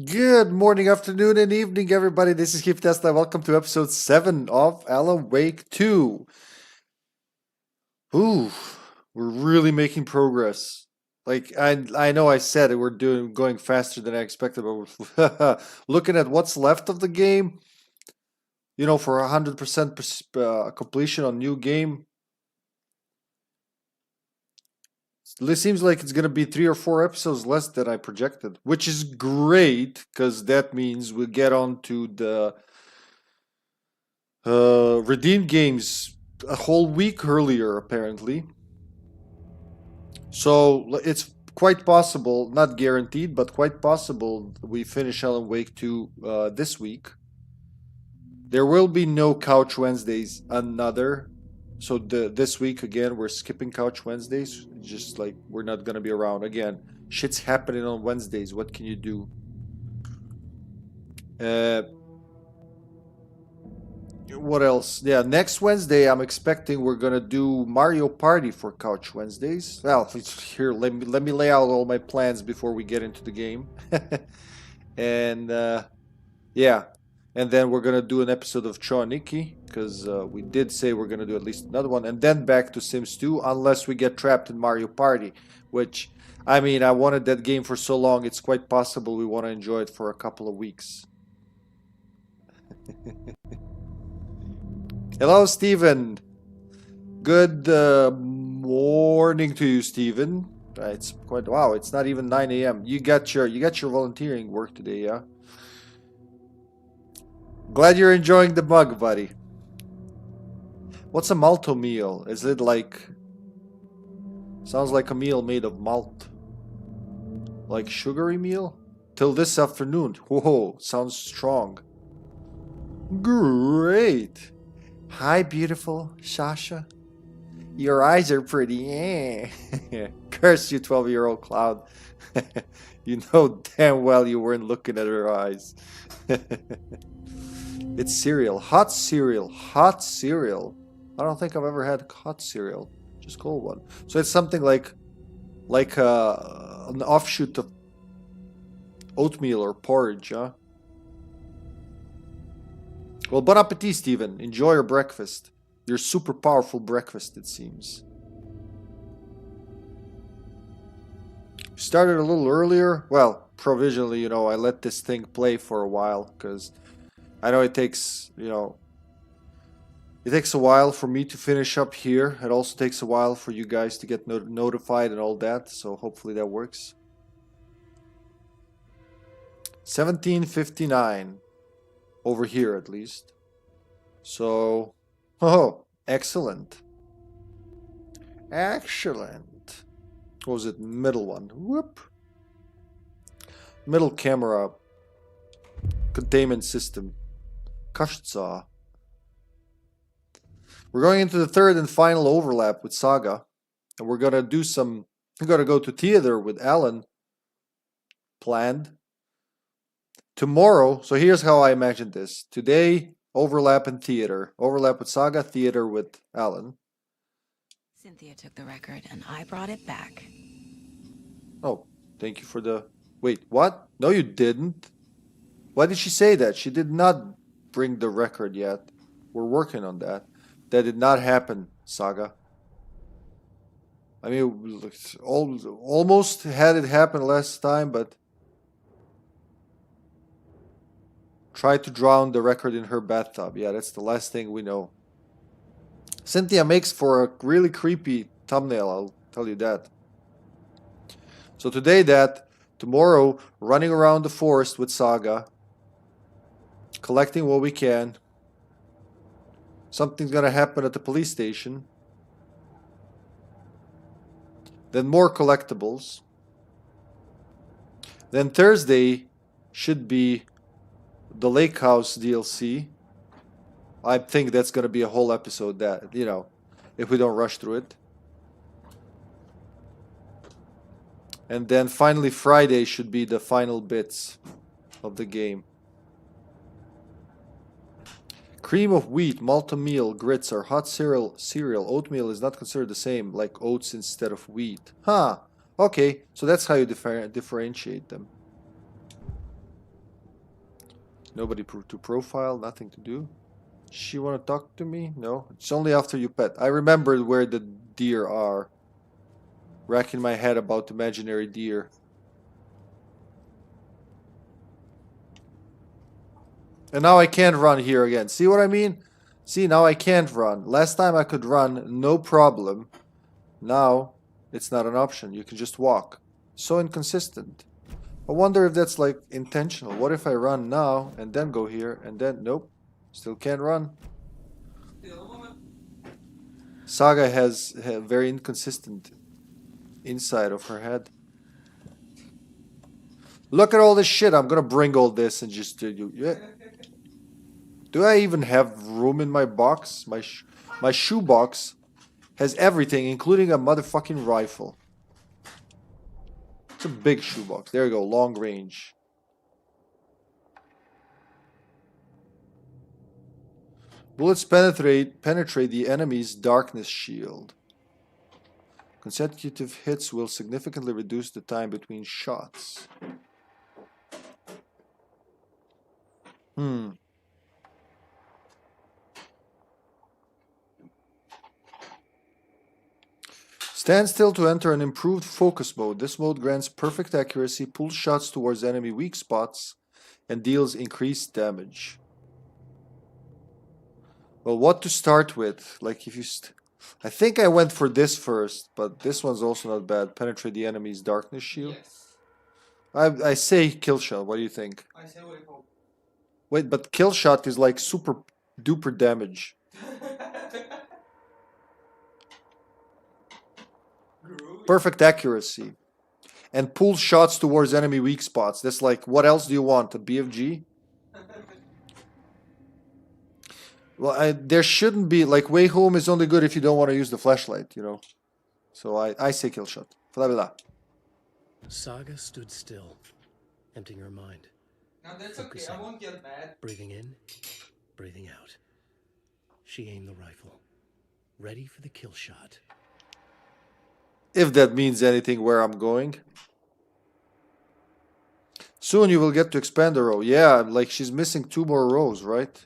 Good morning, afternoon, and evening, everybody. This is HippyTesla. Welcome to episode 7 of Alan Wake 2. Ooh, we're really making progress. Like I know I said we're going faster than I expected, but looking at what's left of the game, for 100% completion on new game, it seems like it's gonna be 3 or 4 episodes less than I projected, which is great because that means we'll get on to the redeemed games a whole week earlier, apparently. So it's quite possible, not guaranteed, but quite possible we finish Alan Wake 2 this week. There will be no Couch Wednesdays another. So this week, again, we're skipping Couch Wednesdays. Just like we're not going to be around. Again, shit's happening on Wednesdays. What can you do? What else? Yeah, next Wednesday I'm expecting we're gonna do Mario Party for Couch Wednesdays. Well, here let me lay out all my plans before we get into the game. And yeah, and then we're gonna do an episode of Cho and Nikki because we did say we're gonna do at least another one, and then back to Sims 2 unless we get trapped in Mario Party, which I mean I wanted that game for so long. It's quite possible we want to enjoy it for a couple of weeks. Hello, Steven. Good morning to you, Steven. It's quite wow. It's not even 9 a.m. You got your volunteering work today, yeah. Glad you're enjoying the mug, buddy. What's a malto meal? Is it like? Sounds like a meal made of malt. Like sugary meal? Till this afternoon. Whoa, sounds strong. Great. Hi, beautiful Sasha. Your eyes are pretty. Curse you, 12-year-old Cloud. You know damn well you weren't looking at her eyes. It's cereal. Hot cereal. Hot cereal. I don't think I've ever had hot cereal. Just cold one. So it's something like an offshoot of oatmeal or porridge, huh? Well, bon appetit, Steven. Enjoy your breakfast. Your super powerful breakfast, it seems. Started a little earlier. Well, provisionally, I let this thing play for a while because I know it takes, it takes a while for me to finish up here. It also takes a while for you guys to get notified and all that. So hopefully that works. 17:59. Over here, at least. So, oh, excellent. Excellent. What was it? Middle one. Whoop. Middle camera. Containment system. Kashza. We're going into the third and final overlap with Saga. And we're going to do some... We're going to go to theater with Alan. Planned. Tomorrow, so here's how I imagine this. Today, overlap in theater. Overlap with Saga, theater with Alan. Cynthia took the record and I brought it back. Oh, thank you for the... Wait, what? No, you didn't. Why did she say that? She did not bring the record yet. We're working on that. That did not happen, Saga. I mean, almost had it happen last time, but... Tried to drown the record in her bathtub. Yeah, that's the last thing we know. Cynthia makes for a really creepy thumbnail, I'll tell you that. So today that, tomorrow running around the forest with Saga, collecting what we can. Something's gonna happen at the police station. Then more collectibles. Then Thursday should be the Lake House DLC. I think that's gonna be a whole episode, that, you know, if we don't rush through it. And then finally Friday should be the final bits of the game. Cream of wheat, malted meal, grits are hot cereal. Oatmeal is not considered the same, like oats instead of wheat. Huh. Okay, so that's how you differentiate them. Nobody to profile, nothing to do. She want to talk to me? No, it's only after you pet. I remembered where the deer are. Racking my head about imaginary deer. And now I can't run here again. See what I mean? See, now I can't run. Last time I could run, no problem. Now, it's not an option. You can just walk. So inconsistent. I wonder if that's like intentional. What if I run now and then go here and then... Nope. Still can't run. Saga has a very inconsistent inside of her head. Look at all this shit. I'm gonna bring all this and just... yeah. Do I even have room in my box? My shoe box has everything, including a motherfucking rifle. It's a big shoebox. There you go, long range. Bullets penetrate the enemy's darkness shield. Consecutive hits will significantly reduce the time between shots. Stand still to enter an improved focus mode. This mode grants perfect accuracy, pulls shots towards enemy weak spots, and deals increased damage. Well, what to start with? Like if you... I think I went for this first, but this one's also not bad. Penetrate the enemy's darkness shield. Yes. I say kill shot. What do you think? I say we hope. Wait, but kill shot is like super duper damage. Perfect accuracy. And pull shots towards enemy weak spots. That's like, what else do you want? A BFG? Well, there shouldn't be, like, way home is only good if you don't want to use the flashlight, you know. So I say kill shot. Blah, blah. Saga stood still, emptying her mind. No, that's okay. I won't get mad. Breathing in, breathing out. She aimed the rifle, ready for the kill shot. If that means anything where I'm going. Soon you will get to expand the row. Yeah, like she's missing 2 more rows, right?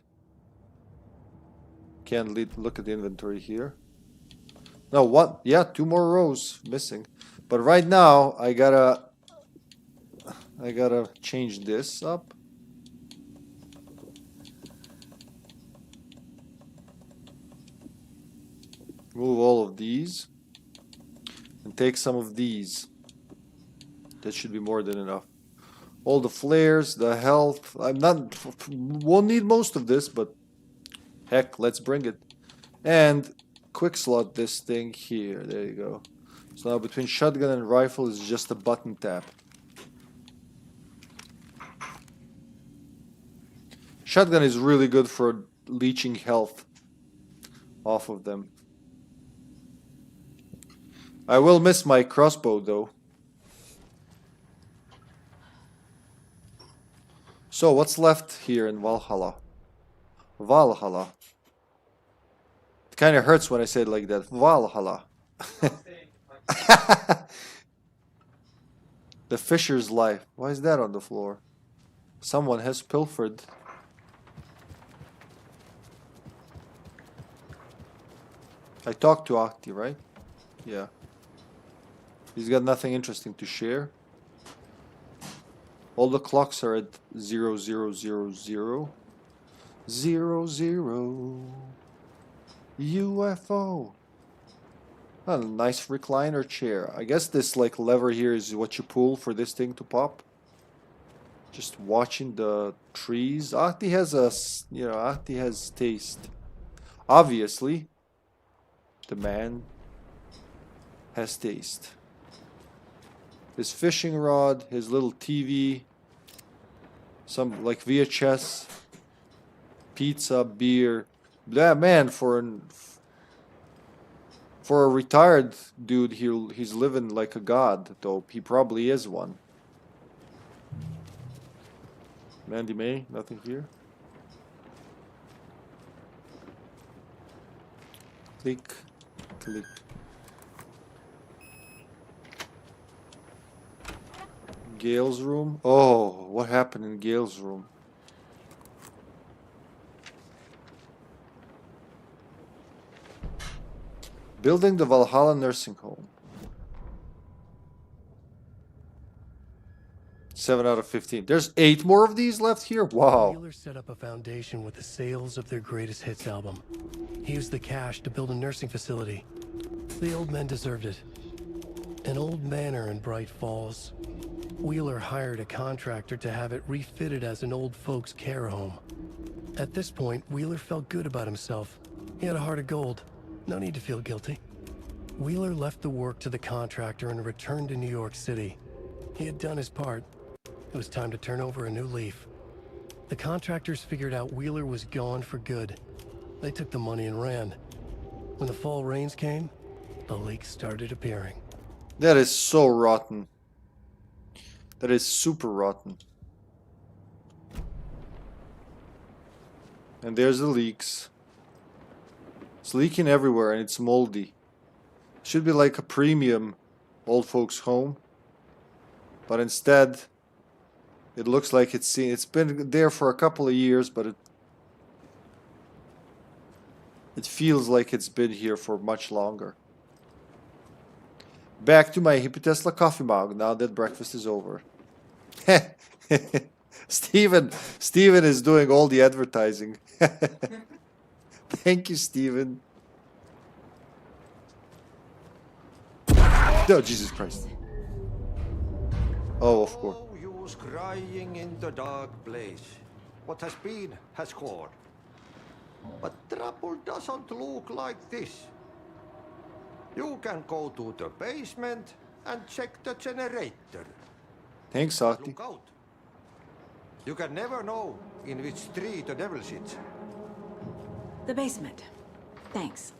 Can't look at the inventory here. No, what? Yeah, 2 more rows missing. But right now, I gotta change this up. Move all of these. And take some of these. That should be more than enough. All the flares, the health. Won't need most of this, but heck, let's bring it. And quick slot this thing here. There you go. So now between shotgun and rifle is just a button tap. Shotgun is really good for leeching health off of them. I will miss my crossbow though. So what's left here in Valhalla? Valhalla. It kind of hurts when I say it like that. Valhalla. The Fisher's Life. Why is that on the floor? Someone has pilfered. I talked to Ahti, right? Yeah. He's got nothing interesting to share. All the clocks are at 0000. 00. UFO. Oh, nice recliner chair. I guess this like lever here is what you pull for this thing to pop. Just watching the trees. Ahti has Ahti has taste. Obviously, the man has taste. His fishing rod, his little TV, some like VHS, pizza, beer. Yeah, man, for a retired dude, he's living like a god, though he probably is one. Mandy May, nothing here. Click, click. Gail's room. Oh, what happened in Gail's room? Building the Valhalla nursing home. 7 out of 15. There's 8 more of these left here? Wow. Wheeler set up a foundation with the sales of their greatest hits album. He used the cash to build a nursing facility. The old men deserved it. An old manor in Bright Falls. Wheeler hired a contractor to have it refitted as an old folks' care home. At this point, Wheeler felt good about himself. He had a heart of gold. No need to feel guilty. Wheeler left the work to the contractor and returned to New York City. He had done his part. It was time to turn over a new leaf. The contractors figured out Wheeler was gone for good. They took the money and ran. When the fall rains came, the leaks started appearing. That is so rotten. That is super rotten. And there's the leaks. It's leaking everywhere and it's moldy. Should be like a premium old folks home. But instead, it looks like it's been there for a couple of years, but it feels like it's been here for much longer. Back to my HippyTesla coffee mug now that breakfast is over. Steven is doing all the advertising. Thank you, Steven. Oh, Jesus Christ. Oh, of course. Oh, you was crying in the dark place. What has been has gone. But trouble doesn't look like this. You can go to the basement and check the generator. Thanks, Ahti. Look out. You can never know in which tree the devil sits. The basement. Thanks.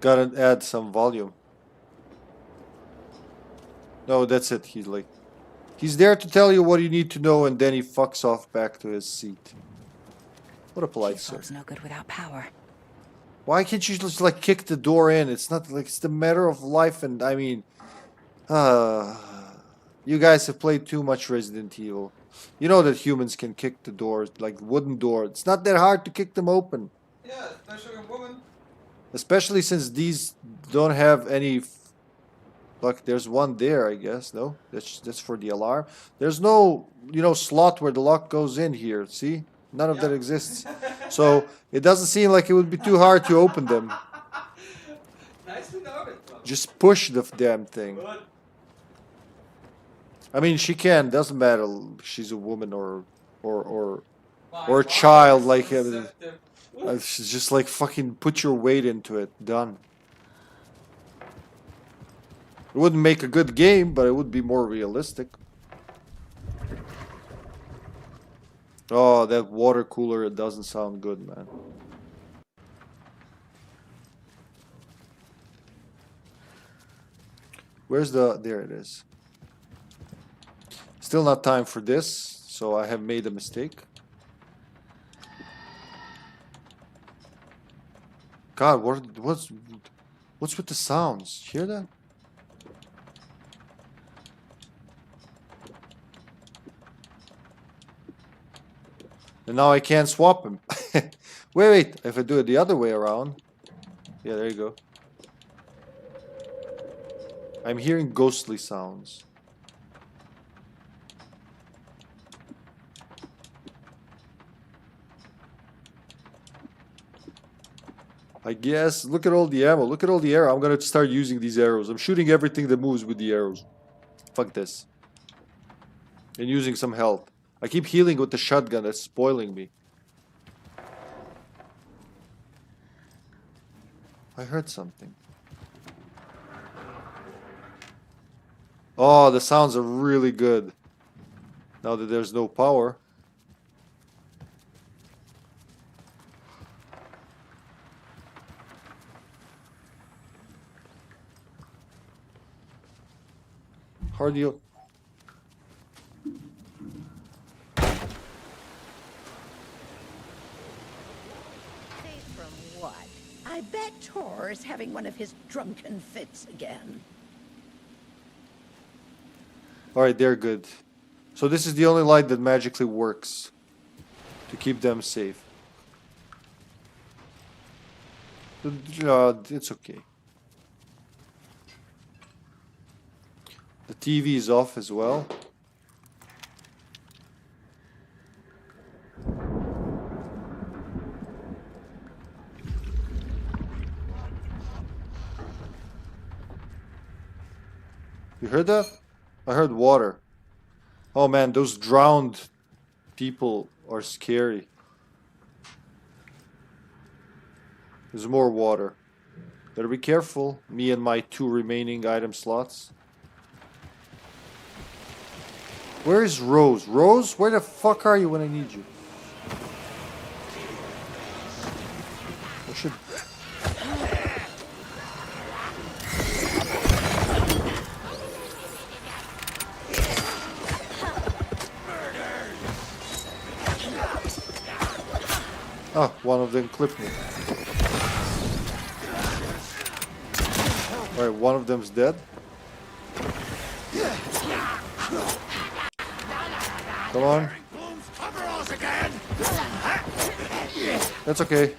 Gotta add some volume. No, that's it. He's there to tell you what you need to know, and then he fucks off back to his seat. What a polite sir. Phone's no good without power. Why can't you just like kick the door in? It's not like it's the matter of life, and I mean, you guys have played too much Resident Evil. You know that humans can kick the doors, like wooden doors. It's not that hard to kick them open. Yeah, especially a woman. Especially since these don't have any. Look, there's one there, I guess. No, that's for the alarm. There's no, slot where the lock goes in here. See, none of that exists. So it doesn't seem like it would be too hard to open them. Nicely noted. Just push the damn thing. Good. I mean, she can. Doesn't matter. She's a woman or a child. Like, she's just like fucking put your weight into it. Done. It wouldn't make a good game, but it would be more realistic. Oh, that water cooler, it doesn't sound good, man. Where's the... There it is. Still not time for this, so I have made a mistake. God, what's with the sounds? Hear that? And now I can't swap him. Wait. If I do it the other way around. Yeah, there you go. I'm hearing ghostly sounds. I guess. Look at all the ammo. Look at all the arrows. I'm gonna start using these arrows. I'm shooting everything that moves with the arrows. Fuck this. And using some health. I keep healing with the shotgun. That's spoiling me. I heard something. Oh, the sounds are really good. Now that there's no power. How do you... From what? I bet Tor is having one of his drunken fits again. Alright, they're good. So this is the only light that magically works to keep them safe. It's okay. The TV is off as well. You heard that? I heard water. Oh man, those drowned people are scary. There's more water. Better be careful. Me and my 2 remaining item slots. Where is Rose? Rose, where the fuck are you when I need you? I should... Oh, one of them clipped me. Alright, one of them's dead. Come on. That's okay.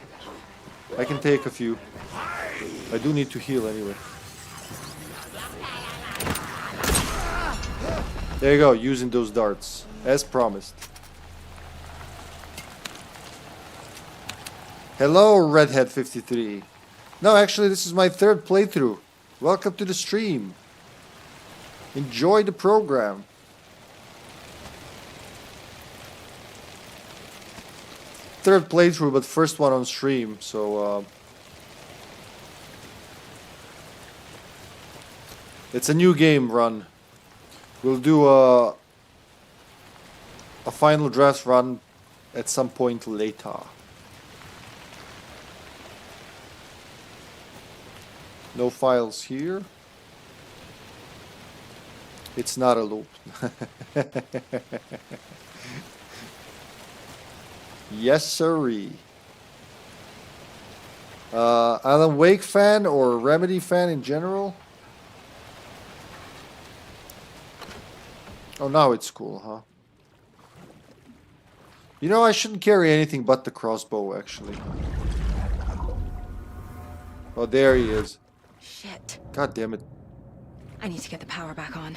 I can take a few. I do need to heal anyway. There you go, using those darts. As promised. Hello, Redhead53. No, actually, this is my 3rd playthrough. Welcome to the stream. Enjoy the program. Third playthrough, but first one on stream, so it's a new game run. We'll do a final draft run at some point later. No files here. It's not a loop. Yes, sirree. Alan Wake fan or Remedy fan in general? Oh, now it's cool, huh? You know, I shouldn't carry anything but the crossbow, actually. Oh, there he is. Shit. God damn it. I need to get the power back on.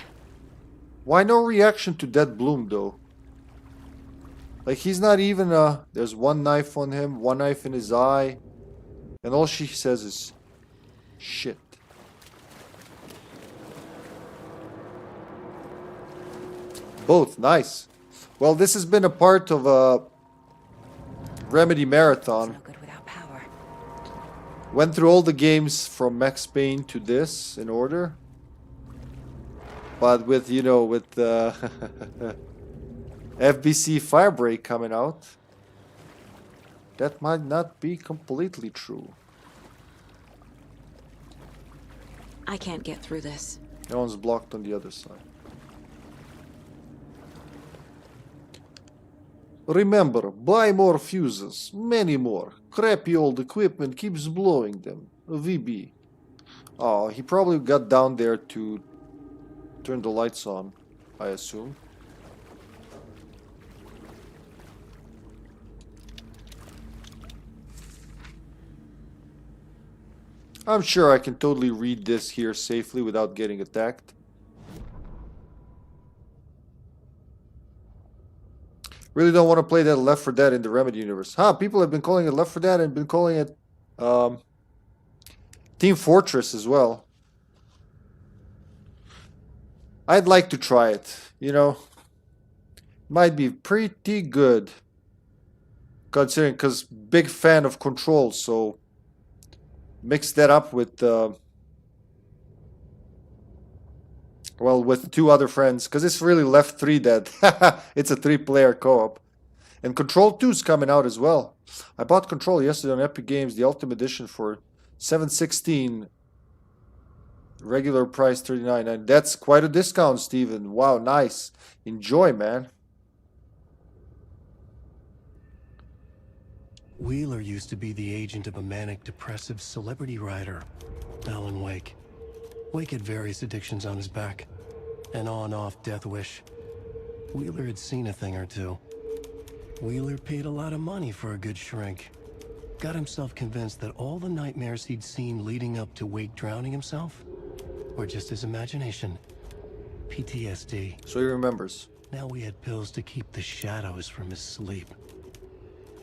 Why no reaction to Dead Bloom, though? Like, he's not even, there's one knife on him, one knife in his eye. And all she says is, shit. Both, nice. Well, this has been a part of a Remedy marathon. It's no good without power. Went through all the games from Max Payne to this in order. But with, you know, with FBC Firebreak coming out, that might not be completely true. I can't get through this. That one's blocked on the other side. Remember, buy more fuses, many more. Crappy old equipment keeps blowing them. VB. Oh, he probably got down there to turn the lights on, I assume. I'm sure I can totally read this here safely without getting attacked. Really don't want to play that Left 4 Dead in the Remedy universe. Huh, people have been calling it Left 4 Dead and been calling it Team Fortress as well. I'd like to try it, you know. Might be pretty good. Considering, because big fan of Control, so mix that up with, well, with 2 other friends, because it's really left 3 dead. It's a 3-player co-op. And Control 2 is coming out as well. I bought Control yesterday on Epic Games, the Ultimate Edition for $7.16. Regular price $39. And that's quite a discount, Steven. Wow, nice. Enjoy, man. Wheeler used to be the agent of a manic depressive celebrity writer, Alan Wake. Wake had various addictions on his back. An on-off death wish. Wheeler had seen a thing or two. Wheeler paid a lot of money for a good shrink. Got himself convinced that all the nightmares he'd seen leading up to Wake drowning himself were just his imagination. PTSD. So he remembers. Now we had pills to keep the shadows from his sleep.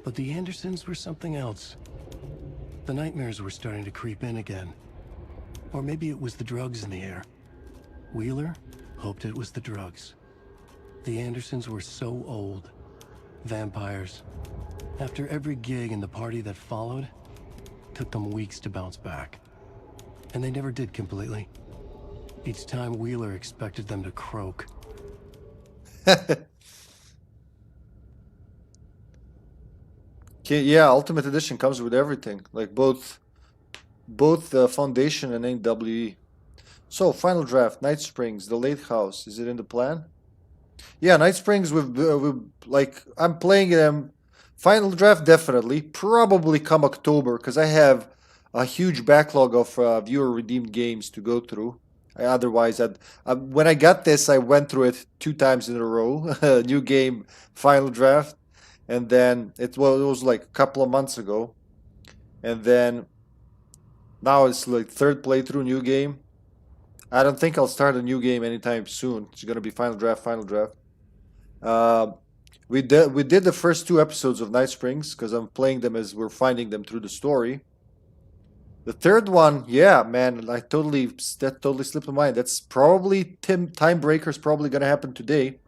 But the Andersons were something else. The nightmares were starting to creep in again. Or maybe it was the drugs in the air. Wheeler hoped it was the drugs. The Andersons were so old. Vampires. After every gig and the party that followed, took them weeks to bounce back. And they never did completely. Each time Wheeler expected them to croak. Okay, yeah, Ultimate Edition comes with everything, like both Foundation and AWE. So, final draft, Night Springs, The Late House. Is it in the plan? Yeah, Night Springs with like I'm playing them. Final draft definitely, probably come October, because I have a huge backlog of viewer redeemed games to go through. Otherwise, when I got this, I went through it 2 times in a row. New game, final draft. And then it was like a couple of months ago. And then now it's like 3rd playthrough, new game. I don't think I'll start a new game anytime soon. It's gonna be final draft, final draft. We did the first 2 episodes of Night Springs because I'm playing them as we're finding them through the story. The 3rd one, yeah, man, that totally slipped my mind. That's probably Time Breaker's probably gonna happen today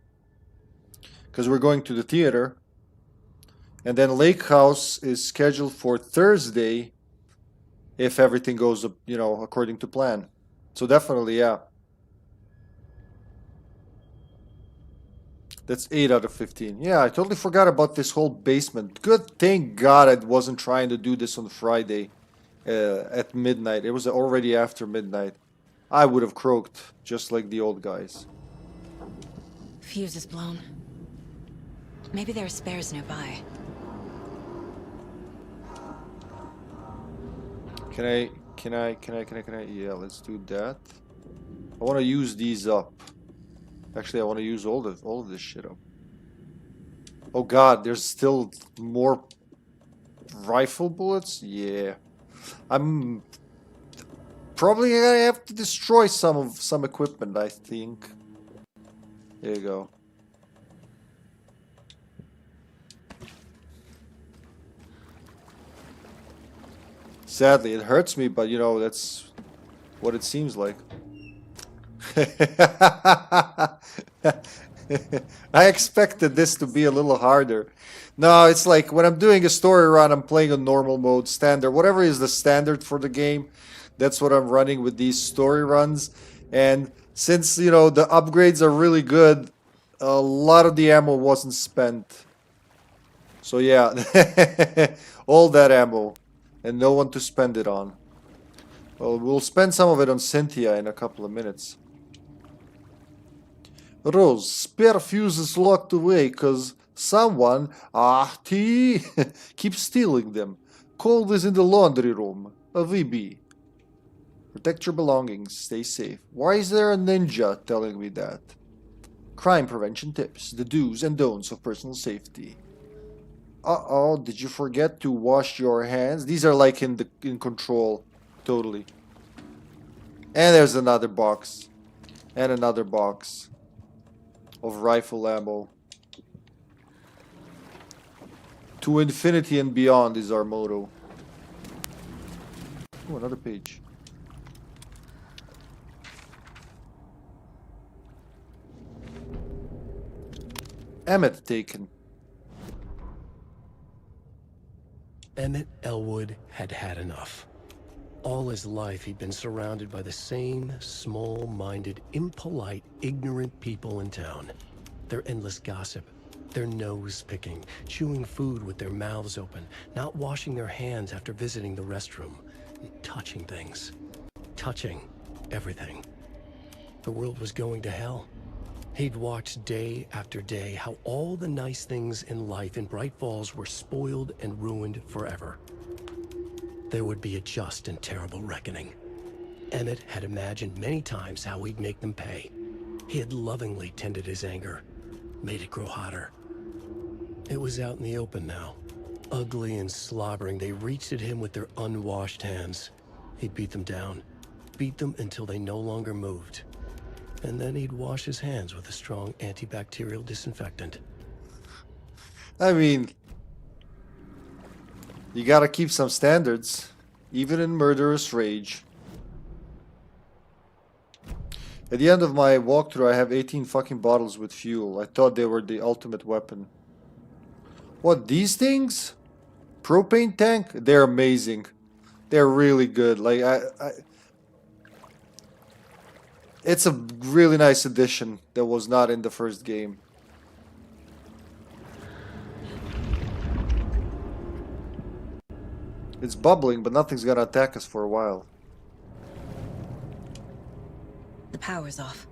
because we're going to the theater. And then Lake House is scheduled for Thursday if everything goes, you know, according to plan. So definitely, yeah. That's 8 out of 15. Yeah, I totally forgot about this whole basement. Thank God I wasn't trying to do this on Friday at midnight. It was already after midnight. I would have croaked just like the old guys. Fuse is blown. Maybe there are spares nearby. Can I? Yeah, let's do that. I want to use these up. Actually, I want to use all of this shit up. Oh God, there's still more rifle bullets? Yeah. I'm probably gonna have to destroy some equipment, I think. There you go. Sadly, it hurts me, but you know, that's what it seems like. I expected this to be a little harder. No, it's like when I'm doing a story run, I'm playing on normal mode, standard. Whatever is the standard for the game, that's what I'm running with these story runs. And since, you know, the upgrades are really good, a lot of the ammo wasn't spent. So yeah, all that ammo. And no one to spend it on. Well, we'll spend some of it on Cynthia in a couple of minutes. Rose, spare fuse is locked away because someone, keeps stealing them. Cold is in the laundry room. A VB. Protect your belongings. Stay safe. Why is there a ninja telling me that? Crime prevention tips. The do's and don'ts of personal safety. Uh-oh, did you forget to wash your hands? These are like in Control. Totally. And there's another box. And another box of rifle ammo. To infinity and beyond is our motto. Oh, another page. Emmett taken. Emmett Elwood had had enough. All his life, he'd been surrounded by the same small-minded, impolite, ignorant people in town. Their endless gossip, their nose-picking, chewing food with their mouths open, not washing their hands after visiting the restroom, and touching things. Touching everything. The world was going to hell. He'd watched day after day how all the nice things in life in Bright Falls were spoiled and ruined forever. There would be a just and terrible reckoning. Emmett had imagined many times how he'd make them pay. He had lovingly tended his anger, made it grow hotter. It was out in the open now. Ugly and slobbering, they reached at him with their unwashed hands. He'd beat them down, beat them until they no longer moved. And then he'd wash his hands with a strong antibacterial disinfectant. I mean, you gotta keep some standards, even in murderous rage. At the end of my walkthrough, I have 18 fucking bottles with fuel. I thought they were the ultimate weapon. What, these things? Propane tank? They're amazing. They're really good. Like, it's a really nice addition that was not in the first game. It's bubbling, but nothing's gonna attack us for a while. The power's off.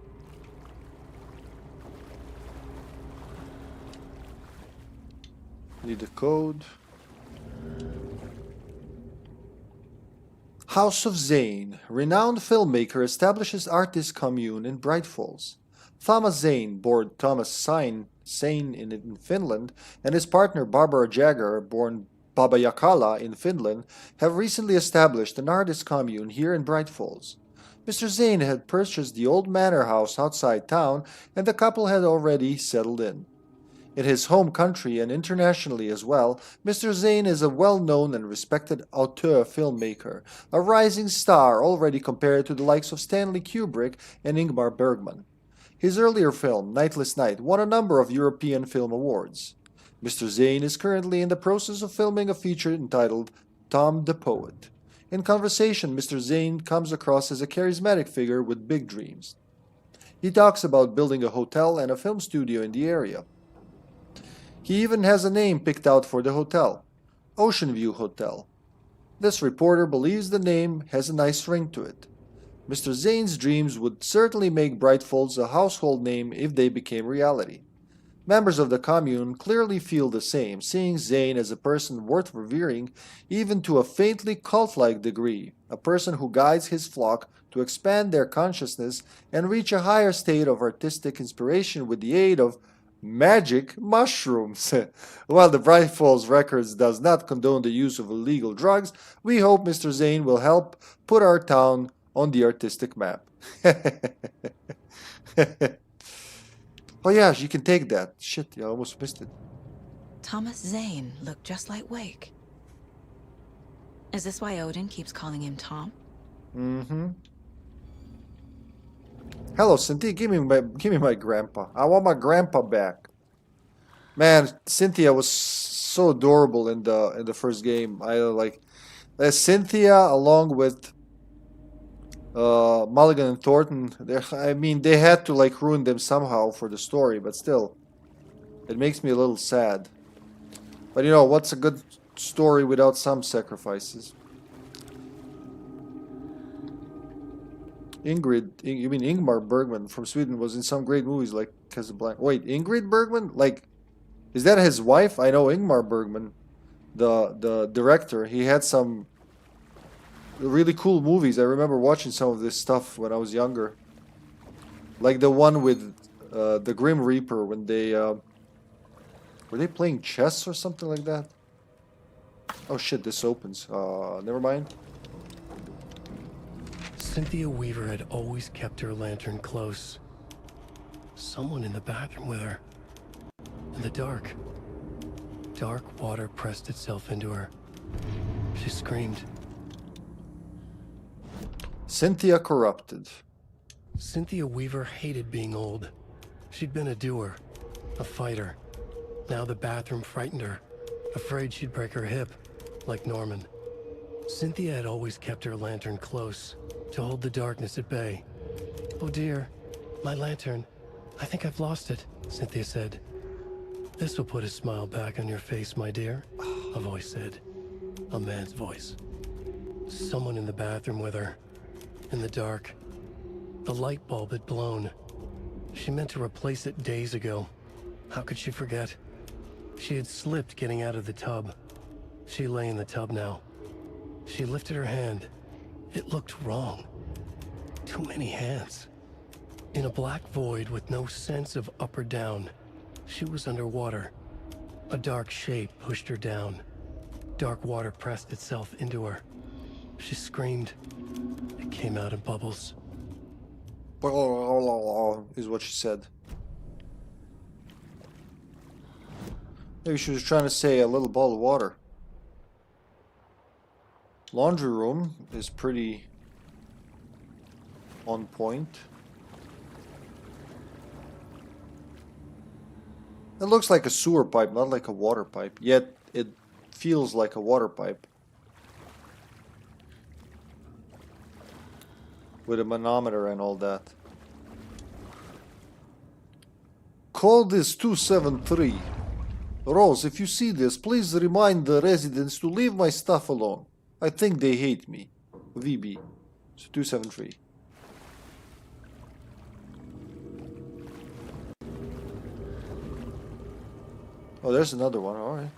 Need the code. House of Zane. Renowned filmmaker establishes artist commune in Bright Falls. Thomas Zane, born Thomas Zane in Finland, and his partner Barbara Jagger, born Baba Yakala in Finland, have recently established an artist commune here in Bright Falls. Mr. Zane had purchased the old manor house outside town, and the couple had already settled in. In his home country and internationally as well, Mr. Zane is a well-known and respected auteur filmmaker, a rising star already compared to the likes of Stanley Kubrick and Ingmar Bergman. His earlier film, Nightless Night, won a number of European Film Awards. Mr. Zane is currently in the process of filming a feature entitled Tom the Poet. In conversation, Mr. Zane comes across as a charismatic figure with big dreams. He talks about building a hotel and a film studio in the area. He even has a name picked out for the hotel, Ocean View Hotel. This reporter believes the name has a nice ring to it. Mr. Zane's dreams would certainly make Bright Falls a household name if they became reality. Members of the commune clearly feel the same, seeing Zane as a person worth revering even to a faintly cult-like degree, a person who guides his flock to expand their consciousness and reach a higher state of artistic inspiration with the aid of magic mushrooms. While the Bright Falls Records does not condone the use of illegal drugs, we hope Mr. Zane will help put our town on the artistic map. Oh yeah, you can take that. Shit, I almost missed it. Thomas Zane looked just like Wake. Is this why Odin keeps calling him Tom? Mm-hmm. Hello, Cynthia. Give me my grandpa. I want my grandpa back. Man, Cynthia was so adorable in the first game. I like Cynthia along with Mulligan and Thornton. I mean, they had to like ruin them somehow for the story, but still, it makes me a little sad. But you know, what's a good story without some sacrifices? You mean Ingmar Bergman from Sweden was in some great movies like Casablanca. Wait, Ingrid Bergman? Like, is that his wife? I know Ingmar Bergman, the director. He had some really cool movies. I remember watching some of this stuff when I was younger. Like the one with the Grim Reaper when they were they playing chess or something like that? Oh shit, this opens. Never mind. Cynthia Weaver had always kept her lantern close. Someone in the bathroom with her. In the dark. Dark water pressed itself into her. She screamed. Cynthia corrupted. Cynthia Weaver hated being old. She'd been a doer, a fighter, Now the bathroom frightened her, afraid she'd break her hip, like Norman. Cynthia had always kept her lantern close, to hold the darkness at bay. "Oh dear, my lantern. I think I've lost it," Cynthia said. "This will put a smile back on your face, my dear," a voice said. A man's voice. Someone in the bathroom with her. In the dark. The light bulb had blown. She meant to replace it days ago. How could she forget? She had slipped getting out of the tub. She lay in the tub now. She lifted her hand. It looked wrong. Too many hands. In a black void with no sense of up or down, she was underwater. A dark shape pushed her down. Dark water pressed itself into her. She screamed. It came out in bubbles. Is what she said. Maybe she was trying to say a little bottle of water. Laundry room is pretty on point. It looks like a sewer pipe, not like a water pipe. Yet it feels like a water pipe. With a manometer and all that. Call this 273. Rose, if you see this, please remind the residents to leave my stuff alone. I think they hate me. VB. So 273. Oh, there's another one. Alright.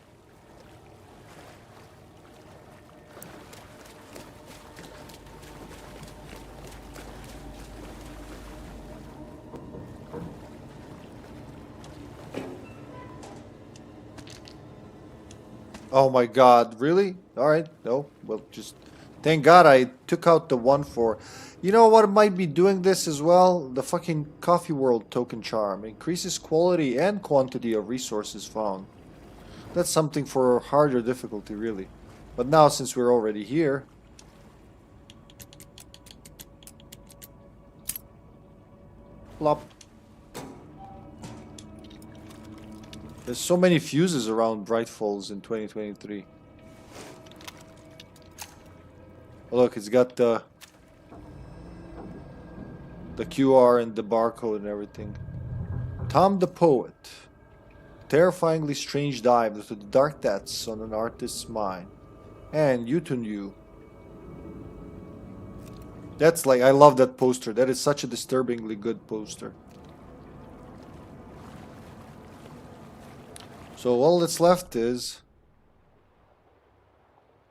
Oh my god, really? Alright, no. Well, just... Thank god I took out the one for... You know what might be doing this as well? The fucking Coffee World token charm. Increases quality and quantity of resources found. That's something for harder difficulty, really. But now, since we're already here... Plop. There's so many fuses around Bright Falls in 2023. Oh, look, it's got the QR and the barcode and everything. Tom the Poet. Terrifyingly strange dive into the dark depths on an artist's mind. And You. That's like, I love that poster. That is such a disturbingly good poster. So all that's left is...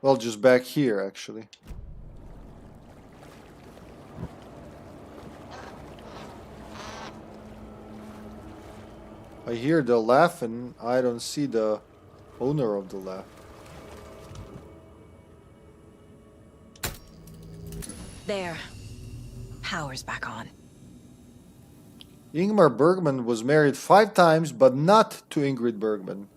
Well, just back here, actually. I hear the laugh and I don't see the owner of the laugh. There. Power's back on. Ingmar Bergman was married 5 times, but not to Ingrid Bergman.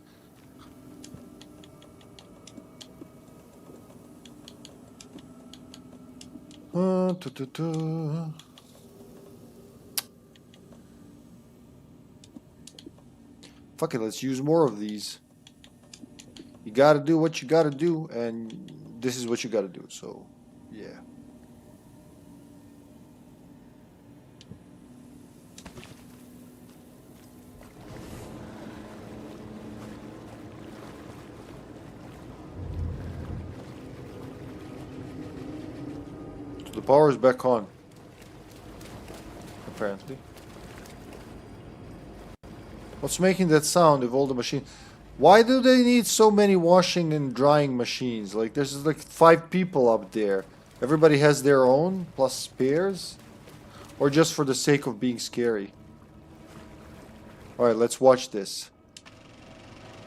Fuck it, let's use more of these. You gotta do what you gotta do, and this is what you gotta do, so yeah. So the power is back on, apparently. What's making that sound if all the machine... Why do they need so many washing and drying machines? Like, there's like 5 people up there. Everybody has their own, plus spares? Or just for the sake of being scary? Alright, let's watch this.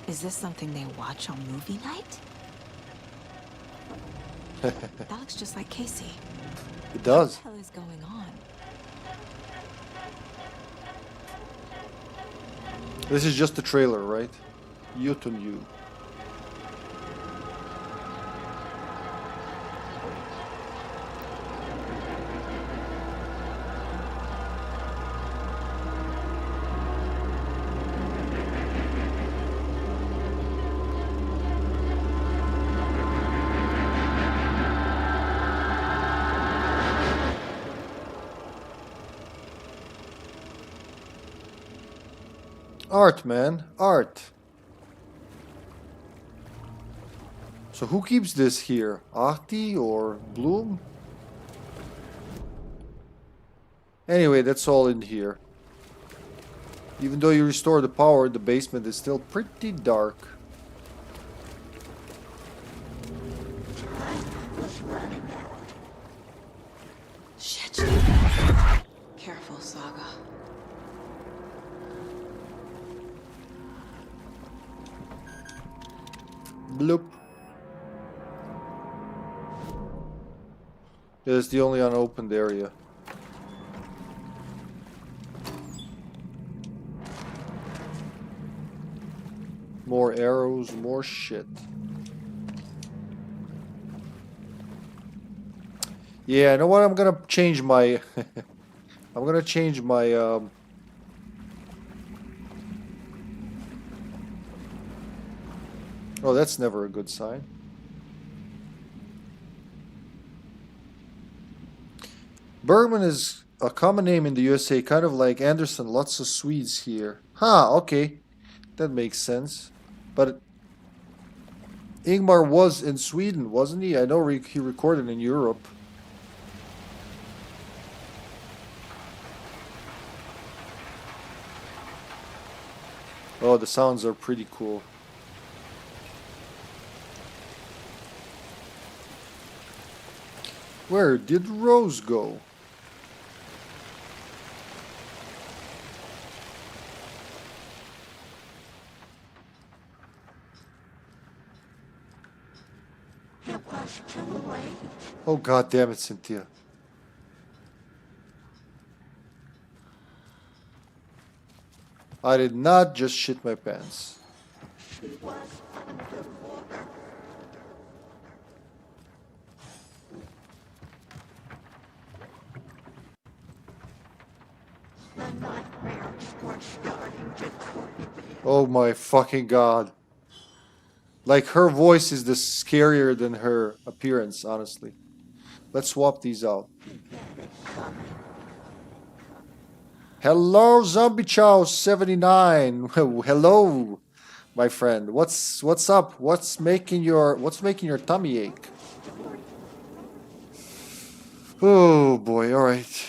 Is this something they watch on movie night? That looks just like Casey. It does. What the hell is going on? This is just the trailer, right? You. Art, man. Art. So who keeps this here? Ahti or Bloom? Anyway, that's all in here. Even though you restore the power, the basement is still pretty dark. Shit. Careful, Saga. Bloop. Yeah, it's the only unopened area. More arrows, more shit. Yeah, you know what? I'm gonna change my... I'm gonna change my... Oh, that's never a good sign. Bergman is a common name in the USA, kind of like Anderson. Lots of Swedes here. Huh, okay. That makes sense. But Ingmar was in Sweden, wasn't he? I know he recorded in Europe. Oh, the sounds are pretty cool. Where did Rose go? Oh, God damn it, Cynthia. I did not just shit my pants. Oh my fucking God. Like, her voice is the scarier than her appearance, honestly. Let's swap these out. Hello, Zombie Chow 79. Hello, my friend. What's up? What's making your tummy ache? Oh boy, alright.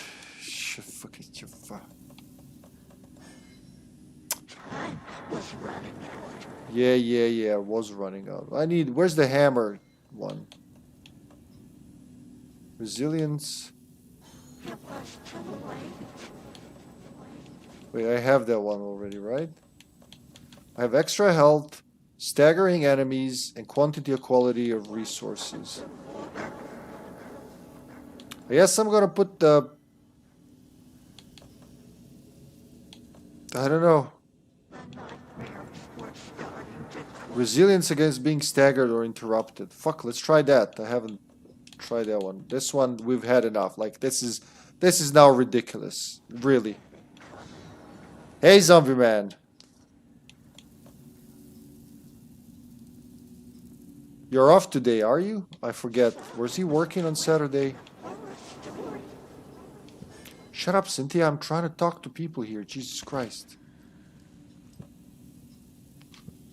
Yeah, was running out. Where's the hammer one? Resilience. Wait, I have that one already, right? I have extra health, staggering enemies, and quantity or quality of resources. I guess I'm gonna put the... I don't know. Resilience against being staggered or interrupted. Fuck, let's try that. I haven't tried that one. This one, we've had enough. Like, this is now ridiculous. Really. Hey, Zombie Man. You're off today, are you? I forget. Was he working on Saturday? Shut up, Cynthia. I'm trying to talk to people here. Jesus Christ.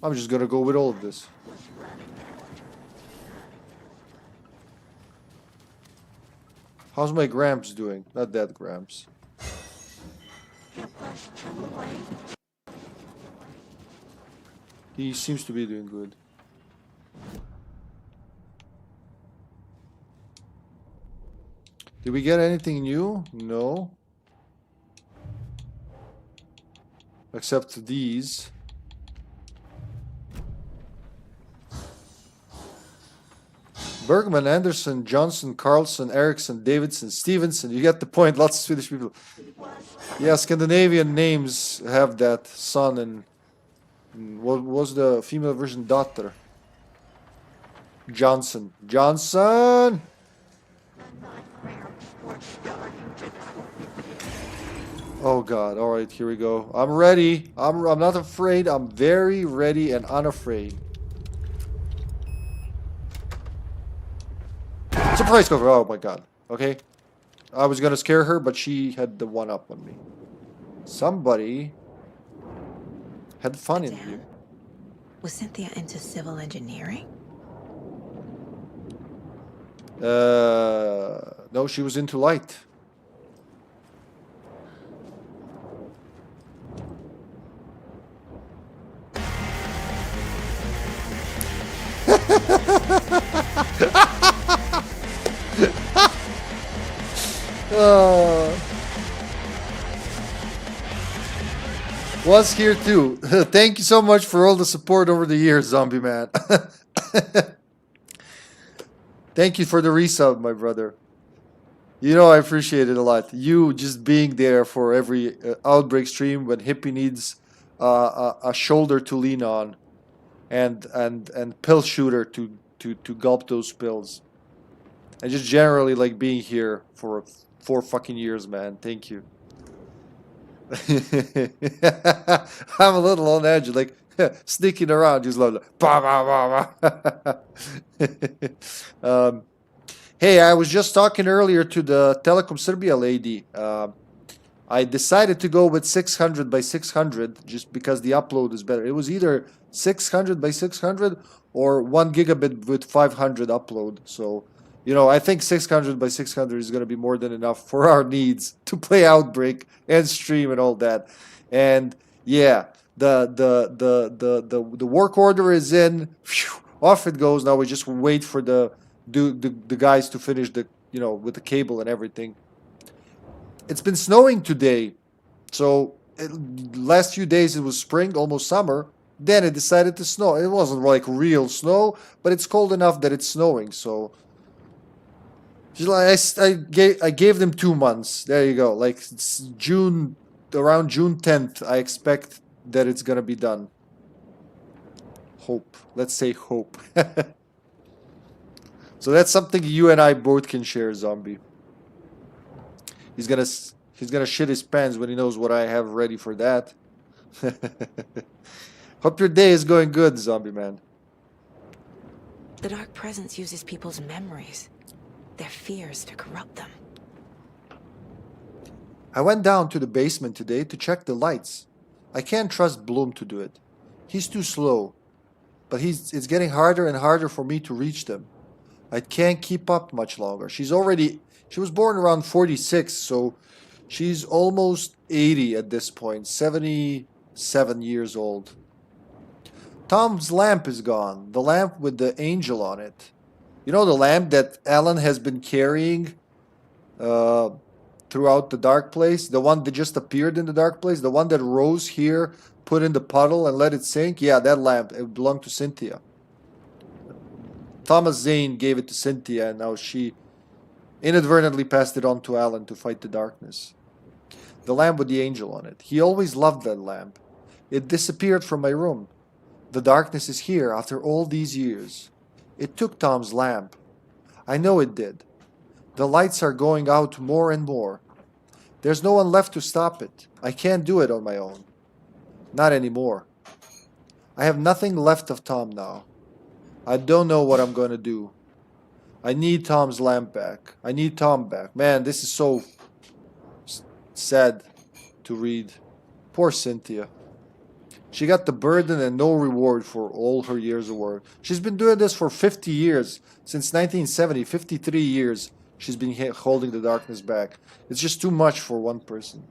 I'm just gonna go with all of this. How's my Gramps doing? Not that Gramps. He seems to be doing good. Did we get anything new? No. Except these. Bergman, Anderson, Johnson, Carlson, Eriksson, Davidson, Stevenson. You get the point. Lots of Swedish people. Yeah, Scandinavian names have that. Son and what was the female version? Daughter. Johnson. Johnson! Oh God. Alright, here we go. I'm ready. I'm not afraid. I'm very ready and unafraid. Surprise cover! Oh my God. Okay. I was gonna scare her, but she had the one up on me. Somebody Had fun in Dan? here. Was Cynthia into civil engineering? No, she was into light. Was here too. Thank you so much for all the support over the years, Zombie Man. Thank you for the resub, my brother. You know I appreciate it a lot. You just being there for every Outbreak stream when Hippie needs a shoulder to lean on, and pill shooter to gulp those pills, and just generally like being here for 4 fucking years, man. Thank you. I'm a little on edge, like sneaking around, just like bah, bah, bah, bah. Hey, I was just talking earlier to the Telecom Serbia lady. I decided to go with 600 by 600 just because the upload is better. It was either 600 by 600 or 1 gigabit with 500 upload. So, you know, I think 600 by 600 is going to be more than enough for our needs to play Outbreak and stream and all that. And yeah, the work order is in. Phew, off it goes. Now we just wait for the guys to finish the, you know, with the cable and everything. It's been snowing today, so last few days it was spring, almost summer. Then it decided to snow. It wasn't like real snow, but it's cold enough that it's snowing. So I gave them 2 months. There you go. Like it's June, around June 10th, I expect that it's gonna be done. Hope. Let's say hope. So that's something you and I both can share, Zombie. He's gonna shit his pants when he knows what I have ready for that. Hope your day is going good, Zombie Man. The Dark Presence uses people's memories, their fears to corrupt them. I went down to the basement today to check the lights. I can't trust Bloom to do it. He's too slow. But it's getting harder and harder for me to reach them. I can't keep up much longer. She was born around 46, so she's almost 80 at this point, 77 years old. Tom's lamp is gone, the lamp with the angel on it. You know, the lamp that Alan has been carrying throughout the dark place, the one that just appeared in the dark place, the one that Rose here put in the puddle and let it sink? Yeah, that lamp, it belonged to Cynthia. Thomas Zane gave it to Cynthia, and now she inadvertently passed it on to Alan to fight the darkness. The lamp with the angel on it. He always loved that lamp. It disappeared from my room. The darkness is here after all these years. It took Tom's lamp. I know it did. The lights are going out more and more. There's no one left to stop it. I can't do it on my own. Not anymore. I have nothing left of Tom now. I don't know what I'm going to do. I need Tom's lamp back. I need Tom back. Man, this is so sad to read. Poor Cynthia. She got the burden and no reward for all her years of work. She's been doing this for 50 years. Since 1970, 53 years, she's been holding the darkness back. It's just too much for one person.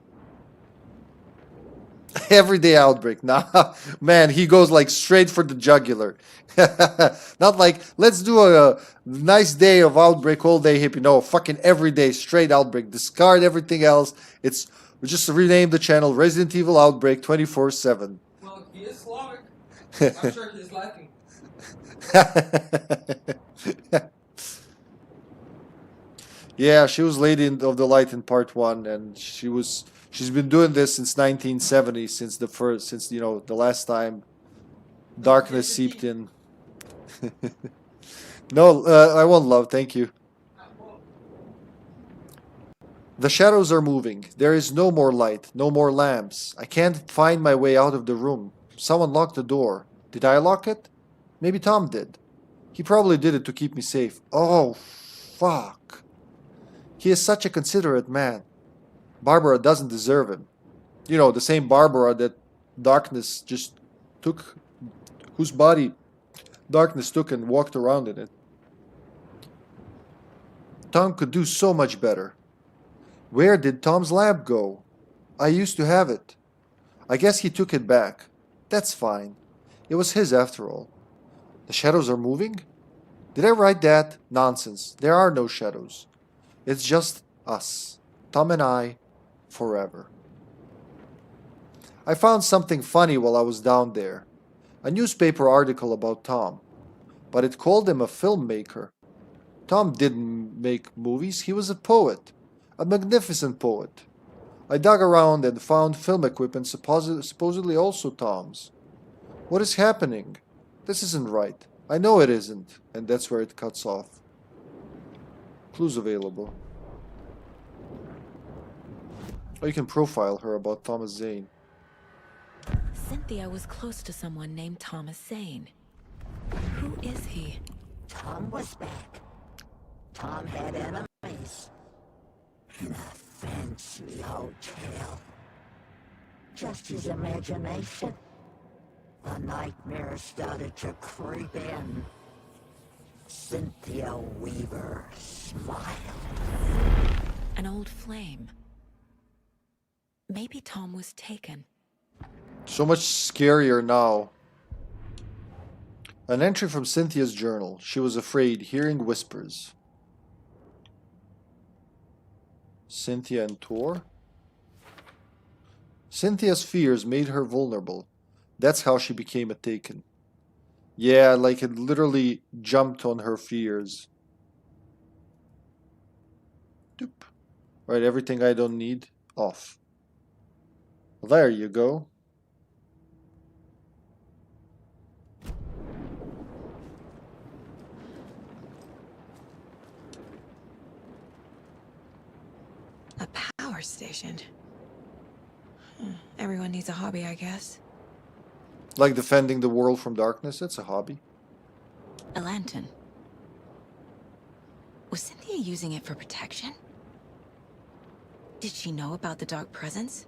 Everyday Outbreak. Nah, man, he goes like straight for the jugular. Not like, let's do a nice day of Outbreak all day, Hippie. No, fucking everyday straight Outbreak. Discard everything else. We just rename the channel Resident Evil Outbreak 24/7. Well, he is Slavic. I'm sure he's laughing. Yeah, she was Lady of the Light in part 1, and she's been doing this since 1970, since the last time darkness seeped in. No, I won't, love, thank you. The shadows are moving. There is no more light, no more lamps. I can't find my way out of the room. Someone locked the door. Did I lock it? Maybe Tom did. He probably did it to keep me safe. Oh, fuck. He is such a considerate man. Barbara doesn't deserve him. You know, the same Barbara that darkness just whose body darkness took and walked around in it. Tom could do so much better. Where did Tom's lab go? I used to have it. I guess he took it back. That's fine. It was his after all. The shadows are moving? Did I write that? Nonsense. There are no shadows. It's just us. Tom and I. Forever. I found something funny while I was down there. A newspaper article about Tom. But it called him a filmmaker. Tom didn't make movies. He was a poet. A magnificent poet. I dug around and found film equipment supposedly also Tom's. What is happening? This isn't right. I know it isn't. And that's where it cuts off. Clues available. Oh, you can profile her about Thomas Zane. Cynthia was close to someone named Thomas Zane. Who is he? Tom was back. Tom had enemies. In a fancy hotel. Just his imagination. The nightmare started to creep in. Cynthia Weaver smiled. An old flame. Maybe Tom was taken. So much scarier now. An entry from Cynthia's journal. She was afraid, hearing whispers. Cynthia and Tor? Cynthia's fears made her vulnerable. That's how she became a Taken. Yeah, like it literally jumped on her fears. Doop. Right, everything I don't need, off. There you go. A power station. Everyone needs a hobby, I guess. Like defending the world from darkness, that's a hobby. A lantern. Was Cynthia using it for protection? Did she know about the dark presence?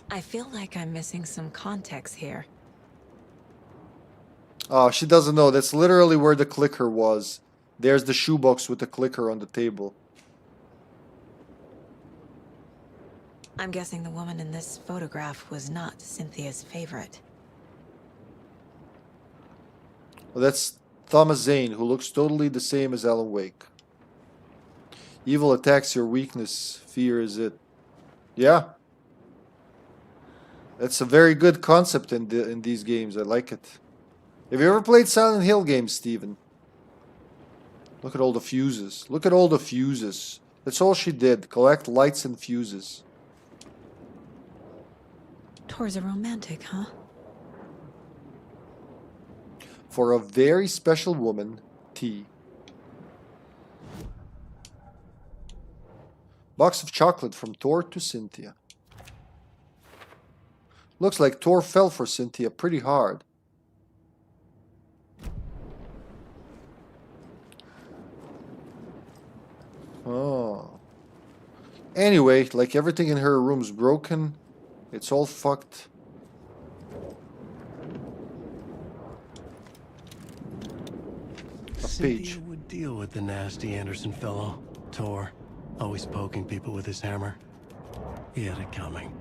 I feel like I'm missing some context here. Oh, she doesn't know. That's literally where the clicker was. There's the shoebox with the clicker on the table. I'm guessing the woman in this photograph was not Cynthia's favorite. Well, that's Thomas Zane, who looks totally the same as Alan Wake. Evil attacks your weakness. Fear is it. Yeah. That's a very good concept in these games. I like it. Have you ever played Silent Hill games, Steven? Look at all the fuses. Look at all the fuses. That's all she did. Collect lights and fuses. Tor's a romantic, huh? For a very special woman, T. Box of chocolate from Tor to Cynthia. Looks like Tor fell for Cynthia pretty hard. Oh. Anyway, like everything in her room's broken, it's all fucked. A page. Cynthia would deal with the nasty Anderson fellow, Tor, always poking people with his hammer. He had it coming.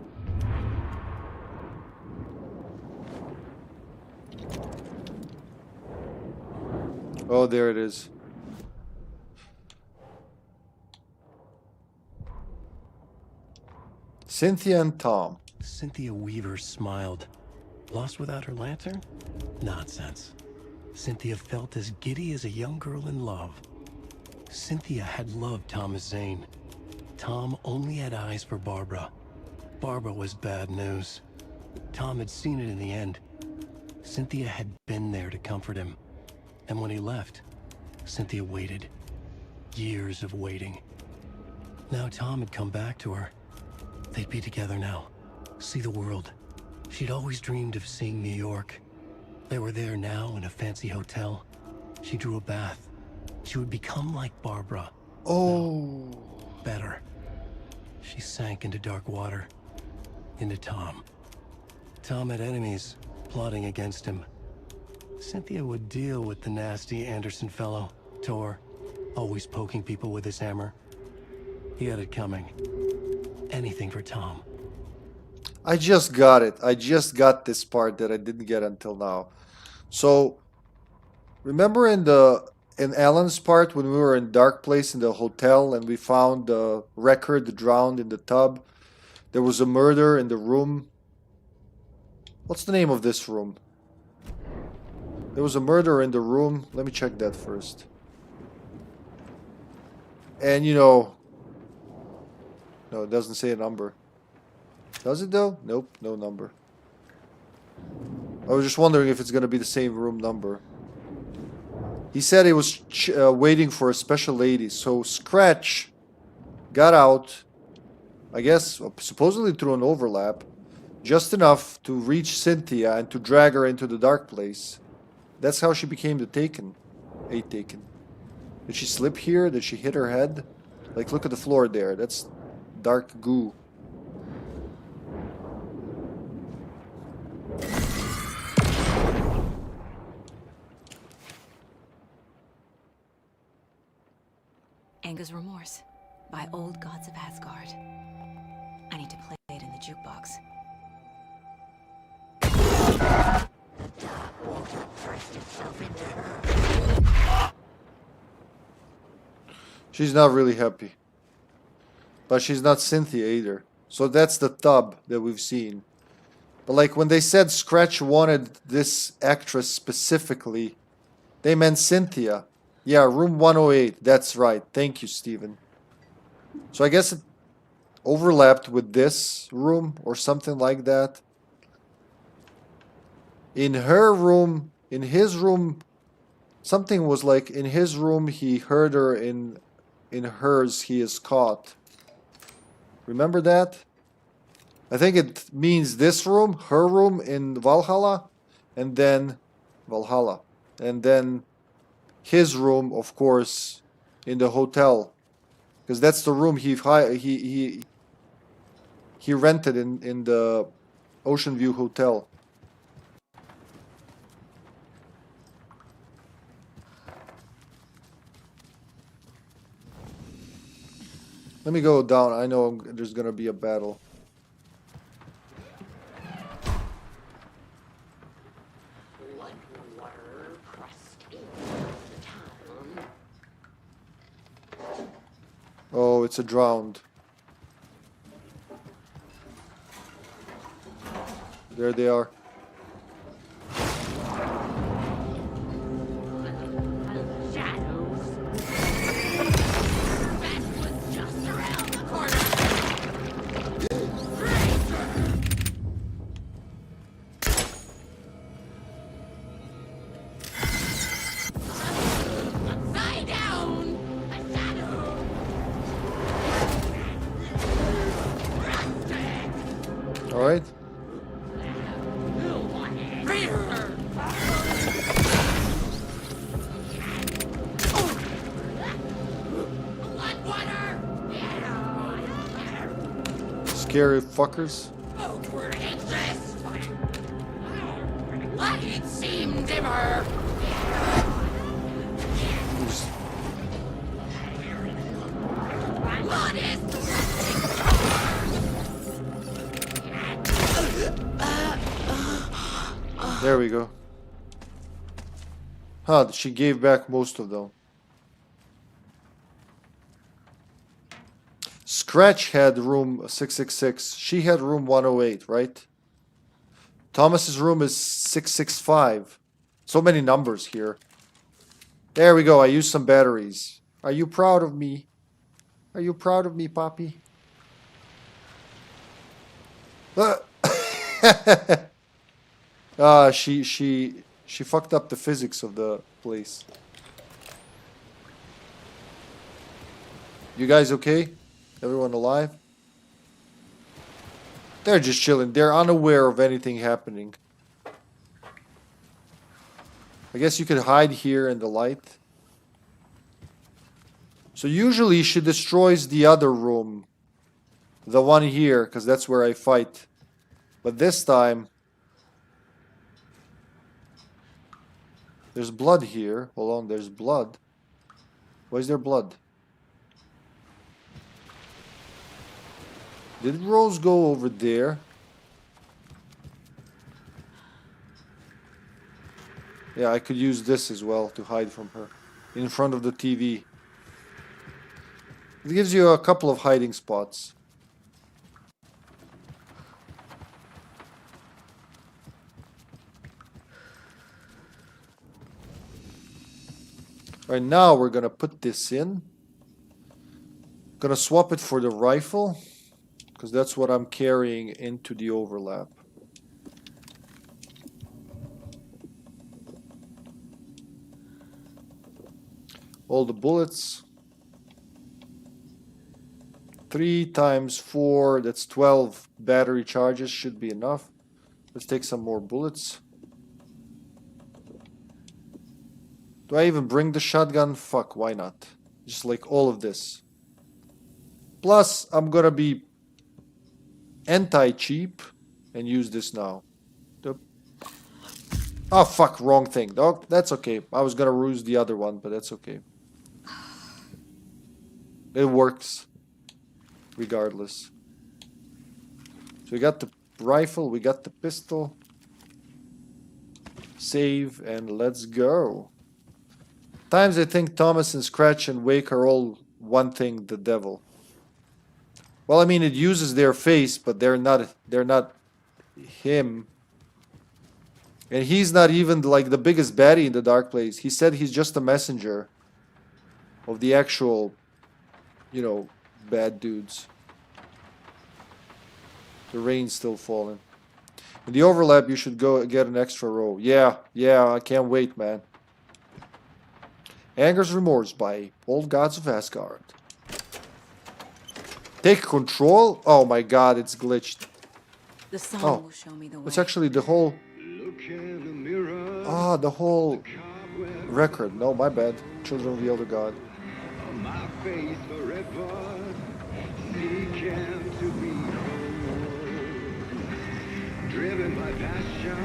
Oh, there it is. Cynthia and Tom. Cynthia Weaver smiled. Lost without her lantern? Nonsense. Cynthia felt as giddy as a young girl in love. Cynthia had loved Thomas Zane. Tom only had eyes for Barbara. Barbara was bad news. Tom had seen it in the end. Cynthia had been there to comfort him. And when he left, Cynthia waited. Years of waiting. Now Tom had come back to her. They'd be together now. See the world. She'd always dreamed of seeing New York. They were there now in a fancy hotel. She drew a bath. She would become like Barbara. Oh. No, better. She sank into dark water. into Tom. Tom had enemies plotting against him. Cynthia would deal with the nasty Anderson fellow, Tor, always poking people with his hammer. He had it coming. Anything for Tom. I just got it. I just got this part that I didn't get until now. So, remember in Alan's part when we were in Dark Place in the hotel and we found the record drowned in the tub? There was a murder in the room. What's the name of this room? There was a murder in the room. Let me check that first. And you know... No, it doesn't say a number. Does it though? Nope, no number. I was just wondering if it's going to be the same room number. He said he was waiting for a special lady. So Scratch got out, I guess, supposedly through an overlap, just enough to reach Cynthia and to drag her into the Dark Place. That's how she became the Taken. A Taken. Did she slip here? Did she hit her head? Like, look at the floor there. That's dark goo. Anger's Remorse by Old Gods of Asgard. I need to play it in the jukebox. She's not really happy. But she's not Cynthia either. So that's the tub that we've seen. But like when they said Scratch wanted this actress specifically, they meant Cynthia. Yeah, room 108. That's right. Thank you, Steven. So I guess it overlapped with this room or something like that. In her room, in his room, something was like in his room he heard her, in hers he is caught. Remember that? I think it means this room, her room in Valhalla, and then Valhalla, and then his room, of course, in the hotel, because that's the room he rented in the Ocean View Hotel. Let me go down. I know there's gonna be a battle. Oh, it's a drowned. There they are. All right. Scary fuckers. There we go. Huh, she gave back most of them. Scratch had room 666. She had room 108, right? Thomas's room is 665. So many numbers here. There we go. I used some batteries. Are you proud of me? Are you proud of me, Poppy? She fucked up the physics of the place. You guys okay? Everyone alive? They're just chilling. They're unaware of anything happening. I guess you could hide here in the light. So usually she destroys the other room. The one here, because that's where I fight. But this time, there's blood here. Hold on, there's blood. Why is there blood? Did Rose go over there? Yeah, I could use this as well to hide from her. In front of the TV. It gives you a couple of hiding spots. Right now we're gonna put this in. Gonna swap it for the rifle, because that's what I'm carrying into the overlap. All the bullets. 3 times 4, that's 12 battery charges, should be enough. Let's take some more bullets. Do I even bring the shotgun? Fuck, why not? Just like all of this. Plus, I'm gonna be anti-cheap and use this now. Oh fuck, wrong thing. Oh, that's okay. I was gonna use the other one, but that's okay. It works. Regardless. So we got the rifle, we got the pistol. Save and let's go. Times I think Thomas and Scratch and Wake are all one thing, the devil. Well, I mean, it uses their face, but they're not him. And he's not even like the biggest baddie in the Dark Place. He said he's just a messenger of the actual, you know, bad dudes. The rain's still falling. In the overlap, you should go get an extra row. Yeah, I can't wait, man. Anger's Remorse by Old Gods of Asgard. Take control? Oh my god, it's glitched. The song will show me the way. It's actually the whole... Ah, the whole record. No, my bad. Children of the Elder God. My face forever, seeking to be whole, driven by passion,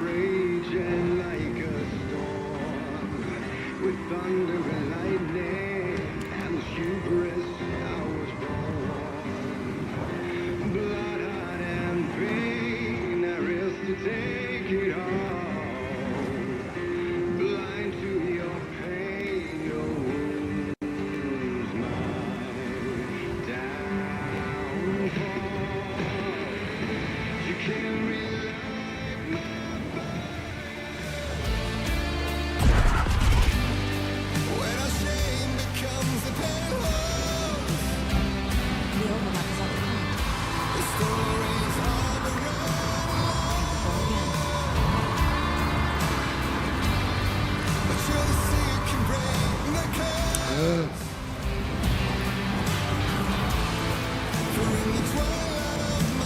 raging like a storm, with thunder and lightning and hubris I was born. Blood, heart, and pain, there is to take it all. Blind to your pain, your wounds, my downfall. You can't rely. When our shame becomes a penalty, The overlap is on the phone. the stories of the Go again. but you're the sea can break the curse. For in the twilight of my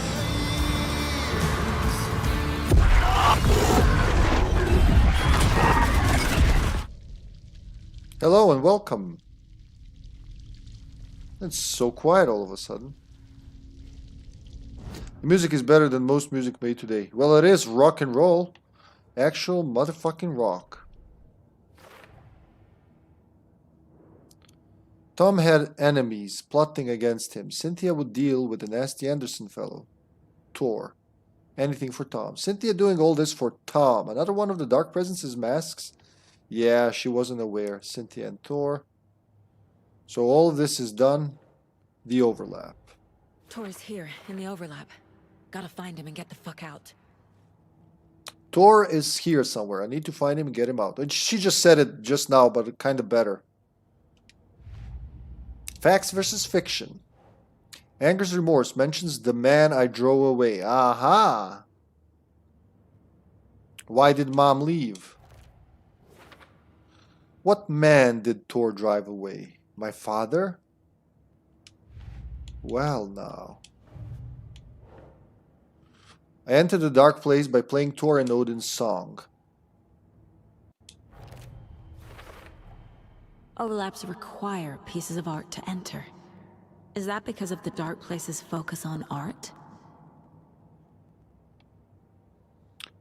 Hello and welcome. It's so quiet all of a sudden. The music is better than most music made today. Well, it is rock and roll. Actual motherfucking rock. Tom had enemies plotting against him. Cynthia would deal with the nasty Anderson fellow. Thor. Anything for Tom. Cynthia doing all this for Tom. Another one of the Dark Presence's masks? Yeah, she wasn't aware. Cynthia and Thor. So all of this is done. The overlap. Tor is here, in the overlap. Gotta find him and get the fuck out. Thor is here somewhere. I need to find him and get him out. She just said it just now, but kind of better. Facts versus fiction. Anger's Remorse mentions the man I drove away. Aha! Why did Mom leave? What man did Thor drive away? My father? Well, now. I entered the Dark Place by playing Thor and Odin's song. Overlaps require pieces of art to enter. Is that because of the Dark Place's focus on art?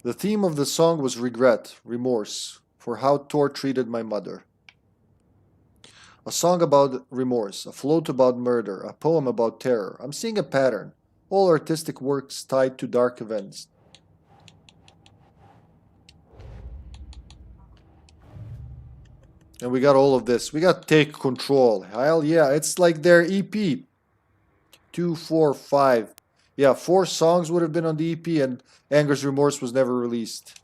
The theme of the song was regret, remorse, for how Thor treated my mother. A song about remorse, a float about murder, a poem about terror. I'm seeing a pattern. All artistic works tied to dark events. And we got all of this. We got Take Control. Hell yeah, it's like their EP. 2, 4, 5. Yeah, 4 songs would have been on the EP, and Anger's Remorse was never released.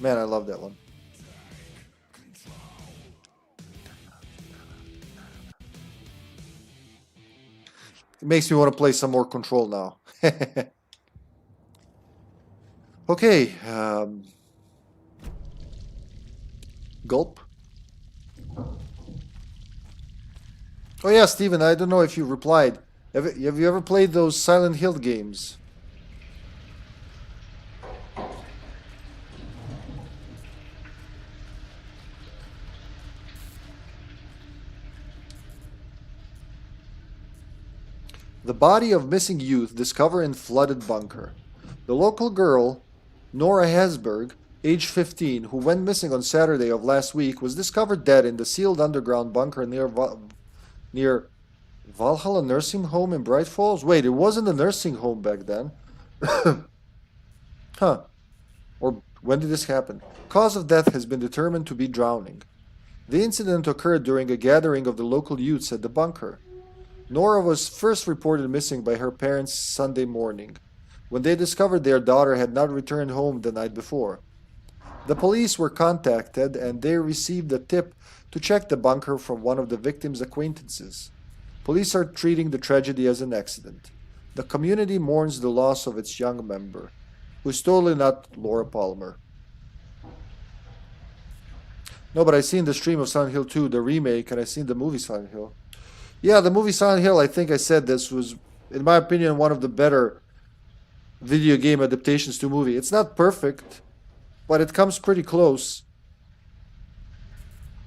Man, I love that one. It makes me want to play some more Control now. Okay. Gulp. Oh yeah, Steven, I don't know if you replied. Have you ever played those Silent Hill games? The body of missing youth discovered in flooded bunker. The local girl, Nora Hasberg, age 15, who went missing on Saturday of last week, was discovered dead in the sealed underground bunker near Valhalla Nursing Home in Bright Falls. Wait, it wasn't a nursing home back then. Huh. Or when did this happen? Cause of death has been determined to be drowning. The incident occurred during a gathering of the local youths at the bunker. Nora was first reported missing by her parents Sunday morning, when they discovered their daughter had not returned home the night before. The police were contacted and they received a tip to check the bunker from one of the victim's acquaintances. Police are treating the tragedy as an accident. The community mourns the loss of its young member, who is totally not Laura Palmer. No, but I seen the stream of Silent Hill 2, the remake, and I seen the movie Silent Hill. Yeah, the movie Silent Hill, I think I said this was, in my opinion, one of the better video game adaptations to movie. It's not perfect, but it comes pretty close.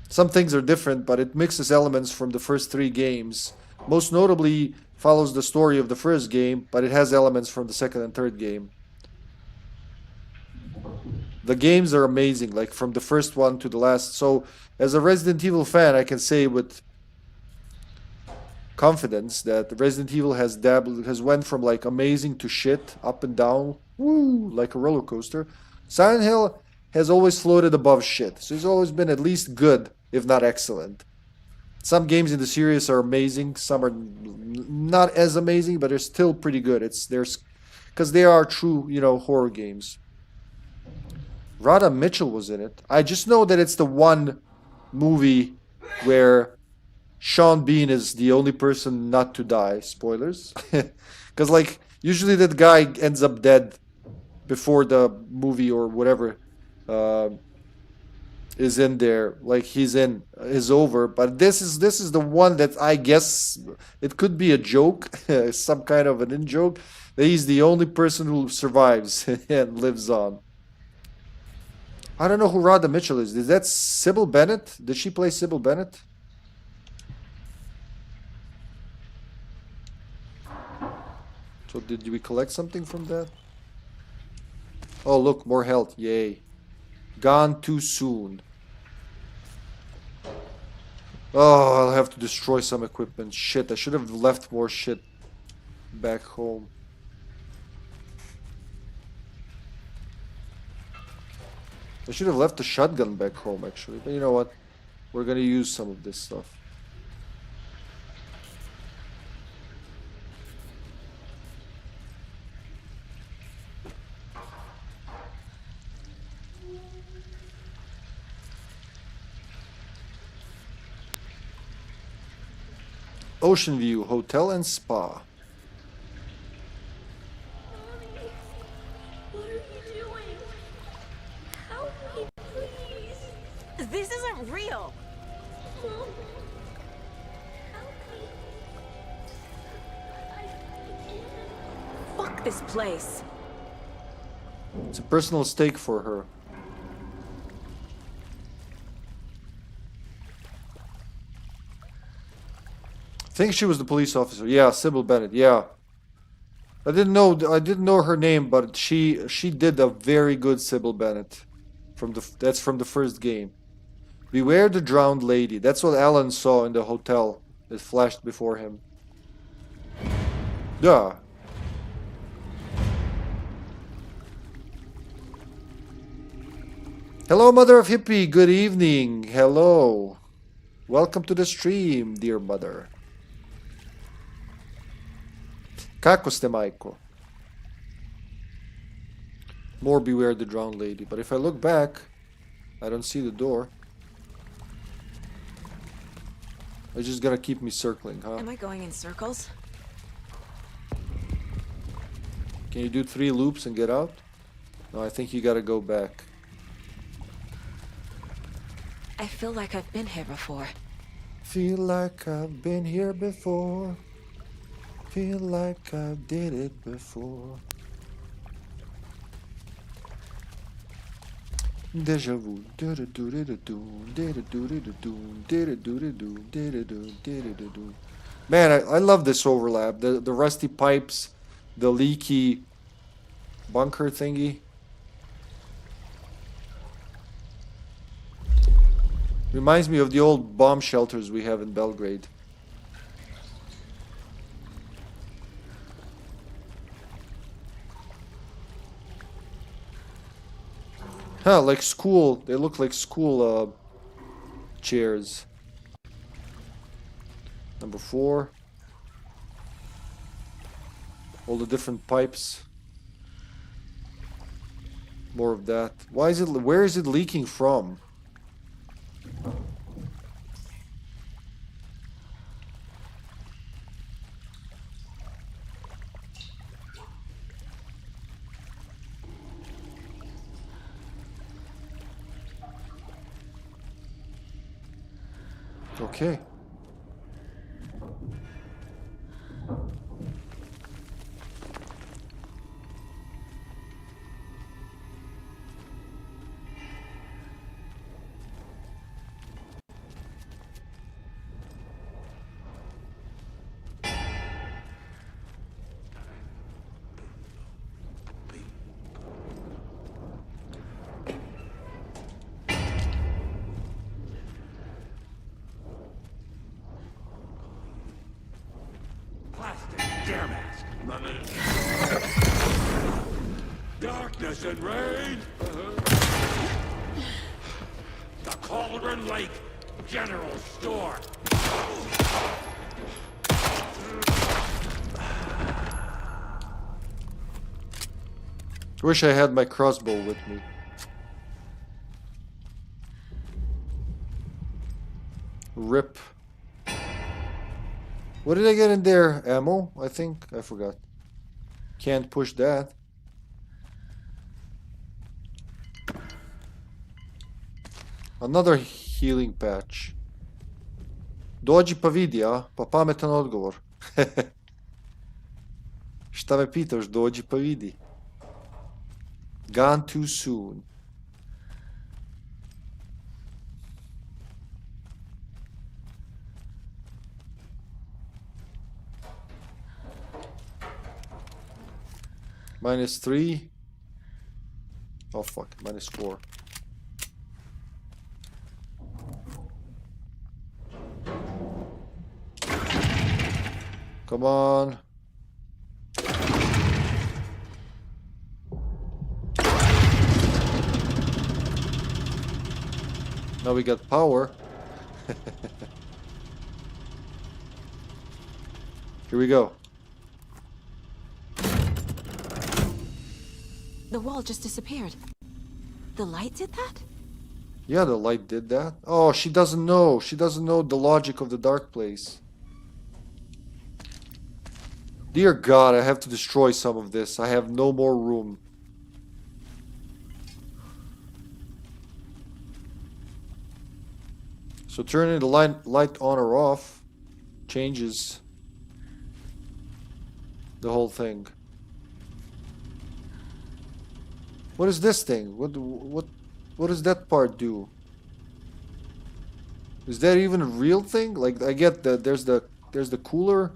Some things are different, but it mixes elements from the first 3 games. Most notably, follows the story of the first game, but it has elements from the second and third game. The games are amazing, like from the first one to the last. So, as a Resident Evil fan, I can say with confidence that Resident Evil has went from like amazing to shit, up and down, woo, like a roller coaster. Silent Hill has always floated above shit, so it's always been at least good, if not excellent. Some games in the series are amazing, some are not as amazing, but they're still pretty good. Because they are true, horror games. Radha Mitchell was in it. I just know that it's the one movie where Sean Bean is the only person not to die. Spoilers. Because, like, usually that guy ends up dead before the movie or whatever is in there. Like, is over. But this is the one that I guess it could be a joke. Some kind of an in-joke. That he's the only person who survives and lives on. I don't know who Radha Mitchell is. Is that Sybil Bennett? Did she play Sybil Bennett? So did we collect something from that? Oh, look, more health. Yay. Gone too soon. Oh, I'll have to destroy some equipment. Shit, I should have left more shit back home. I should have left the shotgun back home, actually. But you know what? We're gonna use some of this stuff. Ocean View Hotel and Spa. This isn't real. Fuck this place. It's a personal stake for her. think she was the police officer. Yeah, Sybil Bennett. Yeah. I didn't know her name, but she did a very good Sybil Bennett. That's from the first game. Beware the drowned lady. That's what Alan saw in the hotel. It flashed before him. Yeah. Hello, Mother of Hippie. Good evening. Hello. Welcome to the stream, dear mother. Kako ste, majko? More beware the drowned lady. But if I look back, I don't see the door. It's just gonna keep me circling, huh? Am I going in circles? Can you do 3 loops and get out? No, I think you gotta go back. I feel like I've been here before. Feel like I've been here before. Feel like I did it before. Deja vu. Man, I love this overlap. The rusty pipes, the leaky bunker thingy. Reminds me of the old bomb shelters we have in Belgrade. Huh, like school. They look like school chairs. Number 4. All the different pipes. More of that. Why is it? Where is it leaking from? Okay. Darkness and rain. The Cauldron Lake General Store. Wish I had my crossbow with me. Rip. What did I get in there? Ammo, I think? I forgot. Can't push that. Another healing patch. Dođi pa vidi, a? Pa pametan odgovor. Šta me pitaš? Dođi pa vidi. Gone too soon. -3. Oh fuck, -4. Come on. Now we got power. Here we go. The wall just disappeared. The light did that? Yeah, the light did that. Oh, she doesn't know. She doesn't know the logic of the dark place. Dear God, I have to destroy some of this. I have no more room. So turning the light on or off changes the whole thing. What is this thing? What does that part do? Is that even a real thing? Like, I get that there's the There's the cooler.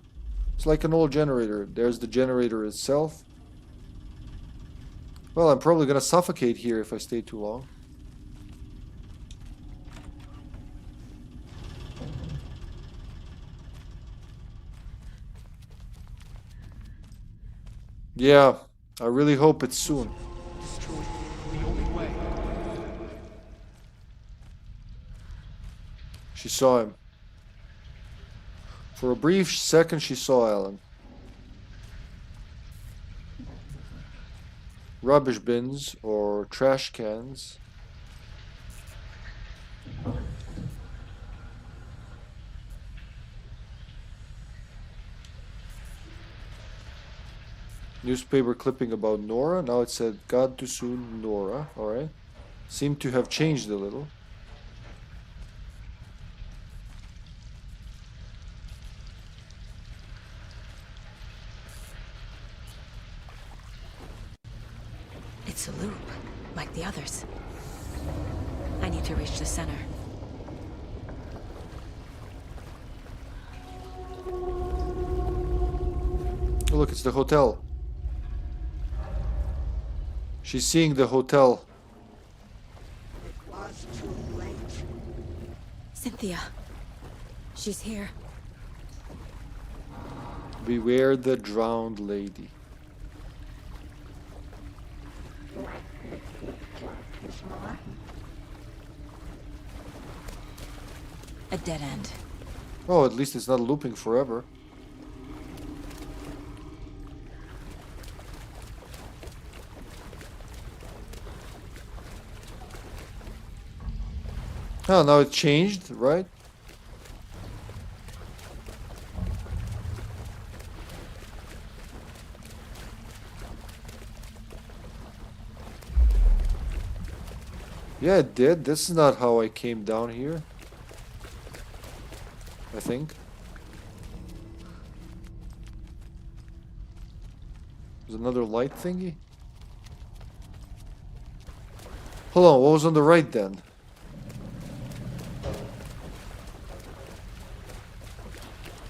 It's like an old generator. There's the generator itself. Well, I'm probably gonna suffocate here if I stay too long. Yeah, I really hope it's soon. Destroy the only way. She saw him. For a brief second, she saw Alan. Rubbish bins or trash cans. Newspaper clipping about Nora. Now it said, God too soon, Nora. Alright. Seemed to have changed a little. It's a loop, like the others. I need to reach the center. Oh, look, it's the hotel. She's seeing the hotel. It was too late. Cynthia. She's here. Beware the drowned lady. A dead end. Oh, at least it's not looping forever. Oh, now it changed, right? Yeah, it did. This is not how I came down here. I think. There's another light thingy. Hold on, what was on the right then?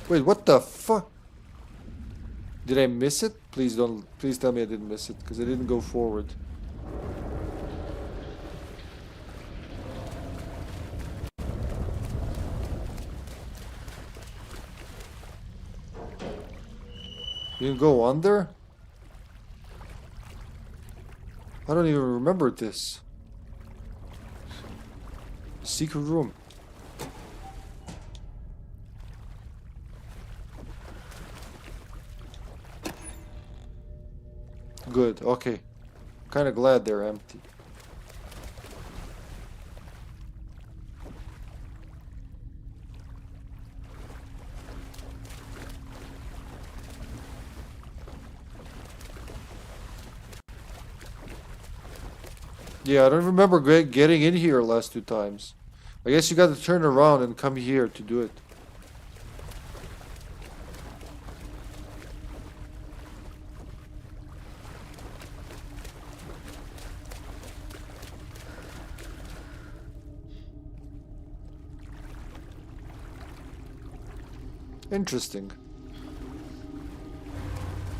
Wait, what the fuck? Did I miss it? Please don't, please tell me I didn't miss it, because I didn't go forward. You can go under? I don't even remember this. Secret room. Good, okay. Kind of glad they're empty. Yeah, I don't remember getting in here last two times. I guess you got to turn around and come here to do it. Interesting.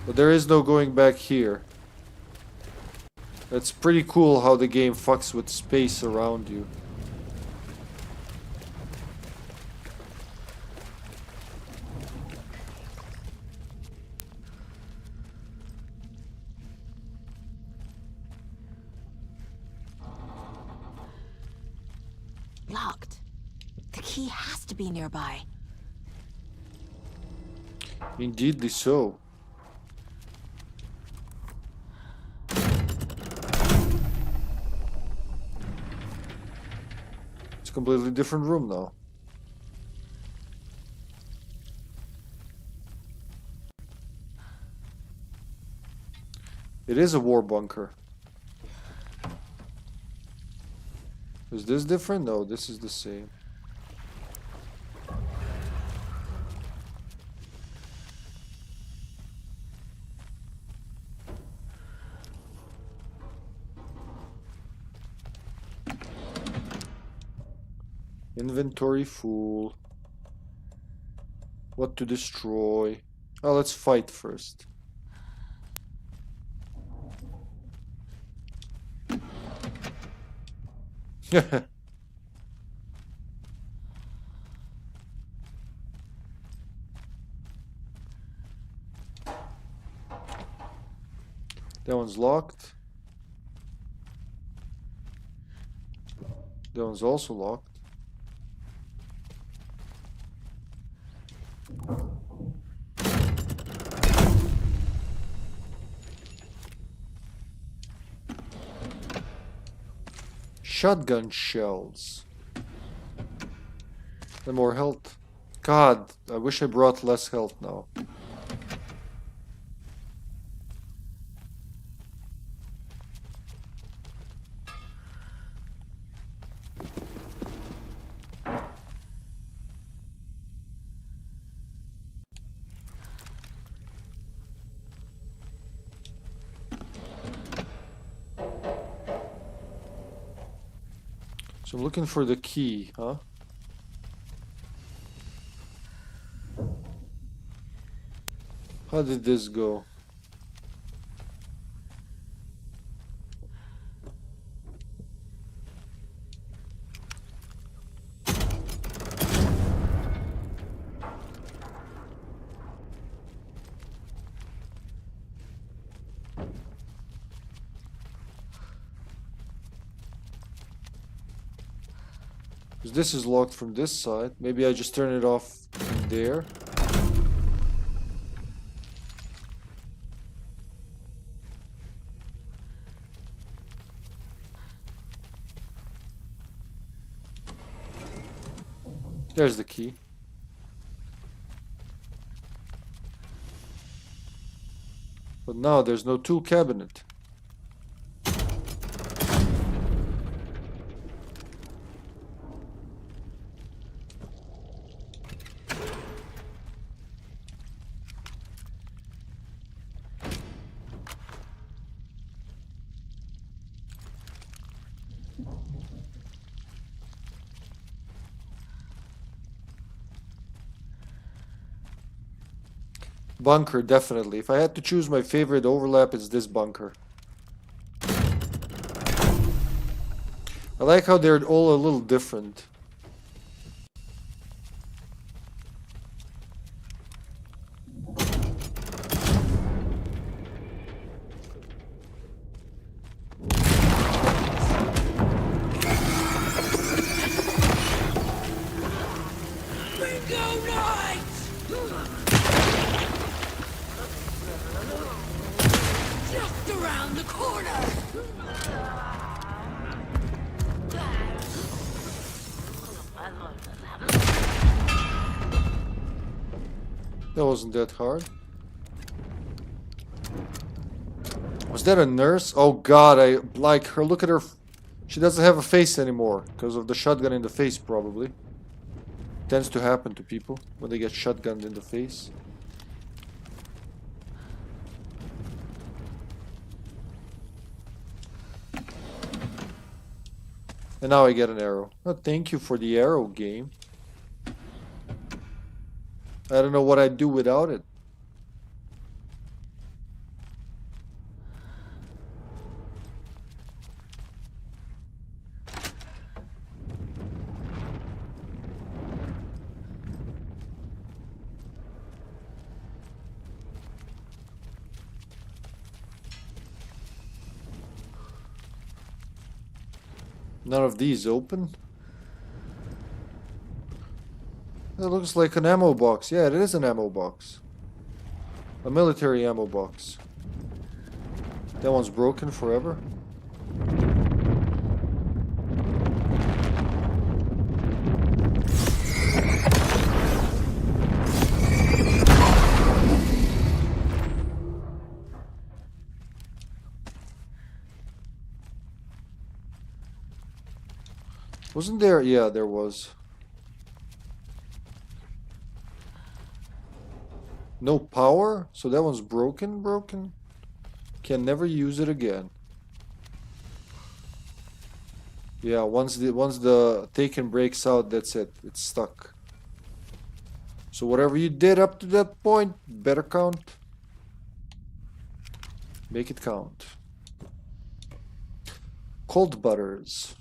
But there is no going back here. It's pretty cool how the game fucks with space around you. Locked. The key has to be nearby. Indeedly so. It's a completely different room now. It is a war bunker. Is this different? No, this is the same. Inventory full. What to destroy? Oh, let's fight first. That one's locked. That one's also locked. Shotgun shells. And more health. God, I wish I brought less health now. So I'm looking for the key, huh? How did this go? Because this is locked from this side. Maybe I just turn it off from there. There's the key. But now there's no tool cabinet. Bunker, definitely. If I had to choose my favorite overlap, it's this bunker. I like how they're all a little different. That wasn't that hard. Was that a nurse? Oh god, I like her. Look at her. She doesn't have a face anymore because of the shotgun in the face, probably. Tends to happen to people when they get shotgunned in the face. And now I get an arrow. Oh, thank you for the arrow, game. I don't know what I'd do without it. None of these open. That looks like an ammo box. Yeah, it is an ammo box. A military ammo box. That one's broken forever. Wasn't there? Yeah, there was. No power? So that one's broken? Can never use it again. Yeah, once the Taken breaks out, that's it. It's stuck. So whatever you did up to that point, better count. Make it count. Cold butters.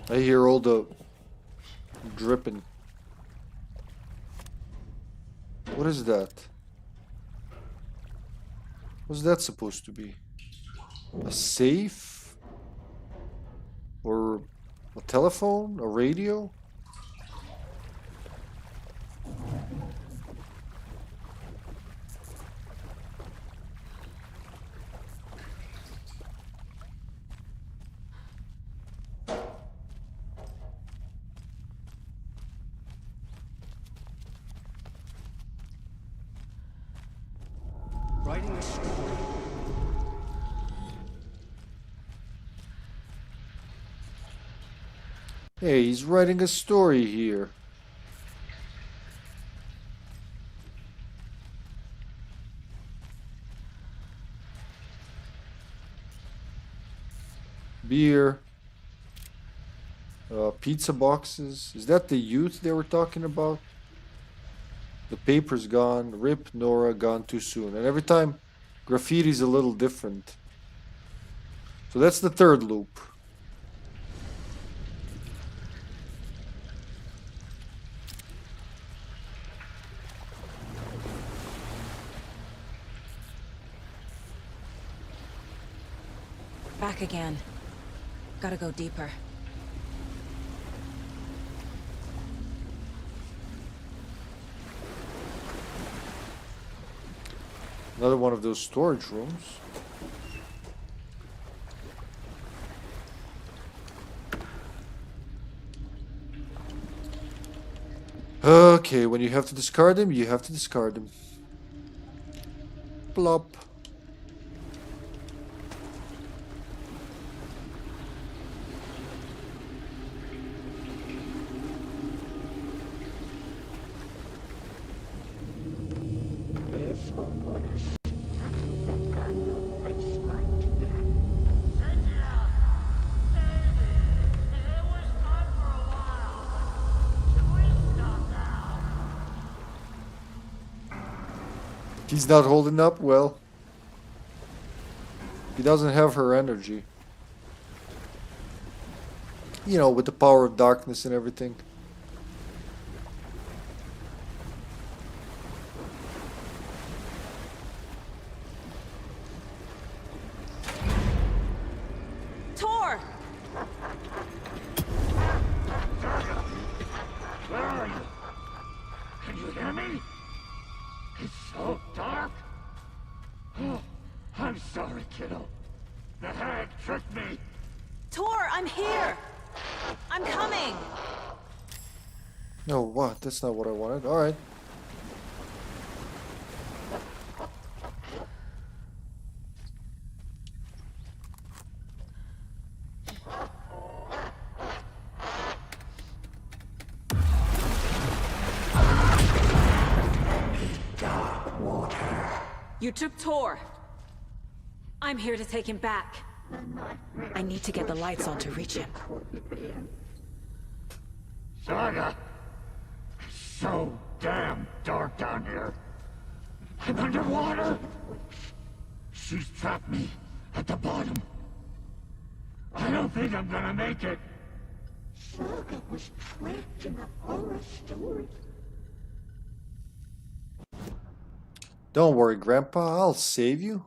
I hear all the dripping. What is that? What's that supposed to be? A safe? Or a telephone? A radio? Writing a story. Hey, he's writing a story here. Beer. Pizza boxes. Is that the youth they were talking about? The paper's gone. Rip Nora, gone too soon. And every time, graffiti's a little different. So that's the third loop. Back again. Gotta go deeper. Another one of those storage rooms. Okay, when you have to discard him, you have to discard him. Plop. He's not holding up well. He doesn't have her energy. You know, with the power of darkness and everything. Tor! Where are you? Can you hear me? It's so dark. Oh, I'm sorry, kiddo. The hag tricked me. Tor, I'm here! I'm coming! No, what? That's not what I wanted. Alright. You took Tor. I'm here to take him back. I need to get the lights on to reach him. Saga! It's so damn dark down here. I'm underwater. She's trapped me at the bottom. I don't think I'm gonna make it. Saga was trapped in a horror story. Don't worry, Grandpa. I'll save you.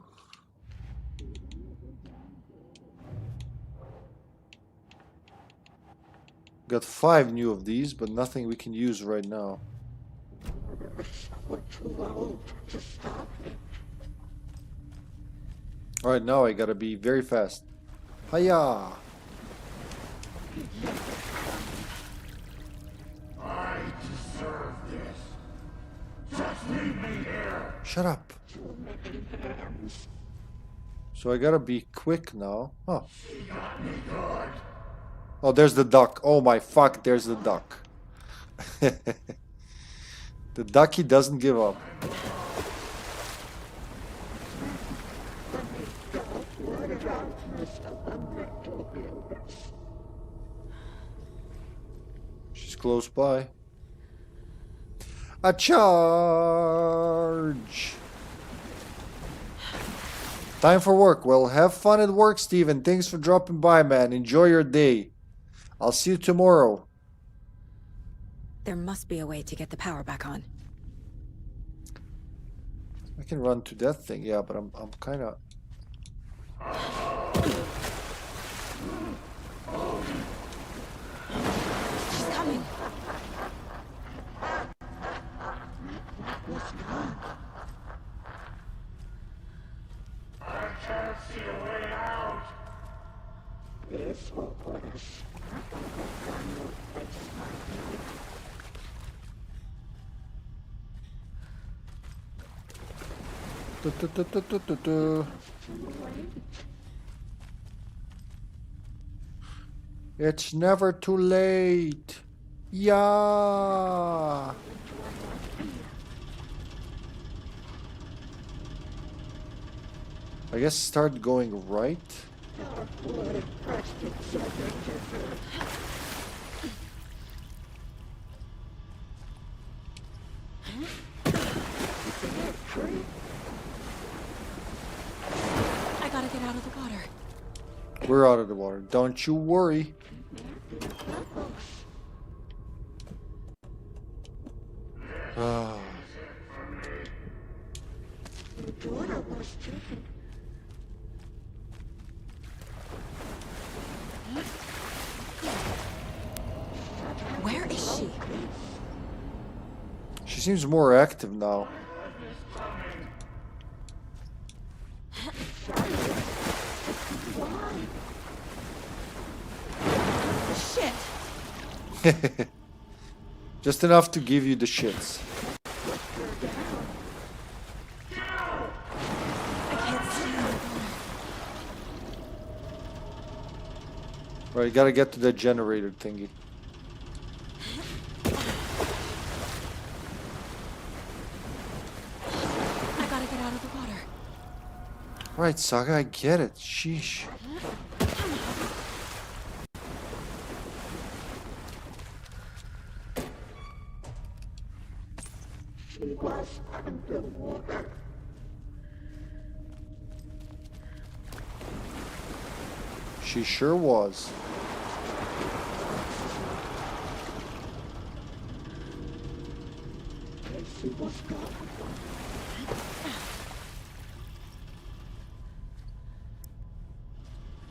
Got 5 new of these, but nothing we can use right now. Alright, now I gotta be very fast. Hiya! I deserve this. Just leave me here. Shut up. So I gotta be quick now. Oh. She got me good. Oh, there's the duck. Oh my fuck, there's the duck. The ducky doesn't give up. She's close by. A charge! Time for work. Well, have fun at work, Steven. Thanks for dropping by, man. Enjoy your day. I'll see you tomorrow. There must be a way to get the power back on. I can run to that thing, yeah, but I'm kind of... She's coming. I can't see a way out. It's never too late. Yeah. I guess start going right. I gotta get out of the water. We're out of the water. Don't you worry. Ah. Where is she? She seems more active now. Shit! Just enough to give you the shits. I can't see in the water. Right, you gotta get to the generator thingy. I gotta get out of the water. Right, Saga, I get it. Sheesh. She sure was.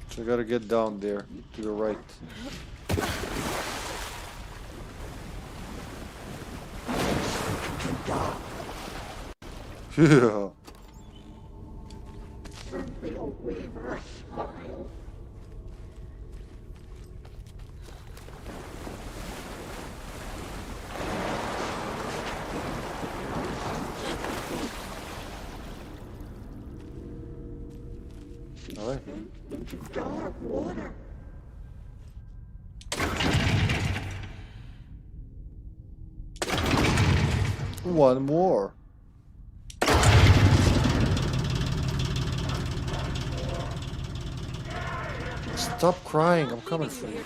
So I gotta get down there to the right. Yeah. All right. One more. Stop crying, I'm coming for you.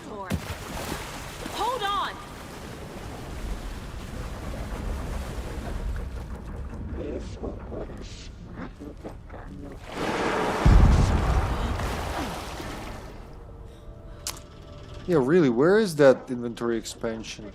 Hold on! Yeah, really, where is that inventory expansion?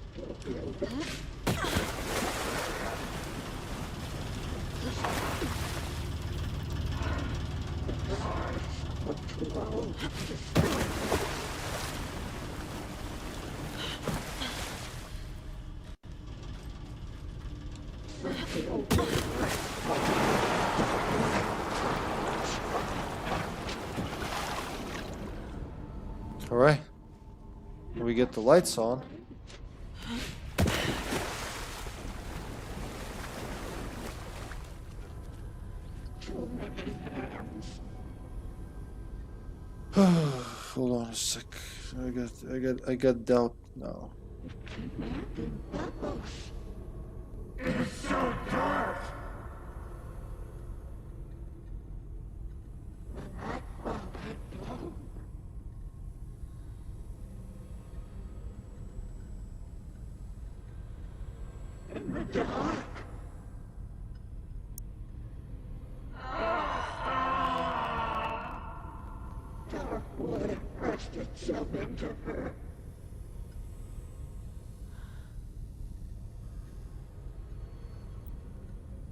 All right. When we get the lights on. Hold on a sec. I got doubt now. It is so dark. In the dark. Dark wood pressed itself into her.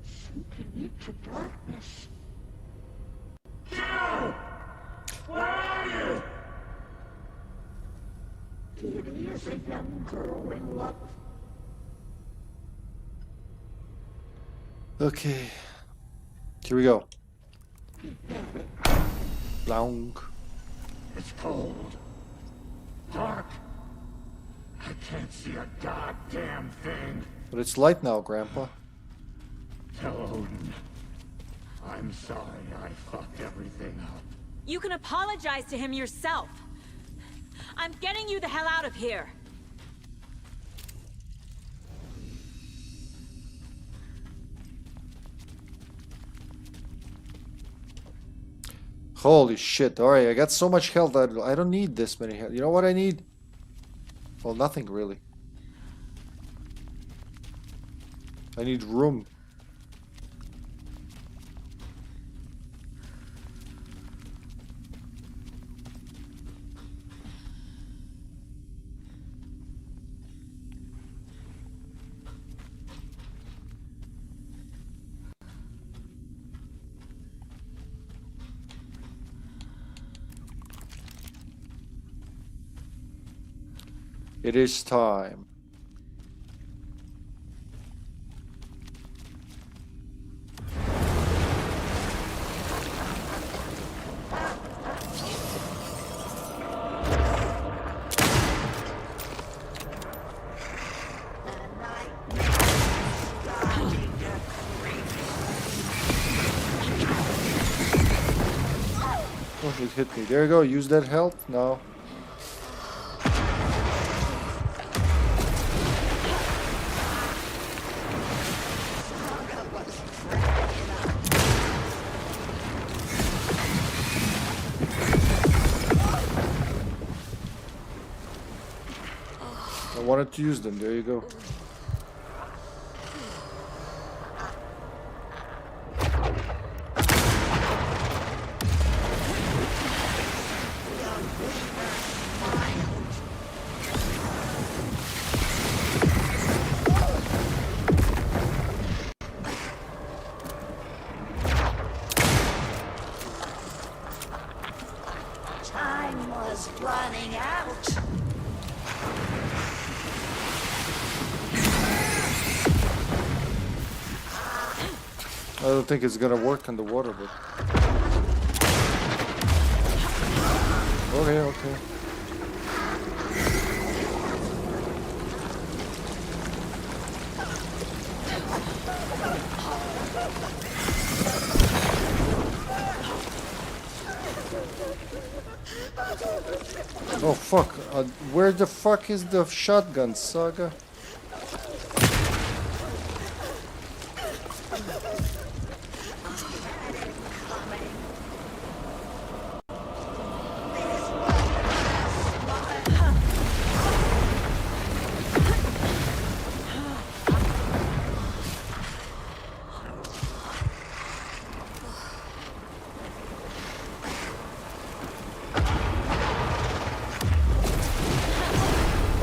Sinking into darkness. Joe! Where are you? Kitty is a young girl in love. Okay. Here we go. Long. It's cold. Dark. I can't see a goddamn thing. But it's light now, Grandpa. Tell Odin. I'm sorry I fucked everything up. You can apologize to him yourself. I'm getting you the hell out of here. Holy shit. Alright, I got so much health that I don't need this many health. You know what I need? Well, nothing really. I need room. It is time. Oh, it hit me. There you go. Use that health. No. I wanted to use them. There you go. Time was running out. I don't think it's gonna work on the water, but okay, okay. Oh fuck! Where the fuck is the shotgun, Saga?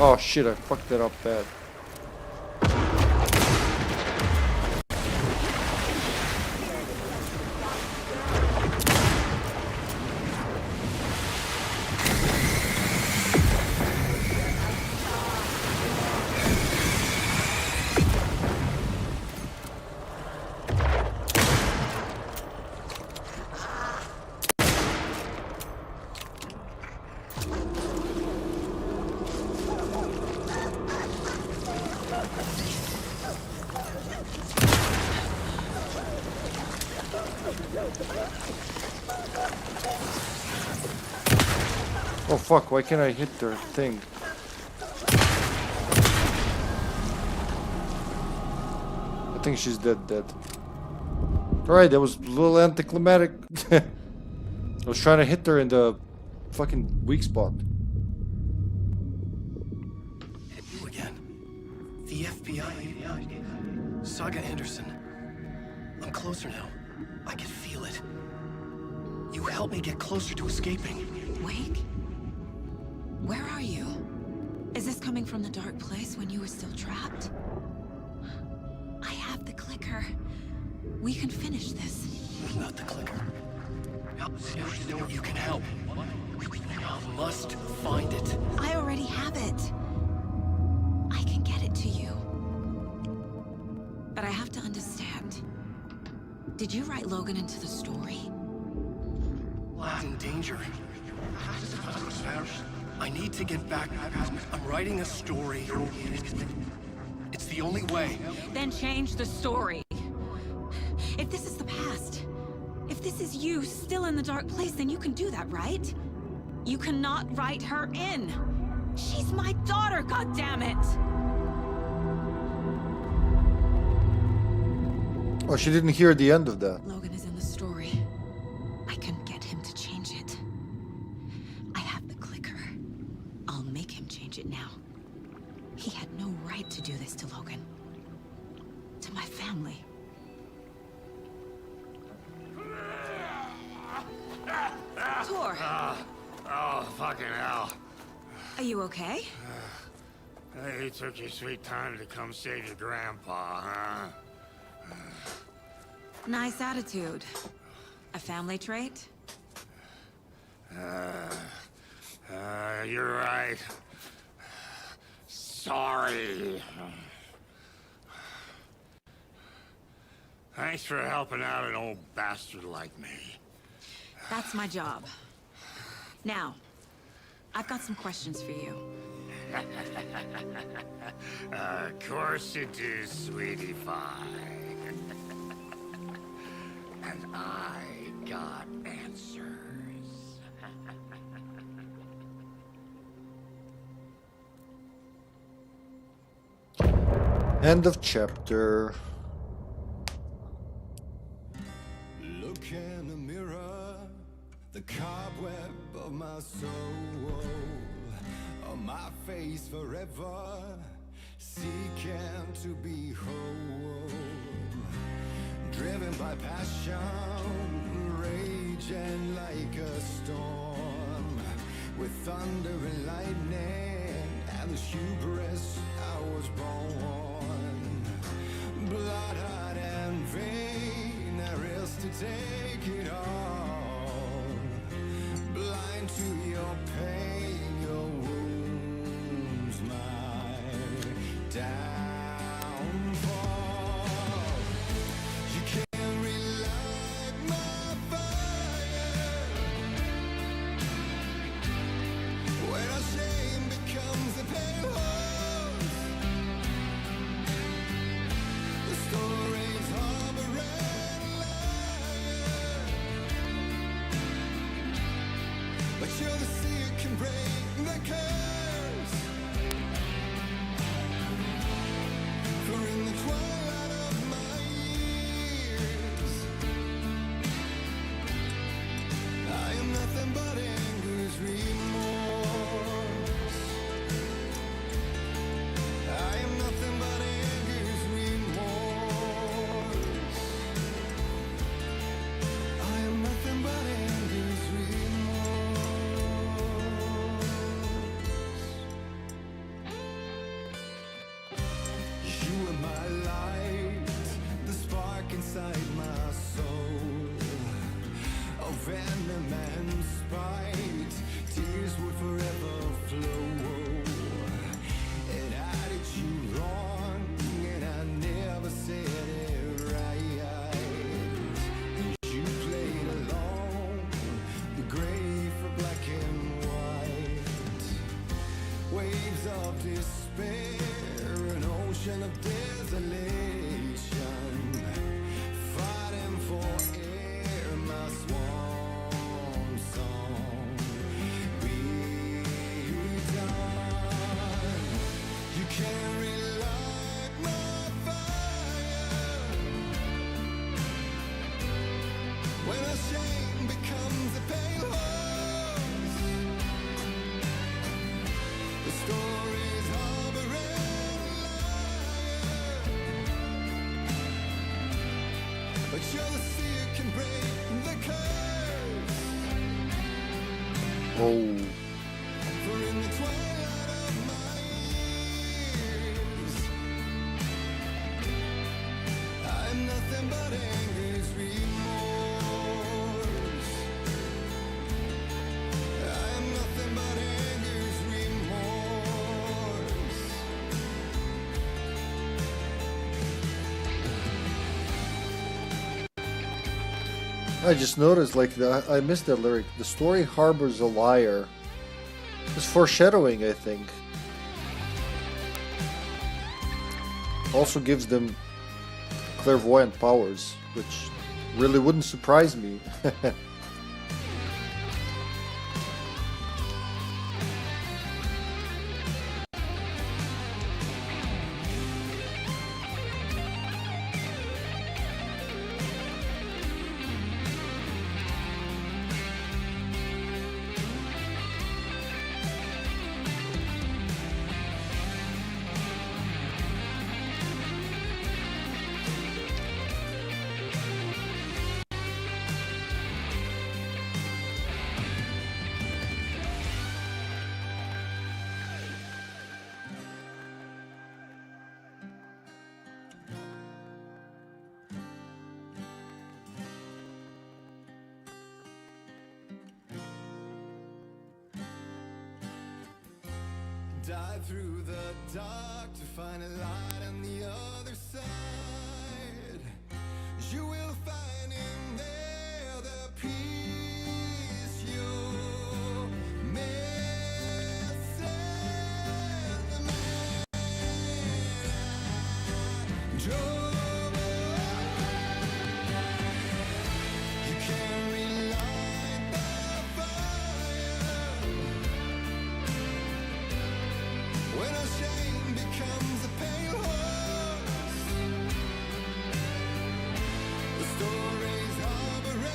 Oh shit, I fucked that up bad. Oh fuck, why can't I hit their thing? think she's dead. Alright, that was a little anticlimactic. I was trying to hit her in the fucking weak spot. You again. The FBI. Saga Anderson. I'm closer now. I can feel it. You helped me get closer to escaping. Wake? Where are you? Is this coming from the dark place when you were still trapped? I have the clicker. We can finish this. Not the clicker. You can help. I must find it. I already have it. I can get it to you. But I have to understand. Did you write Logan into the story? Lad's in danger. I need to get back. I'm writing a story. It's the only way. Then change the story. If this is the past, if this is you still in the dark place, then you can do that, right? You cannot write her in. She's my daughter, goddammit! Oh, she didn't hear the end of that. Logan is in the story. I can get him to change it. I have the clicker. I'll make him change it now. He had no right to do this to Logan. To my family. Tor, Oh, fucking hell. are you okay? You took your sweet time to come save your grandpa, huh? Nice attitude. A family trait? You're right. Sorry. Thanks for helping out an old bastard like me. That's my job. Now, I've got some questions for you. Of course you do, sweetie pie. And I got answers. End of chapter. Look in the mirror, the cobweb of my soul, on my face forever, seeking to be whole, driven by passion, raging like a storm, with thunder and lightning, and the hubris I was born. Blood, heart, and vein, there is to take it all. Blind to your pain, your wounds, my downfall. You can't relight my fire when our shame becomes a pale horse. The stories harbor and liar, but you're the sea who can break the curse. For in the twilight of my years, I am nothing but anger's remorse. I am nothing but anger's remorse. I am nothing but anger's remorse. You are my light, the spark inside my soul. Of venom and spite, tears would forever flow. And I did you wrong, and I never said it right. And you played along, the gray for black and white. Waves of despair, an ocean of desolation, fighting for air, my swan song be done. You can't relight my fire Oh. I just noticed, like, I missed that lyric. The story harbors a liar. It's foreshadowing, I think. Also gives them clairvoyant powers, which really wouldn't surprise me. Dive through the dark to find a light on the other side. You will find in there the peace you're missing. The man I drove. You can't relight the fire when our shame becomes a pale horse. The stories harbor a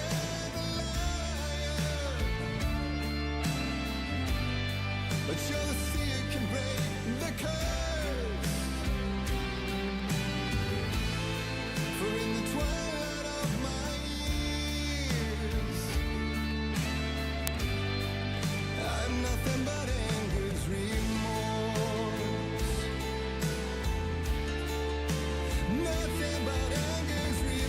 liar, but you're the seer can break the curse. For in the twilight of my years, I'm nothing but anger's remorse. Nothing but anger's remorse.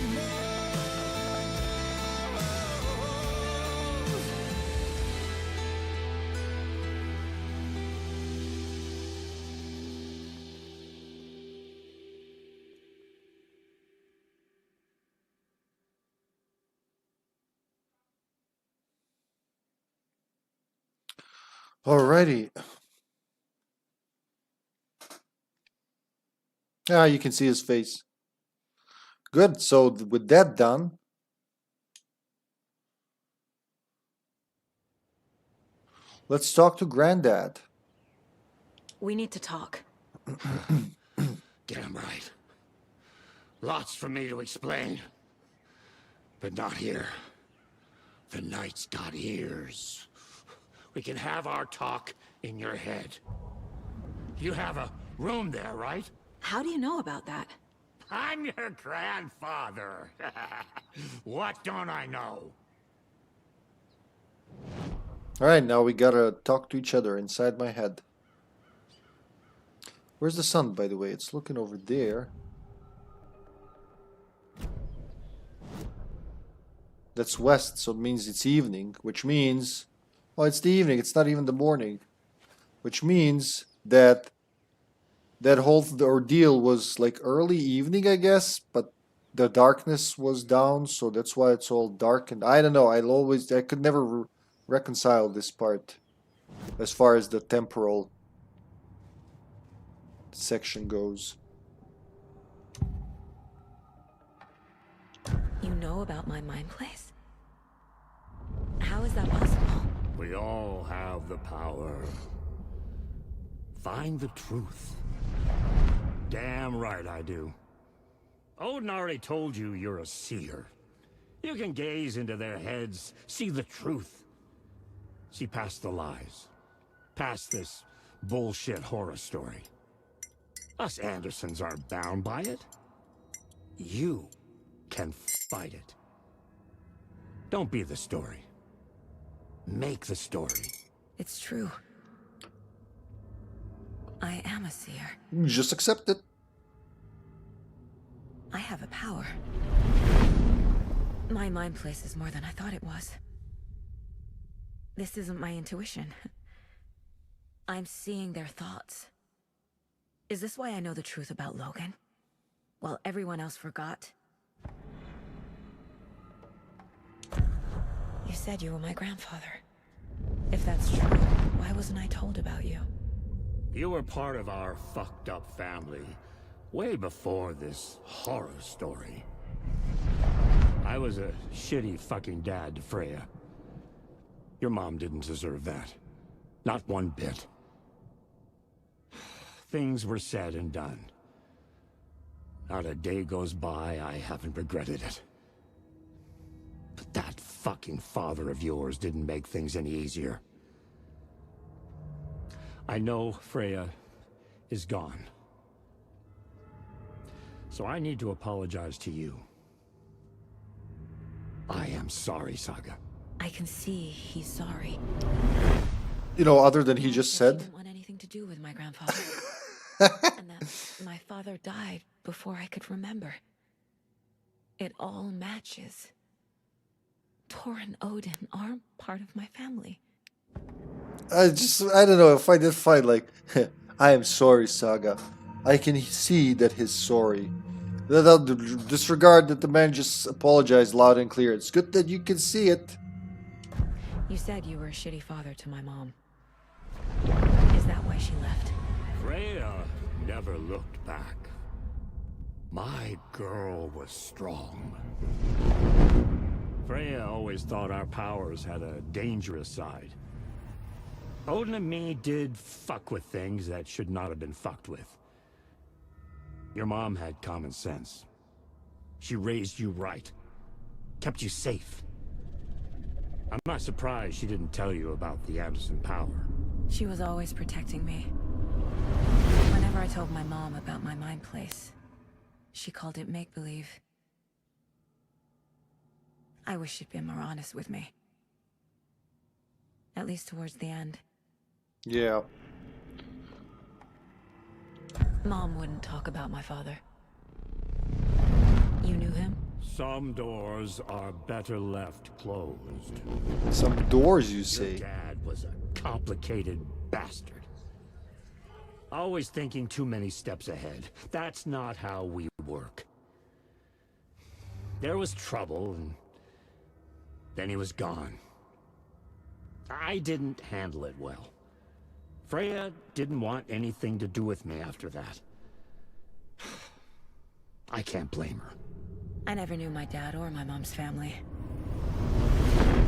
Alrighty. Ah, you can see his face. Good. So with that done, let's talk to Granddad. We need to talk. Damn right. Lots for me to explain. But not here. The night's got ears. We can have our talk in your head. You have a room there, right? How do you know about that? I'm your grandfather. What don't I know? Alright, now we gotta talk to each other inside my head. Where's the sun, by the way? It's looking over there. That's west, so it means it's evening, which means... Well, it's the evening, it's not even the morning. Which means that that whole ordeal was like early evening, I guess, but the darkness was down, so that's why it's all dark. And I don't know, I could never reconcile this part as far as the temporal section goes. You know about my mind place? How is that possible? We all have the power. Find the truth. Damn right I do. Odin already told you you're a seer. You can gaze into their heads, see the truth. See past the lies. Past this bullshit horror story. Us Andersons aren't bound by it. You can fight it. Don't be the story. Make the story. It's true. I am a seer. Just accept it. I have a power. My mind place is more than I thought it was. This isn't my intuition. I'm seeing their thoughts. Is this why I know the truth about Logan? While everyone else forgot? You said you were my grandfather. If that's true, why wasn't I told about you? You were part of our fucked up family way before this horror story. I was a shitty fucking dad to Freya. Your mom didn't deserve that. Not one bit. Things were said and done. Not a day goes by I haven't regretted it. But that fucking father of yours didn't make things any easier. I know Freya is gone. So I need to apologize to you. I am sorry, Saga. I can see he's sorry. You know, other than he just He said. didn't want anything to do with my grandfather. And that my father died before I could remember. It all matches. Tor and Odin aren't part of my family. I don't know, I find it fine, like, I am sorry, Saga. I can see that he's sorry. Disregard that the man just apologized loud and clear. It's good that you can see it. You said you were a shitty father to my mom. Is that why she left? Freya never looked back. My girl was strong. Freya always thought our powers had a dangerous side. Odin and me did fuck with things that should not have been fucked with. Your mom had common sense. She raised you right. Kept you safe. I'm not surprised she didn't tell you about the Anderson power. She was always protecting me. Whenever I told my mom about my mind place, she called it make-believe. I wish she'd been more honest with me. At least towards the end. Yeah. Mom wouldn't talk about my father. You knew him? Some doors are better left closed. Some doors, you Your say. dad was a complicated bastard. Always thinking too many steps ahead. That's not how we work. There was trouble, and then he was gone. I didn't handle it well. Freya didn't want anything to do with me after that. I can't blame her. I never knew my dad or my mom's family.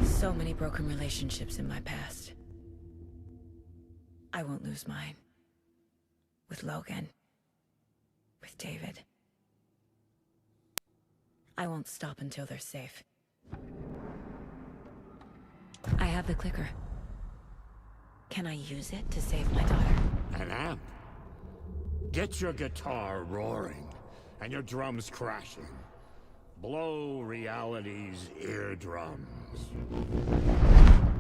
So many broken relationships in my past. I won't lose mine. With Logan. With David. I won't stop until they're safe. I have the clicker. Can I use it to save my daughter? An amp. Get your guitar roaring and your drums crashing. Blow reality's eardrums.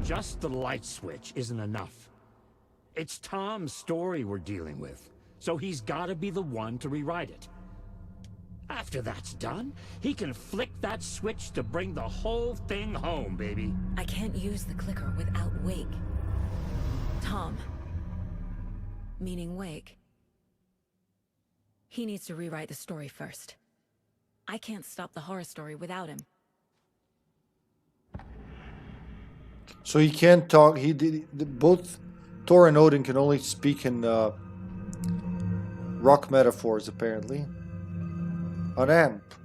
Just the light switch isn't enough. It's Tom's story we're dealing with, so he's gotta be the one to rewrite it. After that's done, he can flick that switch to bring the whole thing home, baby. I can't use the clicker without Wake. Tom. Meaning Wake. He needs to rewrite the story first. I can't stop the horror story without him. So he can't talk. Both Thor and Odin can only speak in rock metaphors, apparently. An amp.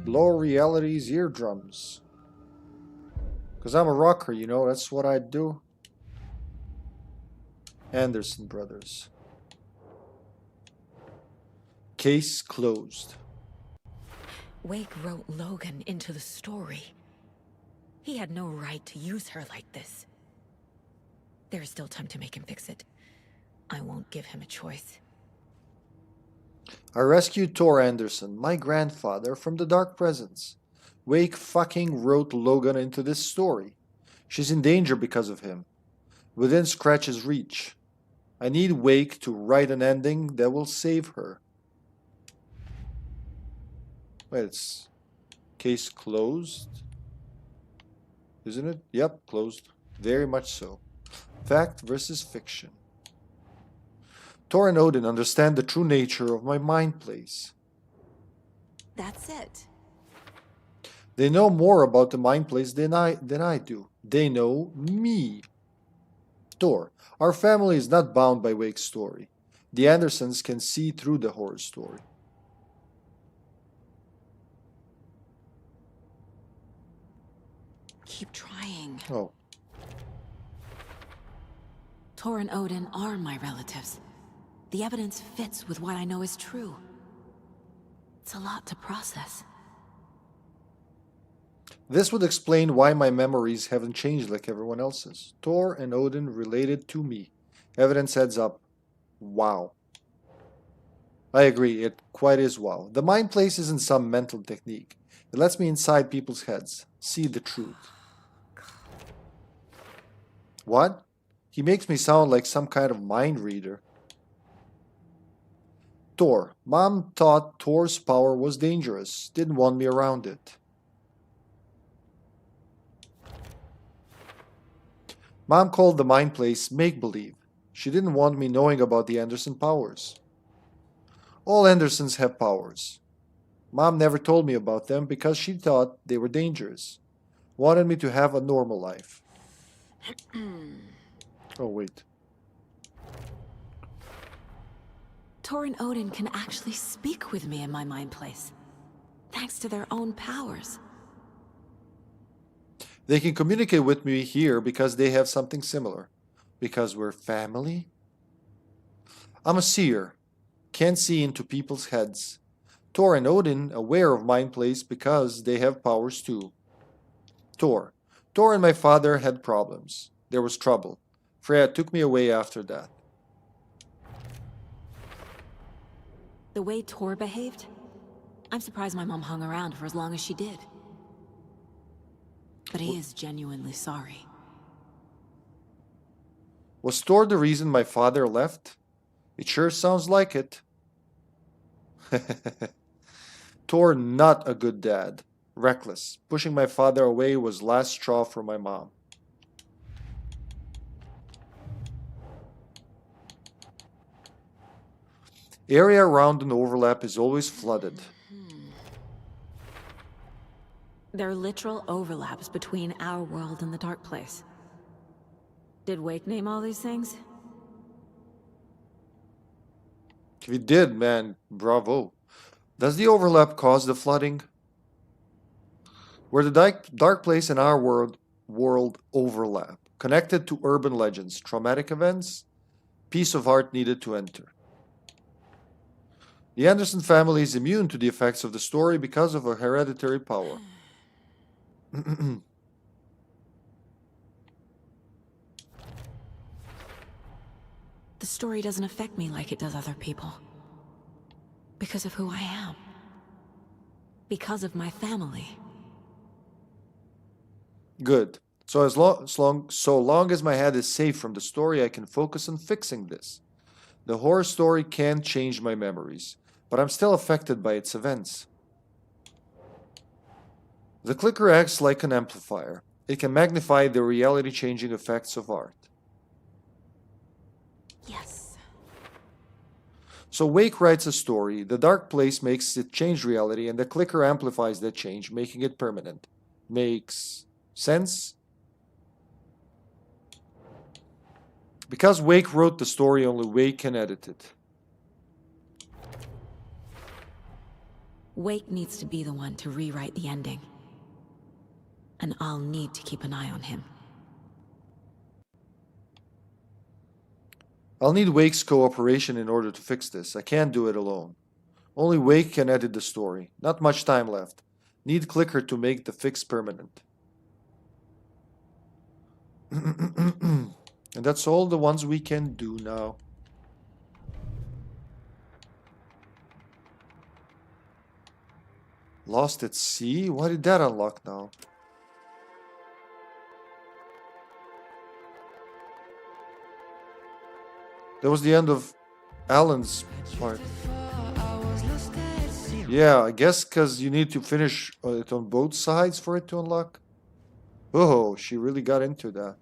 Blow reality's eardrums. Because I'm a rocker, you know, that's what I do. Anderson Brothers. Case closed. Wake wrote Logan into the story. He had no right to use her like this. There is still time to make him fix it. I won't give him a choice. I rescued Thor Anderson, my grandfather, from the dark presence. Wake fucking wrote Logan into this story. She's in danger because of him. Within Scratch's reach. I need Wake to write an ending that will save her. Wait, it's case closed? Isn't it? Yep, closed. Very much so. Fact versus fiction. Thor and Odin understand the true nature of my mind place. That's it. They know more about the mind place than I do. They know me. Thor, our family is not bound by Wake's story. The Andersons can see through the horror story. Keep trying. Oh. Thor and Odin are my relatives. The evidence fits with what I know is true. It's a lot to process. This would explain why my memories haven't changed like everyone else's. Thor and Odin related to me. Evidence adds up. Wow. I agree, it quite is wow. The mind place isn't some mental technique. It lets me inside people's heads, see the truth. What? He makes me sound like some kind of mind reader. Thor. Mom thought Thor's power was dangerous, didn't want me around it. Mom called the mind place make-believe. She didn't want me knowing about the Anderson powers. All Andersons have powers. Mom never told me about them because she thought they were dangerous. Wanted me to have a normal life. Oh, wait. Thor and Odin can actually speak with me in my mind place, thanks to their own powers. They can communicate with me here because they have something similar. Because we're family? I'm a seer. Can't see into people's heads. Thor and Odin aware of mind place because they have powers too. Thor. Thor and my father had problems. There was trouble. Freya took me away after that. The way Thor behaved? I'm surprised my mom hung around for as long as she did. But he is genuinely sorry. Was Thor the reason my father left? It sure sounds like it. Thor not a good dad. Reckless. Pushing my father away was last straw for my mom. Area around an overlap is always flooded. There are literal overlaps between our world and the Dark Place. Did Wake name all these things? If he did, man, bravo. Does the overlap cause the flooding? Where the dark place and our world overlap, connected to urban legends, traumatic events, piece of art needed to enter. The Anderson family is immune to the effects of the story because of a hereditary power. The story doesn't affect me like it does other people. Because of who I am. Because of my family. Good. So so long as my head is safe from the story, I can focus on fixing this. The horror story can change my memories, but I'm still affected by its events. The clicker acts like an amplifier. It can magnify the reality-changing effects of art. Yes. So Wake writes a story, the dark place makes it change reality, and the clicker amplifies that change, making it permanent. Makes sense? Because Wake wrote the story, only Wake can edit it. Wake needs to be the one to rewrite the ending. And I'll need to keep an eye on him. I'll need Wake's cooperation in order to fix this. I can't do it alone. Only Wake can edit the story. Not much time left. Need Clicker to make the fix permanent. And that's all the ones we can do now. Lost at sea? Why did that unlock now? That was the end of Alan's part. Yeah, I guess because you need to finish it on both sides for it to unlock. Oh, she really got into that.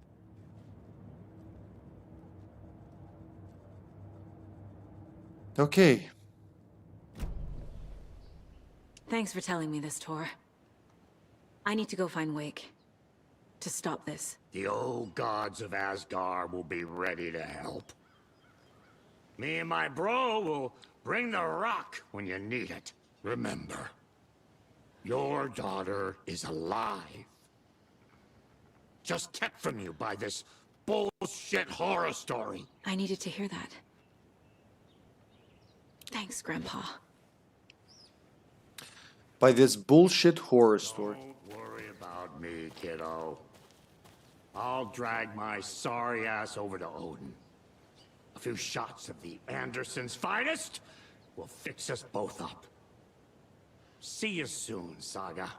Okay. Thanks for telling me this, Tor. I need to go find Wake. To stop this. The old gods of Asgard will be ready to help. Me and my bro will bring the rock when you need it. Remember, your daughter is alive. Just kept from you by this bullshit horror story. I needed to hear that. Thanks, Grandpa. By this bullshit horror story. Don't worry about me, kiddo. I'll drag my sorry ass over to Odin. A few shots of the Andersons' finest will fix us both up. See you soon, Saga.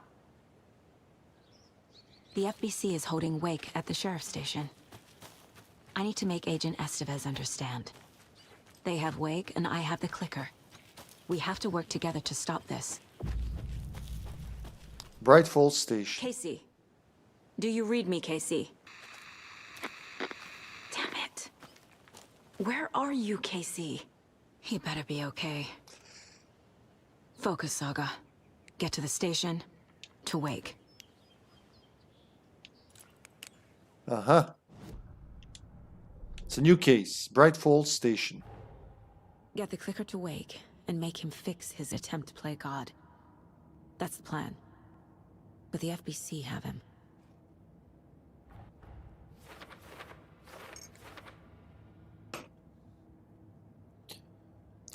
The FBC is holding Wake at the sheriff's station. I need to make Agent Estevez understand. They have Wake and I have the clicker. We have to work together to stop this. Bright Falls Station. Casey. Do you read me, Casey? Damn it. Where are you, Casey? He better be okay. Focus, Saga. Get to the station. To Wake. Uh-huh. It's a new case. Bright Falls Station. Get the clicker to Wake and make him fix his attempt to play God. That's the plan. But the FBC have him.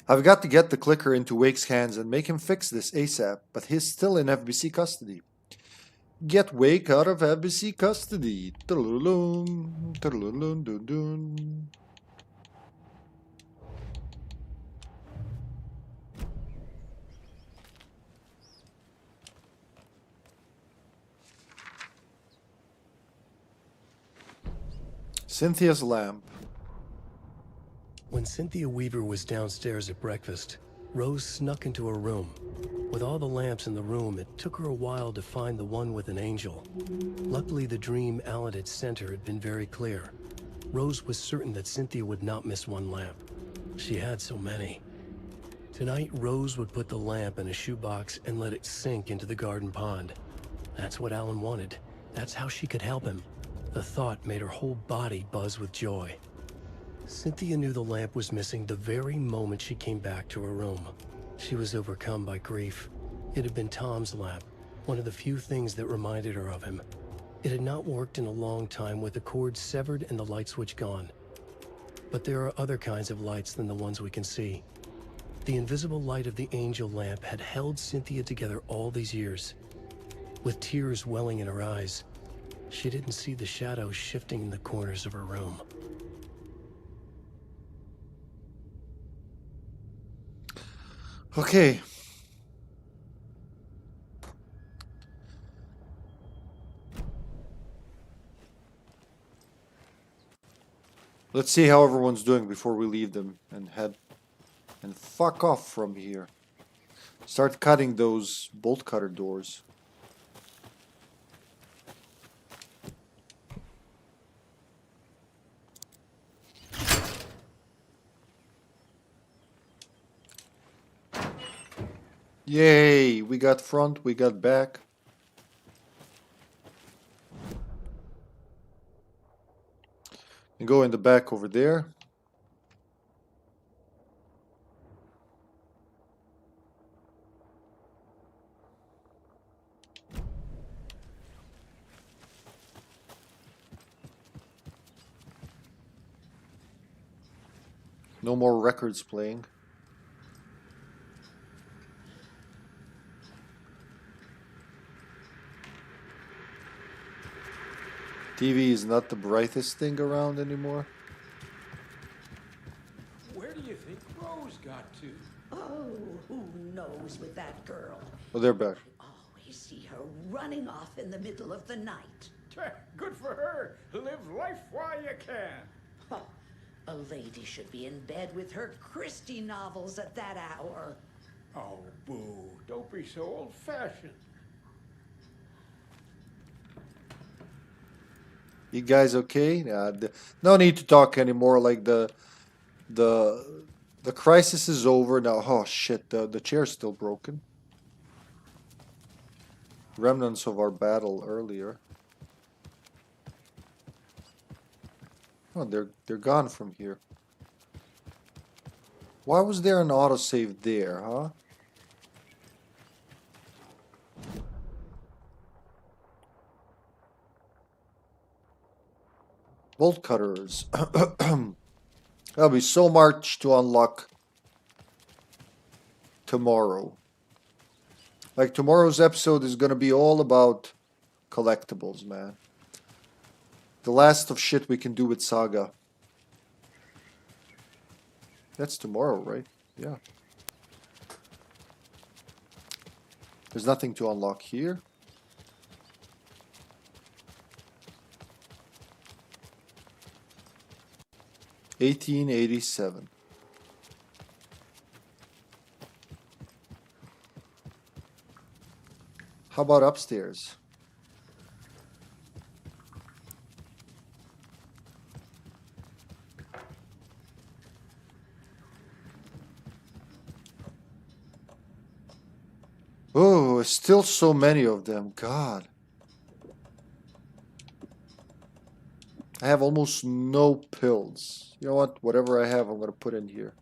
I've got to get the clicker into Wake's hands and make him fix this ASAP, but he's still in FBC custody. Get Wake out of FBC custody. Tudulum, tudulum, dun, dun. Cynthia's lamp. When Cynthia Weaver was downstairs at breakfast, Rose snuck into her room. With all the lamps in the room, it took her a while to find the one with an angel. Luckily, the dream Alan had sent her had been very clear. Rose was certain that Cynthia would not miss one lamp. She had so many. Tonight, Rose would put the lamp in a shoebox and let it sink into the garden pond. That's what Alan wanted. That's how she could help him. The thought made her whole body buzz with joy. Cynthia knew the lamp was missing the very moment she came back to her room. She was overcome by grief. It had been Tom's lamp, one of the few things that reminded her of him. It had not worked in a long time with the cord severed and the light switch gone. But there are other kinds of lights than the ones we can see. The invisible light of the angel lamp had held Cynthia together all these years. With tears welling in her eyes, she didn't see the shadows shifting in the corners of her room. Okay. Let's see how everyone's doing before we leave them and head and fuck off from here. Start cutting those bolt cutter doors. Yay, we got front, we got back. And go in the back over there. No more records playing. TV is not the brightest thing around anymore. Where do you think Rose got to? Oh, who knows with that girl? Oh, they're back. I to see her running off in the middle of the night. Good for her. Live life while you can. Huh. A lady should be in bed with her Christie novels at that hour. Oh, boo. Don't be so old-fashioned. You guys okay? No need to talk anymore. Like the crisis is over now. Oh shit! The chair's still broken. Remnants of our battle earlier. Oh, they're gone from here. Why was there an autosave there, huh? Bolt cutters. That'll be so much to unlock tomorrow. Like tomorrow's episode is gonna be all about collectibles, man. The last of shit we can do with Saga. That's tomorrow, right? Yeah. There's nothing to unlock here. $18.87. How about upstairs? Oh, still so many of them. God. I have almost no pills. You know what? Whatever I have, I'm going to put in here.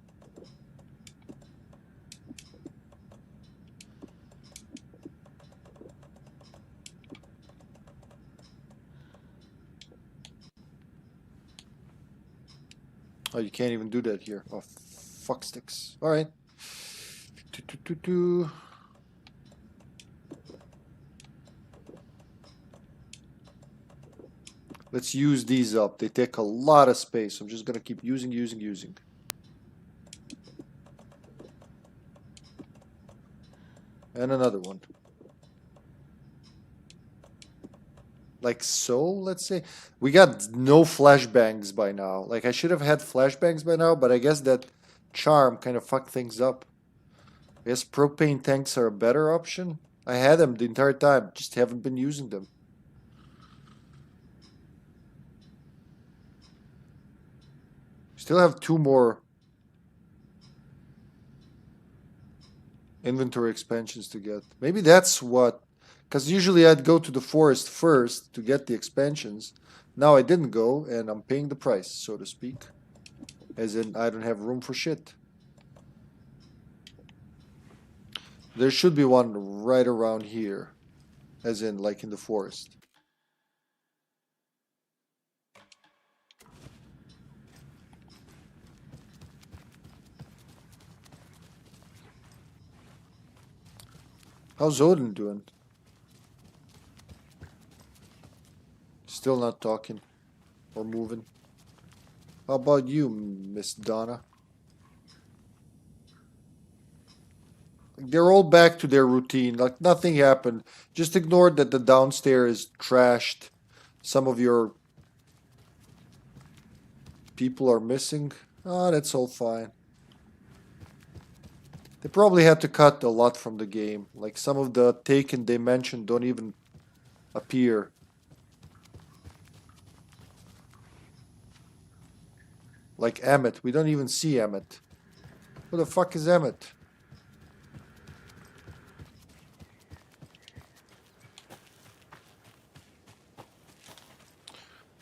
Oh, you can't even do that here. Oh, fuck sticks. All right. Let's use these up. They take a lot of space. I'm just going to keep using. And another one. Like so, let's say. We got no flashbangs by now. Like, I should have had flashbangs by now, but I guess that charm kind of fucked things up. I guess propane tanks are a better option. I had them the entire time, just haven't been using them. Still have 2 more inventory expansions to get. Maybe that's what... Because usually I'd go to the forest first to get the expansions. Now I didn't go, and I'm paying the price, so to speak. As in, I don't have room for shit. There should be one right around here. As in, like in the forest. How's Odin doing? Still not talking or moving. How about you, Miss Donna? They're all back to their routine, like nothing happened. Just ignore that the downstairs is trashed. Some of your people are missing. Ah, that's all fine. They probably had to cut a lot from the game. Like some of the taken they mentioned don't even appear. Like Emmett. We don't even see Emmett. Who the fuck is Emmett?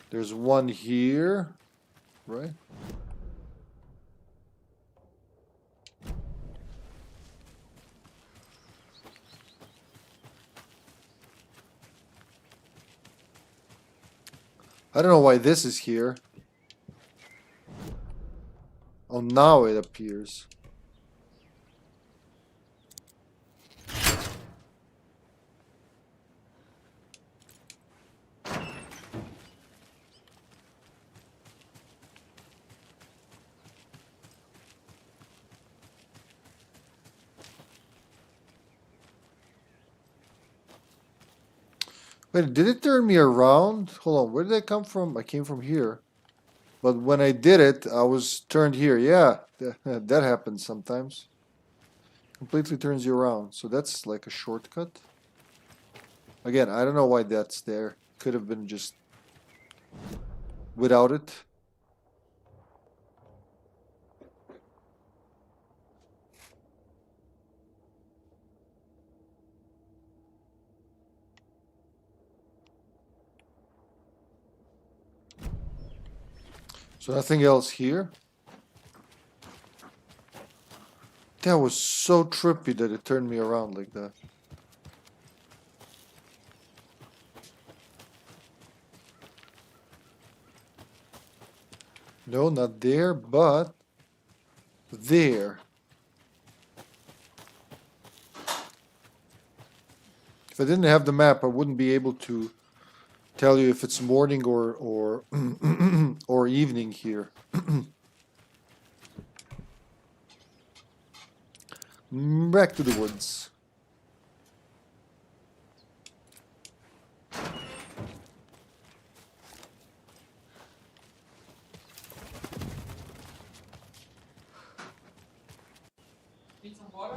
There's one here, right? I don't know why this is here. Oh, now it appears. Wait, did it turn me around? Hold on, where did I come from? I came from here. But when I did it, I was turned here. Yeah, that happens sometimes. Completely turns you around. So that's like a shortcut. Again, I don't know why that's there. Could have been just without it. So nothing else here. That was so trippy that it turned me around like that. No, not there, but there. If I didn't have the map, I wouldn't be able to tell you if it's morning or or evening here. Back to the woods. Need some water?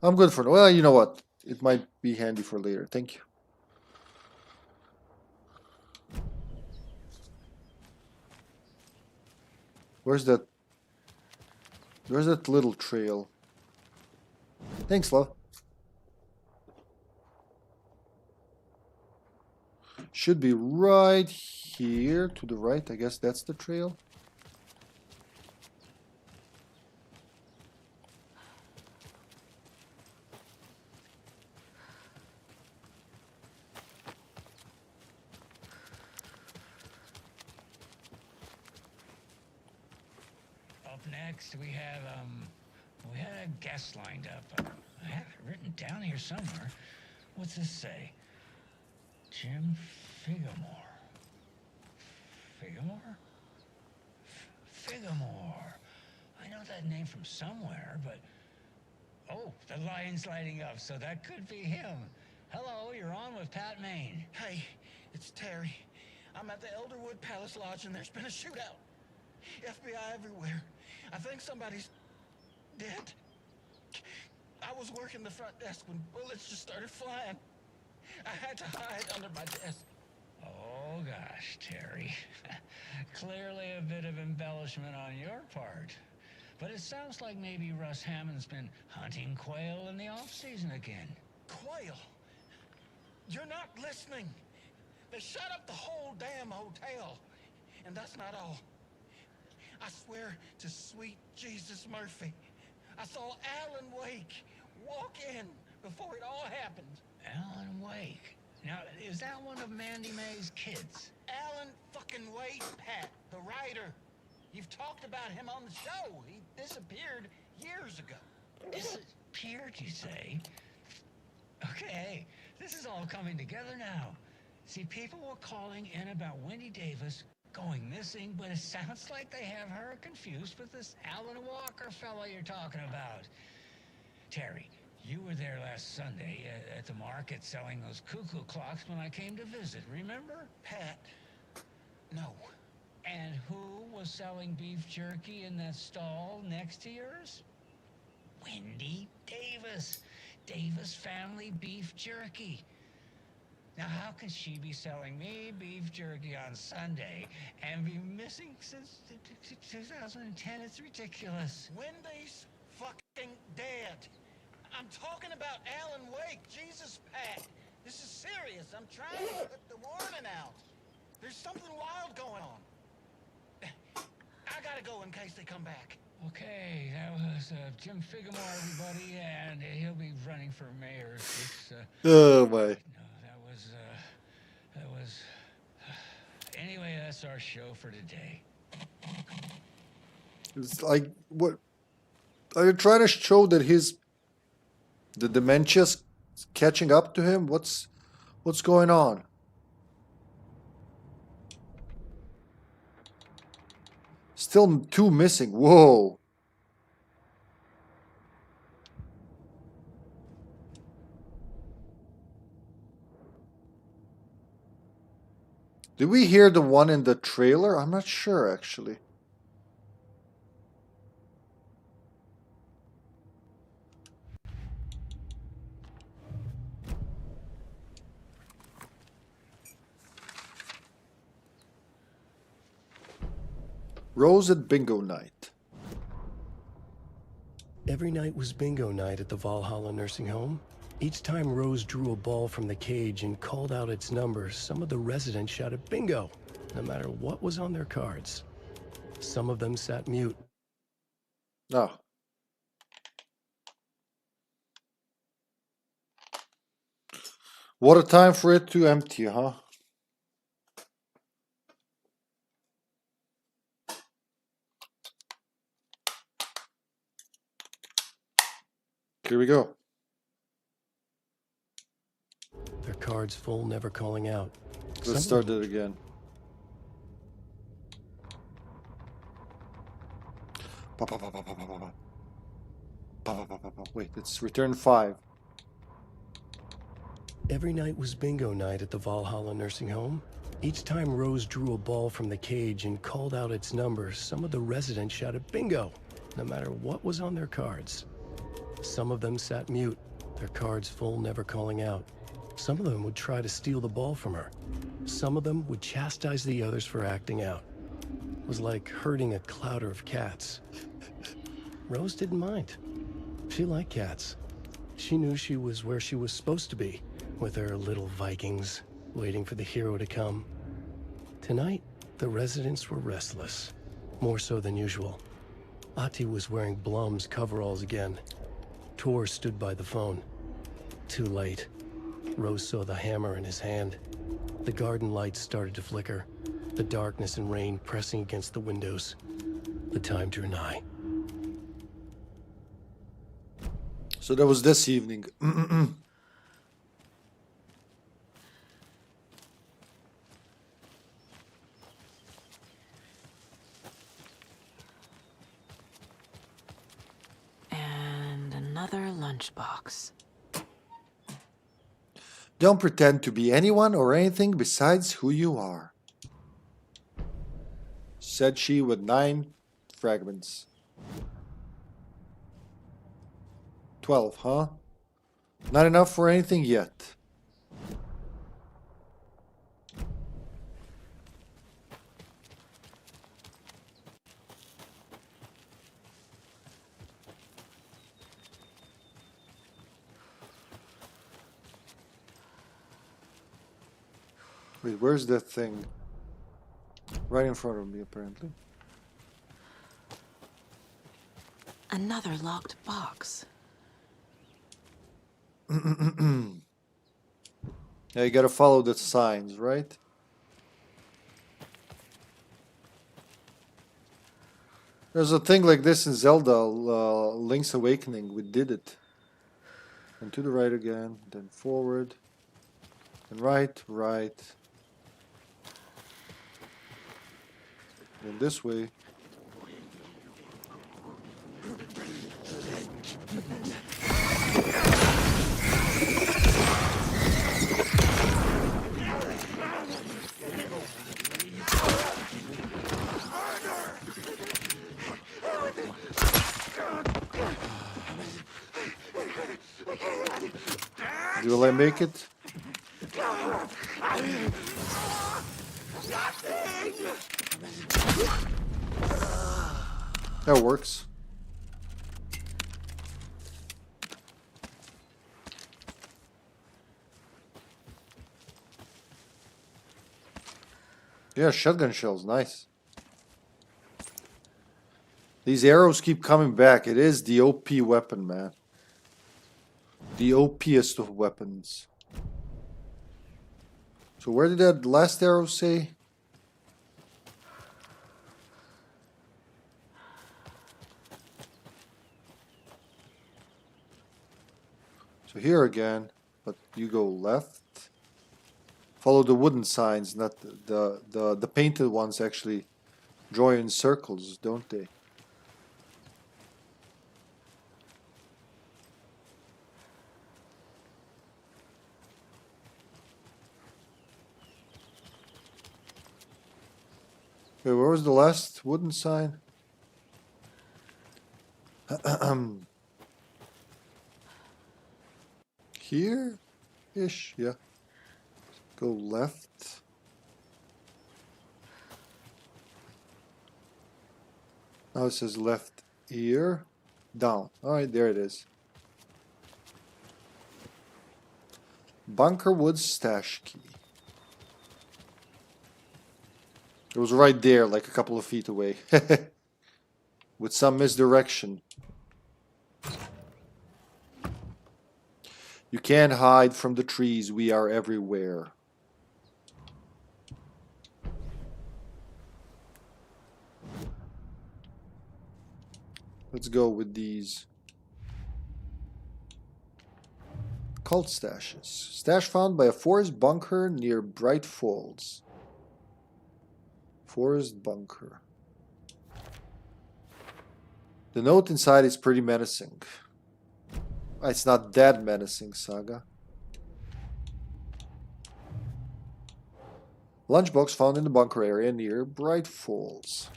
I'm good for now. Well, you know what? It might be handy for later. Thank you. Where's that? Where's that little trail? Thanks, love. Should be right here to the right. I guess that's the trail. Up next, we had a guest lined up. I have it written down here somewhere. What's this say? Jim Figamore. Figamore? Figamore. I know that name from somewhere, but... Oh, the line's lighting up, so that could be him. Hello, you're on with Pat Maine. Hey, it's Terry. I'm at the Elderwood Palace Lodge and there's been a shootout. FBI everywhere. I think somebody's dead. I was working the front desk when bullets just started flying. I had to hide under my desk. Oh gosh, Terry. Clearly a bit of embellishment on your part. But it sounds like maybe Russ Hammond's been hunting quail in the off-season again. Quail? You're not listening. They shut up the whole damn hotel. And that's not all. I swear to sweet Jesus Murphy, I saw Alan Wake walk in before it all happened. Alan Wake. Now, is that one of Mandy May's kids? Alan fucking Wake, Pat, the writer. You've talked about him on the show. He disappeared years ago. Disappeared, you say? Okay, this is all coming together now. See, people were calling in about Wendy Davis going missing, but it sounds like they have her confused with this Alan Walker fellow you're talking about. Terry, you were there last Sunday at the market selling those cuckoo clocks when I came to visit, remember? Pat, no. And who was selling beef jerky in that stall next to yours? Wendy Davis. Davis Family Beef Jerky. Now, how can she be selling me beef jerky on Sunday and be missing since 2010? It's ridiculous. Wendy's fucking dead. I'm talking about Alan Wake. Jesus, Pat. This is serious. I'm trying to put the warning out. There's something wild going on. I gotta go in case they come back. Okay, that was Jim Figamore, everybody, and he'll be running for mayor. Oh my. That was... Anyway, that's our show for today. It's like, what? Are you trying to show that the dementia's catching up to him? What's going on? Still 2 missing. Whoa. Did we hear the one in the trailer? I'm not sure, actually. Rose at bingo night. Every night was bingo night at the Valhalla nursing home. Each time Rose drew a ball from the cage and called out its number, some of the residents shouted bingo, no matter what was on their cards. Some of them sat mute. Oh. What a time for it to empty, huh? Here we go. Their cards full, never calling out. Let's start it again. Wait, it's return 5. Every night was bingo night at the Valhalla nursing home. Each time Rose drew a ball from the cage and called out its number, some of the residents shouted bingo, no matter what was on their cards. Some of them sat mute, their cards full, never calling out. Some of them would try to steal the ball from her. Some of them would chastise the others for acting out. It was like herding a clouder of cats. Rose didn't mind. She liked cats. She knew she was where she was supposed to be, with her little Vikings, waiting for the hero to come. Tonight, the residents were restless, more so than usual. Ahti was wearing Blum's coveralls again. Tor stood by the phone. Too late. Rose saw the hammer in his hand. The garden lights started to flicker, the darkness and rain pressing against the windows. The time drew nigh. So that was this evening. And another lunchbox. Don't pretend to be anyone or anything besides who you are, said she with 9 fragments. 12, huh? Not enough for anything yet. Wait, where's that thing? Right in front of me, apparently. Another locked box. Yeah, you gotta follow the signs, right? There's a thing like this in Zelda, Link's Awakening. We did it. And to the right again, then forward, and right, right. Then this way. Will I make it? That works. Yeah, shotgun shells, nice. These arrows keep coming back. It is the OP weapon, man. The OPest of weapons. So where did that last arrow say? So here again, but you go left. Follow the wooden signs, not the painted ones actually draw in circles, don't they? Okay, where was the last wooden sign? Here-ish, yeah. Go left. Now it says left ear. Down. Alright, there it is. Bunker Woods stash key. It was right there, like a couple of feet away. With some misdirection. You can't hide from the trees, we are everywhere. Let's go with these. Cult stashes. Stash found by a forest bunker near Bright Falls. Forest bunker. The note inside is pretty menacing. It's not that menacing, Saga. Lunchbox found in the bunker area near Bright Falls.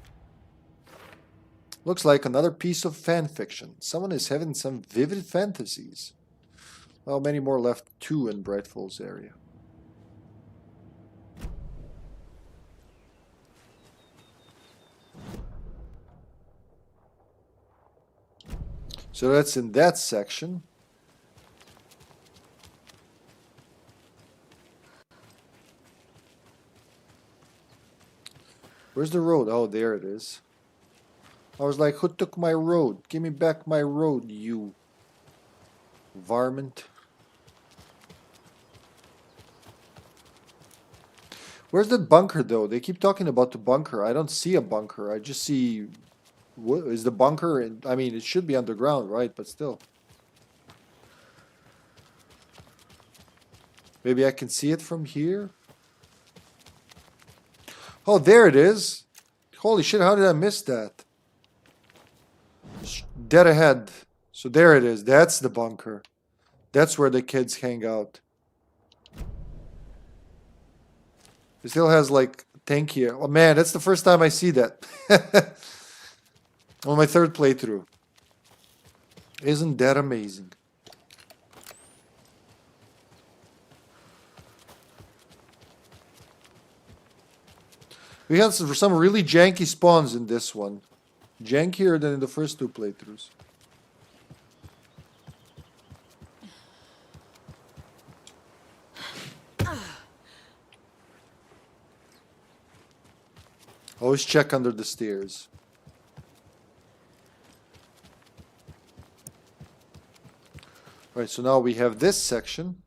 Looks like another piece of fan fiction. Someone is having some vivid fantasies. Well, many more left too in Bright Falls area. So that's in that section. Where's the road? Oh, there it is. I was like, who took my road? Give me back my road, you varmint. Where's the bunker, though? They keep talking about the bunker. I don't see a bunker. I just see... What is the bunker? I mean, it should be underground, right? But still. Maybe I can see it from here? Oh, there it is. Holy shit, how did I miss that? Dead ahead. So there it is. That's the bunker. That's where the kids hang out. It still has like tank here. Oh man, that's the first time I see that. On my third playthrough. Isn't that amazing? We had some really janky spawns in this one. Jankier than in the first two playthroughs. Always check under the stairs. Right, so now we have this section.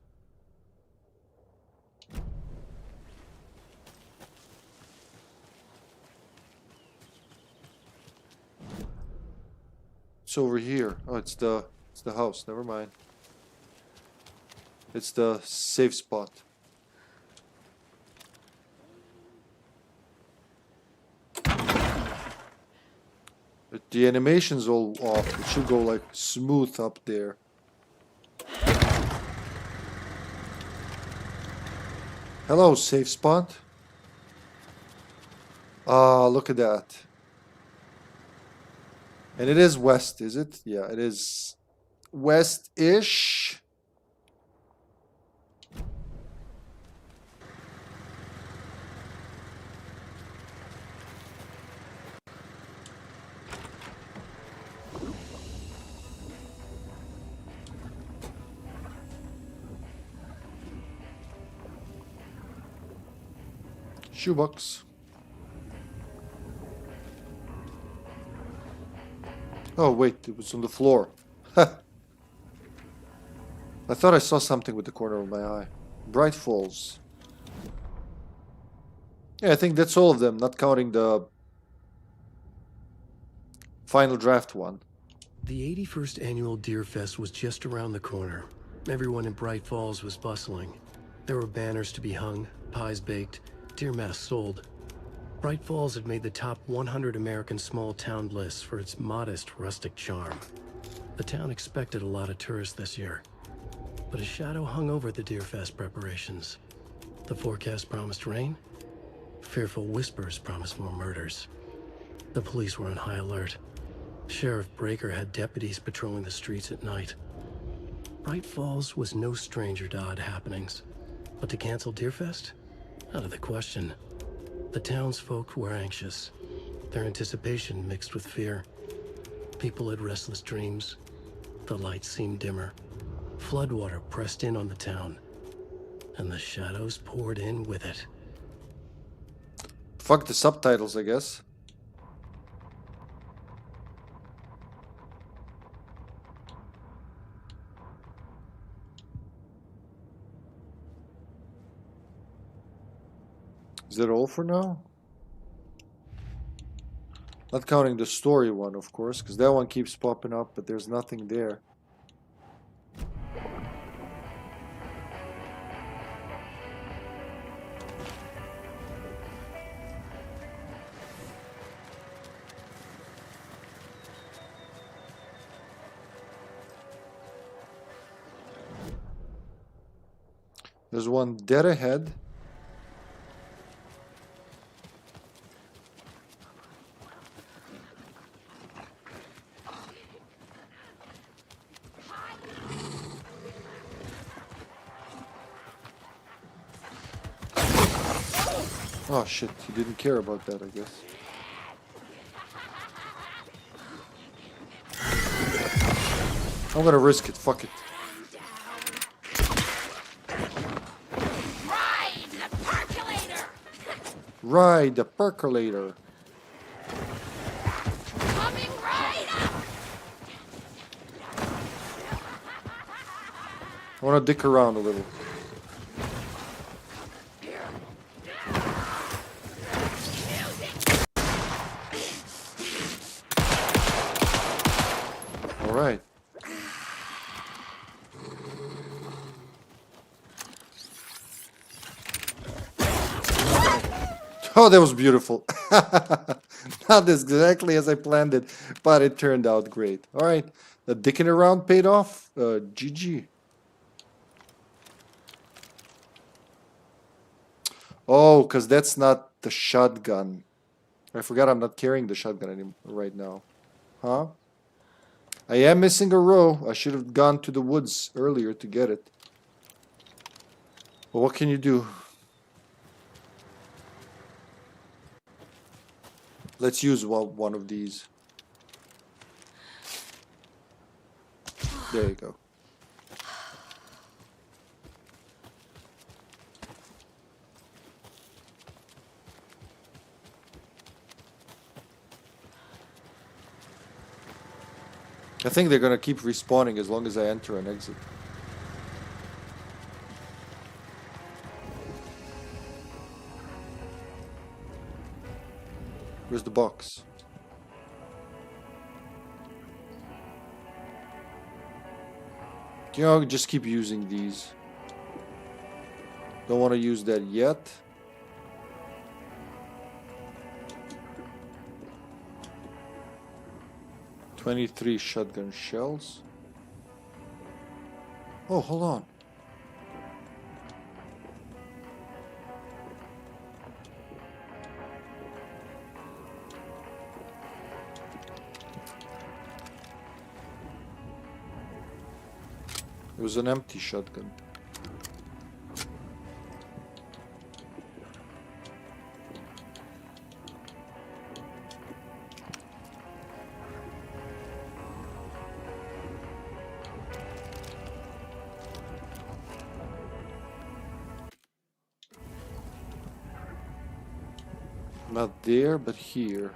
It's over here. Oh, it's the house. Never mind. It's the safe spot. The animation's all off. It should go like smooth up there. Hello, safe spot. Ah, look at that. And it is west, is it? Yeah, it is west-ish. Shoebox. Oh, wait, it was on the floor. I thought I saw something with the corner of my eye. Bright Falls. Yeah, I think that's all of them, not counting the final draft one. The 81st annual Deer Fest was just around the corner. Everyone in Bright Falls was bustling. There were banners to be hung, pies baked, deer masks sold. Bright Falls had made the top 100 American small town lists for its modest rustic charm. The town expected a lot of tourists this year, but a shadow hung over the Deer Fest preparations. The forecast promised rain, Fearful whispers promised more murders. The police were on high alert. Sheriff Breaker had deputies patrolling the streets at night. Bright Falls was no stranger to odd happenings. But to cancel Deerfest? Out of the question. The townsfolk were anxious. Their anticipation mixed with fear. People had restless dreams. The lights seemed dimmer. Floodwater pressed in on the town. And the shadows poured in with it. Fuck the subtitles, I guess. Is that all for now? Not counting the story one, of course, because that one keeps popping up, but there's nothing there. There's one dead ahead. Oh shit, he didn't care about that, I guess. I'm gonna risk it, fuck it. Ride the percolator! Ride the percolator. Coming right up! I wanna dick around a little. Alright. Oh, that was beautiful. Not exactly as I planned it, but it turned out great. Alright, the dicking around paid off. GG. Oh, because that's not the shotgun. I forgot I'm not carrying the shotgun anymore right now. Huh? I am missing a row. I should have gone to the woods earlier to get it. But what can you do? Let's use one of these. There you go. I think they're gonna keep respawning as long as I enter and exit. Where's the box? You know, just keep using these. Don't want to use that yet. $23 shotgun shells. Oh, hold on. It was an empty shotgun. Not there, but here.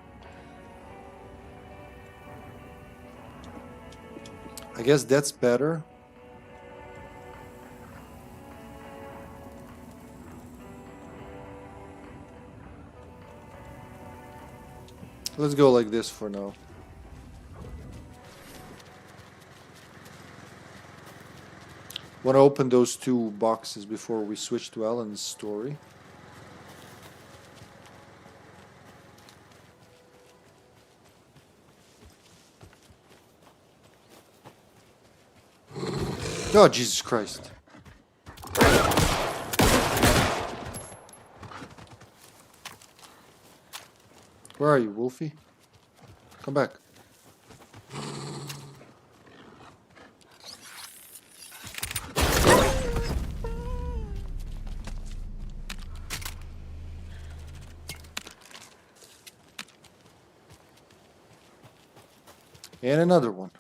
I guess that's better. Let's go like this for now. Want to open those two boxes before we switch to Alan's story. Oh, Jesus Christ. Where are you, Wolfie? Come back. And another one.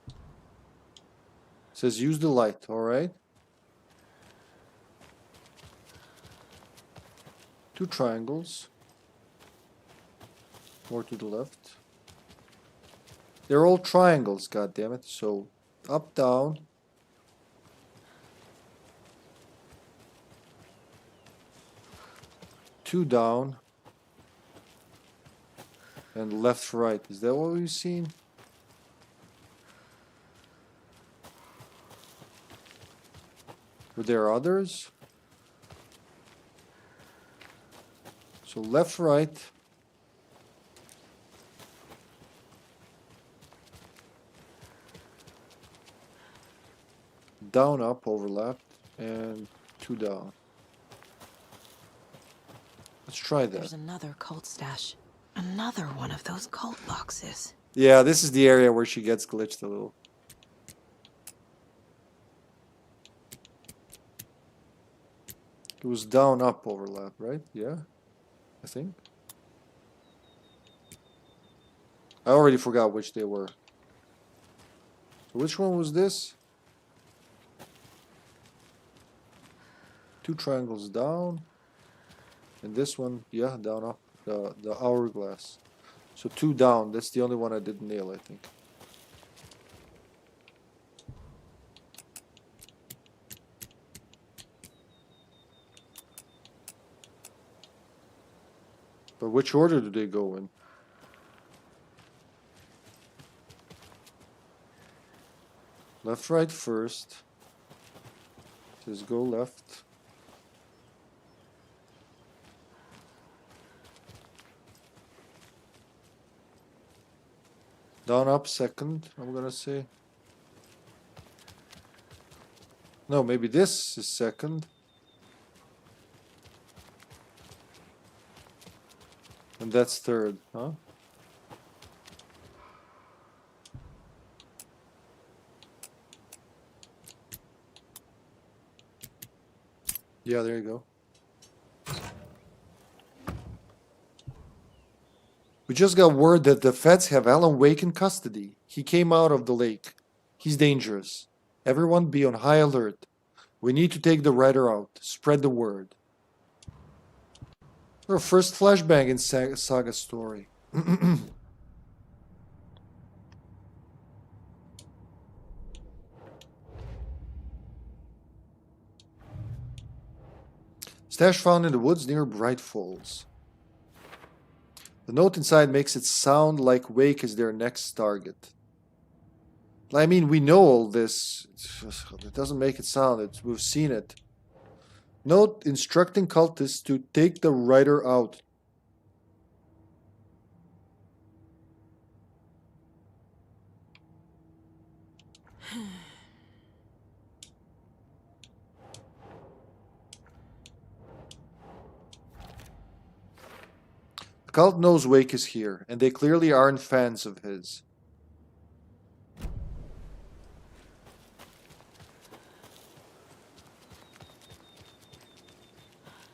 It says use the light, alright. 2 triangles. More to the left. They're all triangles, goddammit. So up, down. Two down. And left, right. Is that what we've seen? Were there others? So left, right. Down, up, overlapped. And 2 down. Let's try that. There's another cult stash. Another one of those cult boxes. Yeah, this is the area where she gets glitched a little. It was down, up, overlap, right? Yeah, I think. I already forgot which they were. So which one was this? 2 triangles down. And this one, yeah, down, up. The hourglass. So 2 down. That's the only one I didn't nail, I think. But which order do they go in? Left, right first. Just go left. Down, up second, I'm gonna say. No, maybe this is second. And that's third, huh? Yeah, there you go. We just got word that the feds have Alan Wake in custody. He came out of the lake. He's dangerous. Everyone be on high alert. We need to take the writer out. Spread the word. Our first flashbang in Saga story. Stash found in the woods near Bright Falls. The note inside makes it sound like Wake is their next target. I mean, we know all this. It doesn't make it sound. We've seen it. Note instructing cultists to take the writer out. The cult knows Wake is here, and they clearly aren't fans of his.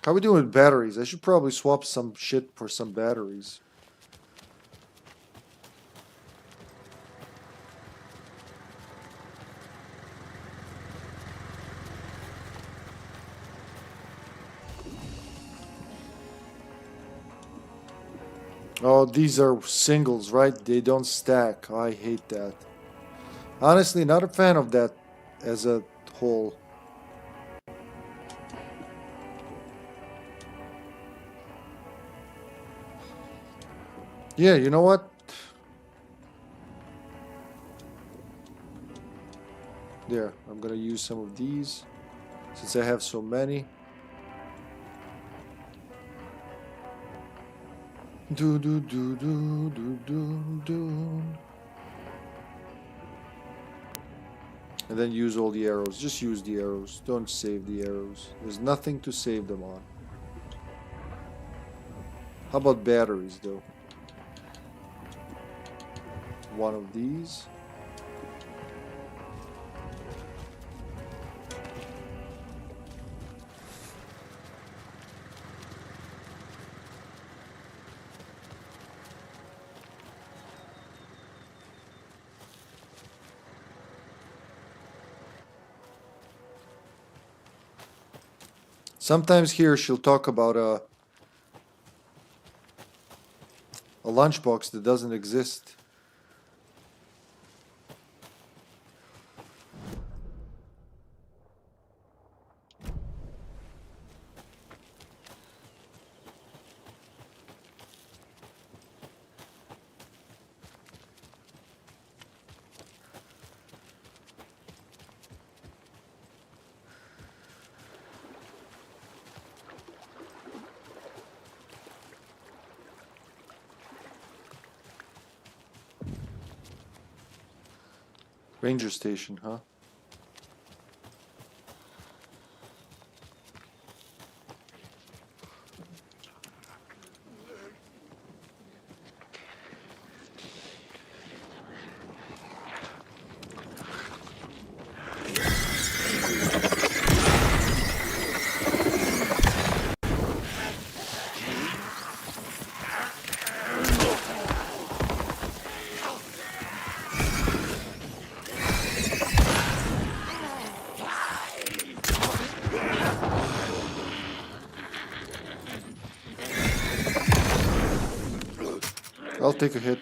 How are we doing with batteries? I should probably swap some shit for some batteries. Oh, these are singles, right? They don't stack. I hate that. Honestly, not a fan of that as a whole. Yeah, you know what? There, I'm gonna use some of these since I have so many. Do do do do do do do. And then use all the arrows. Just use the arrows. Don't save the arrows. There's nothing to save them on. How about batteries, though? One of these. Sometimes here she'll talk about a lunchbox that doesn't exist. Ranger station, huh? I'll take a hit.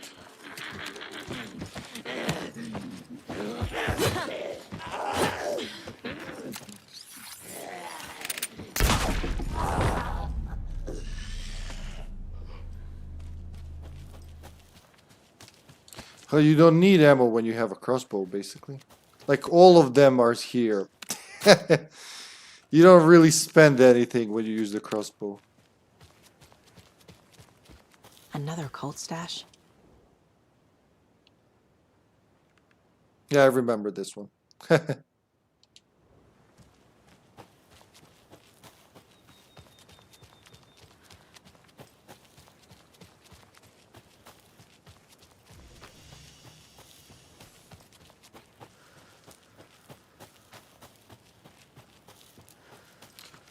Oh, you don't need ammo when you have a crossbow, basically. Like, all of them are here. You don't really spend anything when you use the crossbow. Another cult stash? Yeah, I remember this one.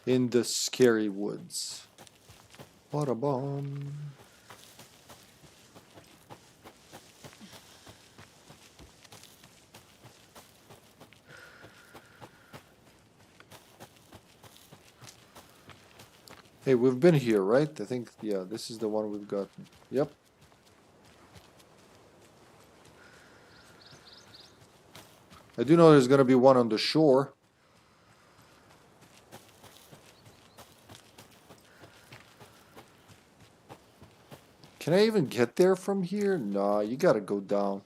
In the scary woods. What a bomb. Hey, we've been here, right? I think, yeah, this is the one we've gotten. Yep. I do know there's gonna be one on the shore. Can I even get there from here? Nah, you gotta go down.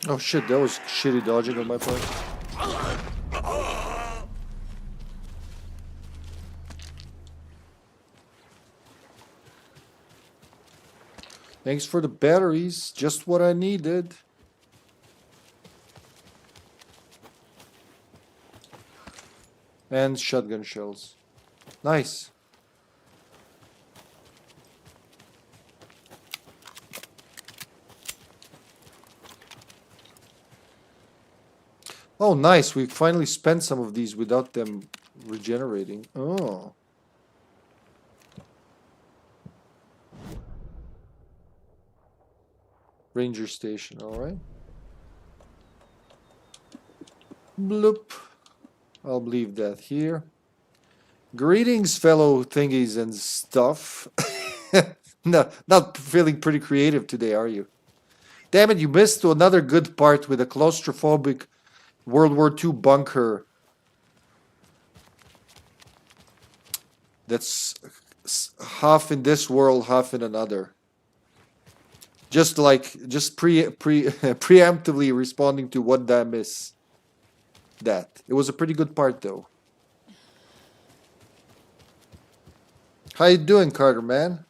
Oh shit, that was shitty dodging on my part. Thanks for the batteries, just what I needed. And shotgun shells. Nice. Oh, nice. We finally spent some of these without them regenerating. Oh. Ranger station, alright. Bloop. I'll leave that here. Greetings, fellow thingies and stuff. No, not feeling pretty creative today, are you? Damn it, you missed another good part with a claustrophobic World War II bunker. That's half in this world, half in another. Just preemptively responding to what did I miss. That. It was a pretty good part though. How you doing, Carter, man?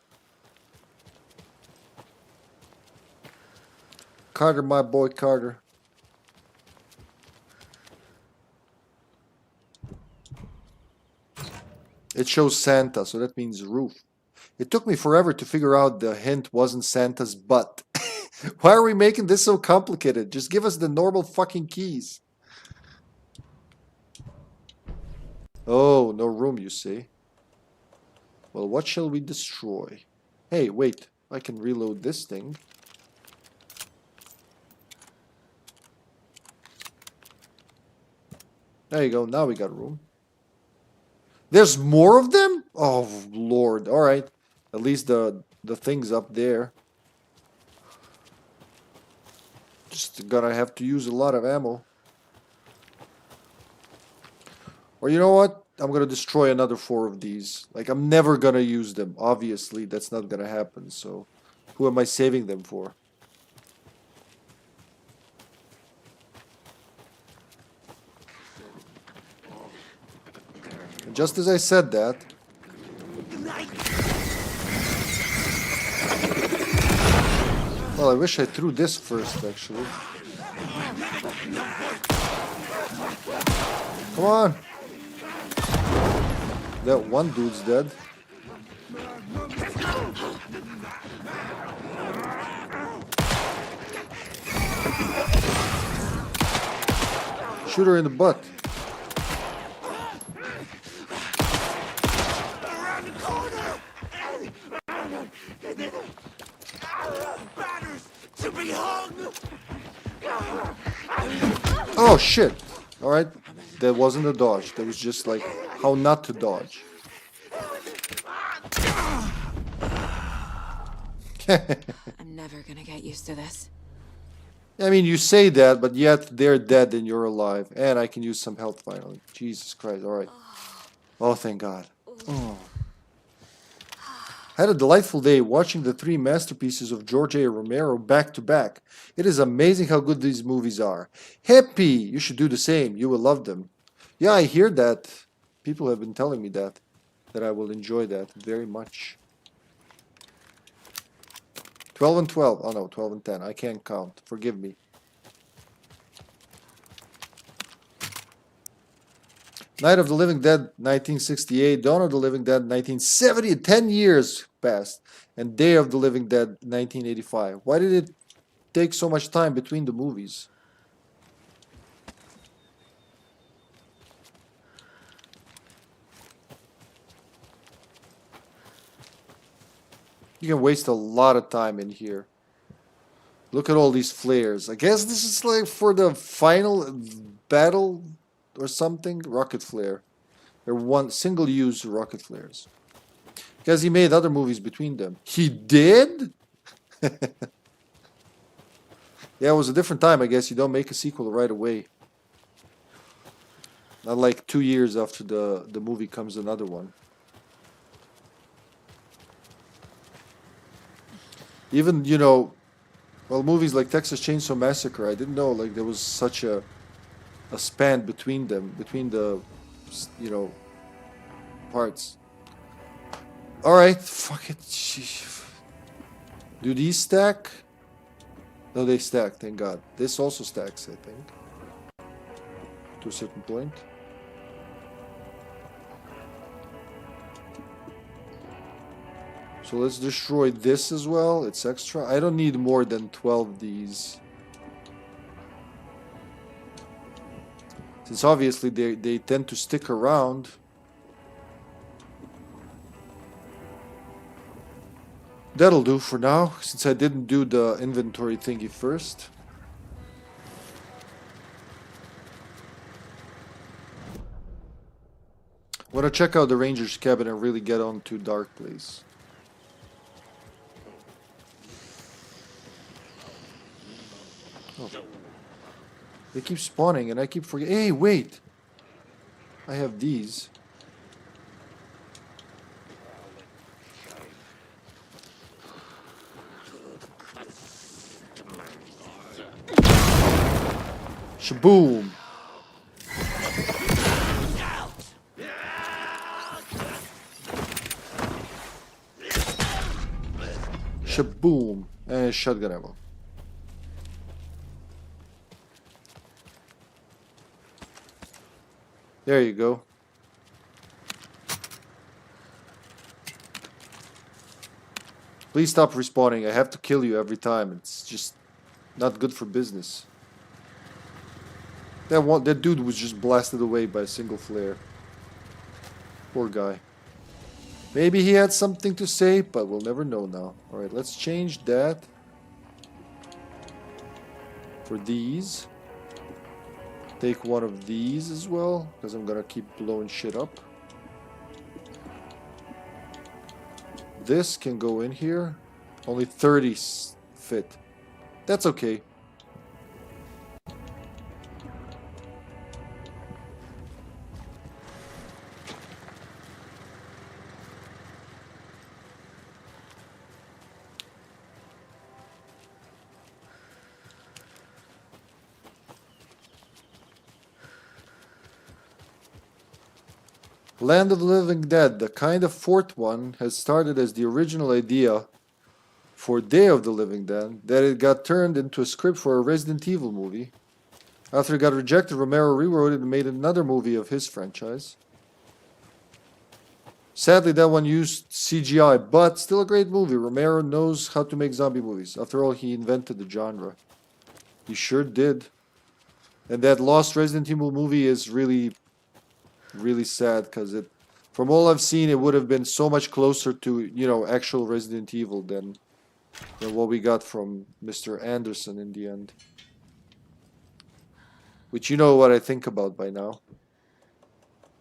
Carter, my boy, Carter. It shows Santa, so that means roof. It took me forever to figure out the hint wasn't Santa's butt. Why are we making this so complicated? Just give us the normal fucking keys. Oh, no room, you see. Well, what shall we destroy? Hey, wait. I can reload this thing. There you go. Now we got room. There's more of them? Oh, Lord. All right. At least the thing's up there. Just gonna have to use a lot of ammo. Or you know what? I'm gonna destroy another 4 of these. Like, I'm never gonna use them. Obviously, that's not gonna happen. So, who am I saving them for? And just as I said that... Well, I wish I threw this first, actually. Come on! That one dude's dead. Shoot her in the butt. Oh shit! Alright, that wasn't a dodge. That was just like how not to dodge. I'm never gonna get used to this. I mean, you say that, but yet they're dead and you're alive. And I can use some health finally. Jesus Christ, alright. Oh, thank God. Oh. I had a delightful day watching the 3 masterpieces of George A. Romero back to back. It is amazing how good these movies are. Hippie! You should do the same. You will love them. Yeah, I hear that. People have been telling me that I will enjoy that very much. 12 and 12. Oh no, 12 and 10. I can't count. Forgive me. Night of the Living Dead, 1968. Dawn of the Living Dead, 1970. 10 years passed. And Day of the Living Dead, 1985. Why did it take so much time between the movies? You can waste a lot of time in here. Look at all these flares. I guess this is like for the final battle or something. Rocket flare. They're one single-use rocket flares. Because he made other movies between them. He did? Yeah, it was a different time, I guess. You don't make a sequel right away. Not like 2 years after the movie comes another one. Even, you know, well, movies like Texas Chainsaw Massacre, I didn't know, like, there was such a span between them, between the, you know, parts. Alright, fuck it. Do these stack? No, they stack, thank God. This also stacks, I think. To a certain point. So let's destroy this as well. It's extra. I don't need more than 12 of these. Since obviously they tend to stick around. That'll do for now, since I didn't do the inventory thingy first. I'm gonna check out the ranger's cabin and really get on to Dark Place. Oh. They keep spawning and I keep forgetting. Hey, wait! I have these. Shaboom! Shaboom! And shotgun ammo. There you go. Please stop respawning. I have to kill you every time. It's just not good for business. That dude was just blasted away by a single flare. Poor guy. Maybe he had something to say, but we'll never know now. Alright, let's change that for these. Take one of these as well, because I'm gonna keep blowing shit up. This can go in here. Only 30 fit. That's okay. Land of the Living Dead, the kind of fourth one, has started as the original idea for Day of the Living Dead, that it got turned into a script for a Resident Evil movie. After it got rejected, Romero rewrote it and made another movie of his franchise. Sadly, that one used CGI, but still a great movie. Romero knows how to make zombie movies. After all, he invented the genre. He sure did. And that lost Resident Evil movie is really sad, because it, from all I've seen, it would have been so much closer to, you know, actual Resident Evil than what we got from Mr. Anderson in the end. Which you know what I think about by now.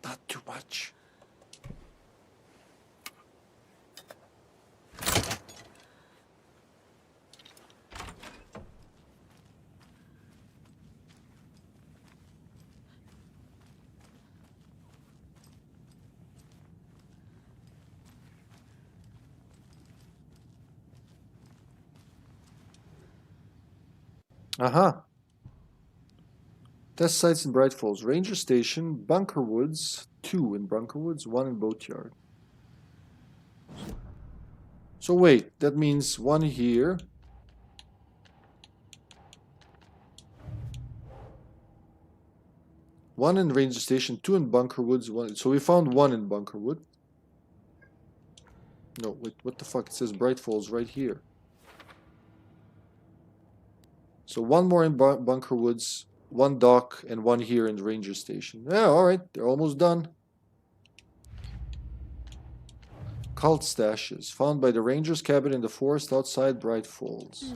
Not too much. Test sites in Bright Falls. Ranger Station, Bunker Woods, 2 in Bunker Woods, 1 in Boatyard. So wait, that means 1 here. One in Ranger Station, 2 in Bunker Woods, 1. So we found 1 in Bunker Wood. No, wait, what the fuck? It says Bright Falls right here. So 1 more in Bunker Woods, 1 dock, and 1 here in the Ranger Station. Yeah, alright, they're almost done. Cult stashes, found by the Ranger's cabin in the forest outside Bright Falls.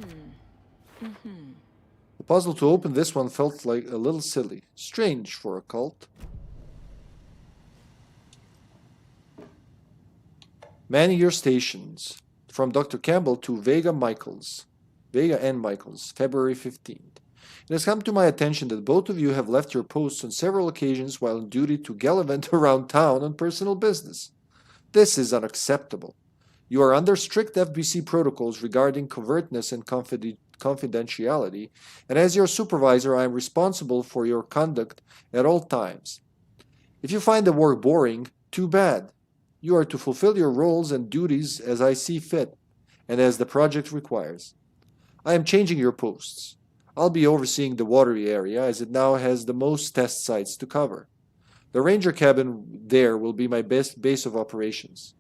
The puzzle to open this one felt like a little silly. Strange for a cult. Manning your stations. From Dr. Campbell to Vega and Michaels, February 15th. It has come to my attention that both of you have left your posts on several occasions while on duty to gallivant around town on personal business. This is unacceptable. You are under strict FBC protocols regarding covertness and confidentiality, and as your supervisor, I am responsible for your conduct at all times. If you find the work boring, too bad. You are to fulfill your roles and duties as I see fit, and as the project requires. I am changing your posts. I'll be overseeing the watery area, as it now has the most test sites to cover. The Ranger cabin there will be my best base of operations.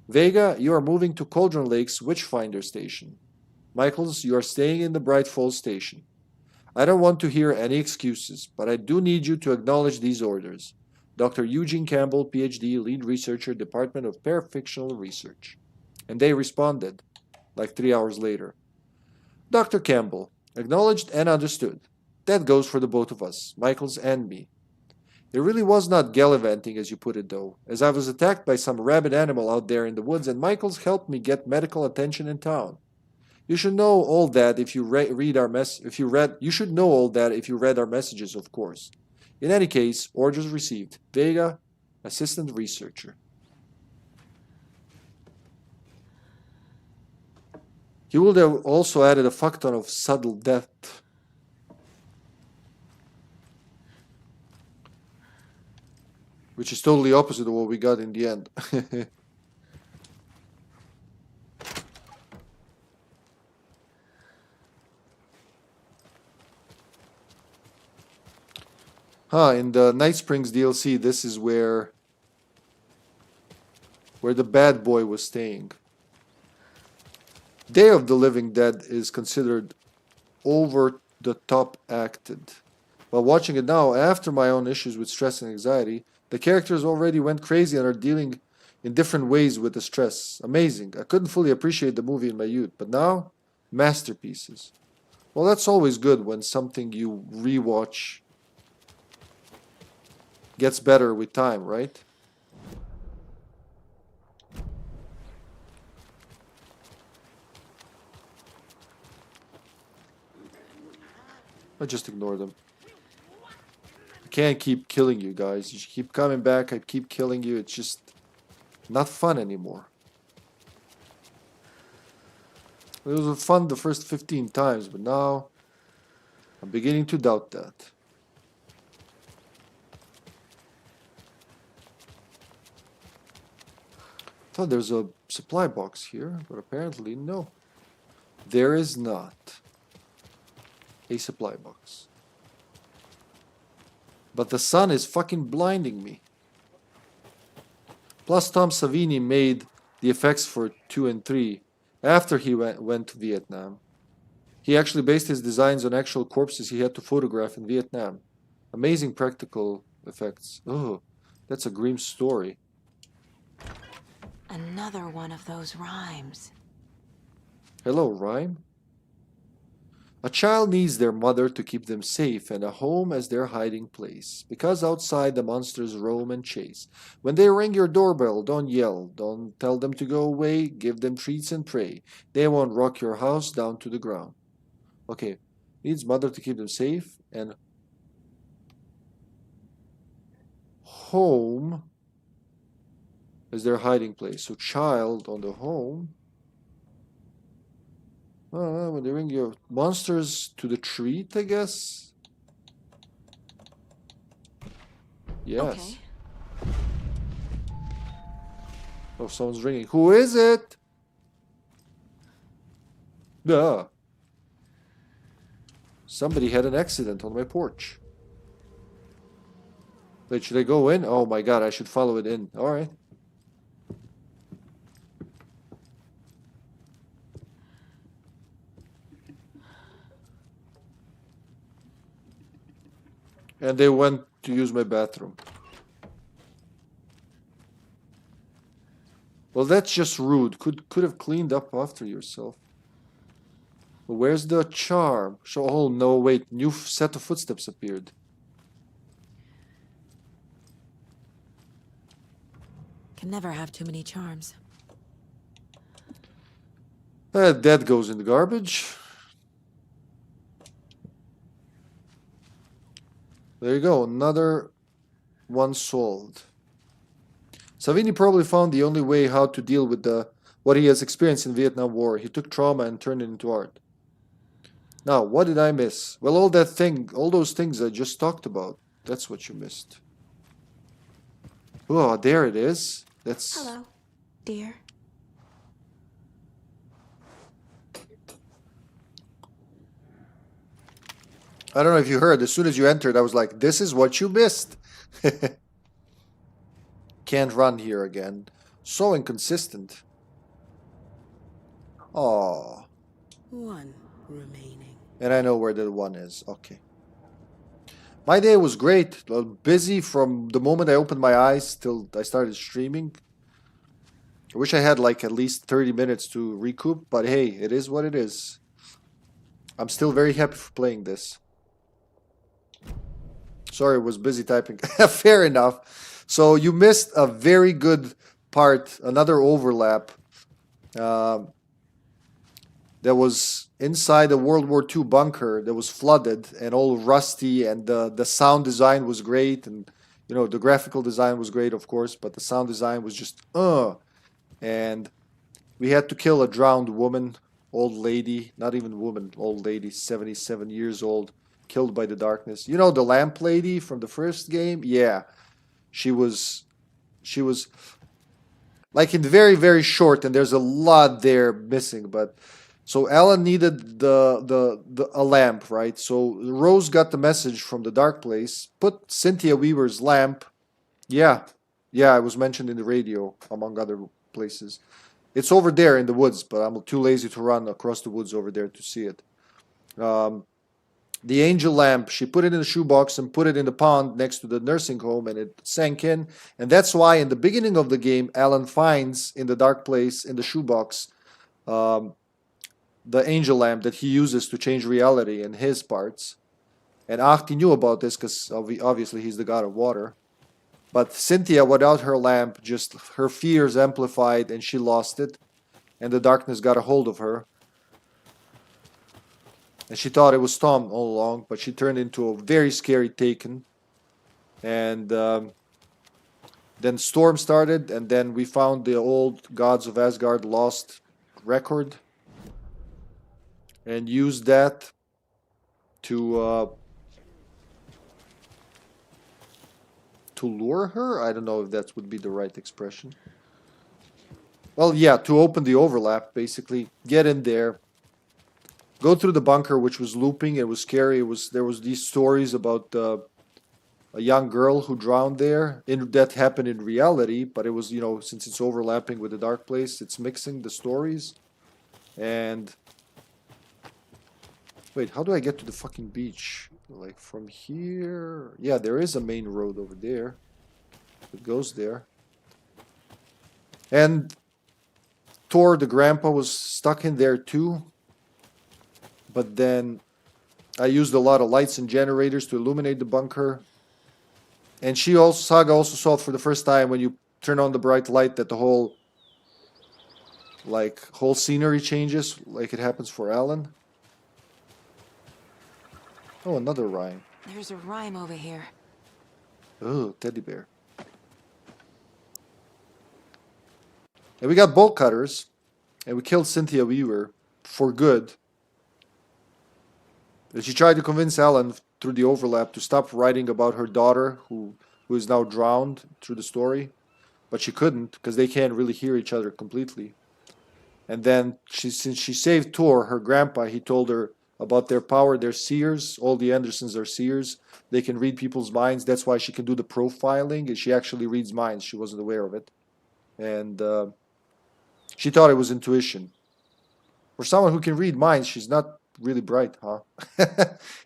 Vega, you are moving to Cauldron Lake's Witchfinder Station. Michaels, you are staying in the Bright Falls Station. I don't want to hear any excuses, but I do need you to acknowledge these orders. Dr. Eugene Campbell, PhD, Lead Researcher, Department of Parafictional Research. And they responded. like 3 hours later. Dr. Campbell, acknowledged and understood. That goes for the both of us, Michaels and me. It really was not gallivanting, as you put it, though, as I was attacked by some rabid animal out there in the woods, and Michaels helped me get medical attention in town. You should know all that if you read our You should know all that if you read our messages, of course. In any case, orders received. Vega, assistant researcher. He would have also added a fuck ton of subtle depth. Which is totally opposite of what we got in the end. In the Night Springs DLC, this is where the bad boy was staying. Day of the Living Dead is considered over the top acted. While watching it now, after my own issues with stress and anxiety, the characters already went crazy and are dealing in different ways with the stress. Amazing. I couldn't fully appreciate the movie in my youth, but now, masterpieces. Well, that's always good when something you rewatch gets better with time, right? I just ignore them. I can't keep killing you guys. You keep coming back, I keep killing you. It's just not fun anymore. It was fun the first 15 times, but now I'm beginning to doubt that. I thought there's a supply box here, but apparently no. There is not a supply box. But the sun is fucking blinding me. Plus Tom Savini made the effects for 2 and 3 after he went to Vietnam. He actually based his designs on actual corpses he had to photograph in Vietnam. Amazing practical effects. Oh, that's a grim story. Another one of those rhymes. Hello, rhyme. A child needs their mother to keep them safe and a home as their hiding place, because outside the monsters roam and chase. When they ring your doorbell, don't yell, don't tell them to go away, give them treats and pray. They won't rock your house down to the ground. Okay, needs mother to keep them safe and home as their hiding place. So child on the home. When they bring your monsters to the treat, I guess? Yes. Okay. Oh, someone's ringing. Who is it? Duh. Somebody had an accident on my porch. Wait, should I go in? Oh my god, I should follow it in. Alright. And they went to use my bathroom. Well, that's just rude. Could have cleaned up after yourself. But where's the charm? So, oh no, wait. New set of footsteps appeared. Can never have too many charms. That goes in the garbage. There you go, another one solved. Savini probably found the only way how to deal with what he has experienced in the Vietnam War. He took trauma and turned it into art. Now, what did I miss? Well, all those things I just talked about. That's what you missed. Oh, there it is. That's... Hello, dear. I don't know if you heard, as soon as you entered, I was like, this is what you missed. Can't run here again. So inconsistent. Aww. One remaining. And I know where the one is. Okay. My day was great. Busy from the moment I opened my eyes till I started streaming. I wish I had like at least 30 minutes to recoup, but hey, it is what it is. I'm still very happy for playing this. Sorry, I was busy typing. Fair enough. So you missed a very good part, another overlap. That was inside a World War II bunker that was flooded and all rusty, and the sound design was great, and you know the graphical design was great, of course, but the sound design was just and we had to kill a drowned woman, old lady, not even woman, old lady, 77 years old, killed by the darkness. You know the lamp lady from the first game? Yeah, she was like in very very short, and there's a lot there missing, but. So Alan needed a lamp, right? So Rose got the message from the dark place. Put Cynthia Weaver's lamp. Yeah, yeah, it was mentioned in the radio, among other places. It's over there in the woods, but I'm too lazy to run across the woods over there to see it. The angel lamp, she put it in the shoebox and put it in the pond next to the nursing home, and it sank in. And that's why in the beginning of the game, Alan finds in the dark place, in the shoebox, the angel lamp that he uses to change reality in his parts. And Ahti knew about this because obviously he's the god of water. But Cynthia, without her lamp, just her fears amplified and she lost it. And the darkness got a hold of her. And she thought it was Tom all along, but she turned into a very scary Taken. And then Storm started, and then we found the old Gods of Asgard lost record. And used that to lure her? I don't know if that would be the right expression. Well, yeah, to open the overlap, basically. Get in there. Go through the bunker, which was looping. It was scary. There was these stories about a young girl who drowned there. That happened in reality, but it was, you know, since it's overlapping with the dark place, it's mixing the stories. And... Wait, how do I get to the fucking beach? Like from here? Yeah, there is a main road over there. It goes there. And Thor, the grandpa, was stuck in there too. But then I used a lot of lights and generators to illuminate the bunker. And Saga also saw it for the first time when you turn on the bright light that the whole scenery changes, like it happens for Alan. Oh, another rhyme. There's a rhyme over here. Oh, teddy bear. And we got bolt cutters. And we killed Cynthia Weaver for good. And she tried to convince Alan through the overlap to stop writing about her daughter, who is now drowned through the story. But she couldn't, because they can't really hear each other completely. And then, since she saved Thor, her grandpa, he told her about their power. They're seers. All the Andersons are seers. They can read people's minds. That's why she can do the profiling. And she actually reads minds. She wasn't aware of it. And she thought it was intuition. For someone who can read minds, she's not really bright, huh?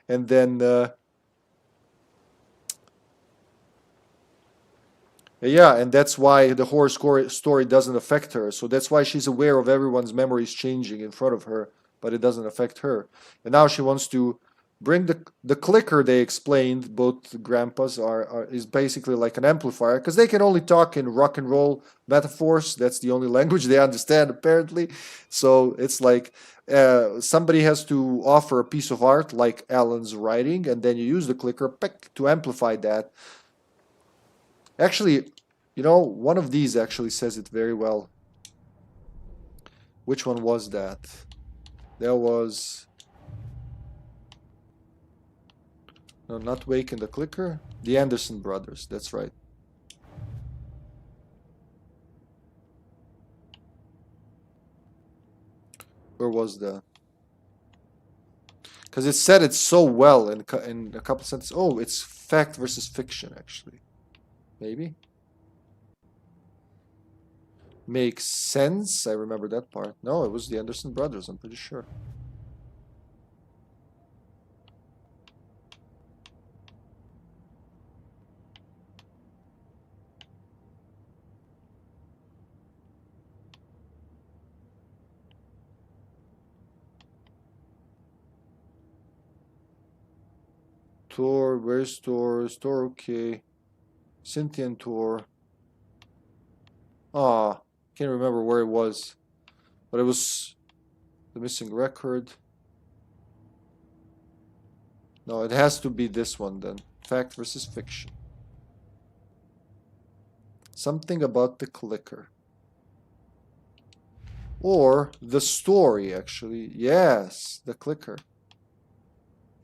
And then... yeah, and that's why the horror story doesn't affect her. So that's why she's aware of everyone's memories changing in front of her, but it doesn't affect her. And now she wants to bring the clicker they explained, both grandpas is basically like an amplifier, because they can only talk in rock and roll metaphors. That's the only language they understand, apparently. So it's like somebody has to offer a piece of art, like Alan's writing, and then you use the clicker to amplify that. Actually, you know, one of these actually says it very well. Which one was that? There was... No, not Wake and the Clicker. The Anderson brothers, that's right. Where was that? Because it said it so well in a couple sentences. Oh, it's fact versus fiction, actually. Maybe? Makes sense. I remember that part. No, it was the Anderson brothers, I'm pretty sure. Tor, where's Tor? Is Tor okay? Cynthia and Tor. Ah, can't remember where it was. But it was the missing record. No, it has to be this one then. Fact versus fiction. Something about the clicker. Or the story, actually. Yes, the clicker.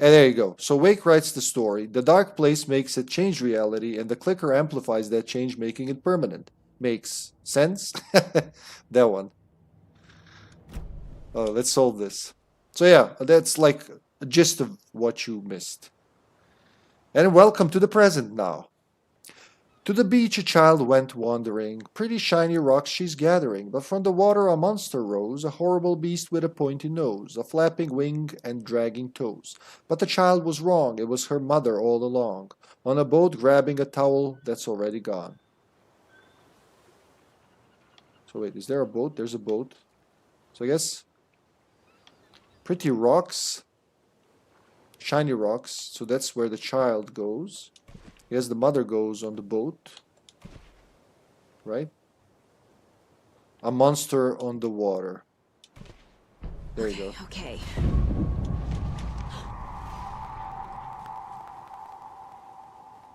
And there you go. So Wake writes the story. The dark place makes it change reality, and the clicker amplifies that change, making it permanent. Makes sense? That one. Oh, let's solve this. So yeah, that's like a gist of what you missed. And welcome to the present now. To the beach a child went wandering, pretty shiny rocks she's gathering, but from the water a monster rose, a horrible beast with a pointy nose, a flapping wing and dragging toes. But the child was wrong, it was her mother all along, on a boat grabbing a towel that's already gone. So wait, is there a boat? There's a boat. So I guess pretty rocks, shiny rocks, so that's where the child goes. I guess the mother goes on the boat, right? A monster on the water. There you go. Okay.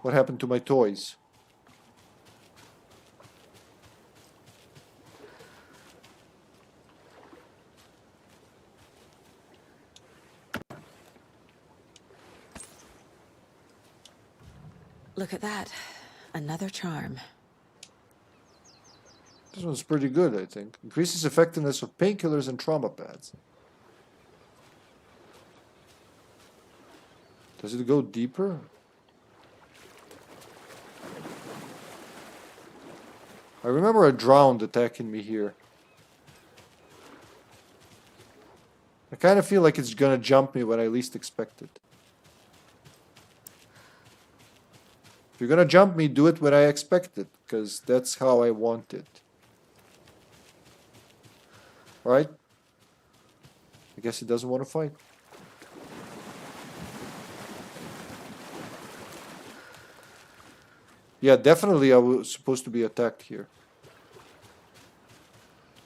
What happened to my toys? Look at that. Another charm. This one's pretty good, I think. Increases effectiveness of painkillers and trauma pads. Does it go deeper? I remember a drowned attacking me here. I kind of feel like it's gonna jump me when I least expect it. If you're gonna jump me, do it when I expect it, because that's how I want it. Right? I guess he doesn't want to fight. Yeah, definitely I was supposed to be attacked here.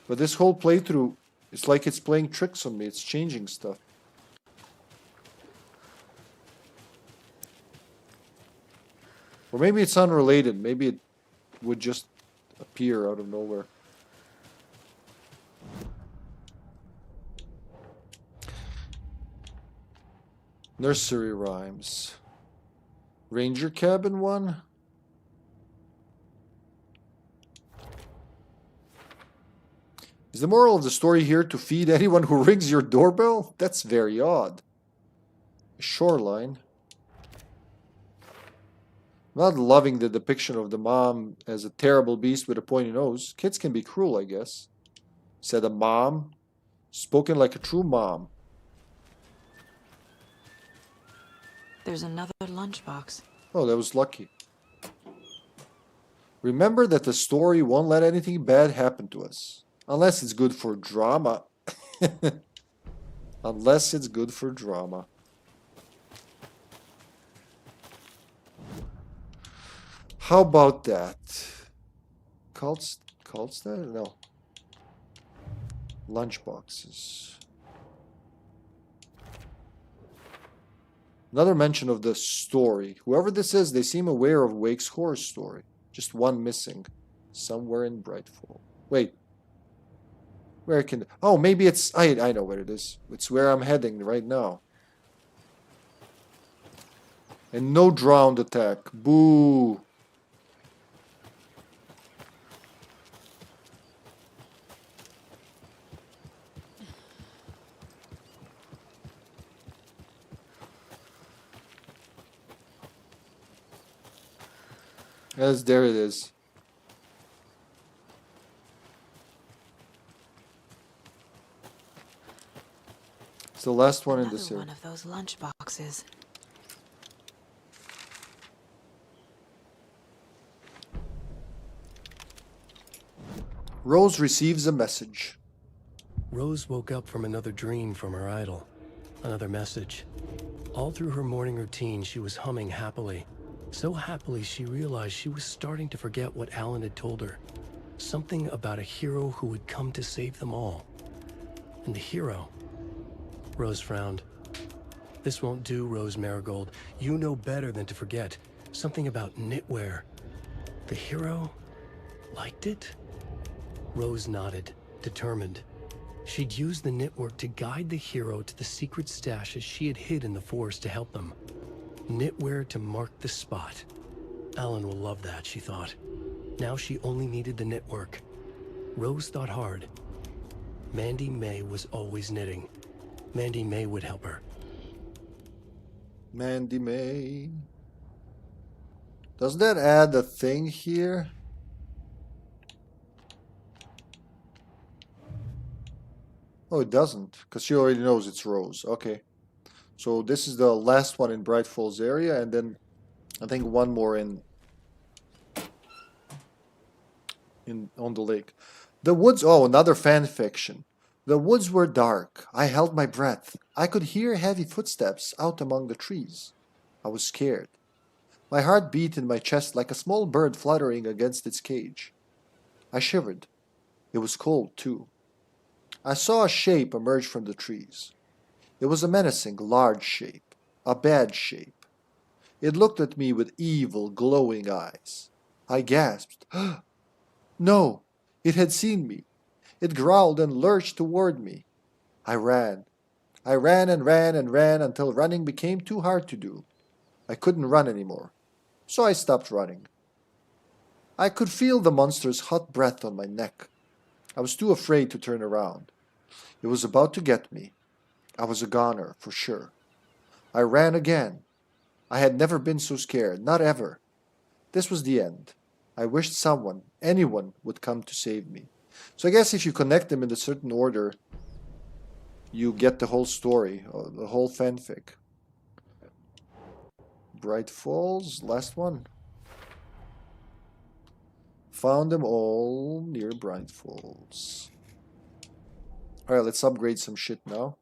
But this whole playthrough, it's like it's playing tricks on me. It's changing stuff. Or maybe it's unrelated. Maybe it would just appear out of nowhere. Nursery rhymes. Ranger cabin one. Is the moral of the story here to feed anyone who rings your doorbell? That's very odd. Shoreline. Not loving the depiction of the mom as a terrible beast with a pointy nose. Kids can be cruel, I guess. Said a mom. Spoken like a true mom. There's another lunchbox. Oh, that was lucky. Remember that the story won't let anything bad happen to us. Unless it's good for drama. Unless it's good for drama. How about that? Cults there? No. Lunchboxes. Another mention of the story. Whoever this is, they seem aware of Wake's horror story. Just one missing. Somewhere in Brightfall. Wait. Where can... Oh, maybe it's... I know where it is. It's where I'm heading right now. And no drowned attack. Boo. Yes, there it is. It's the last one in this Another area. one of those lunchboxes. Rose receives a message. Rose woke up from another dream from her idol. Another message. All through her morning routine, she was humming happily. So happily, she realized she was starting to forget what Alan had told her. Something about a hero who would come to save them all. And the hero... Rose frowned. This won't do, Rose Marigold. You know better than to forget. Something about knitwear. The hero... liked it? Rose nodded, determined. She'd use the knitwork to guide the hero to the secret stashes she had hid in the forest to help them. Knitwear to mark the spot. Alan will love that, she thought. Now she only needed the knitwork. Rose thought hard. Mandy May was always knitting. Mandy May would help her. Mandy May. Does that add a thing here? Oh, it doesn't, because she already knows it's Rose. Okay. So this is the last one in Bright Falls area, and then I think one more in on the lake. The woods, oh, another fan fiction. The woods were dark. I held my breath. I could hear heavy footsteps out among the trees. I was scared. My heart beat in my chest like a small bird fluttering against its cage. I shivered. It was cold, too. I saw a shape emerge from the trees. It was a menacing, large shape. A bad shape. It looked at me with evil, glowing eyes. I gasped. No! It had seen me. It growled and lurched toward me. I ran. I ran and ran and ran until running became too hard to do. I couldn't run anymore, so I stopped running. I could feel the monster's hot breath on my neck. I was too afraid to turn around. It was about to get me. I was a goner, for sure. I ran again. I had never been so scared, not ever. This was the end. I wished someone, anyone, would come to save me. So I guess if you connect them in a certain order, you get the whole story, the whole fanfic. Bright Falls, last one. Found them all near Bright Falls. Alright, let's upgrade some shit now.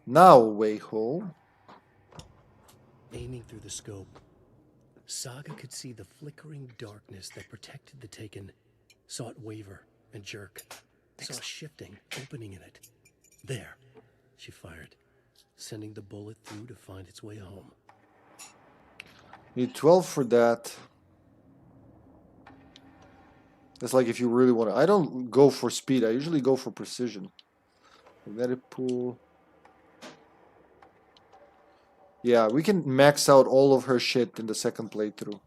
Now, way home. Aiming through the scope, Saga could see the flickering darkness that protected the Taken, saw it waver and jerk, saw a shifting opening in it. There, she fired, sending the bullet through to find its way home. Need 12 for that. That's like if you really want to. I don't go for speed. I usually go for precision. Magnetic pool. Yeah, we can max out all of her shit in the second playthrough.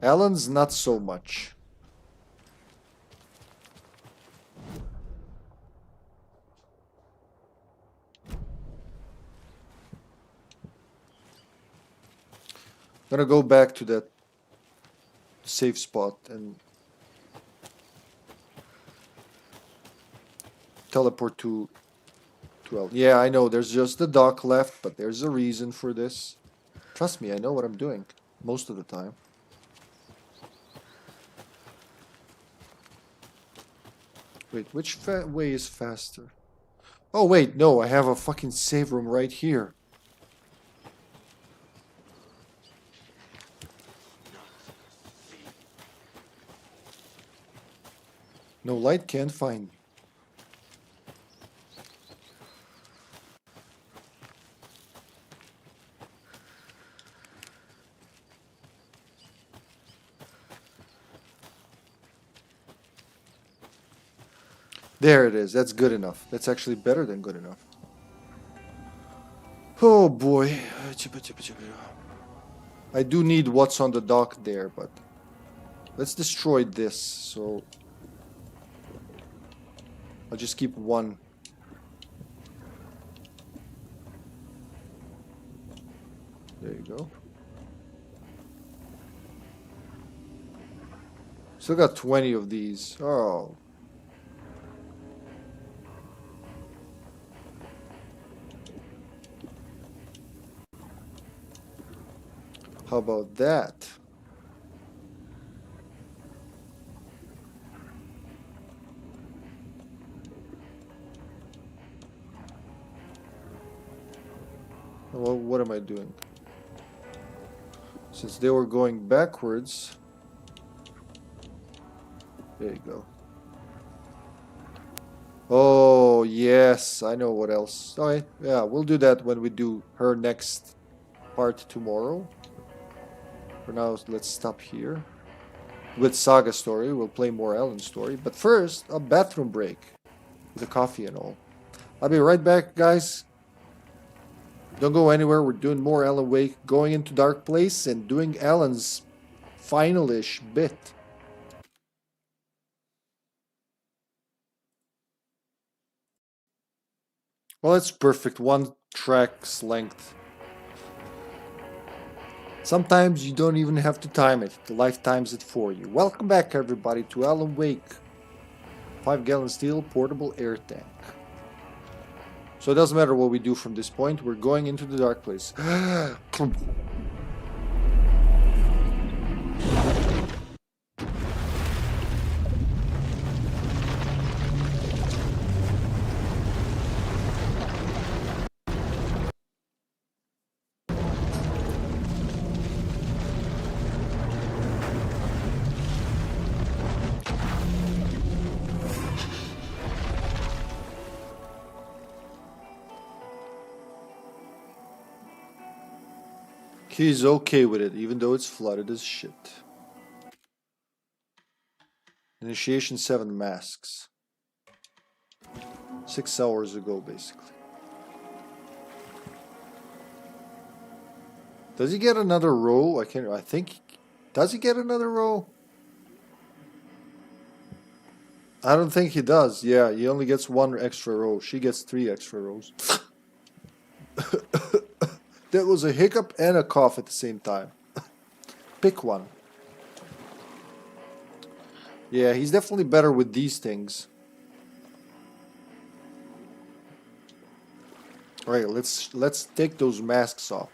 Alan's not so much. I'm gonna go back to that safe spot and teleport to 12. Yeah, I know, there's just the dock left, but there's a reason for this. Trust me, I know what I'm doing most of the time. Wait, which way is faster? Oh wait, no, I have a fucking save room right here. No light can't find me. There it is. That's good enough. That's actually better than good enough. Oh boy. I do need what's on the dock there, but let's destroy this. So I'll just keep one. There you go. Still got 20 of these. Oh. How about that? Well, what am I doing? Since they were going backwards. There you go. Oh, yes. I know what else. Alright, yeah, we'll do that when we do her next part tomorrow. For now, let's stop here. With Saga story, we'll play more Ellen story. But first, a bathroom break. With the coffee and all. I'll be right back, guys. Don't go anywhere. We're doing more Alan Wake. Going into Dark Place and doing Alan's final-ish bit. Well, it's perfect. 1 track's length. Sometimes you don't even have to time it. The life times it for you. Welcome back, everybody, to Alan Wake. 5-gallon steel portable air tank. So it doesn't matter what we do from this point. We're going into the Dark Place. He's okay with it, even though it's flooded as shit. Initiation 7 masks. 6 hours ago, basically. Does he get another row? I think... Does he get another row? I don't think he does. Yeah, he only gets 1 extra row. She gets 3 extra rows. That was a hiccup and a cough at the same time. Pick one. Yeah, he's definitely better with these things. Alright, let's take those masks off.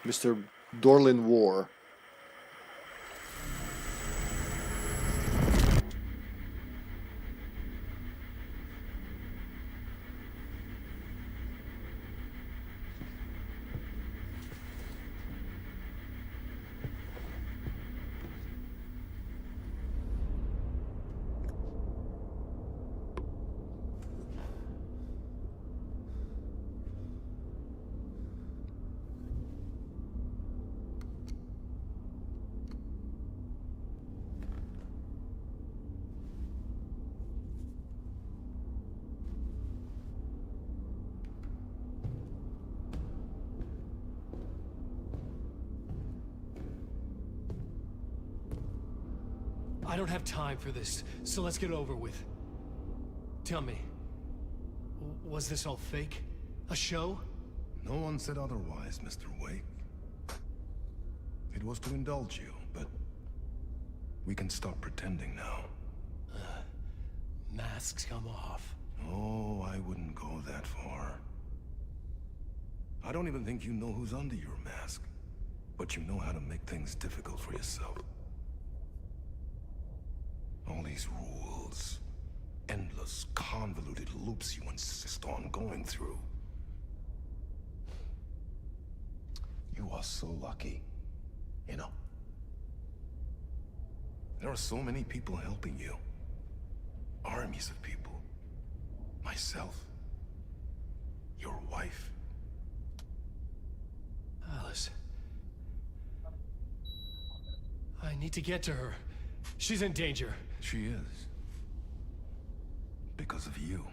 Mr. Dorlin War. I don't have time for this, so let's get it over with. Tell me, was this all fake? A show? No one said otherwise, Mr. Wake. It was to indulge you, but we can stop pretending now. Masks come off. Oh, I wouldn't go that far. I don't even think you know who's under your mask, but you know how to make things difficult for yourself. All these rules, endless, convoluted loops you insist on going through. You are so lucky, you know. There are so many people helping you. Armies of people. Myself. Your wife. Alice. I need to get to her. She's in danger. She is. Because of you.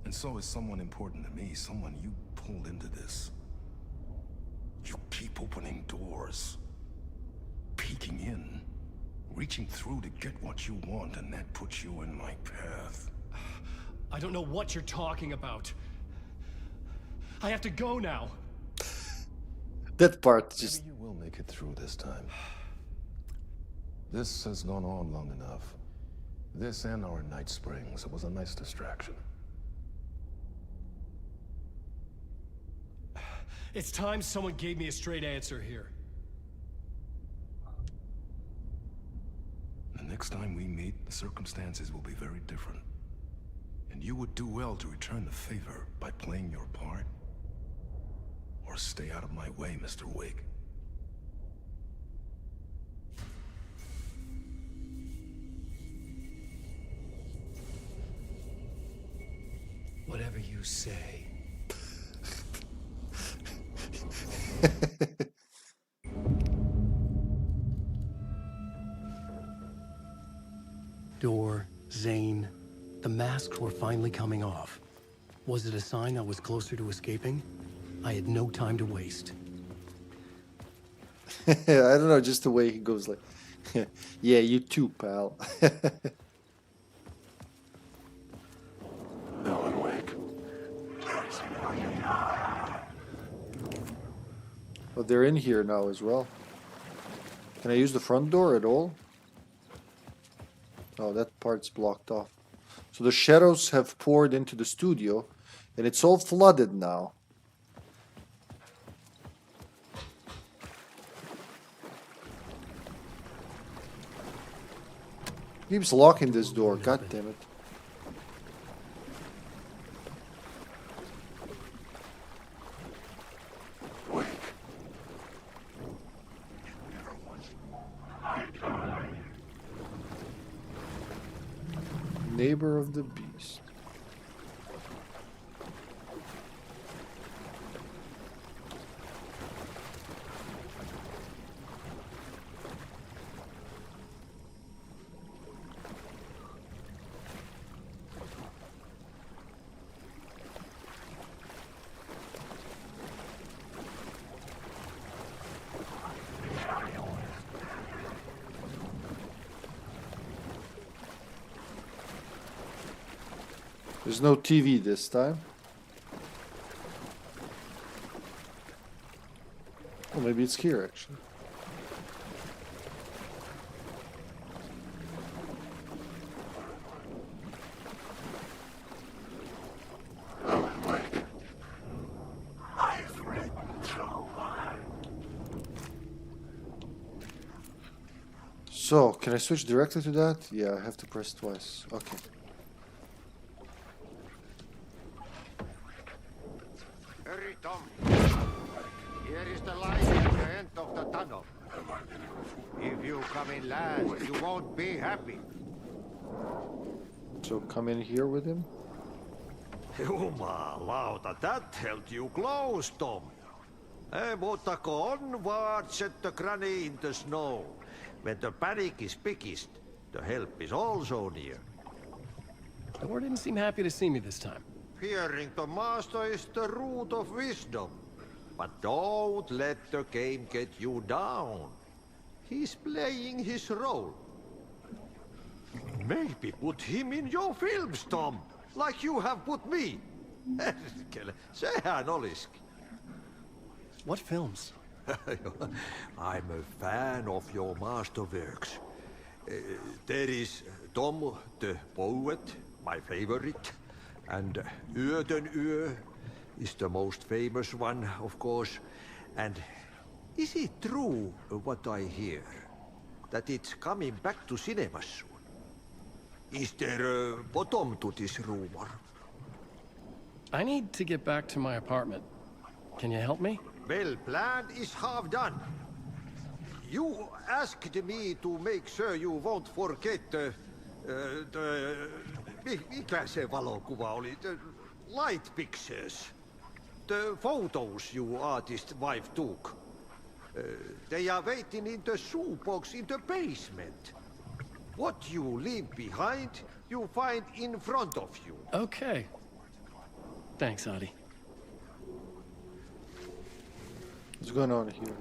And so is someone important to me, someone you pulled into this. You keep opening doors. Peeking in. Reaching through to get what you want, and that puts you in my path. I don't know what you're talking about. I have to go now. That part just... Maybe you will make it through this time. This has gone on long enough. This and our night springs. It was a nice distraction. It's time someone gave me a straight answer here. The next time we meet, the circumstances will be very different. And you would do well to return the favor by playing your part. Or stay out of my way, Mr. Wig. Whatever you say. Door, Zane, the masks were finally coming off. Was it a sign I was closer to escaping? I had no time to waste. I don't know, just the way he goes like, yeah, you too, pal. Oh, they're in here now as well. Can I use the front door at all? Oh, that part's blocked off. So the shadows have poured into the studio, and it's all flooded now. Keeps locking this door, god damn it. Neighbor of the beast. There's no TV this time. Well, maybe it's here actually. So, can I switch directly to that? Yeah, I have to press twice. Okay. Hurry, Tom. Here is the light at the end of the tunnel. If you come in last, you won't be happy. So come in here with him? Jumalauta, that held you close, Tom. Mutta onward, said the granny in the snow. When the panic is biggest, the help is also near. Thor didn't seem happy to see me this time. Fearing the master is the root of wisdom. But don't let the game get you down. He's playing his role. Maybe put him in your films, Tom, like you have put me. Sehän olisikin. What films? I'm a fan of your masterworks. There is Tom the Poet, my favorite, and Yöden Yö is the most famous one, of course. And is it true what I hear, that it's coming back to cinemas soon? Is there a bottom to this rumor? I need to get back to my apartment. Can you help me? Well, plan is half done. You asked me to make sure you won't forget mikä se valokuva oli? The light pictures. The photos your artist wife took. They are waiting in the shoebox in the basement. What you leave behind, you find in front of you. Okay. Thanks, Adi. What's going on here?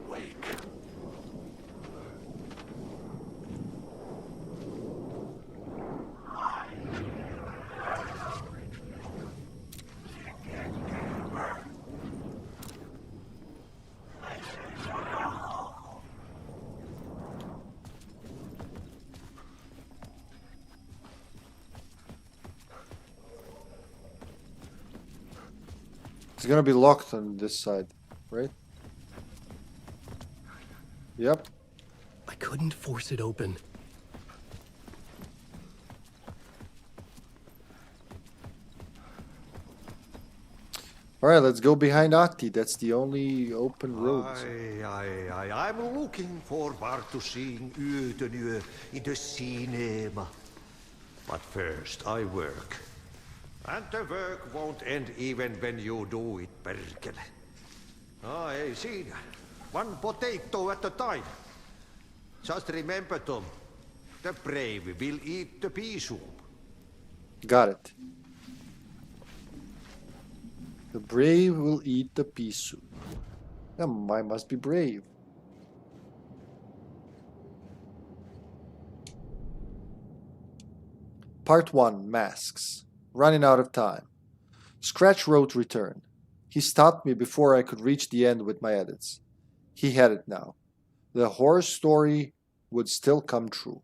It's gonna be locked on this side, right? Yep. I couldn't force it open. Alright, let's go behind Ati. That's the only open road. I'm looking forward to seeing Utenue in the cinema. But first, I work. And the work won't end even when you do it, perkele. Hey, see, one potato at a time. Just remember, Tom, the brave will eat the pea soup. Got it. The brave will eat the pea soup. I must be brave. Part 1, Masks. Running out of time. Scratch wrote return. He stopped me before I could reach the end with my edits. He had it now. The horror story would still come true.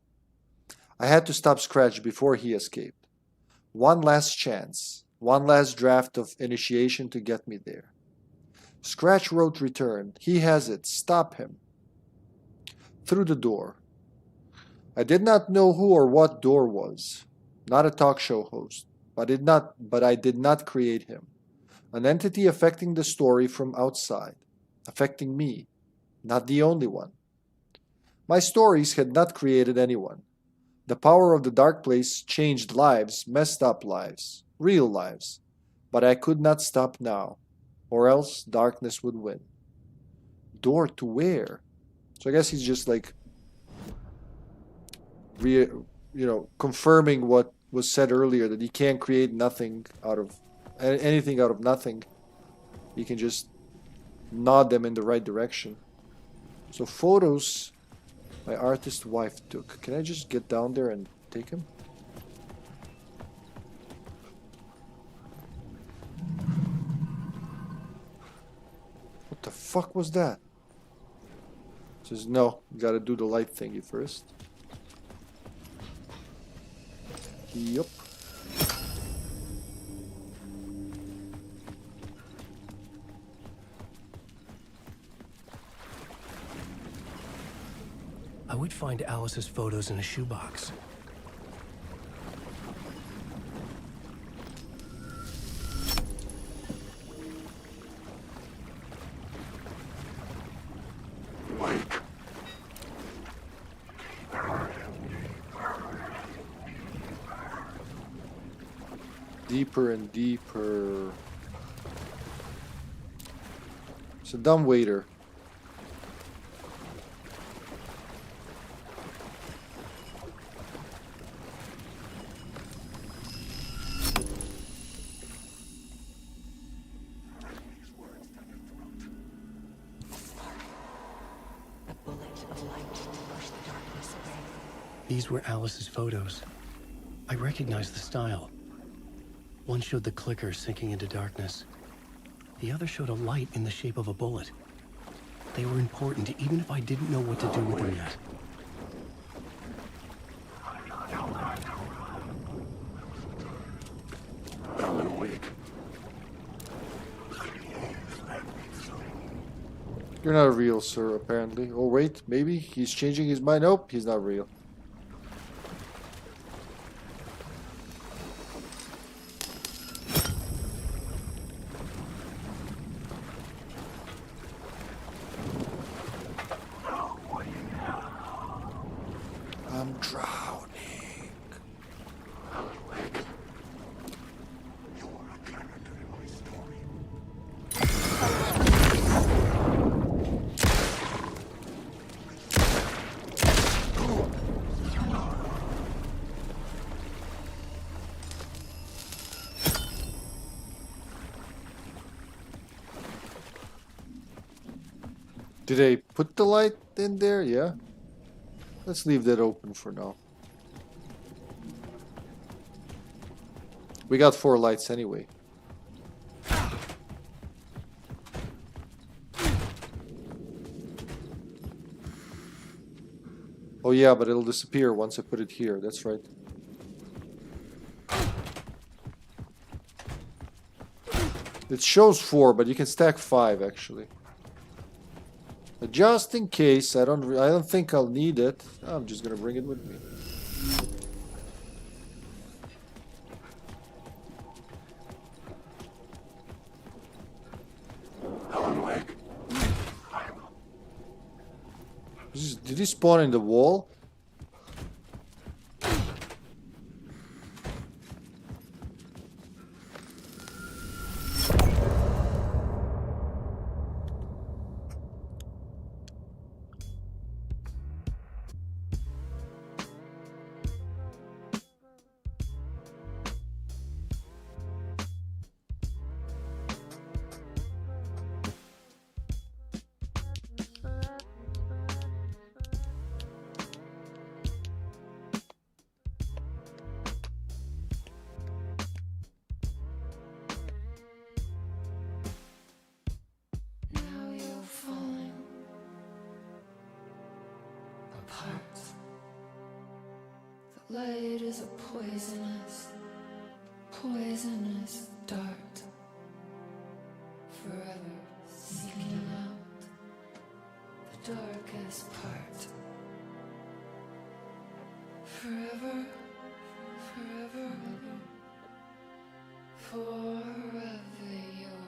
I had to stop Scratch before he escaped. One last chance. One last draft of initiation to get me there. Scratch wrote return. He has it. Stop him. Through the door. I did not know who or what door was. Not a talk show host. But I did not create him. An entity affecting the story from outside. Affecting me. Not the only one. My stories had not created anyone. The power of the dark place changed lives, messed up lives. Real lives. But I could not stop now, or else darkness would win. Door to where? So I guess he's just like, confirming what was said earlier, that he can't create anything out of nothing. He can just nod them in the right direction. So photos my artist wife took. Can I just get down there and take him? What the fuck was that? Says no, you gotta do the light thingy first. Yup. I would find Alice's photos in a shoebox. Deeper and deeper. It's a dumb waiter. These were Alice's photos. I recognized the style. One showed the clicker sinking into darkness. The other showed a light in the shape of a bullet. They were important, even if I didn't know what to do with them yet. You're not real, sir, apparently. Oh, wait, maybe he's changing his mind. Nope, he's not real. I'm drowning. Did they put the light in there? Yeah. Let's leave that open for now. We got 4 lights anyway. Oh yeah, but it'll disappear once I put it here. That's right. It shows 4, but you can stack 5 actually. But just in case, I don't think I'll need it. I'm just gonna bring it with me. Did he spawn in the wall? Now you're falling apart. The light is a poisonous dart. Forever seeking out the darkest part. Forever, forever, forever your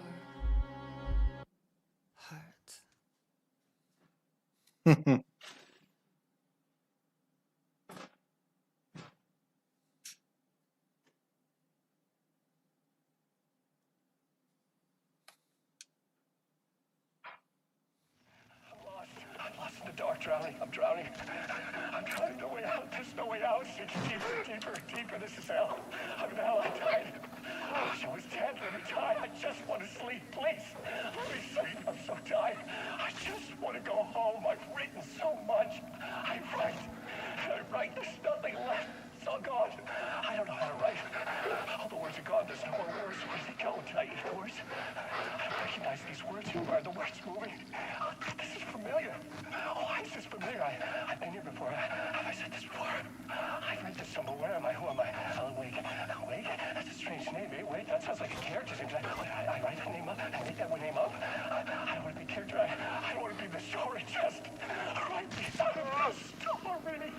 heart. I'm lost in the dark, drowning. I'm drowning. I'm drowning. No way out. There's no way out. It's deeper. This is hell. I'm in hell. I died. I was dead. Let me die. I just want to sleep. Please. Let me sleep. I'm so tired. I just want to go home. I've written so much. I write. There's nothing left. It's all gone. I don't know how to write. All the words are gone. There's no more words. Where did they go? Did I eat the words? I don't recognize these words. Who are the words moving? This is familiar. Oh, why is this familiar? I've been here before. Have I said this before? I've read this somewhere. Where am I? Who am I? Oh, wait. Wait. That's a strange name. Wait. That sounds like a character's name. I write that name up. I make that one name up. I don't want to be a character. I don't want to be the story. Just write these out of the story.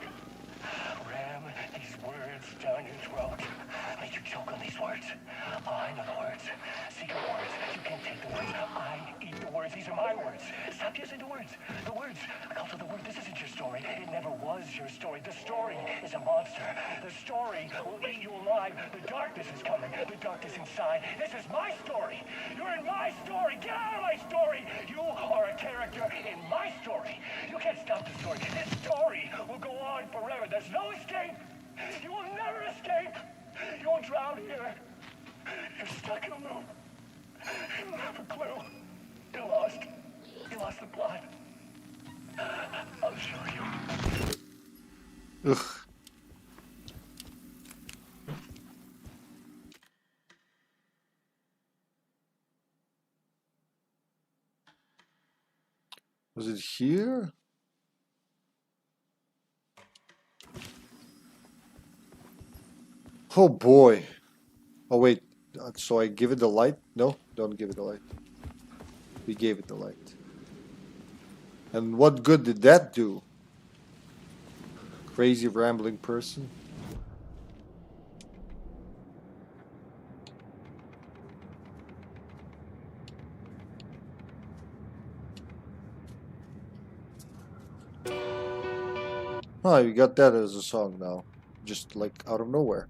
Ram these words down your throat. Make you choke on these words. Oh, I know the words. Secret words. You can't take the words. I eat the words. These are my words. Stop using the words. The words. Also, the word. This isn't your story. It never was your story. The story is a monster. The story will eat you alive. The darkness is coming. The darkness inside. This is my story. You're in my story. Get out of my story. You are a character in my story. You can't stop the story. This story will go on forever. There's no escape. You will never escape. You won't drown here. You're stuck in a loop. You don't have a clue. You're lost. You lost the plot. I'll show you. Ugh. Was it here? Oh boy. Oh wait, so I give it the light? No, don't give it the light. We gave it the light. And what good did that do? Crazy rambling person. Oh, you got that as a song now. Just like out of nowhere.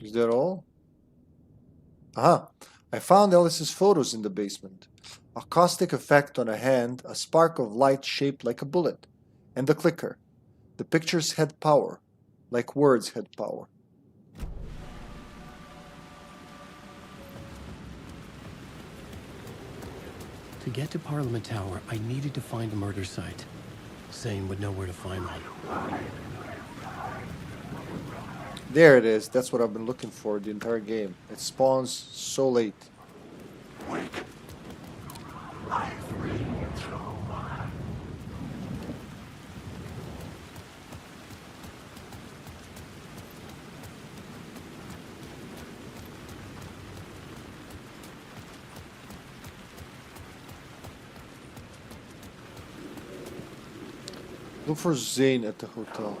Is that all? Aha! I found Alice's photos in the basement. A caustic effect on a hand, a spark of light shaped like a bullet, and the clicker. The pictures had power, like words had power. To get to Parliament Tower, I needed to find a murder site. Zane would know where to find one. There it is. That's what I've been looking for the entire game. It spawns so late. Look for Zane at the hotel.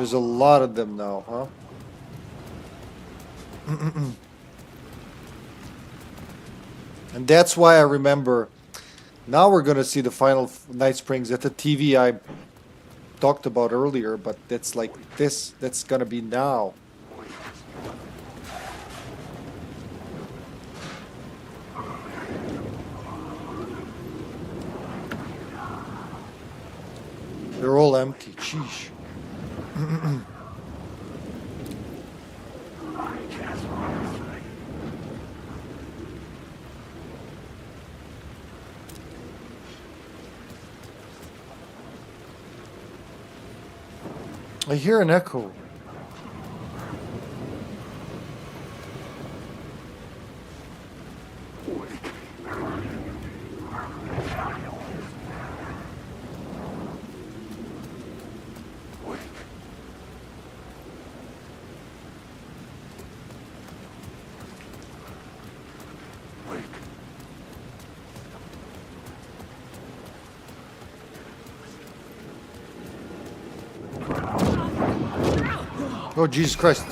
There's a lot of them now, huh? And that's why I remember. Now we're gonna see the final Night Springs at the TV I talked about earlier, but that's like this. That's gonna be now. They're all empty. Sheesh. I hear an echo. Oh, Jesus Christ.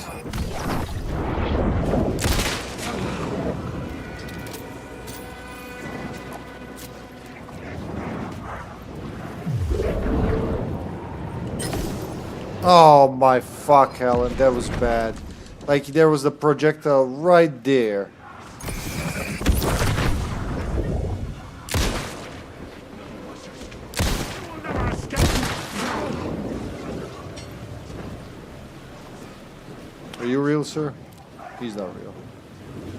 Oh my fuck, Helen, that was bad. Like, there was a projectile right there. Are you real, sir? He's not real.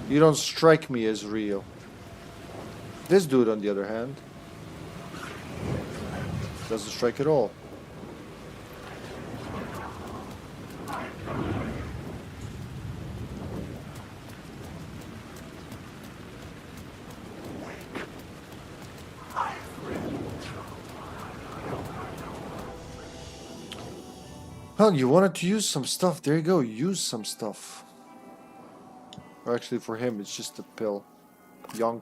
You don't strike me as real. This dude, on the other hand, doesn't strike at all. Well, you wanted to use some stuff. There you go. Use some stuff. Or actually, for him, it's just a pill. Yonk.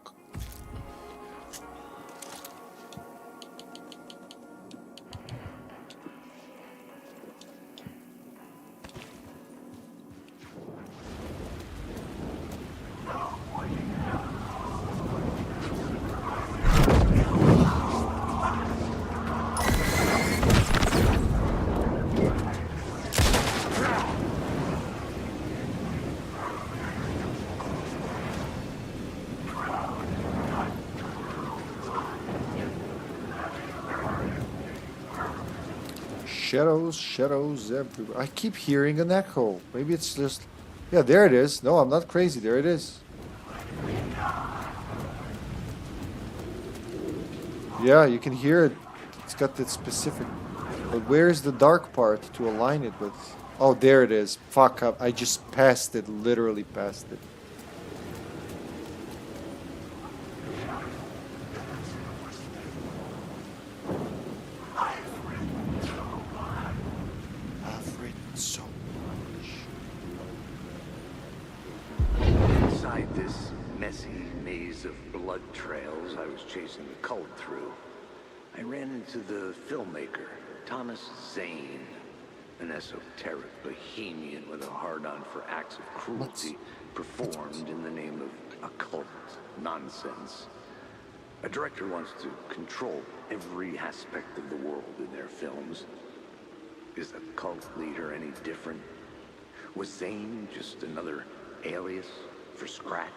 Shadows, shadows everywhere. I keep hearing an echo. Maybe it's just... Yeah, there it is. No, I'm not crazy. There it is. Yeah, you can hear it. It's got that specific... But where's the dark part to align it with? Oh, there it is. Fuck up. I just passed it. Literally passed it. Chasing the cult through, I ran into the filmmaker, Thomas Zane, an esoteric bohemian with a hard-on for acts of cruelty performed in the name of occult nonsense. A director wants to control every aspect of the world in their films. Is the cult leader any different? Was Zane just another alias for Scratch?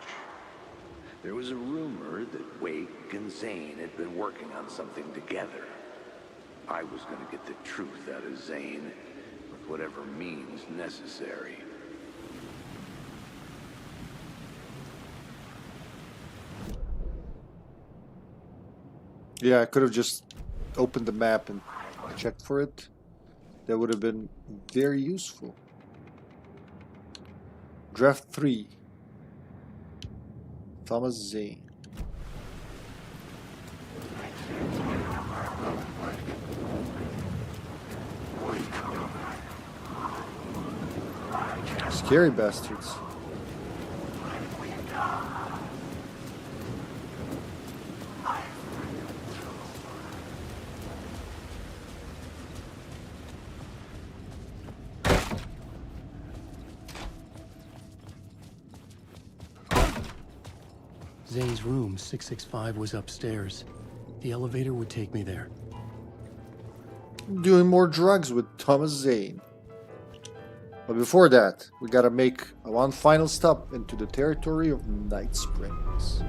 There was a rumor that Wake and Zane had been working on something together. I was going to get the truth out of Zane with whatever means necessary. Yeah, I could have just opened the map and checked for it. That would have been very useful. Draft 3. Thomas Zane. Scary bastards. Zane's room, 665, was upstairs. The elevator would take me there. Doing more drugs with Thomas Zane. But before that, we gotta make one final stop into the territory of Night Springs.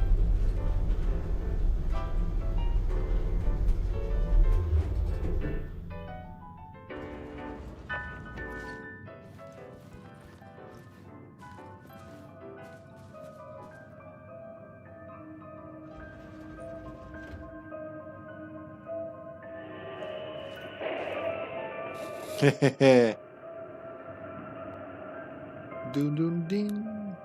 Dun dun ding.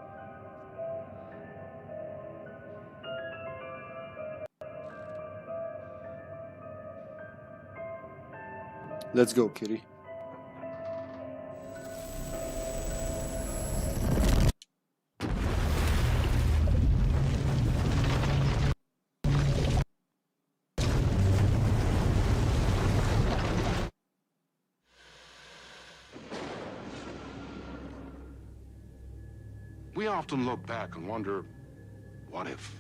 Let's go, kitty. We often look back and wonder, what if?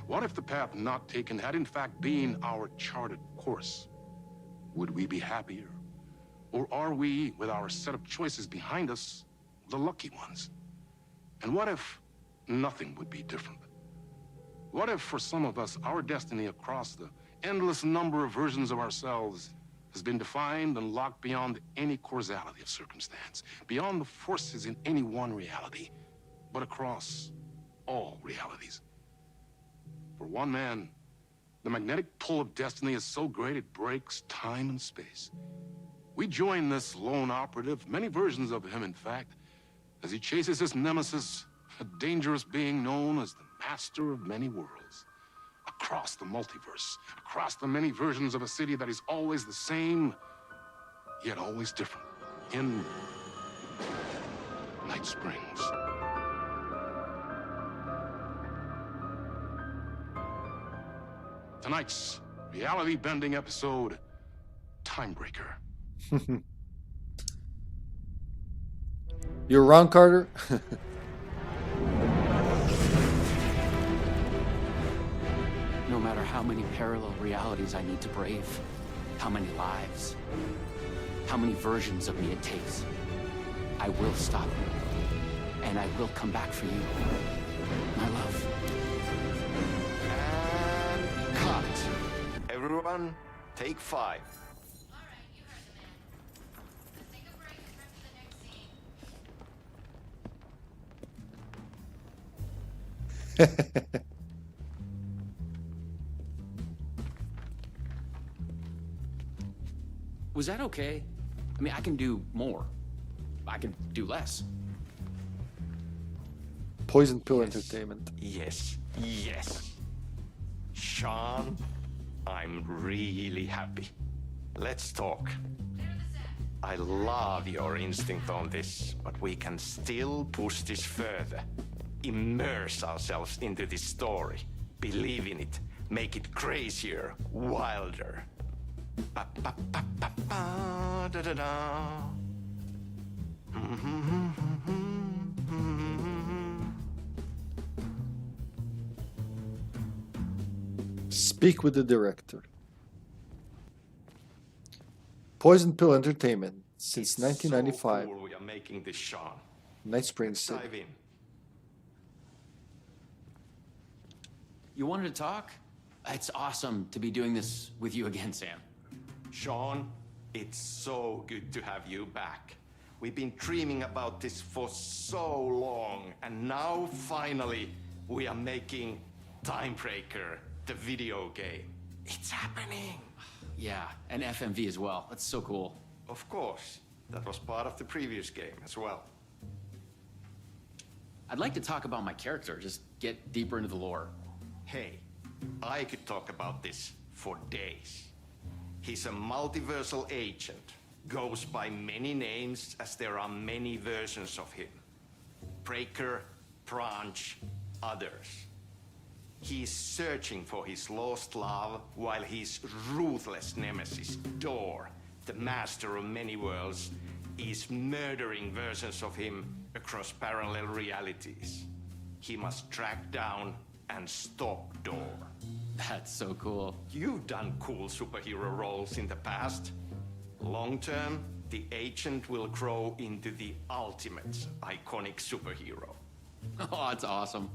What if the path not taken had in fact been our charted course? Would we be happier? Or are we, with our set of choices behind us, the lucky ones? And what if nothing would be different? What if, for some of us, our destiny across the endless number of versions of ourselves has been defined and locked beyond any causality of circumstance, beyond the forces in any one reality, but across all realities? For one man, the magnetic pull of destiny is so great it breaks time and space. We join this lone operative, many versions of him in fact, as he chases his nemesis, a dangerous being known as the master of many worlds. Across the multiverse, across the many versions of a city that is always the same, yet always different. In Night Springs. Tonight's reality-bending episode, Timebreaker. You're wrong, Carter. No matter how many parallel realities I need to brave, how many lives, how many versions of me it takes, I will stop you, and I will come back for you, my love. And cut. Everyone, take 5. Was that okay? I mean, I can do more. I can do less. Poison Pill Entertainment. Yes, yes. Sean, I'm really happy. Let's talk. I love your instinct on this, but we can still push this further. Immerse ourselves into this story. Believe in it. Make it crazier, wilder. Ba, ba, ba, ba, ba, da, da, da. Speak with the director. Poison Pill Entertainment since 1995. So cool we are making this, Sean. Night Springs Dive City. in. You wanted to talk? It's awesome to be doing this with you again, Sam. Sean, it's so good to have you back. We've been dreaming about this for so long, and now finally we are making Timebreaker, the video game. It's happening. Yeah, and FMV as well. That's so cool. Of course. That was part of the previous game as well. I'd like to talk about my character, just get deeper into the lore. Hey, I could talk about this for days. He's a multiversal agent. Goes by many names as there are many versions of him. Breaker, Branch, others. He's searching for his lost love while his ruthless nemesis, Door, the master of many worlds, is murdering versions of him across parallel realities. He must track down and stop door. That's so cool. You've done cool superhero roles in the past. Long term, the agent will grow into the ultimate iconic superhero. Oh, that's awesome.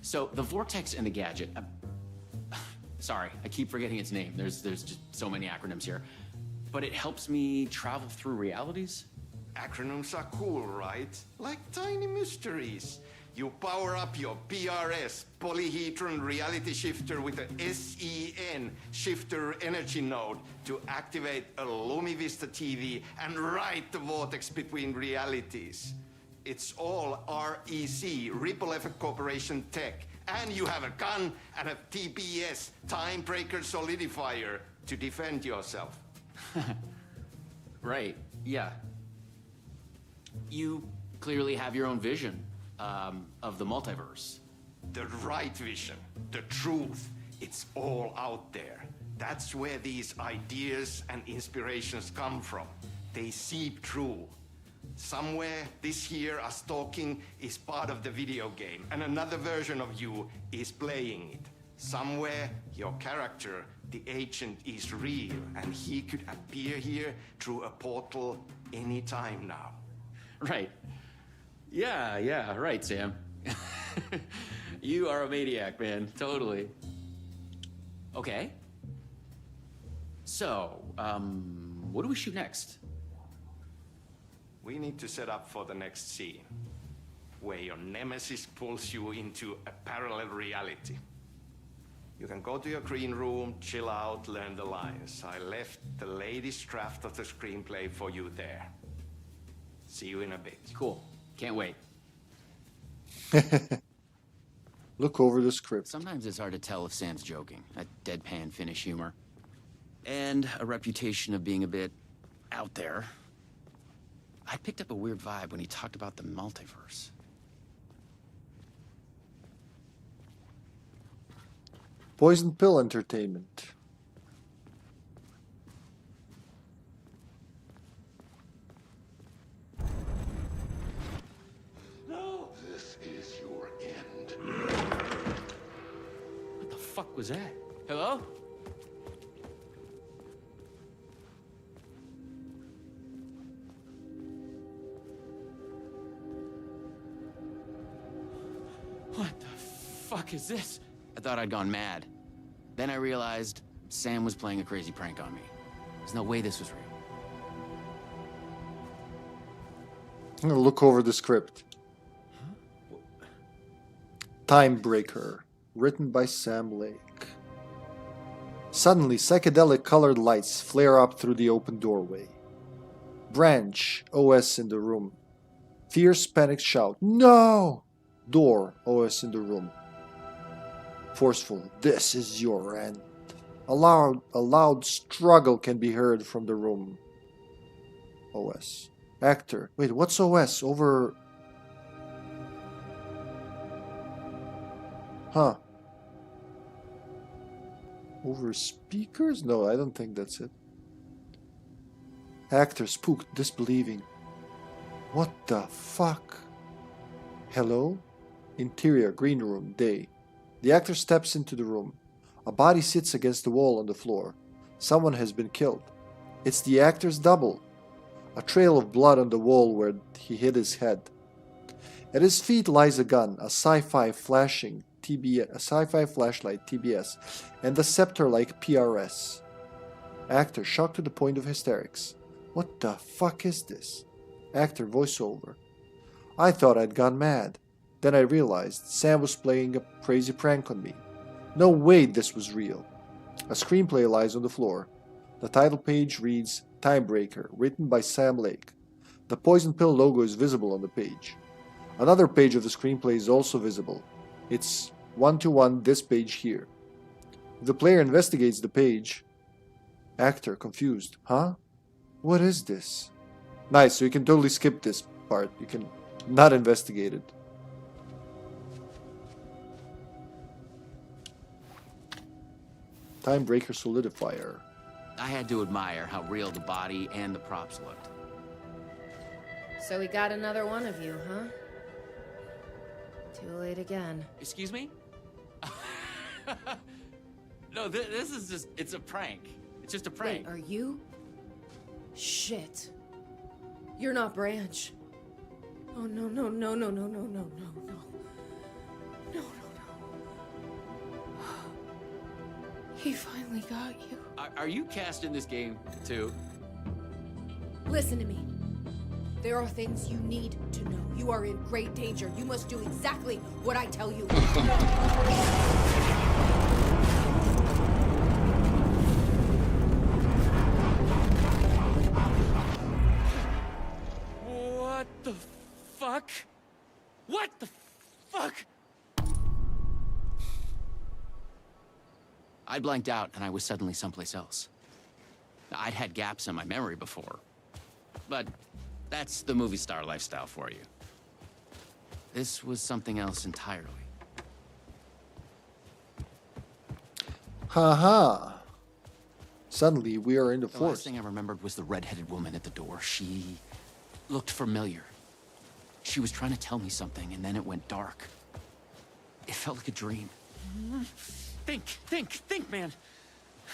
So the vortex and the gadget. Sorry, I keep forgetting its name. There's just so many acronyms here. But it helps me travel through realities? Acronyms are cool, right? Like tiny mysteries. You power up your PRS, polyhedron reality shifter, with a SEN shifter energy node to activate a LumiVista TV and ride the vortex between realities. It's all REC, Ripple Effect Corporation tech. And you have a gun and a TPS, Time Breaker Solidifier, to defend yourself. Right, yeah. You clearly have your own vision of the multiverse. The right vision, the truth, it's all out there. That's where these ideas and inspirations come from. They seep through. Somewhere this here, us talking, is part of the video game, and another version of you is playing it. Somewhere, your character, the agent, is real, and he could appear here through a portal anytime now. Right. Yeah, right, Sam. You are a maniac, man. Totally. Okay. So, what do we shoot next? We need to set up for the next scene, where your nemesis pulls you into a parallel reality. You can go to your green room, chill out, learn the lines. I left the latest draft of the screenplay for you there. See you in a bit. Cool. Can't wait. Look over the script. Sometimes it's hard to tell if Sam's joking. That deadpan Finnish humor. And a reputation of being a bit out there. I picked up a weird vibe when he talked about the multiverse. Poison Pill Entertainment. No, this is your end. What the fuck was that? Hello? What the fuck is this? I thought I'd gone mad. Then I realized Sam was playing a crazy prank on me. There's no way this was real. I'm gonna look over the script. Time Breaker, written by Sam Lake. Suddenly, psychedelic colored lights flare up through the open doorway. Branch, OS in the room. Fierce panic shout, "No!" Door, OS in the room. Forceful, "This is your end." A loud struggle can be heard from the room. OS. Actor. Wait, what's OS? Over... Huh. Over speakers? No, I don't think that's it. Actor spooked, disbelieving. What the fuck? Hello? Interior, green room, day. The actor steps into the room. A body sits against the wall on the floor. Someone has been killed. It's the actor's double. A trail of blood on the wall where he hit his head. At his feet lies a gun, a sci-fi flashlight TBS, and a scepter-like PRS. Actor shocked to the point of hysterics. What the fuck is this? Actor voiceover. I thought I'd gone mad. Then I realized Sam was playing a crazy prank on me. No way this was real. A screenplay lies on the floor. The title page reads Time Breaker, written by Sam Lake. The Poison Pill logo is visible on the page. Another page of the screenplay is also visible. It's 1-to-1 this page here. If the player investigates the page... Actor, confused. Huh? What is this? Nice, so you can totally skip this part. You can not investigate it. Time Breaker Solidifier. I had to admire how real the body and the props looked. So we got another one of you, huh? Too late again. Excuse me? No, this is just, it's a prank. It's just a prank. Wait, are you? Shit. You're not Branch. Oh, no, no, no, no, no, no, no, no, no. No, no, no. He finally got you. Are you cast in this game, too? Listen to me. There are things you need to know. You are in great danger. You must do exactly what I tell you. What the fuck? What the fuck? I blanked out and I was suddenly someplace else. I'd had gaps in my memory before, but that's the movie star lifestyle for you. This was something else entirely. Haha. Suddenly, we are in the The last forest. thing I remembered was the red-headed woman at the door. She looked familiar. She was trying to tell me something, and then it went dark. It felt like a dream. Think, man.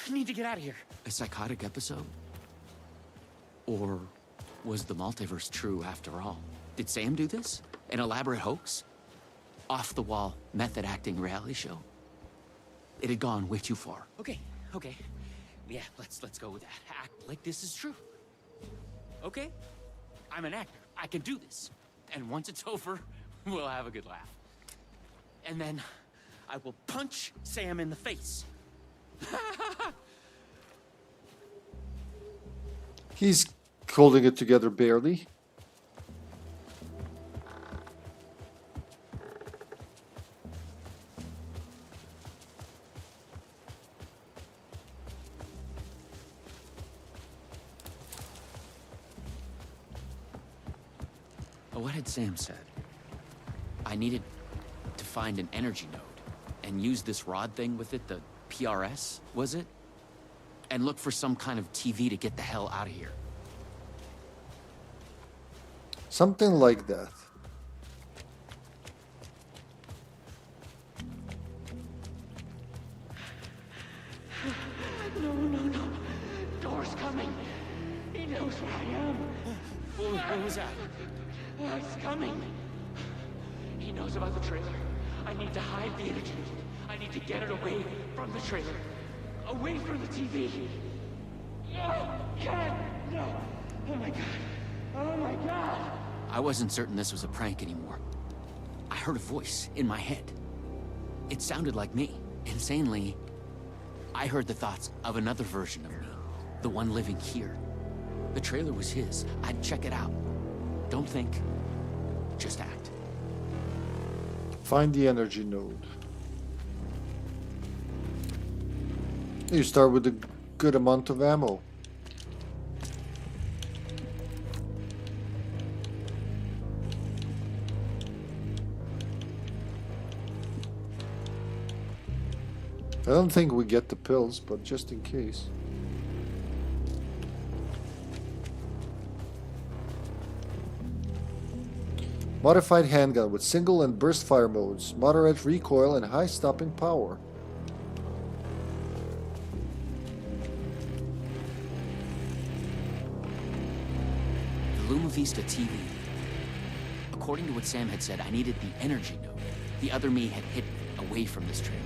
I need to get out of here. A psychotic episode? Or was the multiverse true after all? Did Sam do this? An elaborate hoax? Off-the-wall, method-acting reality show? It had gone way too far. Okay. Yeah, let's go with that. Act like this is true. Okay? I'm an actor. I can do this. And once it's over, we'll have a good laugh. And then I will punch Sam in the face. He's holding it together barely. What had Sam said? I needed to find an energy node and use this rod thing with it, the PRS, was it? And look for some kind of TV to get the hell out of here. Something like that. No. Door's coming. He knows where I am. What was that? It's coming. He knows about the trailer. I need to hide the energy. I need to get it away from the trailer. Away from the TV. No! God! No! Oh my god! Oh my god! I wasn't certain this was a prank anymore. I heard a voice in my head. It sounded like me. Insanely, I heard the thoughts of another version of me. The one living here. The trailer was his. I'd check it out. Don't think. Just act. Find the energy node. You start with a good amount of ammo. I don't think we get the pills, but just in case. Modified handgun with single and burst fire modes, moderate recoil and high stopping power. The Luma Vista TV. According to what Sam had said, I needed the energy node. The other me had hidden it away from this trailer.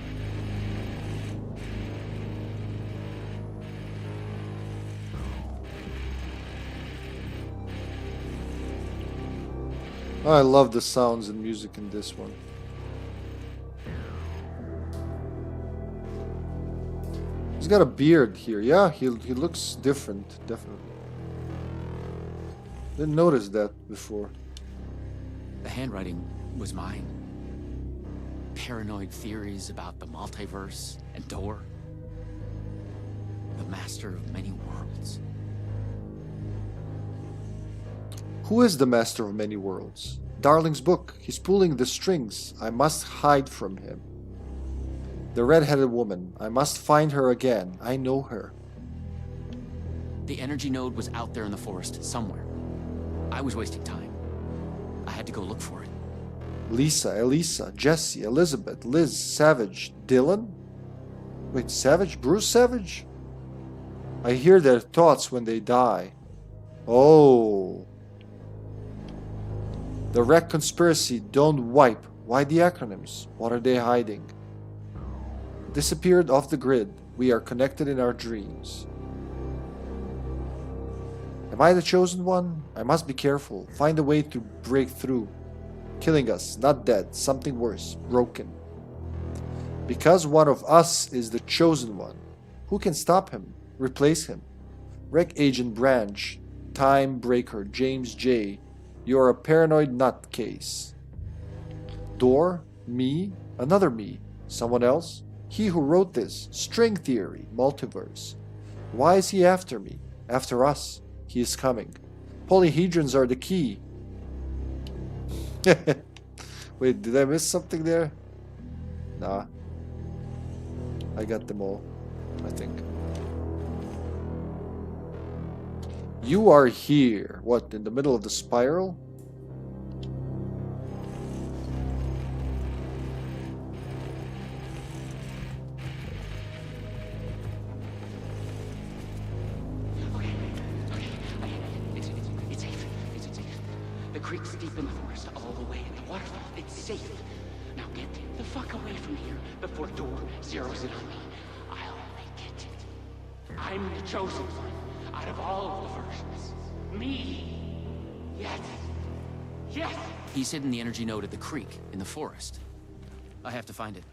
I love the sounds and music in this one. He's got a beard here. Yeah, he looks different, definitely. Didn't notice that before. The handwriting was mine. Paranoid theories about the multiverse and Door. The master of many worlds. Who is the master of many worlds? Darling's book. He's pulling the strings. I must hide from him. The red-headed woman. I must find her again. I know her. The energy node was out there in the forest somewhere. I was wasting time. I had to go look for it. Lisa, Elisa, Jesse, Elizabeth, Liz, Savage, Dylan? Wait, Savage? Bruce Savage? I hear their thoughts when they die. Oh. The Wreck Conspiracy, don't wipe. Why the acronyms? What are they hiding? Disappeared off the grid. We are connected in our dreams. Am I the chosen one? I must be careful. Find a way to break through. Killing us, not dead. Something worse. Broken. Because one of us is the chosen one. Who can stop him? Replace him? Wreck Agent Branch. Time Breaker. James J. You're a paranoid nutcase. Door? Me? Another me? Someone else? He who wrote this. String theory. Multiverse. Why is he after me? After us? He is coming. Polyhedrons are the key. Wait, did I miss something there? Nah. I got them all, I think. You are here. What, in the middle of the spiral? The creek's deep in the forest, all the way in the waterfall. It's safe. Now get the fuck away from here before Door zeroes in on me. I'll make it. I'm the chosen one out of all of the versions. Me. Yes. Yes. He's hidden the energy node at the creek in the forest. I have to find it.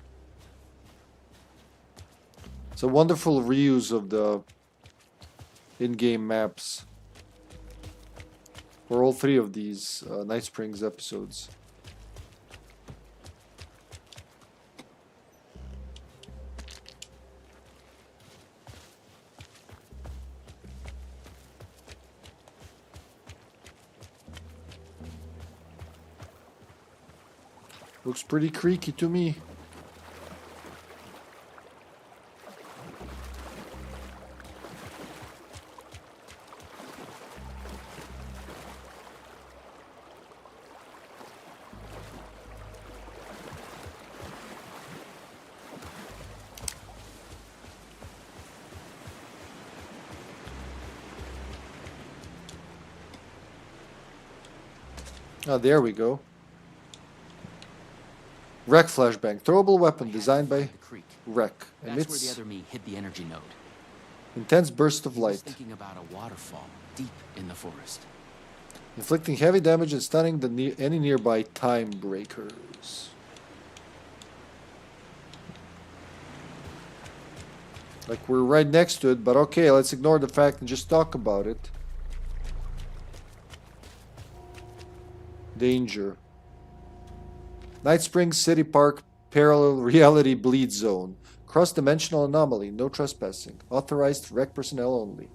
It's a wonderful reuse of the in-game maps for all three of these Night Springs episodes. Looks pretty creaky to me. Oh, there we go. Wreck flashbang. Throwable weapon designed by Wreck. That's where the other me hid the energy node. Intense burst of He was light. thinking about a waterfall deep in the forest. Inflicting heavy damage and stunning any nearby time breakers. Like we're right next to it, but okay, let's ignore the fact and just talk about it. Danger. Night Springs City Park Parallel Reality Bleed Zone. Cross-dimensional anomaly. No trespassing. Authorized Wreck personnel only.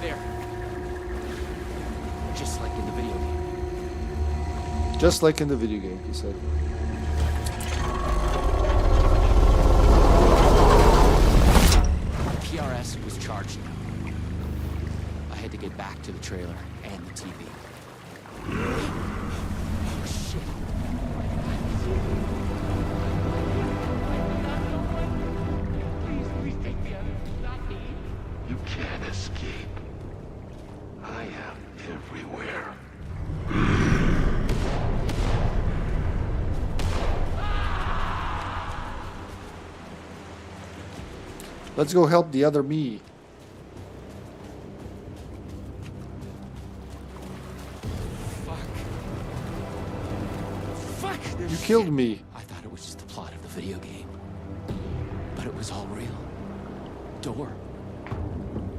There. Just like in the video game. Just like in the video game, he said. PRS was charged now. I had to get back to the trailer and the TV. Oh, shit. Please take me out of here. Not me. You can't escape. I am everywhere. Let's go help the other me. Fuck this You killed shit. me. I thought it was just the plot of the video game. But it was all real. Door,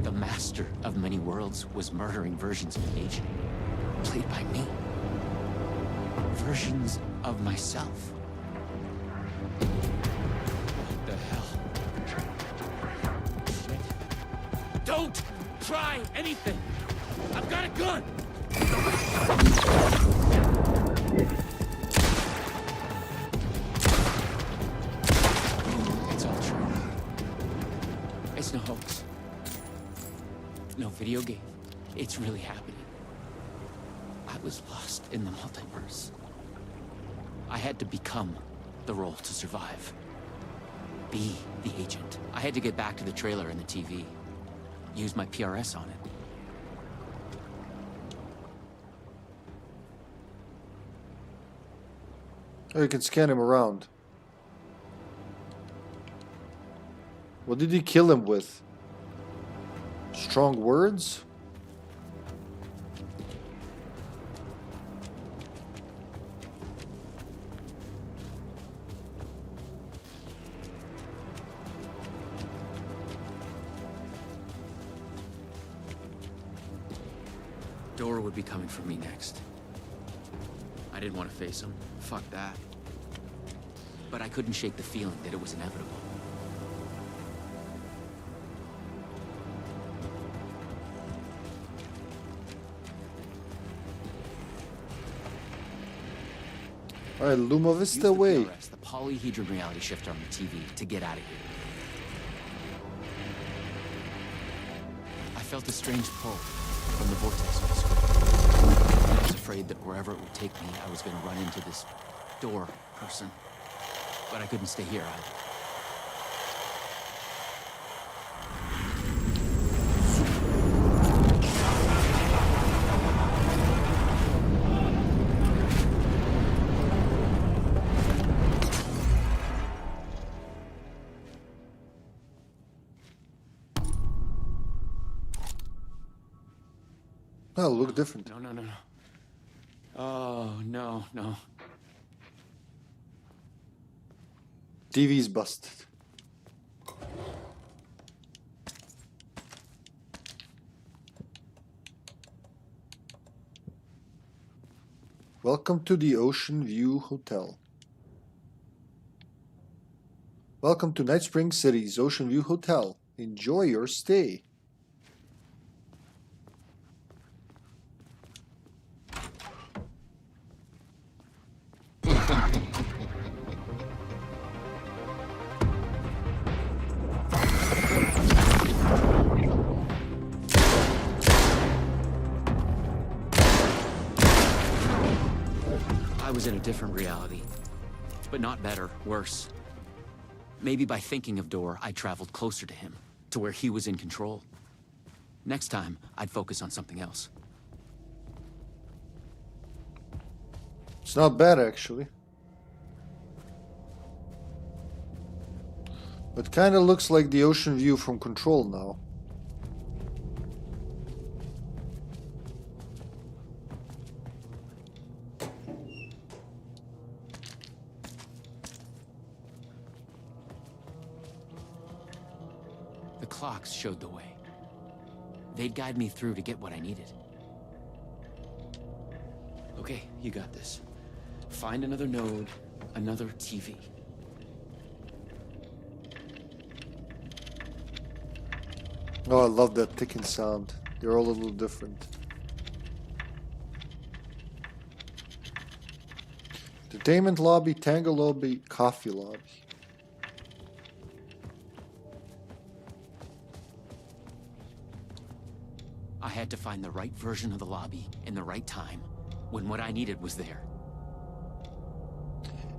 the master of many worlds, was murdering versions of the agent. Played by me. Versions of myself. What the hell? Shit. Don't try anything! I've got a gun! It's all true. It's no hoax. No video game. It's really happening. I was lost in the multiverse. I had to become the role to survive. Be the agent. I had to get back to the trailer and the TV. Use my PRS on it. Oh, you can scan him around. What did he kill him with? Strong words? Dora would be coming for me next. I didn't want to face him. Fuck that. But I couldn't shake the feeling that it was inevitable. Alright, Luma Use Vista the way. PRS, the polyhedron reality shifter on the TV, to get out of here. I felt a strange pull from the vortex of the screen. I was afraid that wherever it would take me, I was going to run into this door person. But I couldn't stay here either. Oh, look different. No. Oh, no. TV's busted. Welcome to the Ocean View Hotel. Welcome to Night Spring City's Ocean View Hotel. Enjoy your stay. I was in a different reality. But not better, worse. Maybe by thinking of Dor, I traveled closer to him, to where he was in control. Next time, I'd focus on something else. It's not bad, actually. It kind of looks like the Ocean View from Control now. The clocks showed the way. They'd guide me through to get what I needed. Okay, you got this. Find another node, another TV. Oh, I love that ticking sound. They're all a little different. Entertainment lobby, tango lobby, coffee lobby. I had to find the right version of the lobby in the right time, when what I needed was there.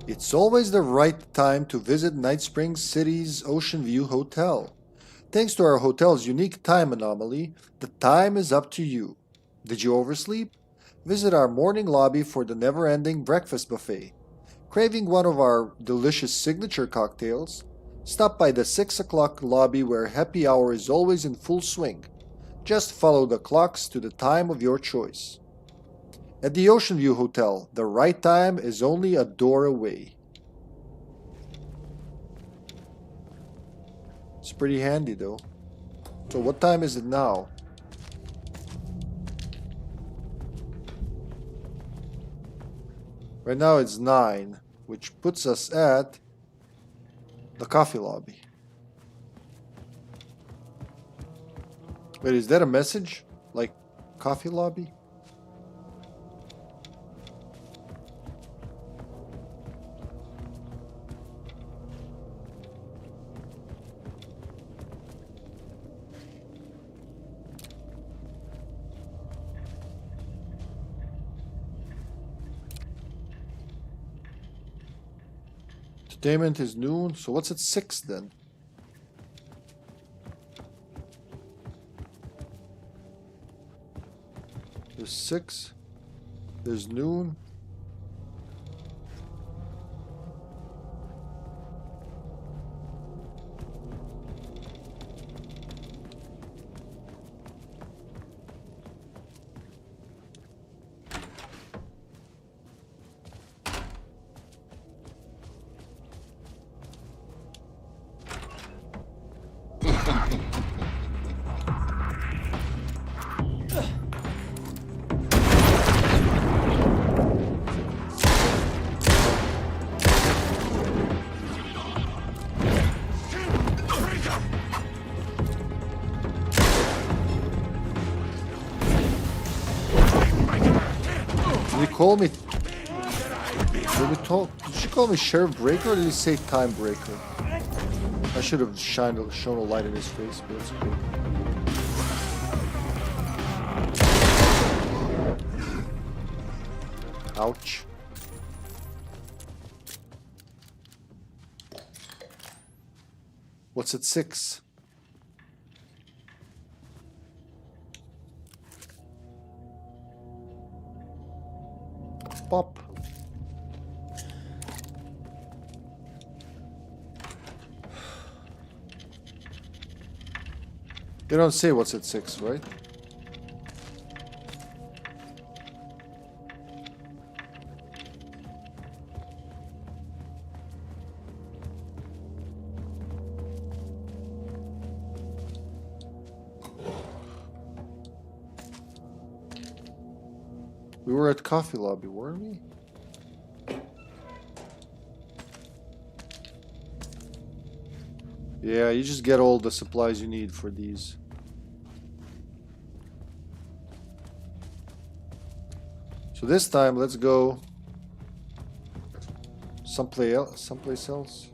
It's always the right time to visit Night Spring City's Ocean View Hotel. Thanks to our hotel's unique time anomaly, the time is up to you. Did you oversleep? Visit our morning lobby for the never-ending breakfast buffet. Craving one of our delicious signature cocktails? Stop by the 6 o'clock lobby where happy hour is always in full swing. Just follow the clocks to the time of your choice. At the Ocean View Hotel, the right time is only a door away. It's pretty handy though. So what time is it now? Right now it's 9, which puts us at the coffee lobby. Wait, is that a message? Like, coffee lobby? Entertainment is noon. So what's at 6 then? There's 6. There's noon. Did he call me? Did she call me Sheriff Breaker or did he say Time Breaker? I should have shown a light in his face, but it's okay. Ouch. What's at 6? Pop. They don't say what's at 6, right? We were at Coffee Lobby, weren't we? Yeah, you just get all the supplies you need for these. So this time, let's go someplace else.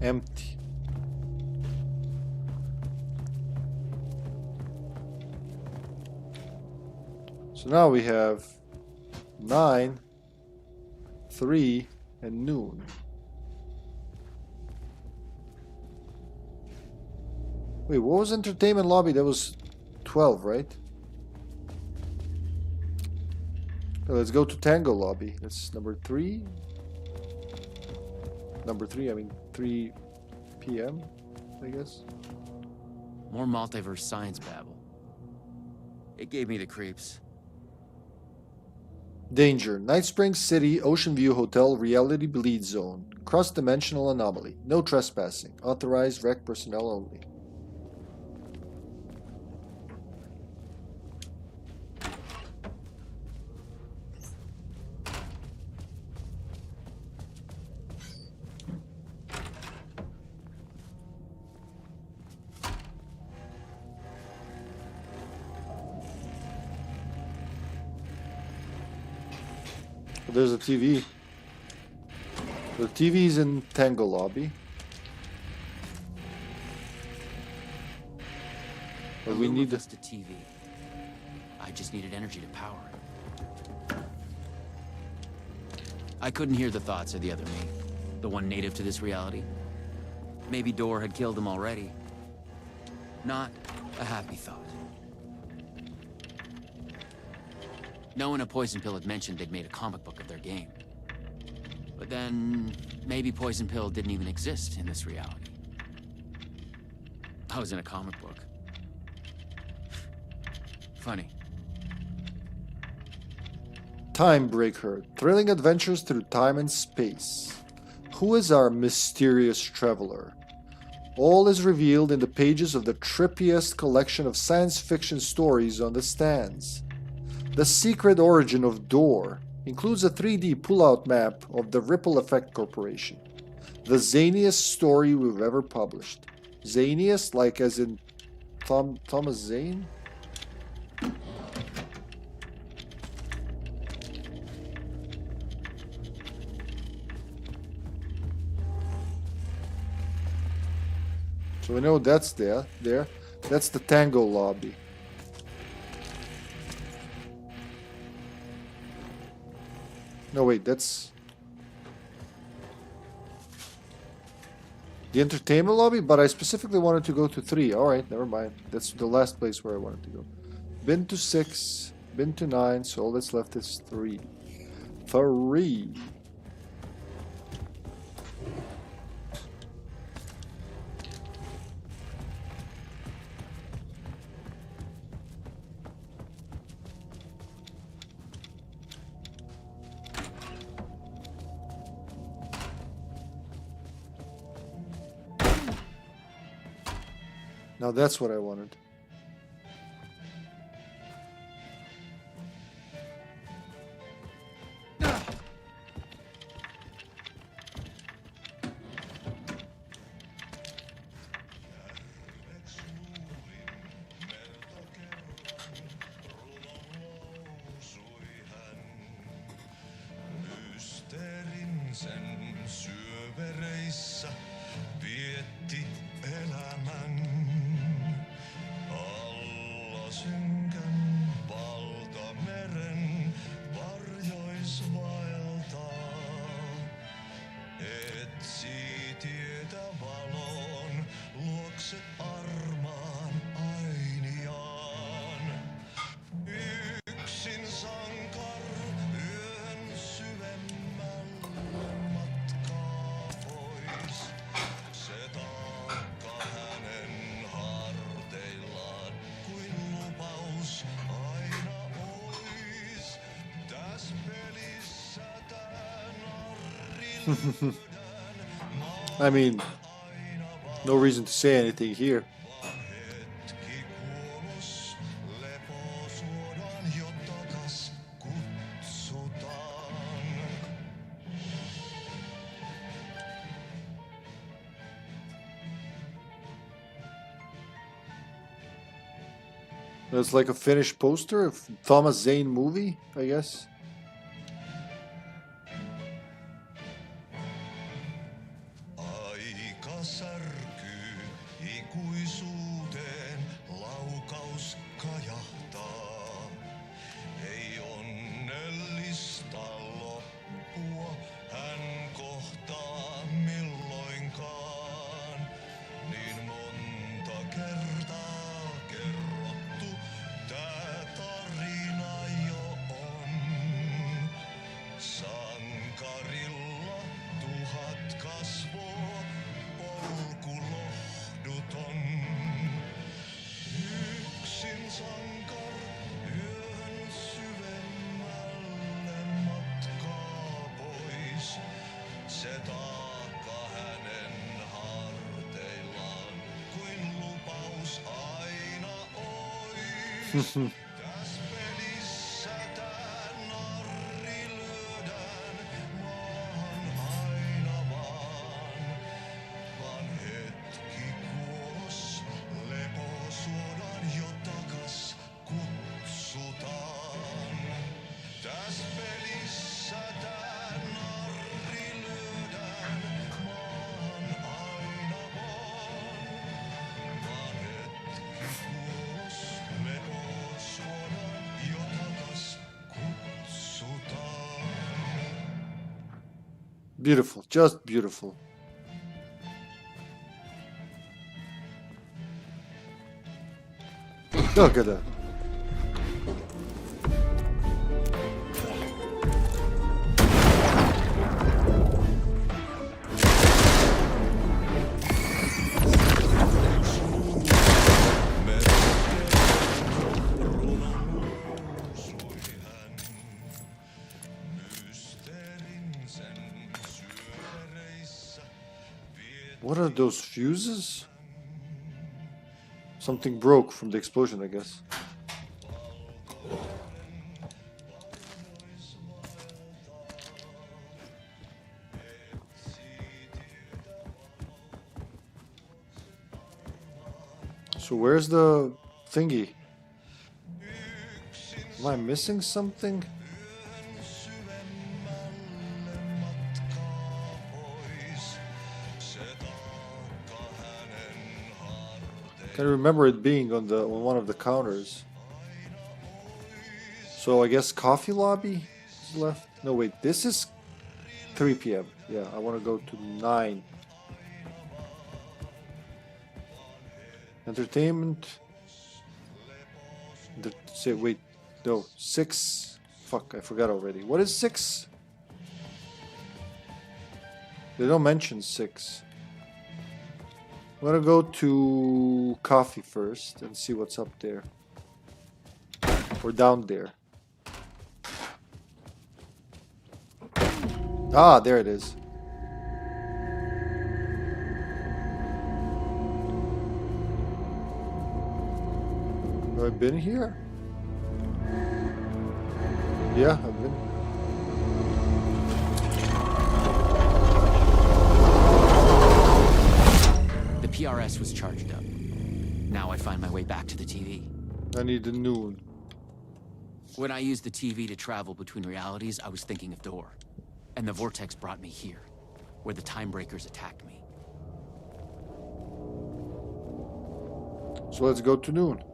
Empty. So now we have 9, 3, and noon. Wait, what was entertainment lobby? That was 12, right? Let's go to Tango lobby. That's number 3. Number 3, I mean 3 p.m., I guess. More multiverse science babble. It gave me the creeps. Danger. Night Springs City, Ocean View Hotel, Reality Bleed Zone. Cross-dimensional anomaly. No trespassing. Authorized rec personnel only. There's a TV. The TV's in Tango lobby. But we need the TV. I just needed energy to power it. I couldn't hear the thoughts of the other me, the one native to this reality. Maybe Door had killed him already. Not a happy thought. No one at Poison Pill had mentioned they'd made a comic book of their game. But then, maybe Poison Pill didn't even exist in this reality. I was in a comic book. Funny. Time Breaker. Thrilling adventures through time and space. Who is our mysterious traveler? All is revealed in the pages of the trippiest collection of science fiction stories on the stands. The secret origin of Door includes a 3D pull-out map of the Ripple Effect Corporation. The zaniest story we've ever published. Zaniest, like as in Thomas Zane? So we know that's there. That's the tango lobby. No, wait, that's the entertainment lobby, but I specifically wanted to go to 3. Alright, never mind. That's the last place where I wanted to go. Been to 6, been to 9, so all that's left is 3. 3. Now that's what I wanted. Sen syövereissä vietti elämän. Alla synkän valtameren varjois vaeltaa. Etsii tietä valon luokse armaan ainiaan. Yksin sankar yön syvemmälle matkaa pois. Se taakka hänen harteillaan kuin lupaus aina ois. Täs pelissä tää narri I mean, no reason to say anything here. It's like a finished poster of Thomas Zane movie, I guess. Aika särkyy ikuisuuteen, laukaus kajahtaa. Ei onnellista loppua hän kohtaa milloinkaan. Niin monta kertaa kerrottu tää tarina jo on. Sankarilla 1000 kasvoa, polku lohduton. Yksin sankar yön syvemmälle matkaa pois. Se taakka hänen harteillaan kuin lupaus aina ois. Täs pelissä tää narri lyödään maahan aina vaan hetki kuolos, lepo suodaan jo takas kutsutaan. Täs pelissä tää narri lyödään maahan aina vaan hetki kuolos, lepo suodaan jo takas kutsutaan. Beautiful, just beautiful. Look at that. What are those fuses? Something broke from the explosion, I guess. So where's the thingy? Am I missing something? Can remember it being on one of the counters. So I guess coffee lobby is left. No wait, this is 3 p.m. Yeah, I want to go to 9. Entertainment. Say wait, no 6. Fuck, I forgot already. What is 6? They don't mention 6. I'm gonna go to coffee first and see what's up there. Or down there. Ah, there it is. Have I been here? Yeah, I've been. The PRS was charged up. Now I find my way back to the TV. I need the noon. When I used the TV to travel between realities, I was thinking of Door. And the vortex brought me here, where the time breakers attacked me. So let's go to noon.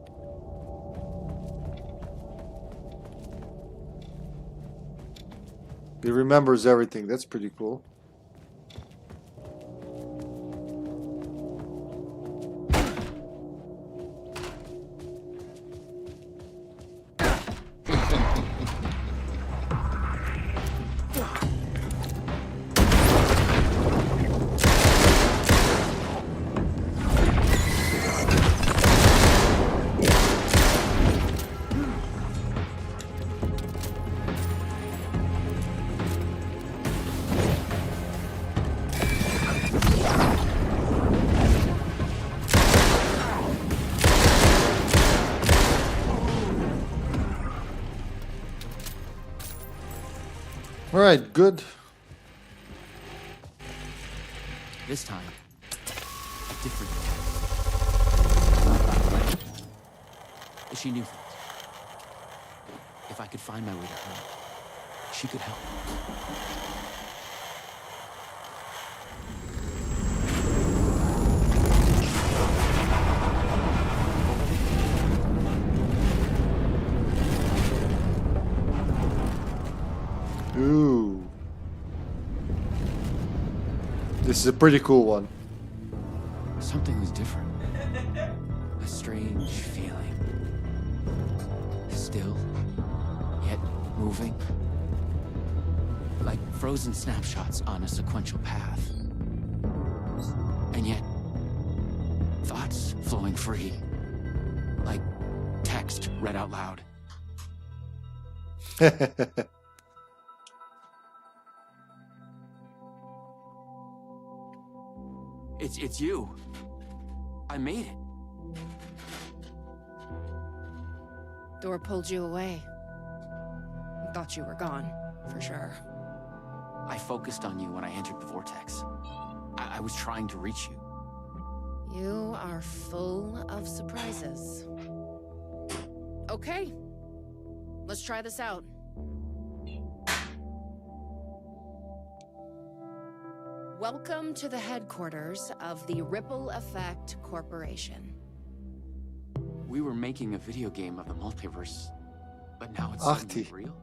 He remembers everything. That's pretty cool. All right, good. This time, different. She knew things. If I could find my way to her, she could help. Ooh. This is a pretty cool one. Something was different. A strange feeling. Still, yet moving. Like frozen snapshots on a sequential path. And yet, thoughts flowing free. Like text read out loud. It's you. I made it. Door pulled you away. Thought you were gone, for sure. I focused on you when I entered the vortex. I was trying to reach you. You are full of surprises. Okay. Let's try this out. Welcome to the headquarters of the Ripple Effect Corporation. We were making a video game of the multiverse, but now it's suddenly real?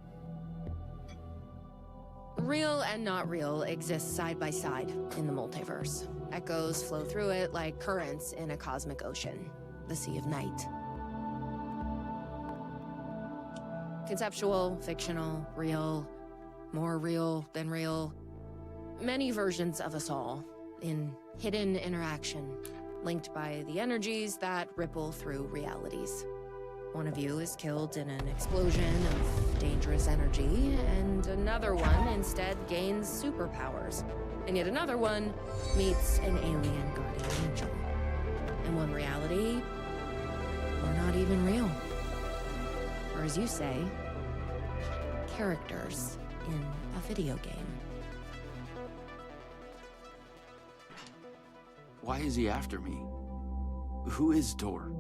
Real and not real exist side by side in the multiverse. Echoes flow through it like currents in a cosmic ocean, the Sea of Night. Conceptual, fictional, real, more real than real. Many versions of us all, in hidden interaction, linked by the energies that ripple through realities. One of you is killed in an explosion of dangerous energy, and another one instead gains superpowers. And yet another one meets an alien guardian angel. In one reality, we're not even real. Or as you say, characters in a video game. Why is he after me? Who is Door?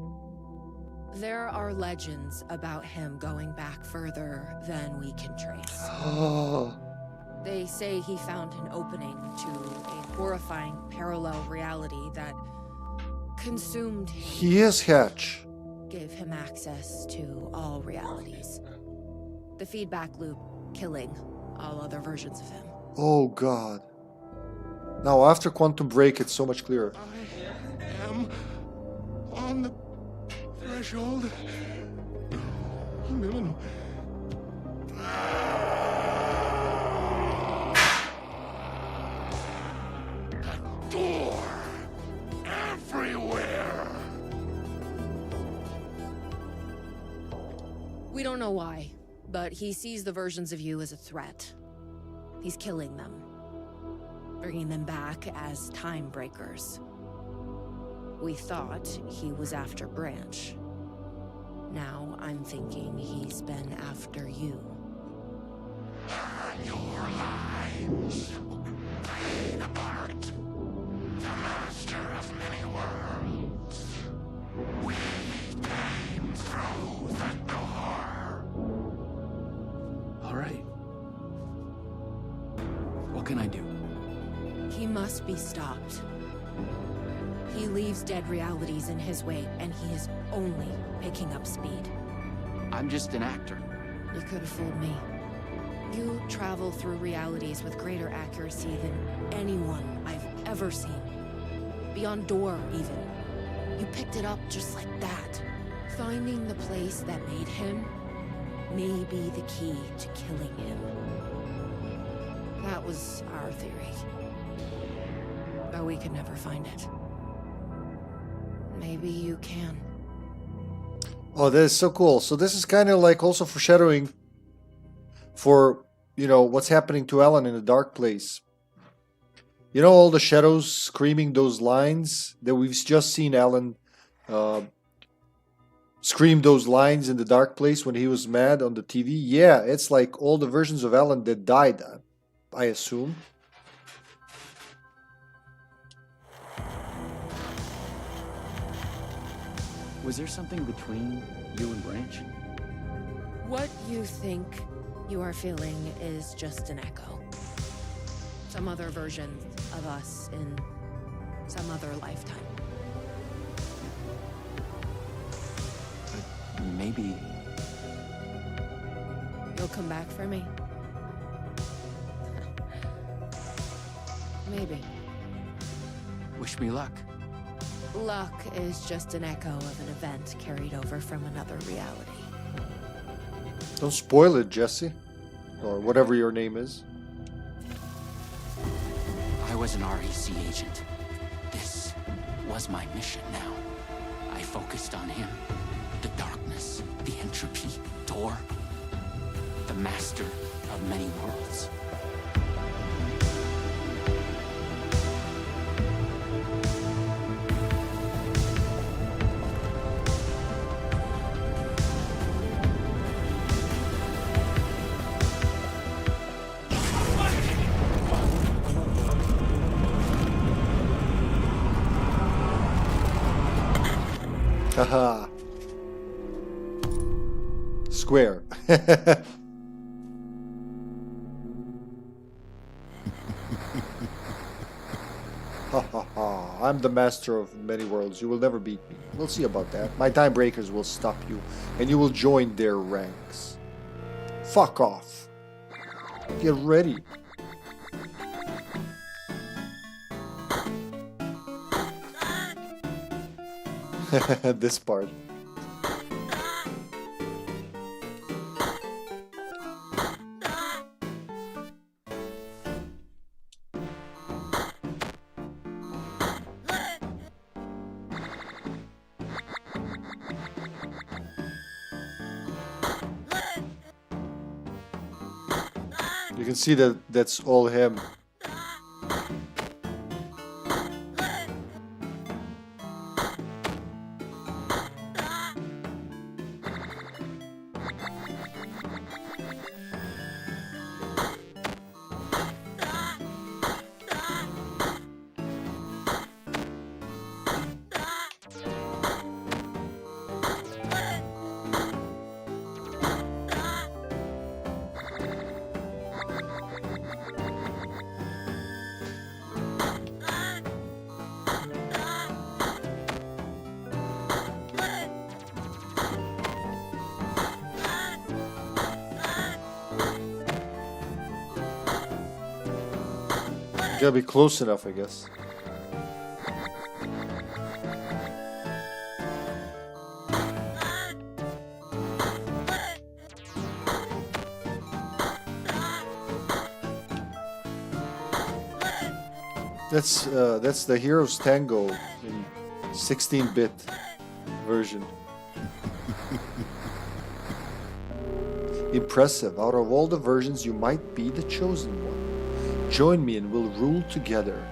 There are legends about him going back further than we can trace. They say he found an opening to a horrifying parallel reality that consumed He is Hatch. gave him access to all realities. The feedback loop killing all other versions of him. Oh god. Now after Quantum Break, it's so much clearer. I am on the threshold. No. A door everywhere. We don't know why, but he sees the versions of you as a threat. He's killing them, bringing them back as time breakers. We thought he was after Branch. Now I'm thinking he's been after you. Your lives played a part. The master of many worlds. We came through the door. All right. What can I do? He must be stopped. He leaves dead realities in his way, and he is only picking up speed. I'm just an actor. You could have fooled me. You travel through realities with greater accuracy than anyone I've ever seen. Beyond door, even. You picked it up just like that. Finding the place that made him may be the key to killing him. That was our theory. But we could never find it. Maybe you can. Oh, that is so cool. So this is kind of like also foreshadowing for, you know, what's happening to Alan in the dark place. You know, all the shadows screaming those lines that we've just seen Alan scream those lines in the dark place when he was mad on the TV. Yeah, it's like all the versions of Alan that died, I assume. Was there something between you and Branch? What you think you are feeling is just an echo. Some other version of us in some other lifetime. Maybe. You'll come back for me? Maybe. Wish me luck. Luck is just an echo of an event carried over from another reality. Don't spoil it, Jesse. Or whatever your name is. I was an REC agent. This was my mission now. I focused on him. The darkness, the entropy, door. The master of many worlds. Haha. Square. Ha ha ha. I'm the master of many worlds. You will never beat me. We'll see about that. My time breakers will stop you, and you will join their ranks. Fuck off. Get ready. This part. You can see that that's all him. Gotta be close enough, I guess. That's the Heroes Tango in 16-bit version. Impressive. Out of all the versions, you might be the chosen one. Join me and we'll rule together.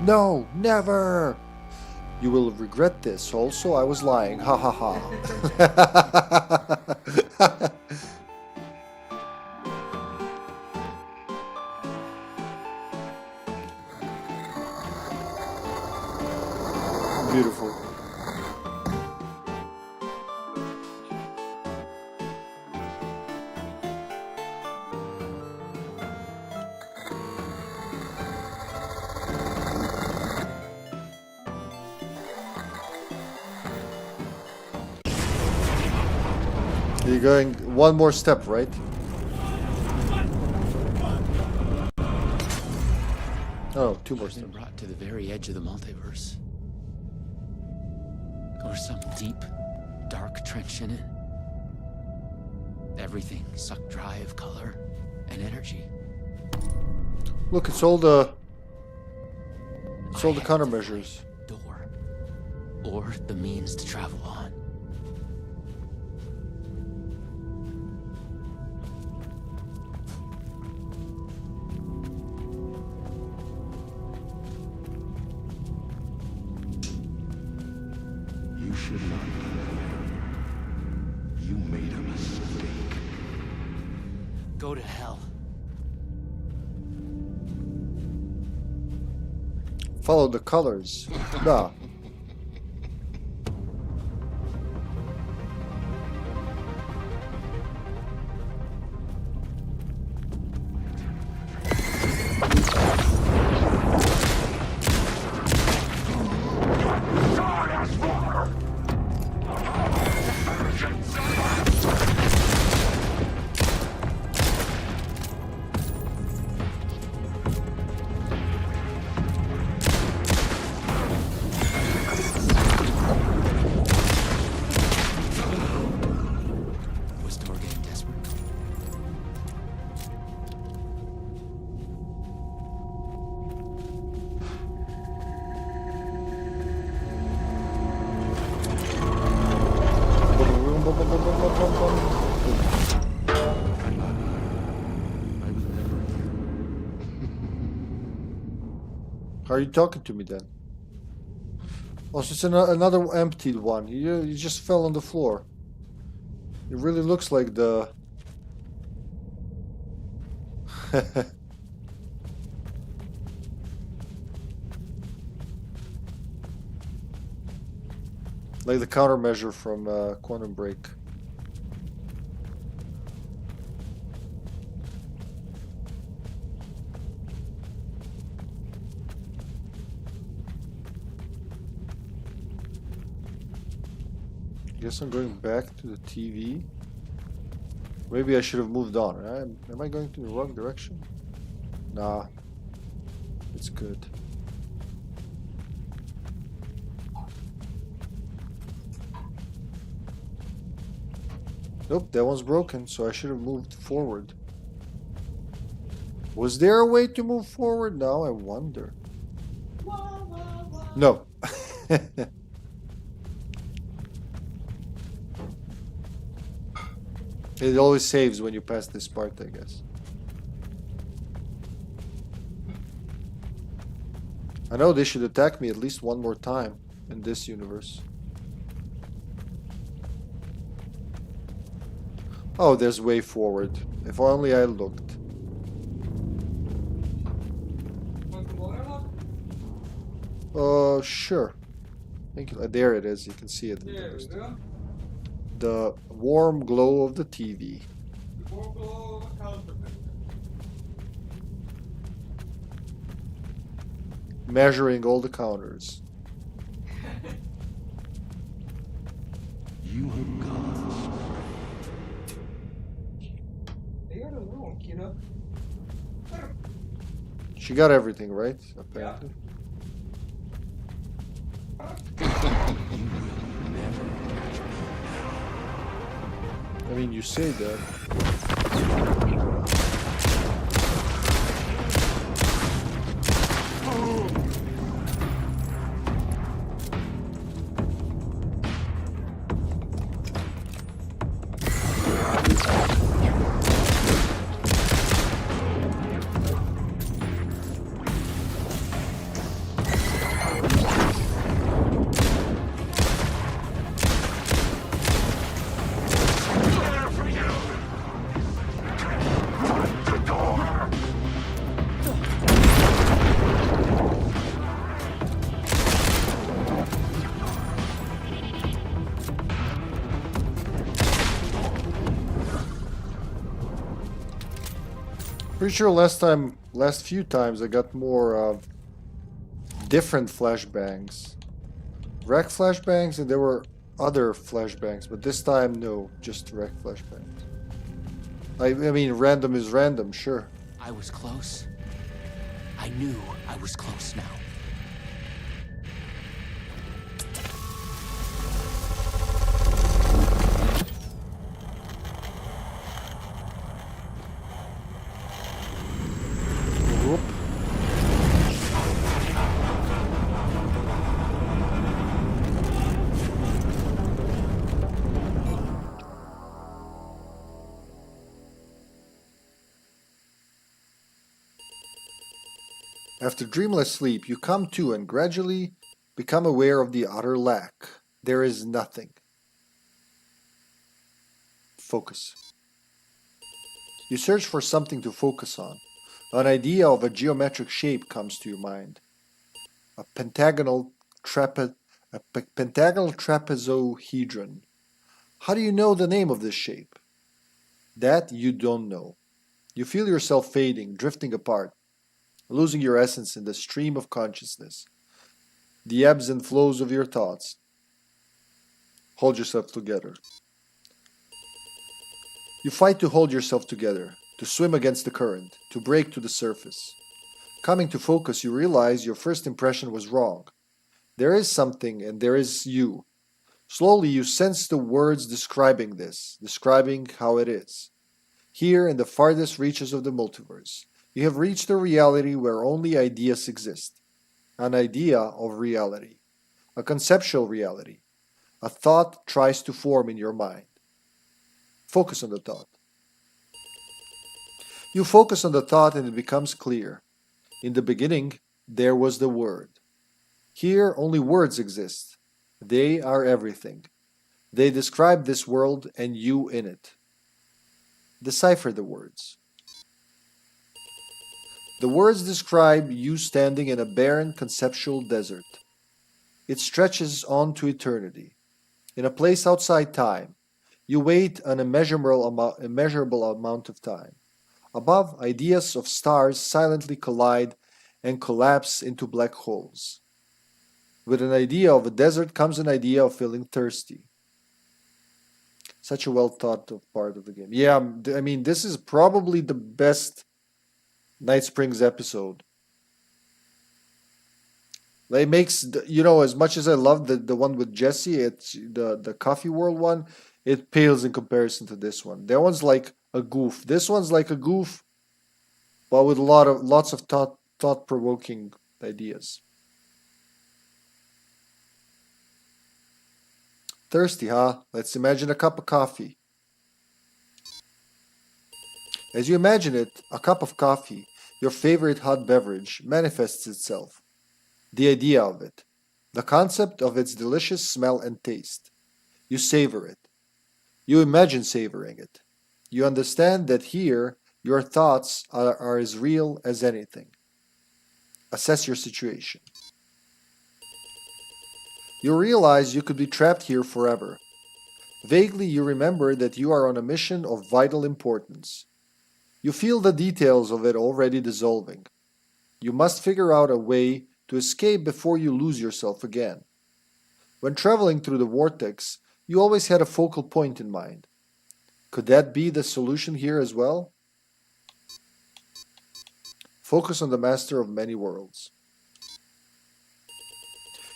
No, never! You will regret this. Also, I was lying. Ha ha ha. Beautiful. You're going one more step, right? Oh, two more steps. Brought to the very edge of the multiverse. Or some deep, dark trench in it. Everything sucked dry of color and energy. Look, it's all the countermeasures. Door. Or the means to travel on. You should not be here. You made a mistake. Go to hell. Follow the colors. Nah. How are you talking to me then? Oh, so it's another emptied one. You just fell on the floor. It really looks like the... like the countermeasure from Quantum Break. Guess I'm going back to the TV. Maybe I should have moved on. Am I going to the wrong direction? Nah. It's good. Nope, that one's broken, so I should have moved forward. Was there a way to move forward? Now I wonder. No. It always saves when you pass this part, I guess. I know they should attack me at least one more time in this universe. Oh, there's way forward. If only I looked. Sure. Thank you. There it is. You can see it. The warm glow of the TV. Measuring all the counters. You have gone. She got everything, right? Apparently. I mean, you say that. Pretty sure last few times I got more different flashbangs. Wreck flashbangs, and there were other flashbangs, but this time no, just wreck flashbangs. I mean, random is random, sure. I was close. I knew I was close now. Whoop. After dreamless sleep, you come to and gradually become aware of the utter lack. There is nothing. Focus. You search for something to focus on. An idea of a geometric shape comes to your mind. A pentagonal trapezohedron. How do you know the name of this shape? That you don't know. You feel yourself fading, drifting apart, losing your essence in the stream of consciousness, the ebbs and flows of your thoughts. Hold yourself together. You fight to hold yourself together, to swim against the current, to break to the surface. Coming to focus, you realize your first impression was wrong. There is something, and there is you. Slowly you sense the words describing this, describing how it is. Here in the farthest reaches of the multiverse, you have reached a reality where only ideas exist. An idea of reality. A conceptual reality. A thought tries to form in your mind. Focus on the thought. You focus on the thought and it becomes clear. In the beginning, there was the word. Here only words exist. They are everything. They describe this world and you in it. Decipher the words. The words describe you standing in a barren conceptual desert. It stretches on to eternity. In a place outside time, you wait an immeasurable amount of time. Above, ideas of stars silently collide and collapse into black holes. With an idea of a desert comes an idea of feeling thirsty. Such a well thought of part of the game. Yeah, I mean, this is probably the best Night Springs episode. It makes, you know, as much as I love the one with Jesse, it's the Coffee World one, it pales in comparison to this one. That one's like a goof. This one's like a goof, but with lots of thought-provoking ideas. Thirsty, huh? Let's imagine a cup of coffee. As you imagine it, a cup of coffee, your favorite hot beverage, manifests itself. The idea of it. The concept of its delicious smell and taste. You savor it. You imagine savoring it. You understand that here, your thoughts are as real as anything. Assess your situation. You realize you could be trapped here forever. Vaguely, you remember that you are on a mission of vital importance. You feel the details of it already dissolving. You must figure out a way to escape before you lose yourself again. When traveling through the vortex, you always had a focal point in mind. Could that be the solution here as well? Focus on the master of many worlds.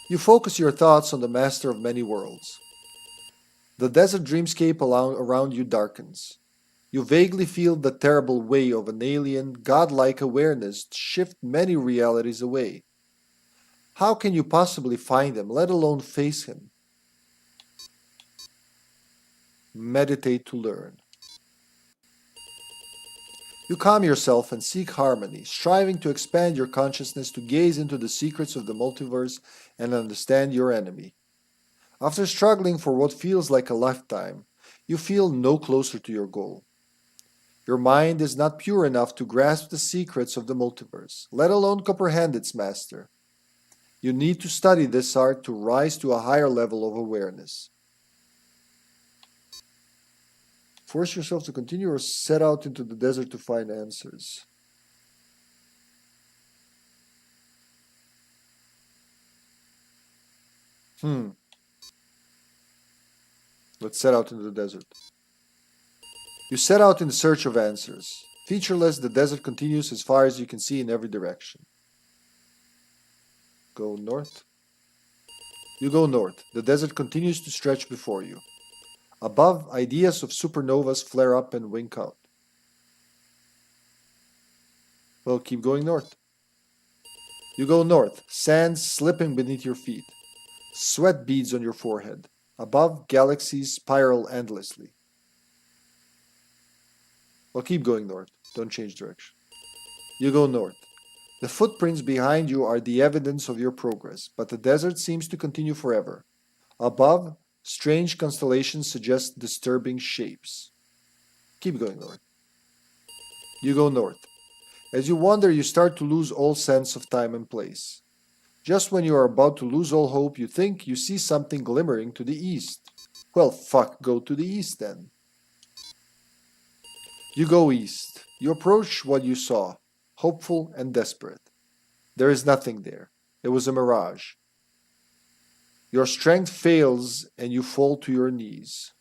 You focus your thoughts on the master of many worlds. The desert dreamscape around you darkens. You vaguely feel the terrible way of an alien, godlike awareness shift many realities away. How can you possibly find him, let alone face him? Meditate to learn. You calm yourself and seek harmony, striving to expand your consciousness to gaze into the secrets of the multiverse and understand your enemy. After struggling for what feels like a lifetime, you feel no closer to your goal. Your mind is not pure enough to grasp the secrets of the multiverse, let alone comprehend its master. You need to study this art to rise to a higher level of awareness. Force yourself to continue or set out into the desert to find answers. Let's set out into the desert. You set out in search of answers. Featureless, the desert continues as far as you can see in every direction. Go north. You go north. The desert continues to stretch before you. Above, ideas of supernovas flare up and wink out. Well, keep going north. You go north, sand slipping beneath your feet. Sweat beads on your forehead. Above, galaxies spiral endlessly. Well, keep going north. Don't change direction. You go north. The footprints behind you are the evidence of your progress, but the desert seems to continue forever. Above, strange constellations suggest disturbing shapes. Keep going north. You go north. As you wander, you start to lose all sense of time and place. Just when you are about to lose all hope, you think you see something glimmering to the east. Well, fuck, go to the east then. You go east. You approach what you saw, hopeful and desperate. There is nothing there. It was a mirage. Your strength fails and you fall to your knees.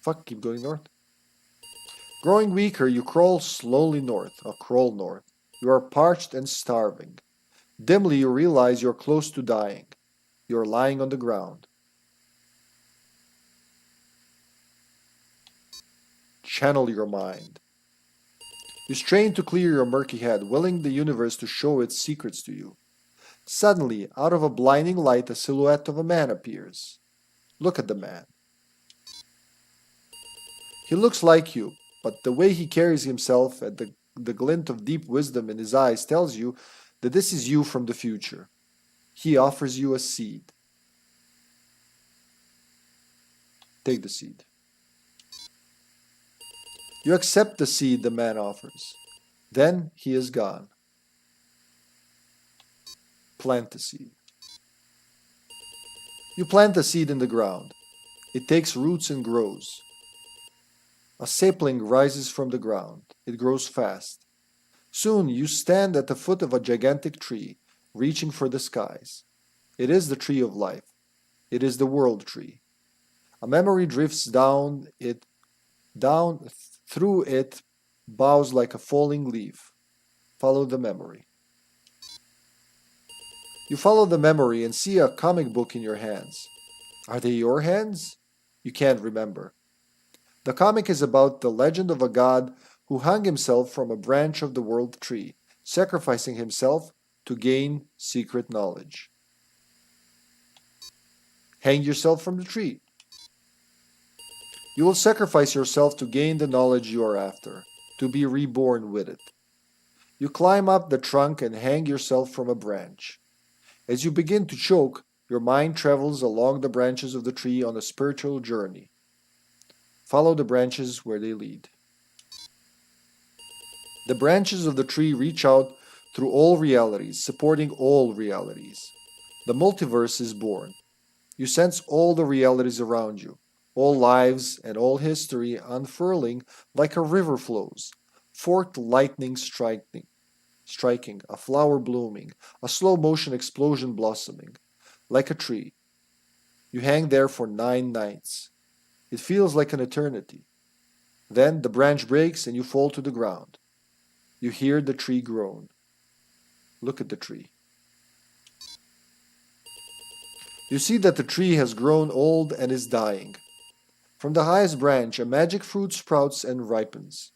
Fuck, keep going north. Growing weaker, you crawl slowly north, or crawl north. You are parched and starving. Dimly you realize you're close to dying. You're lying on the ground. Channel your mind. You strain to clear your murky head, willing the universe to show its secrets to you. Suddenly, out of a blinding light, a silhouette of a man appears. Look at the man. He looks like you, but the way he carries himself and the glint of deep wisdom in his eyes tells you that this is you from the future. He offers you a seed. Take the seed. You accept the seed the man offers. Then he is gone. Plant the seed. You plant the seed in the ground. It takes roots and grows. A sapling rises from the ground. It grows fast. Soon you stand at the foot of a gigantic tree, reaching for the skies. It is the tree of life. It is the world tree. A memory drifts down through it, bows like a falling leaf. Follow the memory. You follow the memory and see a comic book in your hands. Are they your hands? You can't remember. The comic is about the legend of a god who hung himself from a branch of the world tree, sacrificing himself to gain secret knowledge. Hang yourself from the tree. You will sacrifice yourself to gain the knowledge you are after, to be reborn with it. You climb up the trunk and hang yourself from a branch. As you begin to choke, your mind travels along the branches of the tree on a spiritual journey. Follow the branches where they lead. The branches of the tree reach out through all realities, supporting all realities. The multiverse is born. You sense all the realities around you, all lives and all history unfurling like a river flows, forked lightning striking, a flower blooming, a slow motion explosion blossoming, like a tree. You hang there for 9 nights. It feels like an eternity. Then the branch breaks and you fall to the ground. You hear the tree groan. Look at the tree. You see that the tree has grown old and is dying. From the highest branch, a magic fruit sprouts and ripens.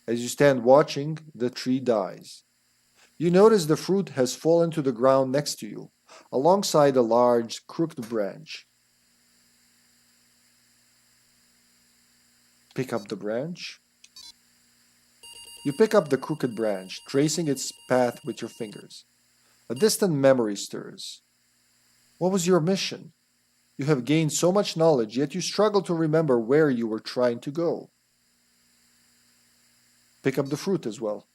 As you stand watching, the tree dies. You notice the fruit has fallen to the ground next to you, alongside a large, crooked branch. Pick up the branch. You pick up the crooked branch, tracing its path with your fingers. A distant memory stirs. What was your mission? You have gained so much knowledge, yet you struggle to remember where you were trying to go. Pick up the fruit as well.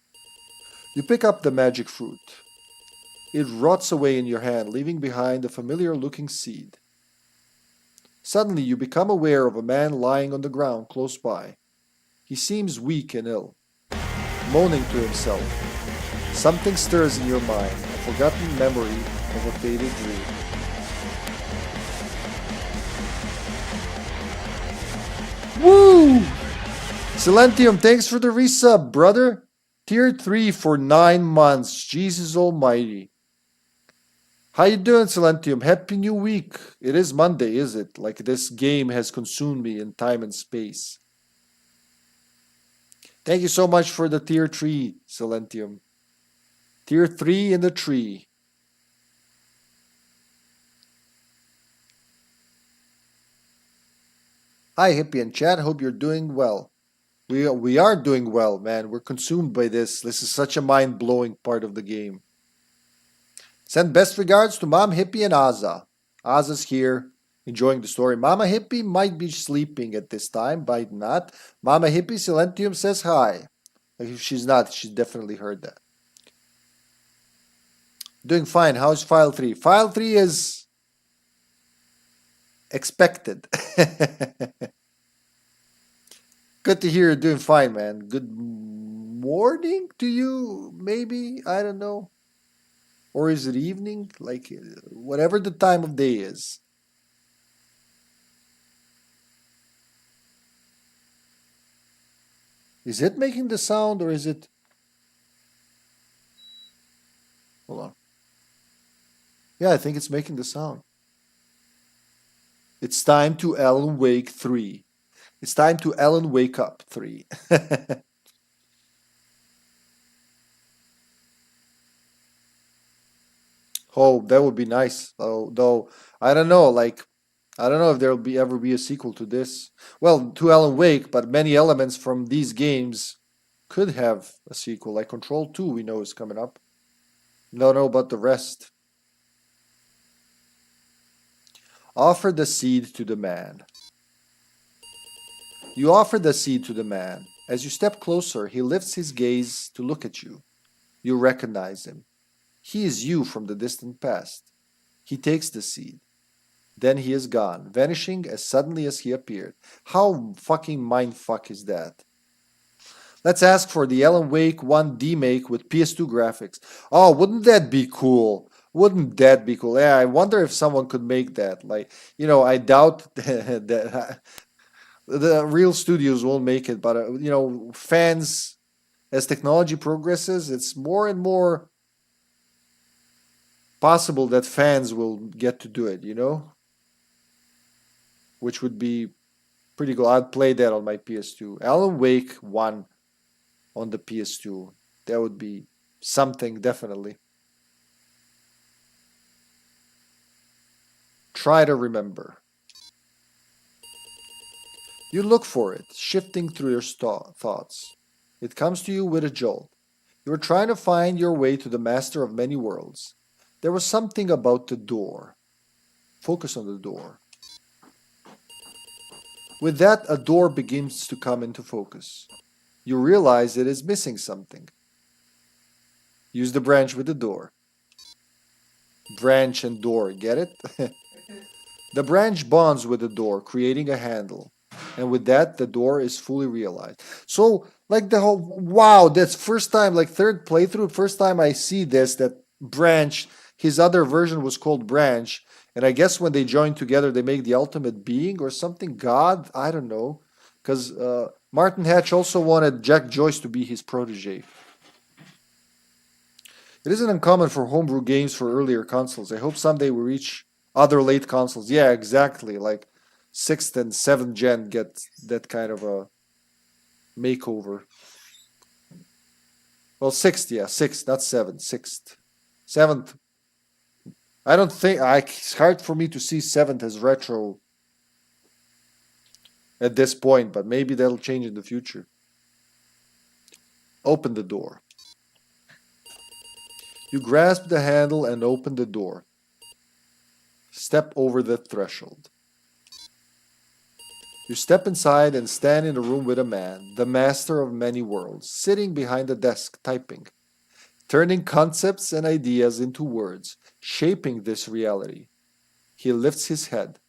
You pick up the magic fruit. It rots away in your hand, leaving behind a familiar-looking seed. Suddenly, you become aware of a man lying on the ground close by. He seems weak and ill, moaning to himself. Something stirs in your mind, a forgotten memory of a faded dream. Woo! Silentium, thanks for the resub, brother. Tier 3 for 9 months. Jesus almighty. How you doing, Silentium? Happy new week. It is Monday, is it? Like this game has consumed me in time and space. Thank you so much for the tier 3, Silentium. Tier 3 in the tree. Hi, Hippie and chat. Hope you're doing well. We are doing well, man. We're consumed by this. This is such a mind-blowing part of the game. Send best regards to Mom Hippie and Aza. Aza's here, enjoying the story. Mama Hippie might be sleeping at this time, might not. Mama Hippie Silentium says hi. If she's not, she definitely heard that. Doing fine. How's File 3? File 3 is expected. Good to hear you're doing fine, man. Good morning to you, maybe? I don't know. Or is it evening? Like, whatever the time of day is. Is it making the sound or is it... Hold on. Yeah, I think it's making the sound. It's time to Alan Wake 3. It's time to Alan Wake Up 3. Oh, that would be nice. Though I don't know, like I don't know if there'll be ever be a sequel to this. Well, to Alan Wake, but many elements from these games could have a sequel. Like Control 2 we know is coming up. Don't know about the rest. Offer the seed to the man. You offer the seed to the man. As you step closer, he lifts his gaze to look at you. You recognize him. He is you from the distant past. He takes the seed. Then he is gone, vanishing as suddenly as he appeared. How fucking mindfuck is that? Let's ask for the Alan Wake 1 demake with PS2 graphics. Oh, wouldn't that be cool? Wouldn't that be cool? Yeah, I wonder if someone could make that. Like, you know, I doubt that the real studios won't make it, but you know, fans, as technology progresses, it's more and more possible that fans will get to do it, you know? Which would be pretty cool. I'd play that on my PS2. Alan Wake 1 on the PS2. That would be something, definitely. Try to remember. You look for it, shifting through your thoughts. It comes to you with a jolt. You are trying to find your way to the master of many worlds. There was something about the door. Focus on the door. With that, a door begins to come into focus. You realize it is missing something. Use the branch with the door. Branch and door, get it? The branch bonds with the door, creating a handle. And with that, the door is fully realized. So, like the whole, wow, that's first time, like third playthrough, first time I see this, that branch, his other version was called branch. And I guess when they join together, they make the ultimate being or something, God, I don't know. Because Martin Hatch also wanted Jack Joyce to be his protege. It isn't uncommon for homebrew games for earlier consoles. I hope someday we reach other late consoles. Yeah, exactly. Like 6th and 7th gen get that kind of a makeover. Well, 6th, yeah, 6th, not 7th, 6th. 7th. I don't think it's hard for me to see 7th as retro at this point, but maybe that'll change in the future. Open the door. You grasp the handle and open the door. Step over the threshold. You step inside and stand in a room with a man, the master of many worlds, sitting behind a desk typing, turning concepts and ideas into words, shaping this reality. He lifts his head.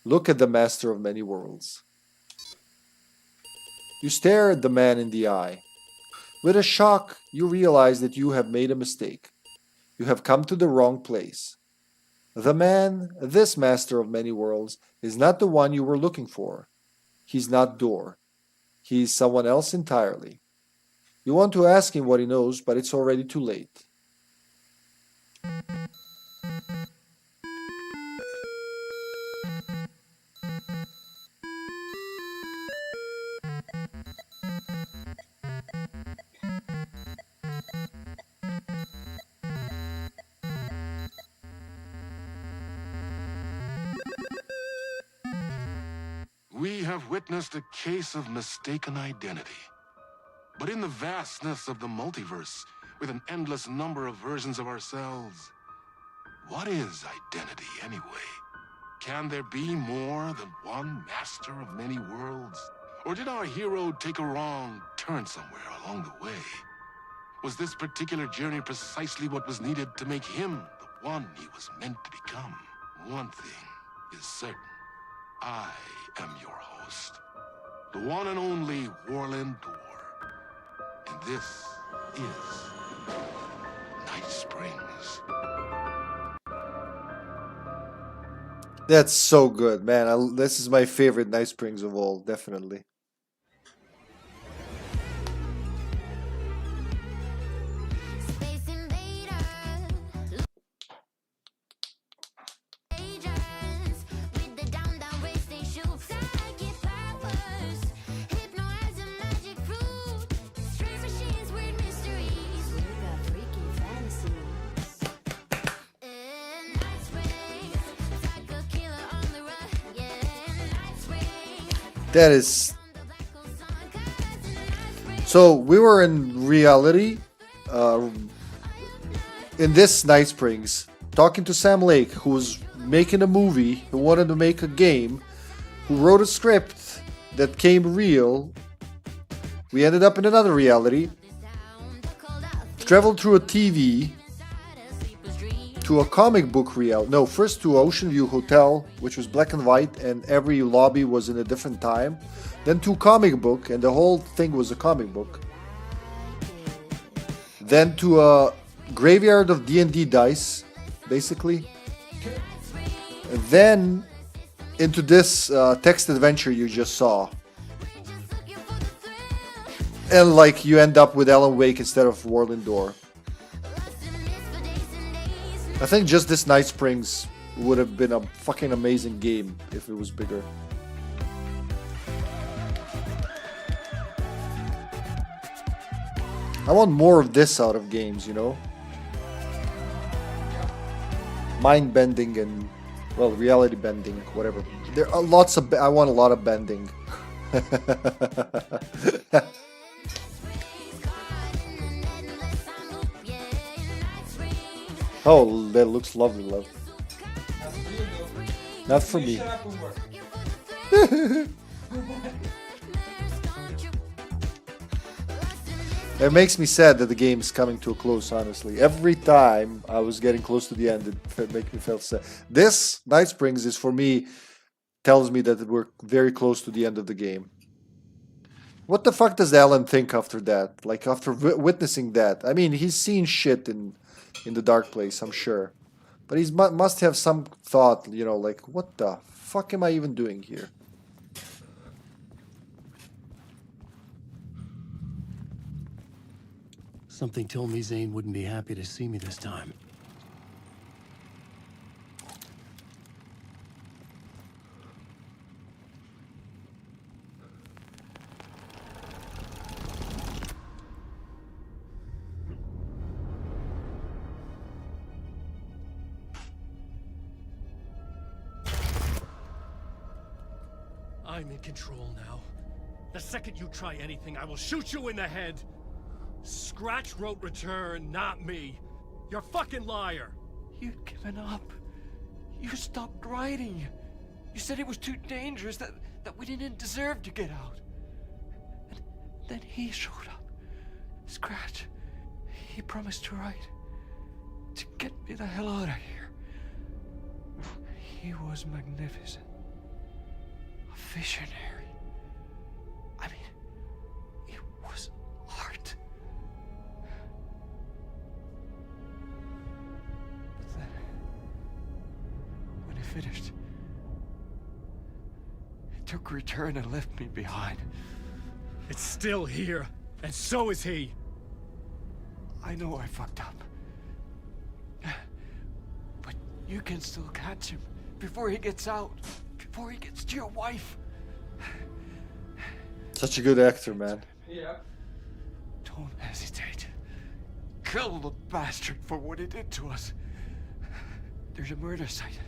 Look at the master of many worlds. You stare at the man in the eye. With a shock, you realize that you have made a mistake. You have come to the wrong place. The man, this master of many worlds, is not the one you were looking for. He's not Door. He is someone else entirely. You want to ask him what he knows, but it's already too late. We have witnessed a case of mistaken identity. But in the vastness of the multiverse, with an endless number of versions of ourselves, what is identity anyway? Can there be more than one master of many worlds? Or did our hero take a wrong turn somewhere along the way? Was this particular journey precisely what was needed to make him the one he was meant to become? One thing is certain. I am your host, the one and only Warland Door. And this is Night Springs. That's so good, man. This is my favorite Night Springs of all, definitely. That is... So, we were in reality, in this Night Springs, talking to Sam Lake, who was making a movie, who wanted to make a game, who wrote a script that came real. We ended up in another reality, traveled through a TV, to a comic book reality. No, first to Ocean View Hotel, which was black and white, and every lobby was in a different time. Then to comic book, and the whole thing was a comic book. Then to a graveyard of D&D dice, basically. And then into this text adventure you just saw. And like you end up with Alan Wake instead of Warland Door. I think just this Night Springs would have been a fucking amazing game if it was bigger. I want more of this out of games, you know? Mind bending and, well, reality bending, whatever. There are lots of, I want a lot of bending. Oh, that looks lovely, love. Not for me. It makes me sad that the game is coming to a close, honestly. Every time I was getting close to the end, it makes me feel sad. This, Night Springs, is for me, tells me that we're very close to the end of the game. What the fuck does Alan think after that? Like, after witnessing that? I mean, he's seen shit in the dark place, I'm sure. But he must have some thought, you know, like, what the fuck am I even doing here? Something told me Zane wouldn't be happy to see me this time. I'm in control now. The second you try anything, I will shoot you in the head. Scratch wrote return, not me. You're a fucking liar. You'd given up. You stopped writing. You said it was too dangerous, that we didn't deserve to get out. And then he showed up. Scratch. He promised to write. To get me the hell out of here. He was magnificent. A visionary. I mean, it was art. But then, when he finished, he took return and left me behind. It's still here, and so is he. I know I fucked up. But you can still catch him before he gets out, before he gets to your wife. Such a good actor, man. Yeah. Don't hesitate. Kill the bastard for what he did to us. There's a murder site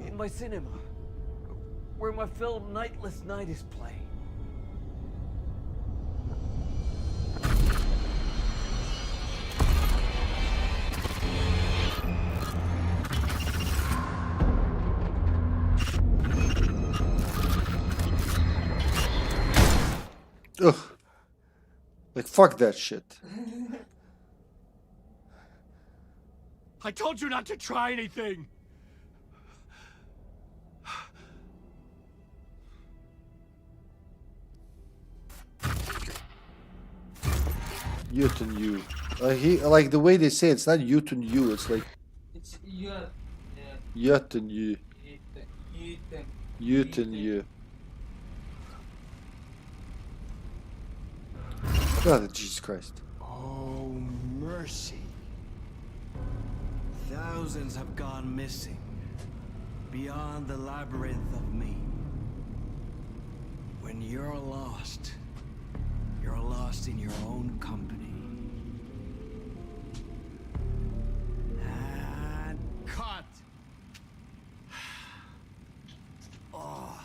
in my cinema where my film Nightless Night is playing. Ugh. Like, fuck that shit. I told you not to try anything. Uten you. He like the way they say it's not Uten you. It's like It's Uten you. Uten you. God, Jesus Christ. Oh, mercy. Thousands have gone missing. Beyond the labyrinth of me. When you're lost in your own company. And cut! Oh.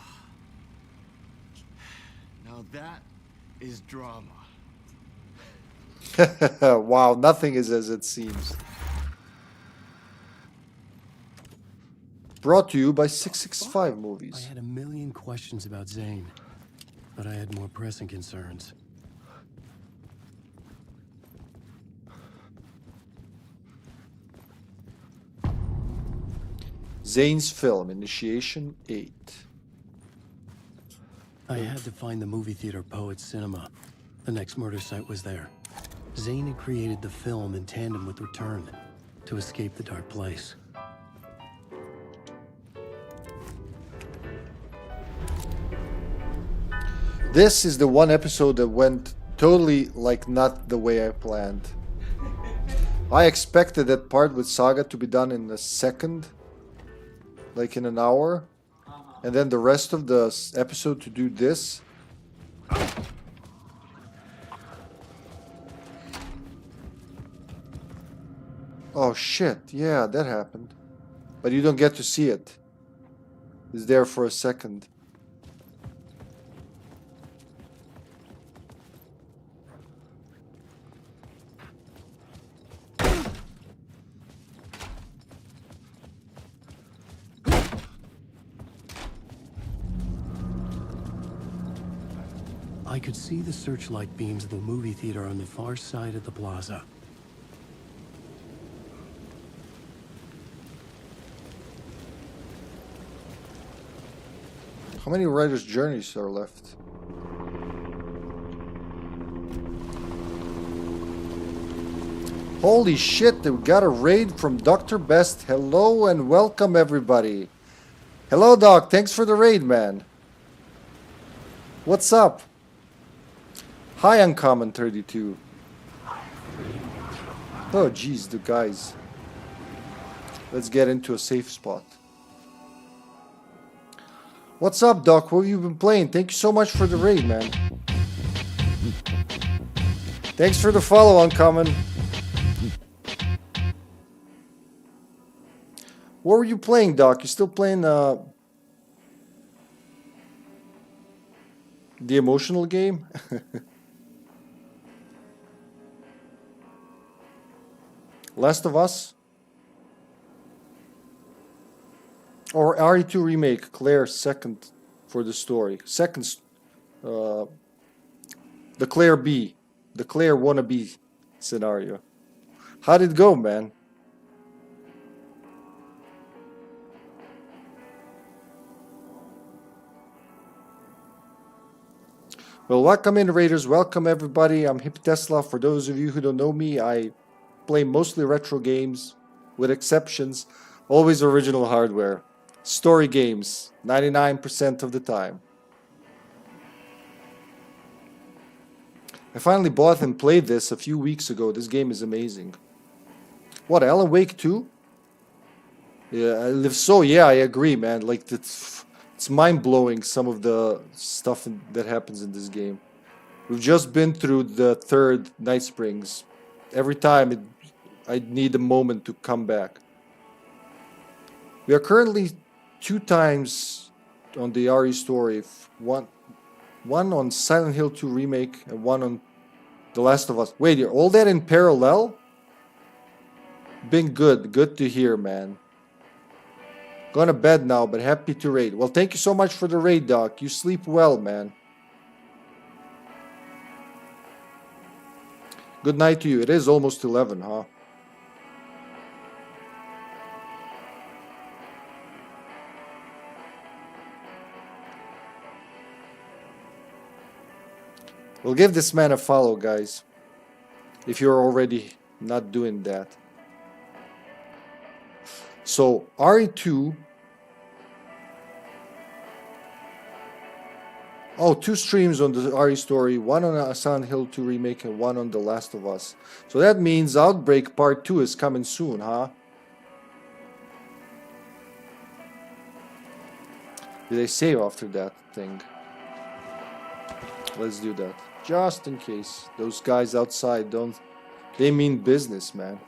Now that is drama. Wow, nothing is as it seems. Brought to you by 665 Movies. I had a million questions about Zane, but I had more pressing concerns. Zane's film, Initiation 8. I had to find the movie theater Poet Cinema. The next murder site was there. Zane had created the film in tandem with Return to escape the dark place. This is the one episode that went totally like not the way I planned. I expected that part with Saga to be done in a second, like in an hour, and then the rest of the episode to do this. Oh shit, yeah, that happened. But you don't get to see it. It's there for a second. I could see the searchlight beams of the movie theater on the far side of the plaza. How many writer's journeys are left? Holy shit, we got a raid from Dr. Best. Hello and welcome everybody. Hello Doc, thanks for the raid, man. What's up? Hi Uncommon 32. Oh, geez, the guys. Let's get into a safe spot. What's up, Doc? What have you been playing? Thank you so much for the raid, man. Thanks for the follow, Uncommon. What were you playing, Doc? You still playing the emotional game? Last of Us? Or RE2 Remake, Claire second for the story. Second, the Claire B. The Claire wannabe scenario. How'd it go, man? Well, welcome in, Raiders. Welcome, everybody. I'm HippyTesla. For those of you who don't know me, I play mostly retro games, with exceptions. Always original hardware. Story games, 99% of the time. I finally bought and played this a few weeks ago. This game is amazing. What, Alan Wake 2? Yeah, if so, yeah, I agree, man. Like, it's mind-blowing, some of the stuff that happens in this game. We've just been through the third Night Springs. Every time, I need a moment to come back. We are currently 2 times on the RE story. One on Silent Hill 2 Remake and one on The Last of Us. Wait, you're all that in parallel? Been good. Good to hear, man. Going to bed now, but happy to raid. Well, thank you so much for the raid, Doc. You sleep well, man. Good night to you. It is almost 11, huh? We'll give this man a follow, guys. If you're already not doing that. So, RE2. Oh, 2 streams on the RE story. One on Silent Hill 2 Remake and one on The Last of Us. So that means Outbreak Part 2 is coming soon, huh? Did they save after that thing? Let's do that. Just in case. Those guys outside don't... They mean business, man.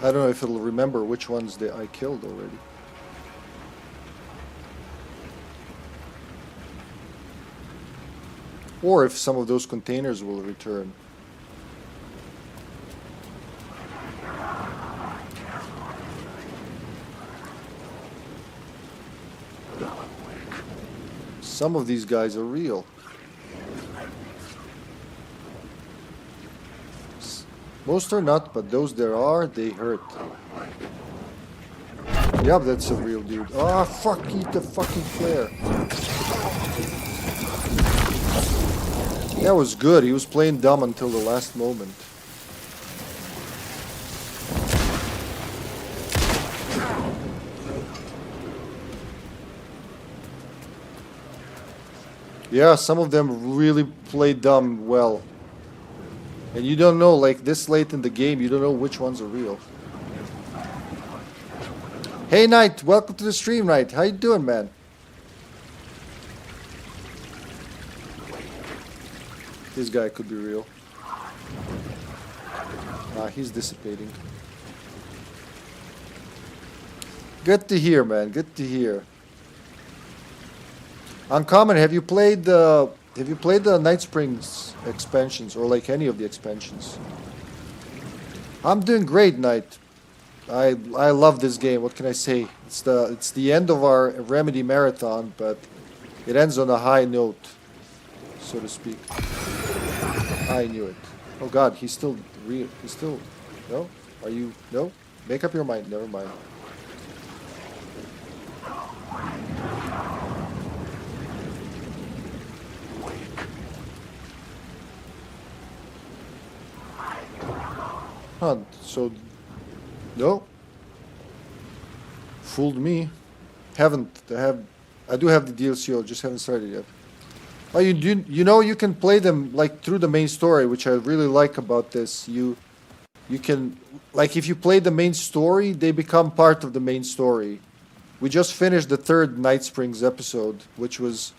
I don't know if it'll remember which ones I killed already. Or if some of those containers will return. Some of these guys are real. Most are not, but those there are, they hurt. Yep, that's a real dude. Ah, fuck, eat the fucking flare. That was good. He was playing dumb until the last moment. Yeah, some of them really play dumb well. And you don't know, like this late in the game, you don't know which ones are real. Hey Knight, welcome to the stream, Knight. How you doing, man? This guy could be real. Ah, he's dissipating. Good to hear, man. Good to hear. Uncommon, have you played the Night Springs expansions or like any of the expansions? I'm doing great, Knight. I love this game. What can I say? It's the end of our Remedy marathon, but it ends on a high note, so to speak. I knew it. Oh God, he's still real. He's still no. Are you no? Make up your mind. Never mind. Huh, so no, fooled me. I do have the DLC, I just haven't started yet. Oh, you know you can play them like through the main story, which I really like about this. You can, like, if you play the main story, they become part of the main story. We just finished the 3rd Night Springs episode, which was,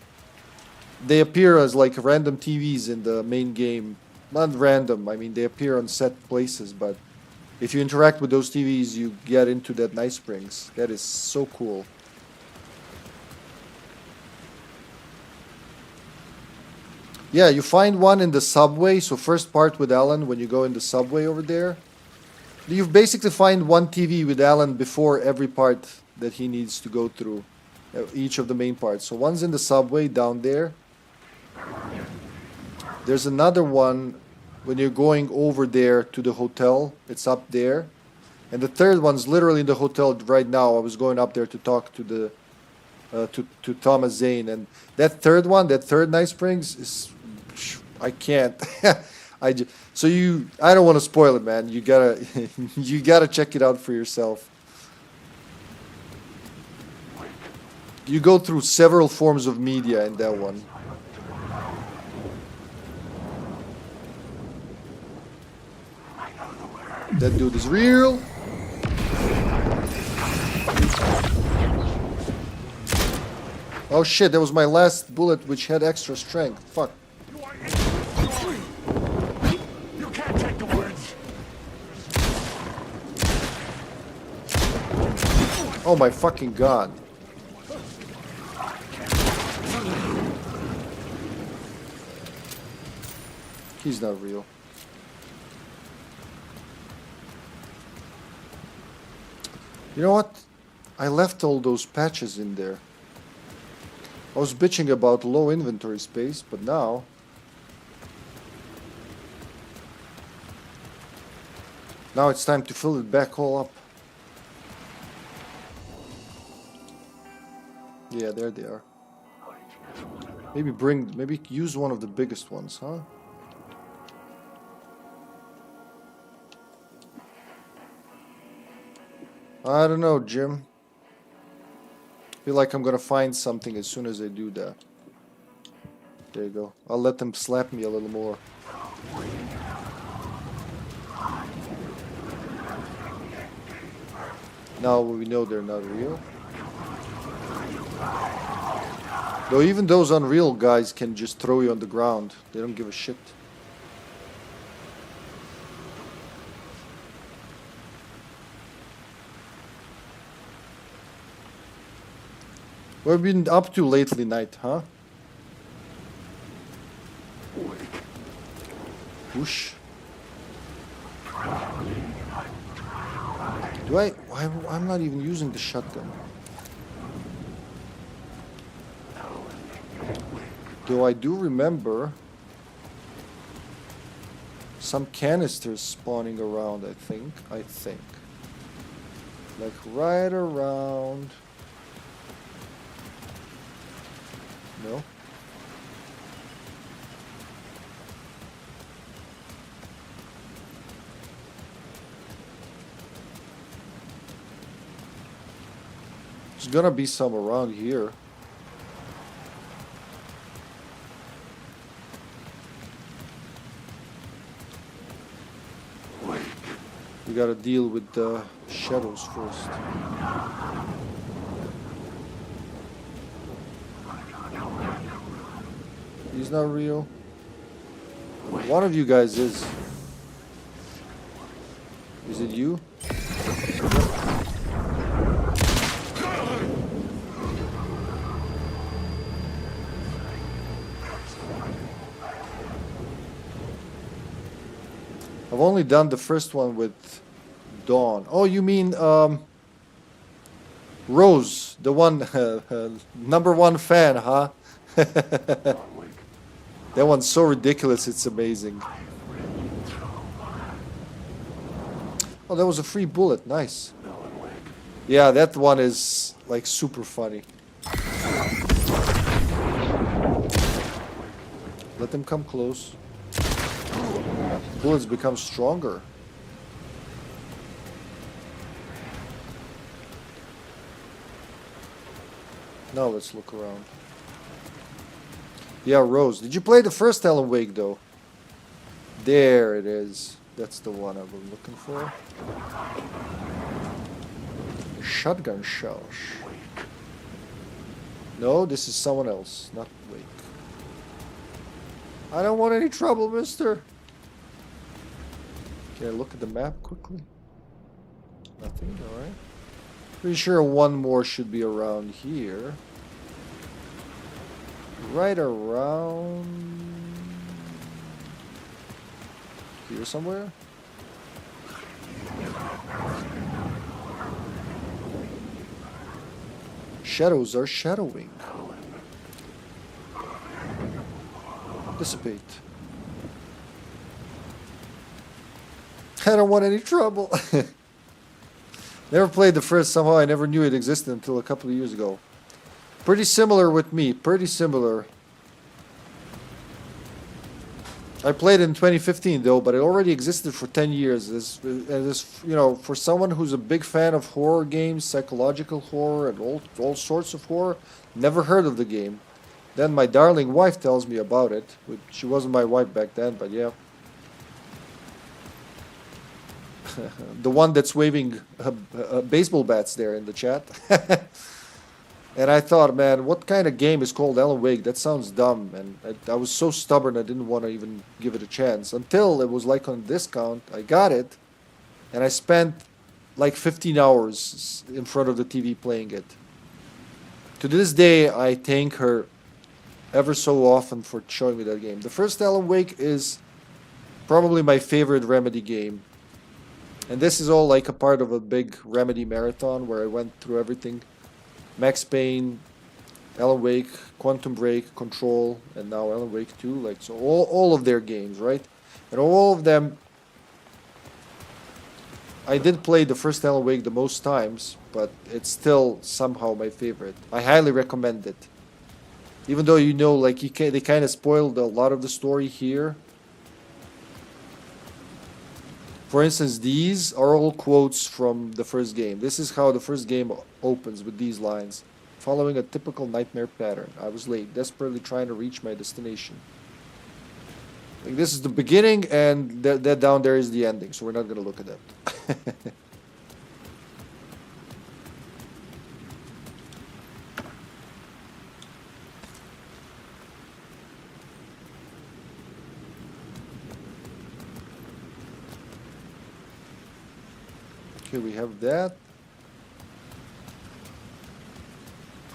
they appear as like random TVs in the main game. Not random, I mean they appear on set places, but if you interact with those TVs, you get into that Night Springs. That is so cool. Yeah, you find one in the subway. So first part with Alan, when you go in the subway over there, you basically find one TV with Alan before every part that he needs to go through, each of the main parts. So one's in the subway down there. There's another one when you're going over there to the hotel. It's up there. And the third one's literally in the hotel right now. I was going up there to talk to the to Thomas Zane, and that third one, that 3rd Night Springs is, I can't. I don't want to spoil it, man. You gotta you gotta check it out for yourself. You go through several forms of media in that one. That dude is real. Oh shit, that was my last bullet, which had extra strength. Fuck. You can't take the words. Oh my fucking god. He's not real. You know what? I left all those patches in there. I was bitching about low inventory space, but now... Now it's time to fill it back all up. Yeah, there they are. Maybe use one of the biggest ones, huh? I don't know, Jim. Feel like I'm gonna find something as soon as I do that. There you go. I'll let them slap me a little more. Now we know they're not real. Though even those Unreal guys can just throw you on the ground. They don't give a shit. What have you been up to lately, Knight, huh? Whoosh. I'm not even using the shotgun. Though I do remember some canisters spawning around, I think. Like right around... No? There's gonna be some around here. We gotta deal with the shadows first. He's not real. One of you guys is. Is it you? I've only done the first one with Dawn. Oh, you mean Rose, the one #1 fan, huh? That one's so ridiculous, it's amazing. Oh, that was a free bullet, nice. Yeah, that one is like super funny. Let them come close. Bullets become stronger. Now let's look around. Yeah, Rose. Did you play the first Alan Wake though? There it is. That's the one I was looking for. Shotgun shells. No, this is someone else, not Wake. I don't want any trouble, mister. Can I look at the map quickly? Nothing, alright. Pretty sure one more should be around here. Right around here somewhere. Shadows are shadowing. Dissipate. I don't want any trouble. Never played the first, somehow I never knew it existed until a couple of years ago. Pretty similar with me, pretty similar. I played it in 2015 though, but it already existed for 10 years. You know, for someone who's a big fan of horror games, psychological horror, and all sorts of horror, never heard of the game. Then my darling wife tells me about it. She wasn't my wife back then, but yeah. The one that's waving baseball bats there in the chat. And I thought, man, what kind of game is called Alan Wake? That sounds dumb. And I was so stubborn I didn't want to even give it a chance. Until it was like on discount. I got it. And I spent like 15 hours in front of the TV playing it. To this day, I thank her ever so often for showing me that game. The first Alan Wake is probably my favorite Remedy game. And this is all like a part of a big Remedy marathon where I went through everything. Max Payne, Alan Wake, Quantum Break, Control, and now Alan Wake 2. Like, so all of their games, right? And all of them, I did play the first Alan Wake the most times, but it's still somehow my favorite. I highly recommend it. Even though, you know, like they kind of spoiled a lot of the story here. For instance, these are all quotes from the first game. This is how the first game opens, with these lines. Following a typical nightmare pattern. I was late, desperately trying to reach my destination. Like, this is the beginning, and that down there is the ending, so we're not going to look at that. Okay, we have that.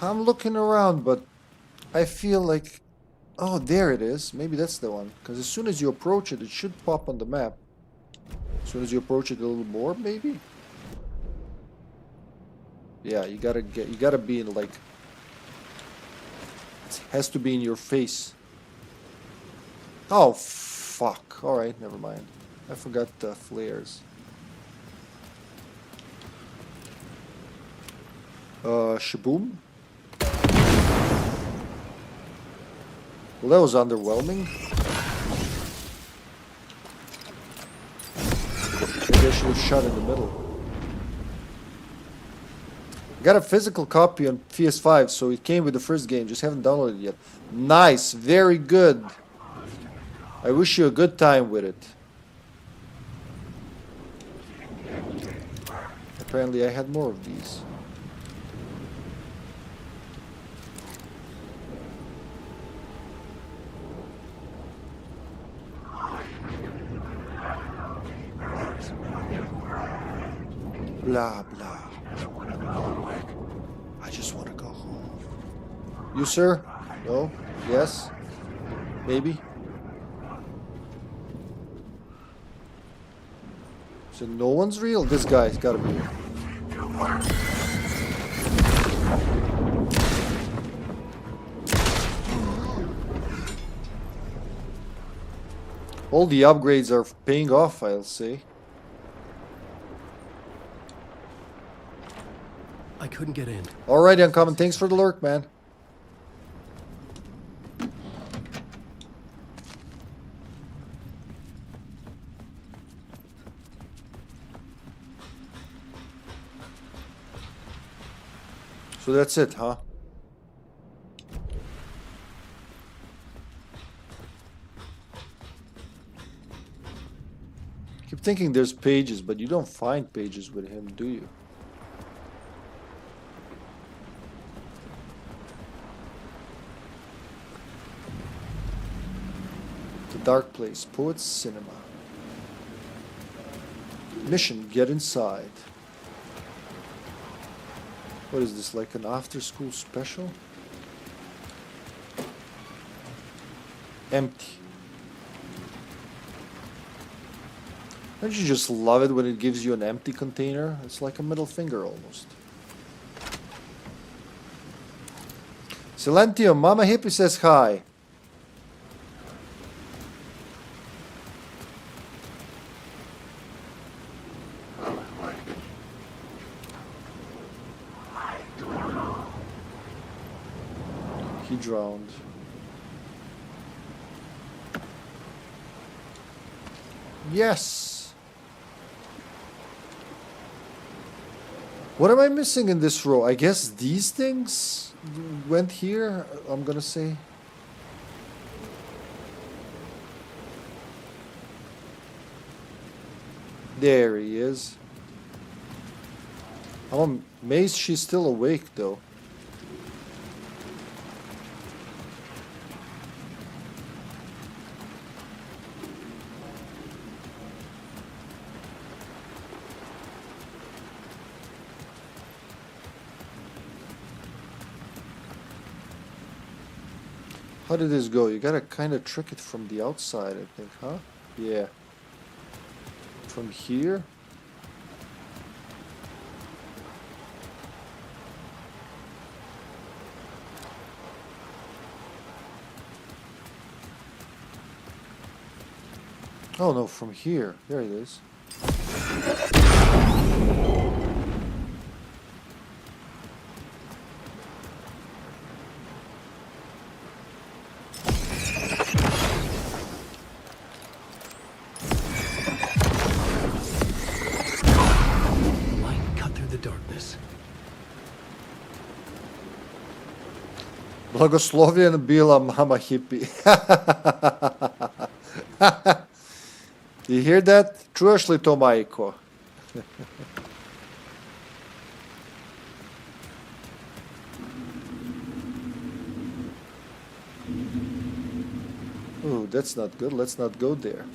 I'm looking around, but I feel like... Oh, there it is. Maybe that's the one. Because as soon as you approach it, it should pop on the map. As soon as you approach it a little more, maybe? Yeah, you gotta be in, like... It has to be in your face. Oh, fuck. Alright, never mind. I forgot the flares. Shaboom. Well, that was underwhelming. Maybe I should have shot in the middle. I got a physical copy on PS5, so it came with the first game. Just haven't downloaded it yet. Nice, very good. I wish you a good time with it. Apparently I had more of these. Blah, blah. I just want to go home. You, sir? No? Yes? Maybe? So no one's real? This guy's gotta be real. All the upgrades are paying off, I'll say. I couldn't get in. Alright, Uncommon, thanks for the lurk, man. So that's it, huh? thinking there's pages, but you don't find pages with him, do you? The Dark Place, Poets Cinema. Mission, get inside. What is this, like an after-school special? Empty. Don't you just love it when it gives you an empty container? It's like a middle finger almost. Silentium, Mama Hippie says hi. He drowned. Yes. What am I missing in this row? I guess these things went here, I'm gonna say. There he is. I'm amazed she's still awake though. How did this go? You gotta kind of trick it from the outside, I think, huh? Yeah. From here? Oh no, from here. There it is. Благословен bila Mama Hippie. You hear that? Čuješ li to, majko? Ooh, that's not good. Let's not go there.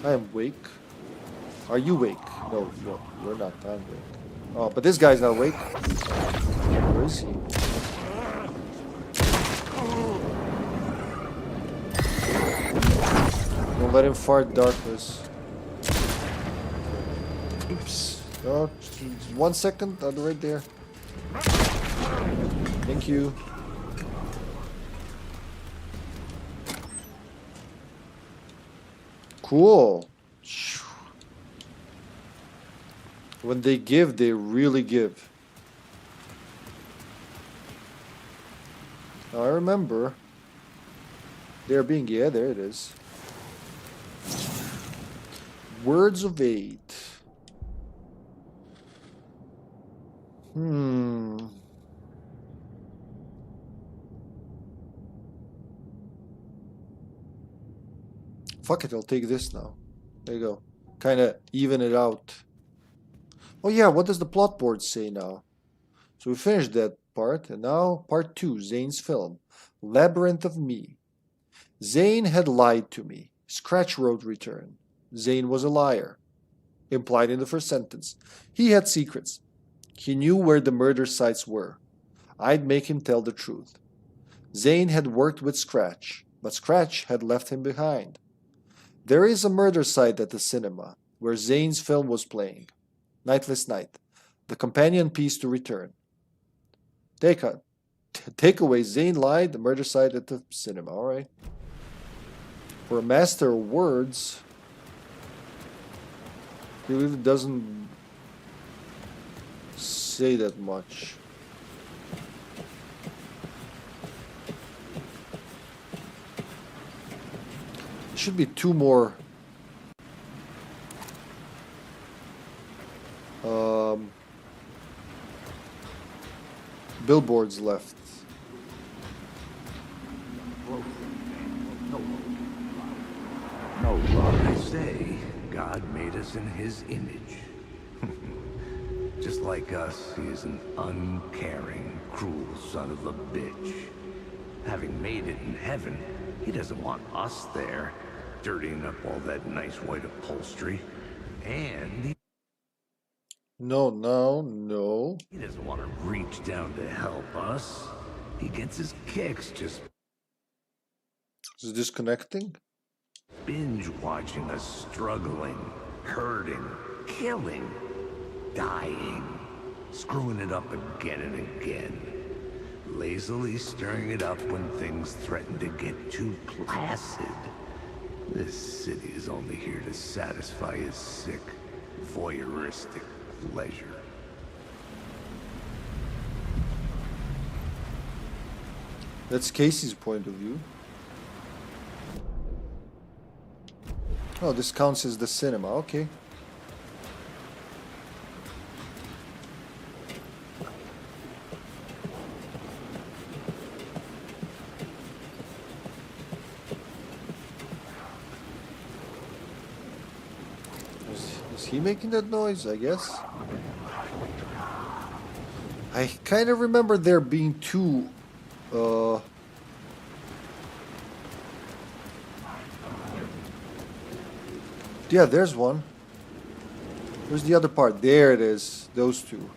I am awake. Are you awake? No, no, you're not. I'm awake. Oh, but this guy's not awake. Where is he? Don't let him fart darkness. Oops. Oh, 1 second. Right there. Thank you. Cool. When they give, they really give. I remember. They're being, yeah, there it is. Words of aid. Fuck it, I'll take this now. There you go. Kind of even it out. Oh yeah, what does the plot board say now? So we finished that part, and now part 2, Zane's film, Labyrinth of Me. Zane had lied to me. Scratch wrote return. Zane was a liar. Implied in the first sentence. He had secrets. He knew where the murder sites were. I'd make him tell the truth. Zane had worked with Scratch, but Scratch had left him behind. There is a murder site at the cinema, where Zane's film was playing. Nightless Night, the companion piece to Return. Takeaway, Zane lied, the murder site at the cinema, alright. For a master of words, he really doesn't say that much. There should be 2 more billboards left. say God made us in his image. Just like us, he is an uncaring, cruel son of a bitch. Having made it in heaven, he doesn't want us there, dirtying up all that nice white upholstery. And No. he doesn't want to reach down to help us. He gets his kicks just Is it disconnecting? binge watching us struggling, hurting, killing, dying, screwing it up again and again, lazily stirring it up when things threaten to get too placid. This city is only here to satisfy his sick, voyeuristic pleasure. That's Casey's point of view. Oh, this counts as the cinema. Okay. Is he making that noise? I guess. I kind of remember there being two. Yeah, there's one. Where's the other part? There it is. Those two.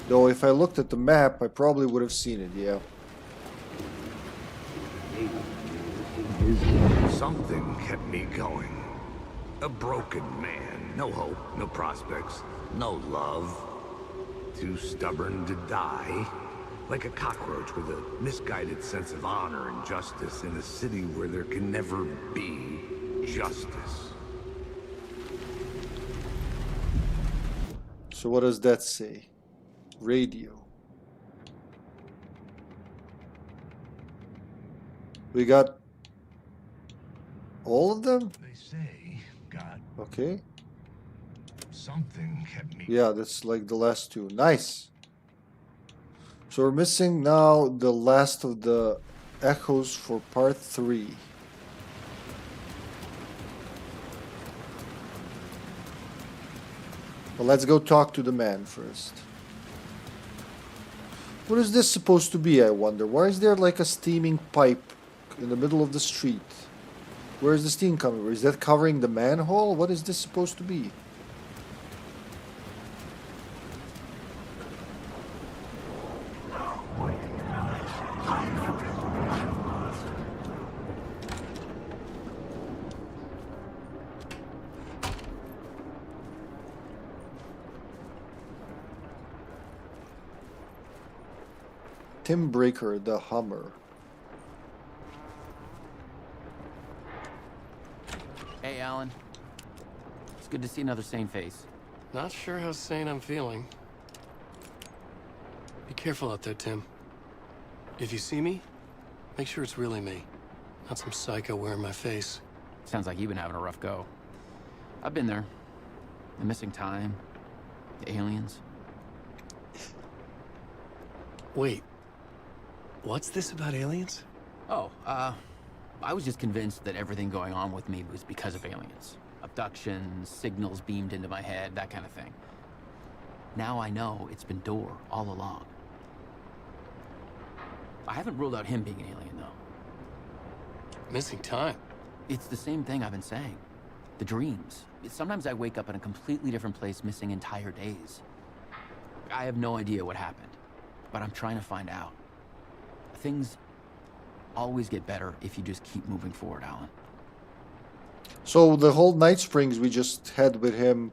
Though if I looked at the map, I probably would have seen it, yeah. Something kept me going. A broken man. No hope, no prospects, no love. Too stubborn to die. Like a cockroach with a misguided sense of honor and justice in a city where there can never be justice. So what does that say? Radio. We got all of them? They say God. Okay. Something kept me. Yeah, that's like the last two. Nice. So we're missing now the last of the echoes for part 3. Well, let's go talk to the man first. What is this supposed to be, I wonder? Why is there like a steaming pipe in the middle of the street? Where is the steam coming from? Is that covering the manhole? What is this supposed to be? Tim Breaker, the Hummer. Hey, Alan. It's good to see another sane face. Not sure how sane I'm feeling. Be careful out there, Tim. If you see me, make sure it's really me, not some psycho wearing my face. Sounds like you've been having a rough go. I've been there. The missing time, the aliens. Wait. What's this about aliens? Oh, I was just convinced that everything going on with me was because of aliens. Abductions, signals beamed into my head, that kind of thing. Now I know it's been Door all along. I haven't ruled out him being an alien, though. Missing time? It's the same thing I've been saying. The dreams. Sometimes I wake up in a completely different place, missing entire days. I have no idea what happened, but I'm trying to find out. Things always get better if you just keep moving forward, Alan. So the whole Night Springs we just had with him,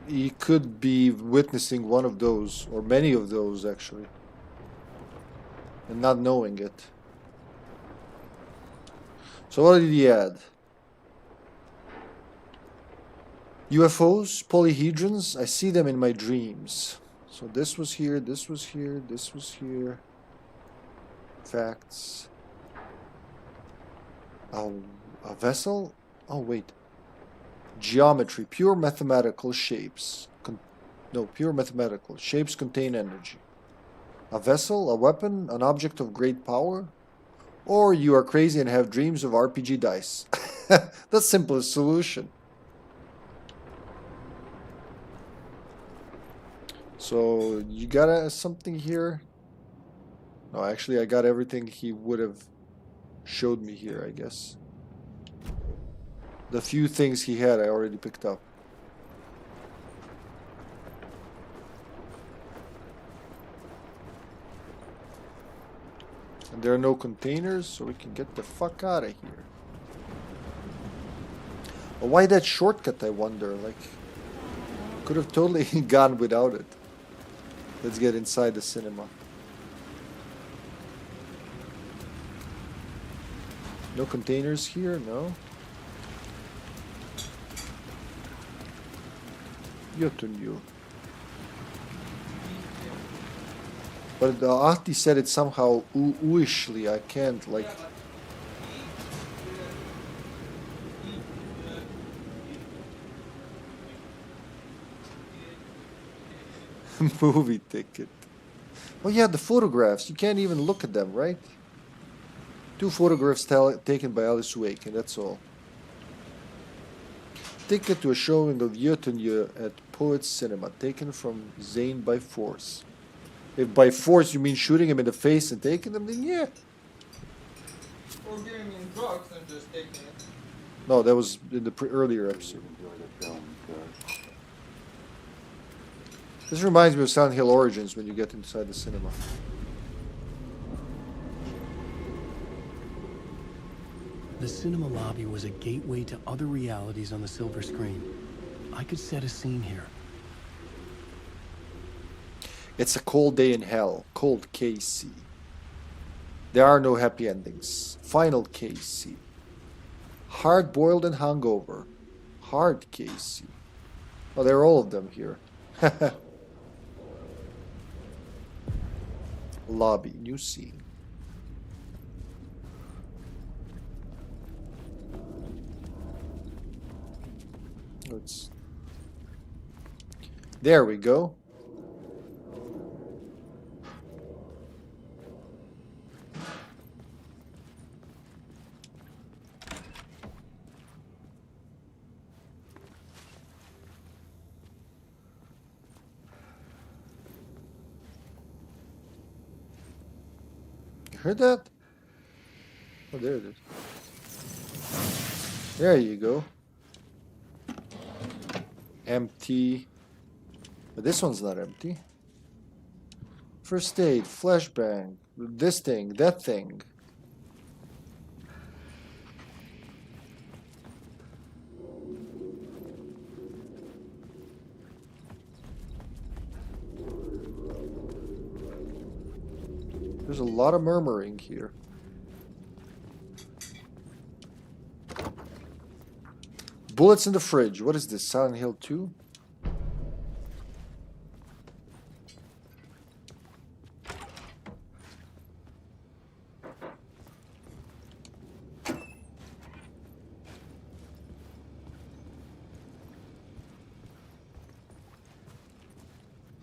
he could be witnessing one of those, or many of those actually, and not knowing it. So what did he add? UFOs, polyhedrons, I see them in my dreams. So this was here, this was here, this was here. Facts. Oh, a vessel? Oh, wait. Geometry, pure mathematical shapes. Pure mathematical. Shapes contain energy. A vessel, a weapon, an object of great power? Or you are crazy and have dreams of RPG dice. The simplest solution. So you got something here? No, actually I got everything he would have showed me here, I guess. The few things he had I already picked up. And there are no containers, so we can get the fuck out of here. Well, why that shortcut, I wonder? Like, could have totally gone without it. Let's get inside the cinema. No containers here, no. Yotunyu. But the Ahti said it somehow ooishly. I can't, like... Movie ticket. Oh yeah, the photographs. You can't even look at them, right? 2 photographs taken by Alice Wake, and that's all. Ticket to a showing of Yotunyu at Poets Cinema, taken from Zane by force. If by force you mean shooting him in the face and taking him, then yeah. Or giving him drugs and just taking it. No, that was in the earlier episode. This reminds me of Silent Hill Origins when you get inside the cinema. The cinema lobby was a gateway to other realities on the silver screen. I could set a scene here. It's a cold day in hell. Cold KC. There are no happy endings. Final KC. Hard-boiled and hungover. Hard KC. Oh, there are all of them here. Lobby. New scene. Let's... There we go. You heard that? Oh, there it is. There you go. Empty. But this one's not empty. First aid, flashbang, this thing, that thing. There's a lot of murmuring here. Bullets in the fridge. What is this? Silent Hill 2?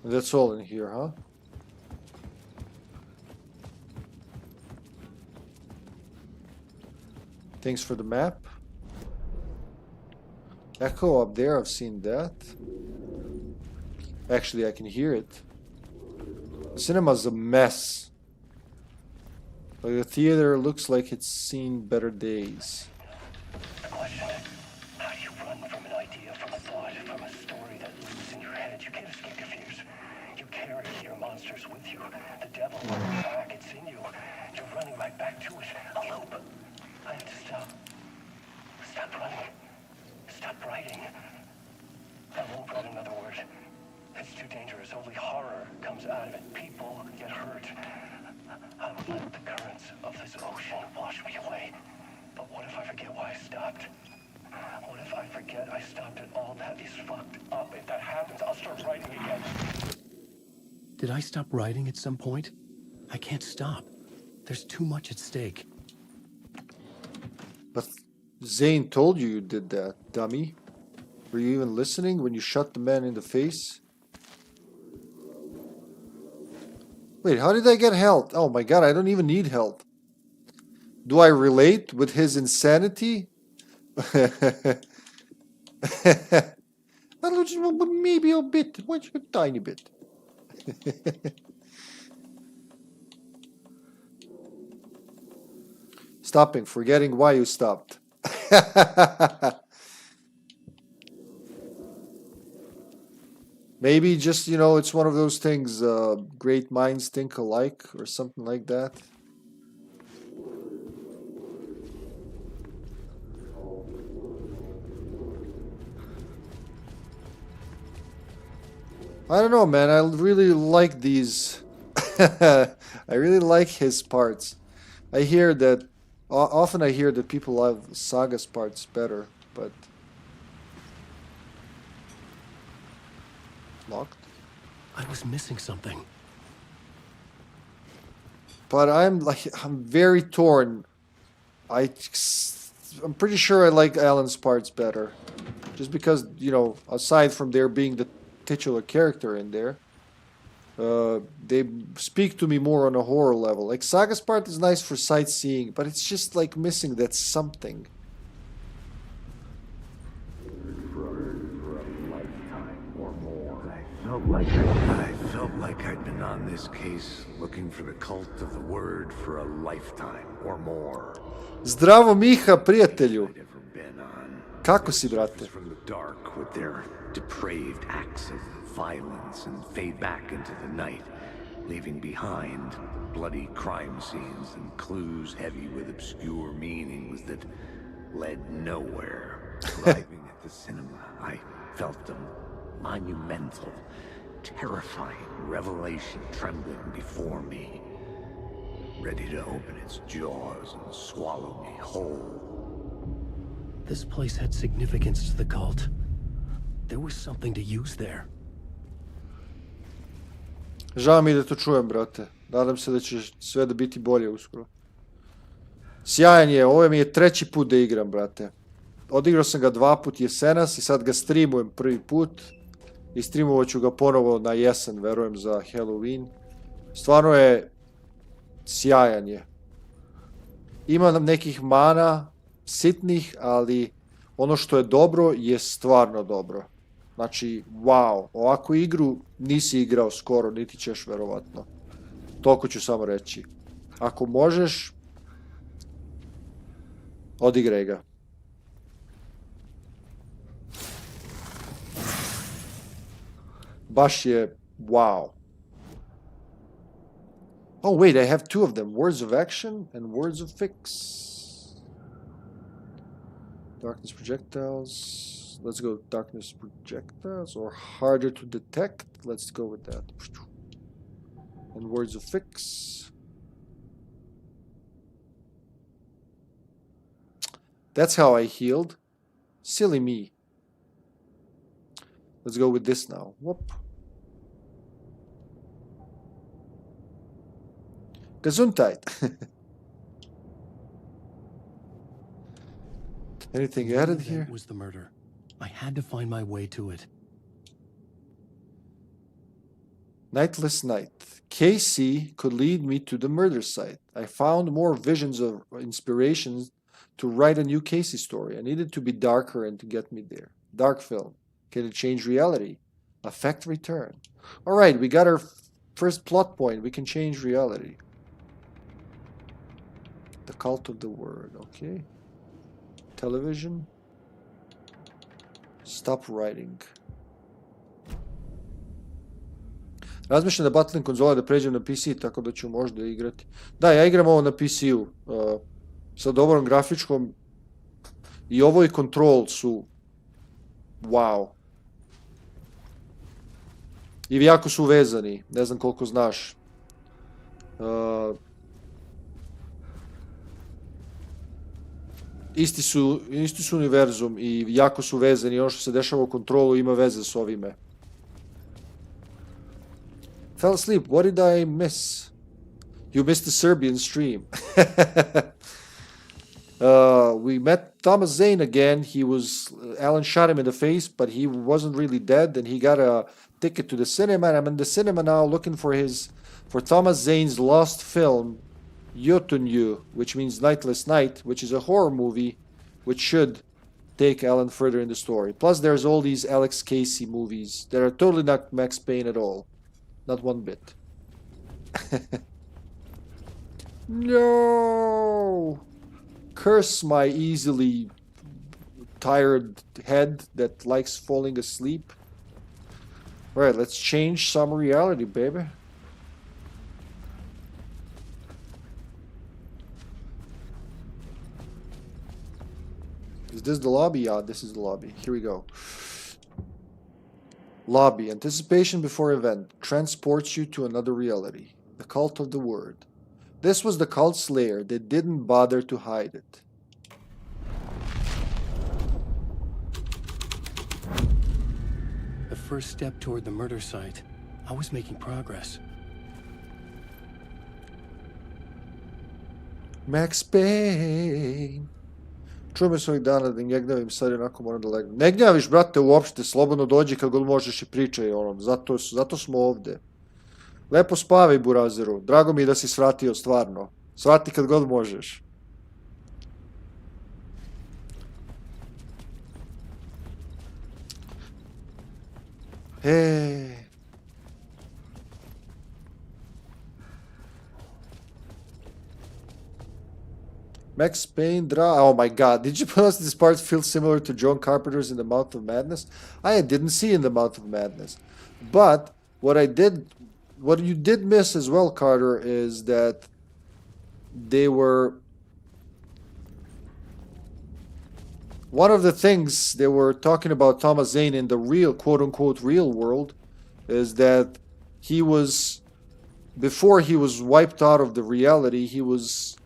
That's all in here, huh? Thanks for the map. Echo up there, I've seen that. Actually, I can hear it. The cinema's a mess. Like the theater looks like it's seen better days. Question. How do you run from an idea, from a thought, from a story that lives in your head? You can't escape your fears. You carry your monsters with you. The devil is back, it's in you. You're running right back to it. A loop. I have to stop. Stop running. Stop writing. I won't write another word. It's too dangerous. Only horror comes out of it. People get hurt. I would let the currents of this ocean wash me away. But what if I forget why I stopped? What if I forget I stopped it all? That is fucked up. If that happens, I'll start writing again. Did I stop writing at some point? I can't stop. There's too much at stake. But Zane told you did that, dummy. Were you even listening when you shot the man in the face? Wait, how did I get help? Oh my god, I don't even need help. Do I relate with his insanity? Maybe a bit. A tiny bit. Stopping, forgetting why you stopped. Maybe just, you know, it's one of those things, great minds think alike or something like that. I don't know, man. I really like these. I really like his parts. I hear that often I hear that people love Saga's parts better, but locked. I was missing something. But I'm very torn. I'm pretty sure I like Alan's parts better, just because, you know, aside from there being the titular character in there, they speak to me more on a horror level. Like Saga's part is nice for sightseeing, but it's just like missing that something. I felt like I'd been on this case looking for the cult of the word for a lifetime or more. Zdravo Miha, prijatelju. Kako si, brate? From the dark with their depraved acts of violence and fade back into the night, leaving behind bloody crime scenes and clues heavy with obscure meanings that led nowhere. Arriving at the cinema, I felt a monumental, terrifying revelation trembling before me, ready to open its jaws and swallow me whole. This place had significance to the cult. There was something to use there. Žao mi je da to čujem, brate. Nadam se da će sve da biti bolje uskoro. Sjajan je, ovo mi je treći put da igram, brate. Odigrao sam ga 2 put jesenas i sad ga streamujem prvi put. I streamovat ću ga ponovo na jesen, verujem, za Halloween. Stvarno je sjajan je. Ima nam nekih mana, sitnih, ali ono što je dobro je stvarno dobro. Znači, wow, ovakvu igru nisi igrao skoro, niti ćeš verovatno. Toliko ću samo reći. Ako možeš, odigraj ga. Baš je wow. Oh wait, I have 2 of them. Words of action and words of fix. Darkness projectiles. Let's go darkness projectiles or harder to detect. Let's go with that. And words of fix. That's how I healed. Silly me. Let's go with this now. Whoop. Gesundheit. Anything added here? Was the murder. I had to find my way to it. Nightless night. KC could lead me to the murder site. I found more visions of inspirations to write a new Casey story. I needed to be darker and to get me there. Dark film. Can it change reality? Affect return. All right, we got our first plot point. We can change reality. The cult of the word. Okay. Television. Stop writing. Razmišljam da battling konzola da pređem na PC, tako da ću možda igrati. Da, ja igram ovo na PC-u. Sa dobrom grafičkom. I ovo i Control su wow. I jako su vezani. Ne znam koliko znaš. Isti su univerzum i jako su vezani. Ono što se dešava u Controlu ima veze s ovime. Fell asleep. What did I miss? You missed the Serbian stream. We met Thomas Zane again. Alan shot him in the face, but he wasn't really dead, and he got a ticket to the cinema. And I'm in the cinema now looking for Thomas Zane's lost film, Yotunyu, which means Nightless Night, which is a horror movie, which should take Alan further in the story. Plus, there's all these Alex Casey movies that are totally not Max Payne at all. Not one bit. No! Curse my easily tired head that likes falling asleep. Alright, let's change some reality, baby. Is this the lobby? Yeah, this is the lobby. Here we go. Lobby. Anticipation before event. Transports you to another reality. The cult of the word. This was the cult's lair. They didn't bother to hide it. The first step toward the murder site. I was making progress. Max Payne. Čujem se ovih dana da ne gnjavim, sad onako moram da legnem. Ne gnjaviš, brate, uopšte, slobodno dođi kad god možeš i pričaj onom. Zato smo ovde. Lepo spavaj, burazeru. Drago mi je da si svratio, stvarno. Svrati kad god možeš. Max Payne oh my god, did you notice this part feels similar to John Carpenter's In the Mouth of Madness? I didn't see In the Mouth of Madness. But what you did miss as well, Carter, is that they were... One of the things they were talking about Thomas Zane in the real, quote-unquote, real world is that he was... Before he was wiped out of the reality, he was...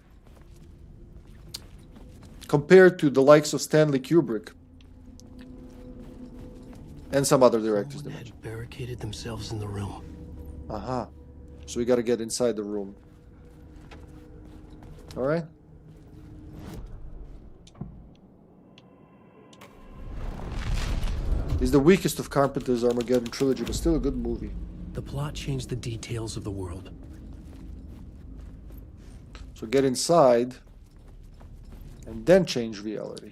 compared to the likes of Stanley Kubrick and some other directors. Someone had barricaded themselves in the room. So we gotta get inside the room. Alright. It's the weakest of Carpenter's Armageddon trilogy, but still a good movie. The plot changed the details of the world. So get inside and then change reality.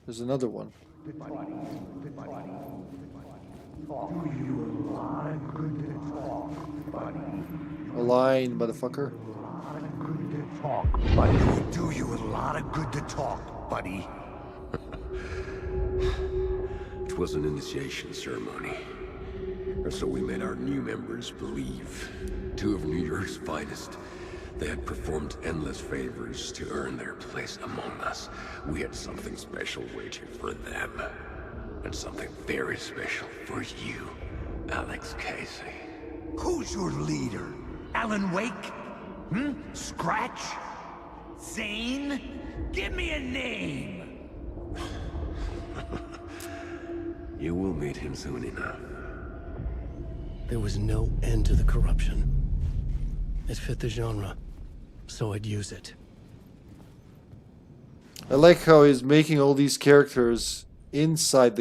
There's another one. A line, motherfucker. Buddy, we do you a lot of good to talk, buddy. It was an initiation ceremony. Or so we made our new members believe. Two of New York's finest. They had performed endless favors to earn their place among us. We had something special waiting for them. And something very special for you, Alex Casey. Who's your leader? Alan Wake? Scratch? Zane? Give me a name! You will meet him soon enough. There was no end to the corruption. It fit the genre, so I'd use it. I like how he's making all these characters inside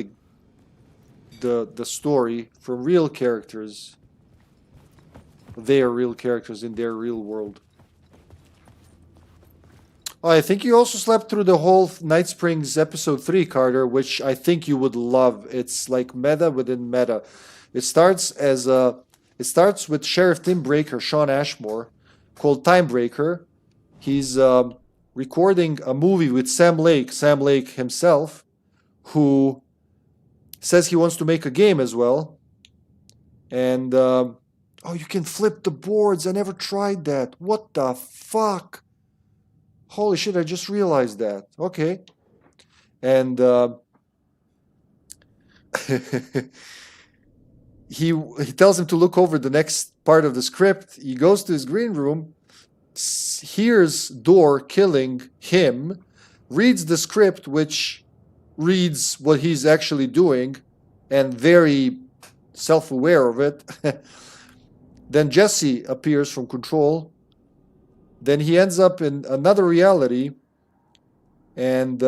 the story from real characters. They are real characters in their real world. Oh, I think you also slept through the whole Night Springs episode 3, Carter, which I think you would love. It's like meta within meta. It starts with Sheriff Tim Breaker, Sean Ashmore, called Timebreaker. He's recording a movie with Sam Lake himself, who says he wants to make a game as well. And oh, you can flip the boards. I never tried that. What the fuck? Holy shit, I just realized that. Okay. And he tells him to look over the next part of the script. He goes to his green room, hears Door killing him, reads the script, which reads what he's actually doing, and very self-aware of it. Then Jesse appears from Control, Then he ends up in another reality, and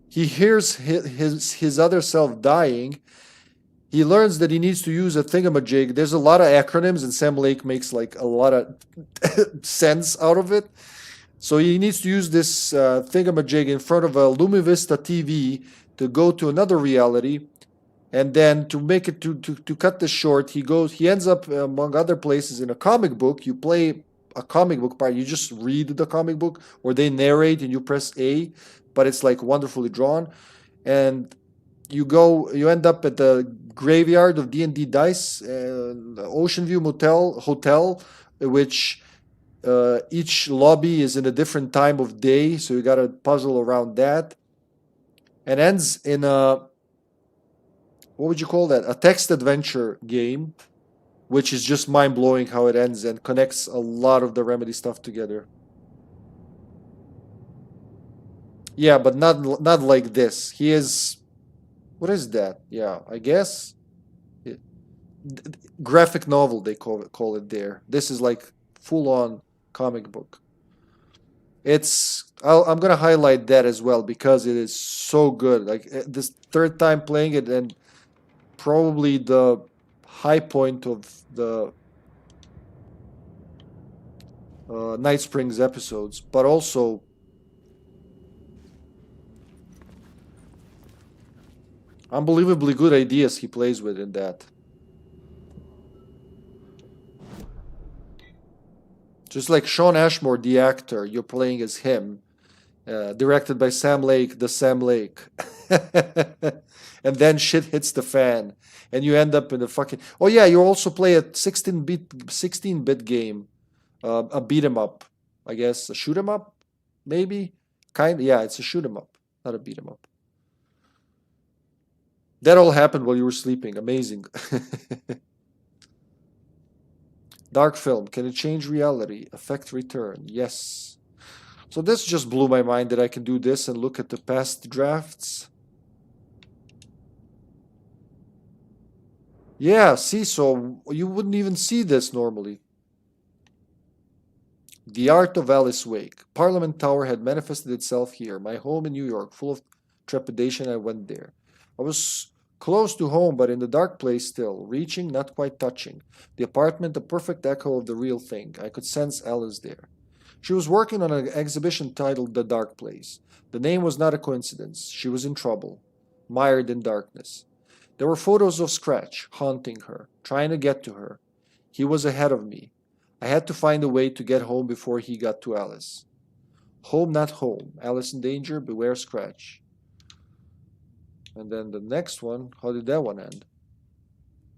he hears his other self dying. He learns that he needs to use a thingamajig. There's a lot of acronyms, and Sam Lake makes like a lot of sense out of it. So he needs to use this thingamajig in front of a Lumivista TV to go to another reality. And then to make it to cut this short, he ends up among other places in a comic book. You play a comic book part. You just read the comic book, or they narrate and you press A, but it's like wonderfully drawn. And you end up at the graveyard of D&D Dice, the Ocean View Hotel, which each lobby is in a different time of day, so you got to puzzle around that. And ends in a, what would you call that? A text adventure game, which is just mind-blowing how it ends and connects a lot of the Remedy stuff together. Yeah, but not like this. He is... What is that? Yeah, I guess graphic novel they call it there. This is like full-on comic book. I'm gonna highlight that as well because it is so good. Like this third time playing it, and probably the high point of the Night Springs episodes, but also unbelievably good ideas he plays with in that. Just like Sean Ashmore, the actor, you're playing as him. Directed by Sam Lake, the Sam Lake. And then shit hits the fan. And you end up in a fucking... Oh yeah, you also play a 16-bit game. A beat 'em up, I guess. A shoot 'em up, maybe? Yeah, it's a shoot 'em up, not a beat 'em up. That all happened while you were sleeping. Amazing. Dark film. Can it change reality? Affect return. Yes. So this just blew my mind that I can do this and look at the past drafts. Yeah, see, so you wouldn't even see this normally. The Art of Alice Wake. Parliament Tower had manifested itself here. My home in New York. Full of trepidation, I went there. I was close to home, but in the dark place still. Reaching, not quite touching. The apartment, a perfect echo of the real thing. I could sense Alice there. She was working on an exhibition titled The Dark Place. The name was not a coincidence. She was in trouble, mired in darkness. There were photos of Scratch, haunting her, trying to get to her. He was ahead of me. I had to find a way to get home before he got to Alice. Home, not home. Alice in danger, beware Scratch. And then the next one, how did that one end?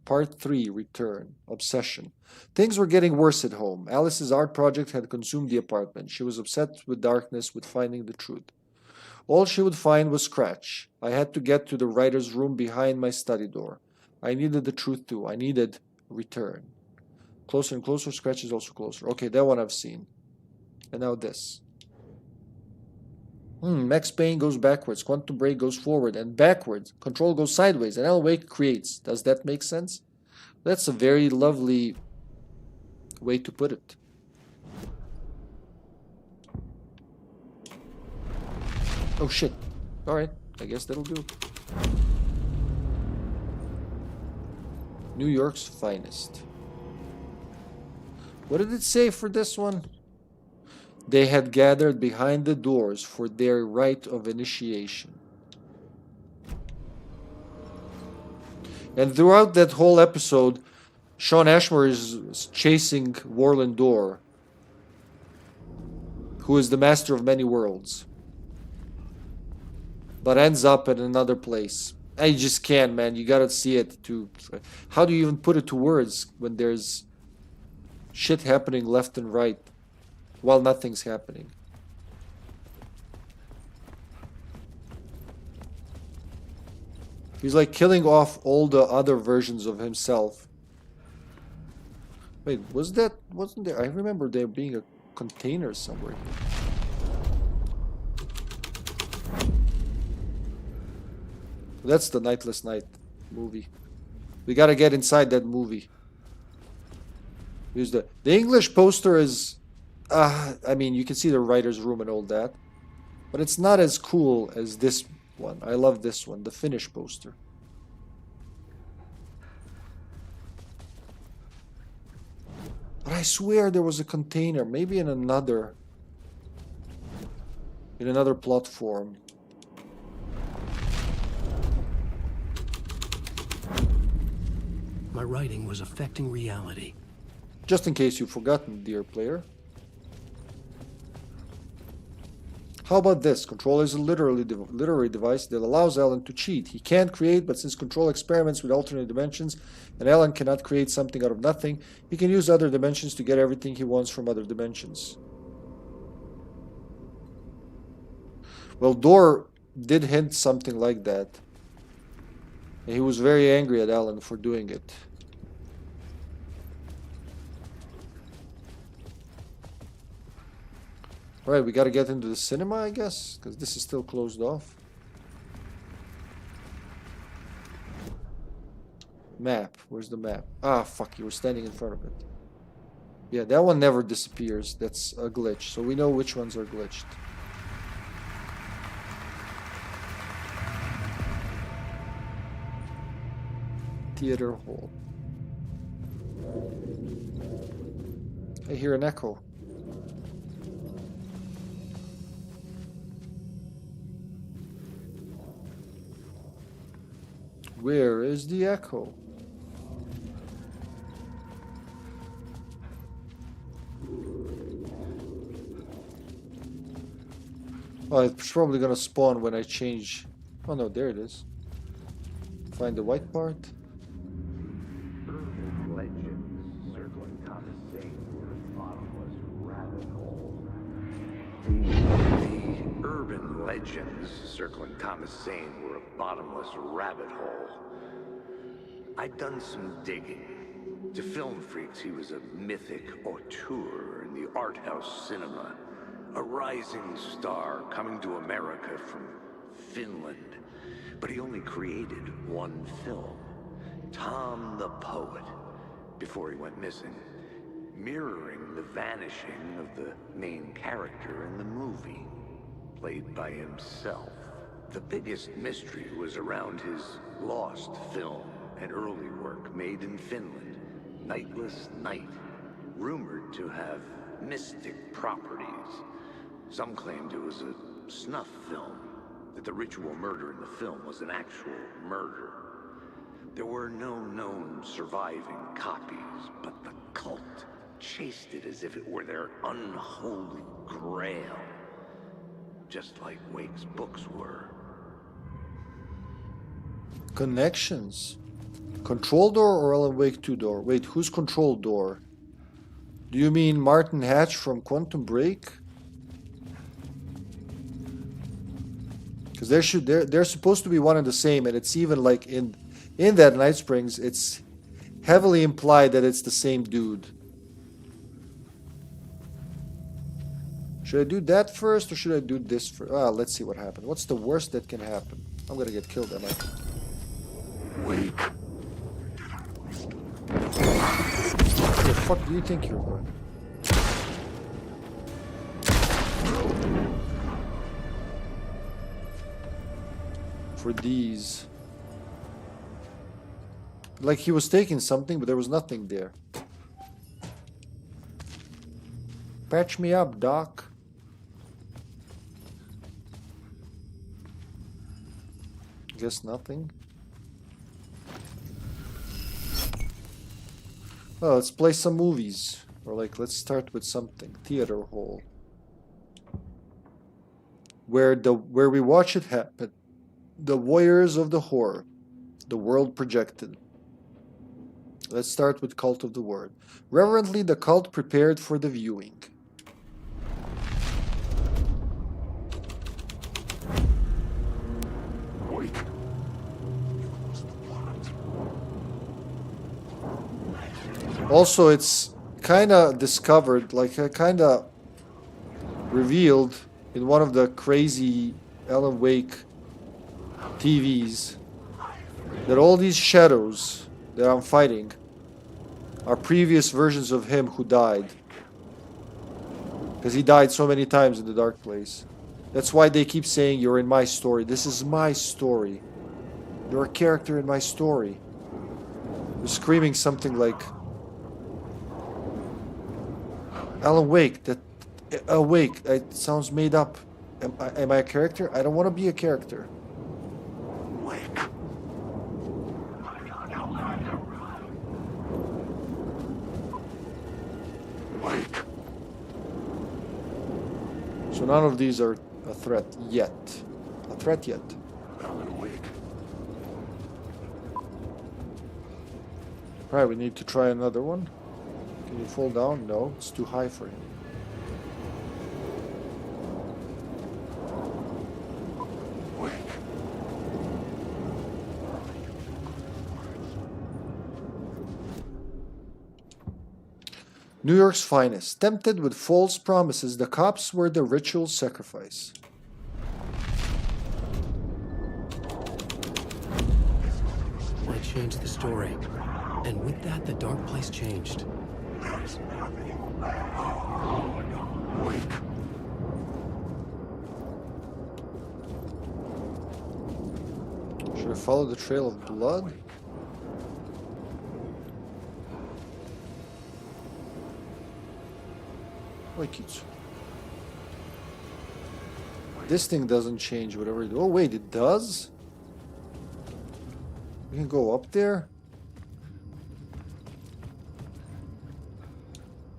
Part 3, Return, Obsession. Things were getting worse at home. Alice's art project had consumed the apartment. She was obsessed with darkness, with finding the truth. All she would find was Scratch. I had to get to the writer's room behind my study door. I needed the truth too. I needed Return. Closer and closer, Scratch is also closer. Okay, that one I've seen. And now this. Max Payne goes backwards, Quantum Break goes forward and backwards, Control goes sideways, and Alan Wake creates. Does that make sense? That's a very lovely way to put it. Oh shit. Alright, I guess that'll do. New York's finest. What did it say for this one? They had gathered behind the doors for their rite of initiation. And throughout that whole episode, Sean Ashmore is chasing Warland Dorr, who is the master of many worlds, but ends up at another place. I just can't, man. You gotta see it to... How do you even put it to words when there's shit happening left and right while nothing's happening? He's like killing off all the other versions of himself. Wait, wasn't there? I remember there being a container somewhere here. That's the Nightless Night movie. We gotta get inside that movie. Here's the English poster is, I mean, you can see the writer's room and all that, but it's not as cool as this one. I love this one, the Finnish poster. But I swear there was a container, maybe in another platform. My writing was affecting reality. Just in case you've forgotten, dear player. How about this? Control is a literary device that allows Alan to cheat. He can't create, but since Control experiments with alternate dimensions, and Alan cannot create something out of nothing, he can use other dimensions to get everything he wants from other dimensions. Well, Door did hint something like that. And he was very angry at Alan for doing it. Alright, we gotta get into the cinema, I guess, because this is still closed off. Map. Where's the map? Ah, fuck, you were standing in front of it. Yeah, that one never disappears. That's a glitch. So we know which ones are glitched. Theater hall. I hear an echo. Where is the echo? Oh, it's probably gonna spawn when I change. Oh no, there it is. Find the white part. Urban legends circling Thomas Zane were a bottomless rabbit hole. The urban legends circling Thomas Zane were a bottomless rabbit hole. I'd done some digging. To film freaks, he was a mythic auteur in the art house cinema. A rising star coming to America from Finland. But he only created one film, Tom the Poet, before he went missing, mirroring the vanishing of the main character in the movie, played by himself. The biggest mystery was around his lost film, an early work made in Finland, Nightless Night, rumored to have mystic properties. Some claimed it was a snuff film, that the ritual murder in the film was an actual murder. There were no known surviving copies, but the cult chased it as if it were their unholy grail, just like Wake's books were. Connections. Control Door or Alan Wake 2 door? Wait, who's Control Door? Do you mean Martin Hatch from Quantum Break? Because they're supposed to be one and the same, and it's even like in that Night Springs, it's heavily implied that it's the same dude. Should I do that first or should I do this first? Ah, let's see what happens. What's the worst that can happen? I'm gonna get killed, am I? Wake. Where the fuck do you think you're going? For these. Like he was taking something, but there was nothing there. Patch me up, Doc. Guess nothing. Well, let's play some movies. Or like, let's start with something. Theater hall. Where we watch it happen. The Warriors of the Horror. The World Projected. Let's start with Cult of the Word. Reverently, the cult prepared for the viewing. Also, it's kind of discovered, like kind of revealed in one of the crazy Alan Wake TVs that all these shadows that I'm fighting Are previous versions of him who died. Because he died so many times in the dark place. That's why they keep saying, you're in my story. This is my story. You're a character in my story. They're screaming something like... Alan Wake. That... Awake. It sounds made up. Am I a character? I don't want to be a character. So none of these are a threat yet. A threat yet. Right, we need to try another one. Can you fall down? No, it's too high for him. New York's finest. Tempted with false promises, the cops were the ritual sacrifice. I changed the story. And with that, the dark place changed. Should I follow the trail of blood? This thing doesn't change whatever you do. Oh wait, it does? We can go up there?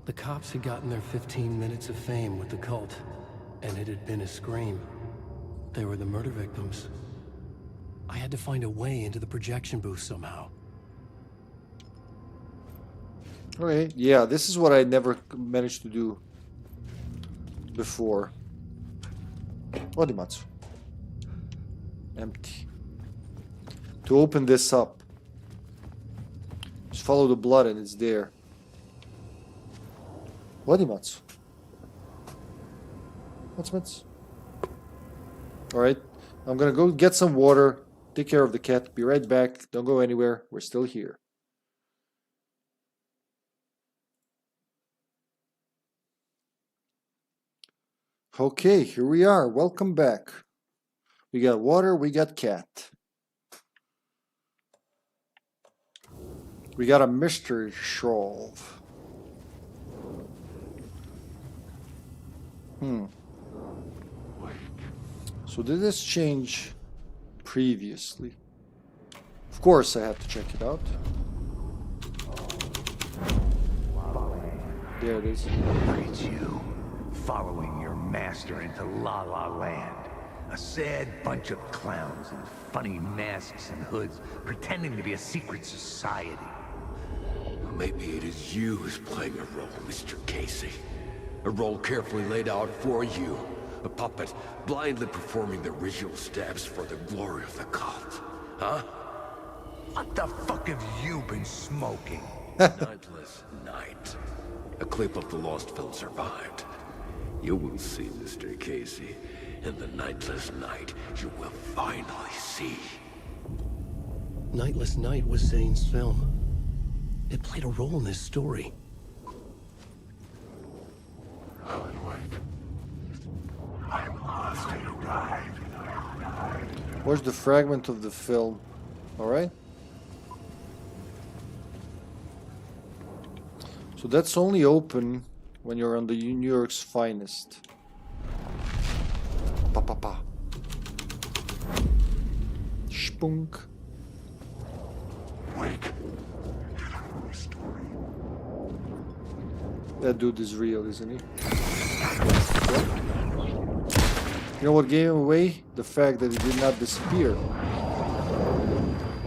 The cops had gotten their 15 minutes of fame with the cult, and it had been a scream. They were the murder victims. I had to find a way into the projection booth somehow. Okay, yeah, this is what I never managed to do before. Odimatsu. Empty. To open this up, just follow the blood and it's there. Odimatsu. What's Alright, I'm gonna go get some water, take care of the cat, be right back, don't go anywhere, we're still here. Okay, here we are. Welcome back. We got water, we got cat. We got a mystery solve. So did this change previously? Of course I have to check it out. There it is. Look at you, following your master into La La Land. A sad bunch of clowns in funny masks and hoods, pretending to be a secret society. Maybe it is you who's playing a role, Mr. Casey. A role carefully laid out for you. A puppet, blindly performing the ritual steps for the glory of the cult. Huh? What the fuck have you been smoking? Nightless night. A clip of the lost film survived. You will see, Mr. Casey. In the nightless night, you will finally see. Nightless Night was Zane's film. It played a role in this story. Where's the fragment of the film? Alright. So that's only open when you're on the New York's finest. Pa pa pa. Spunk. That dude is real, isn't he? What? You know what gave him away? The fact that he did not disappear.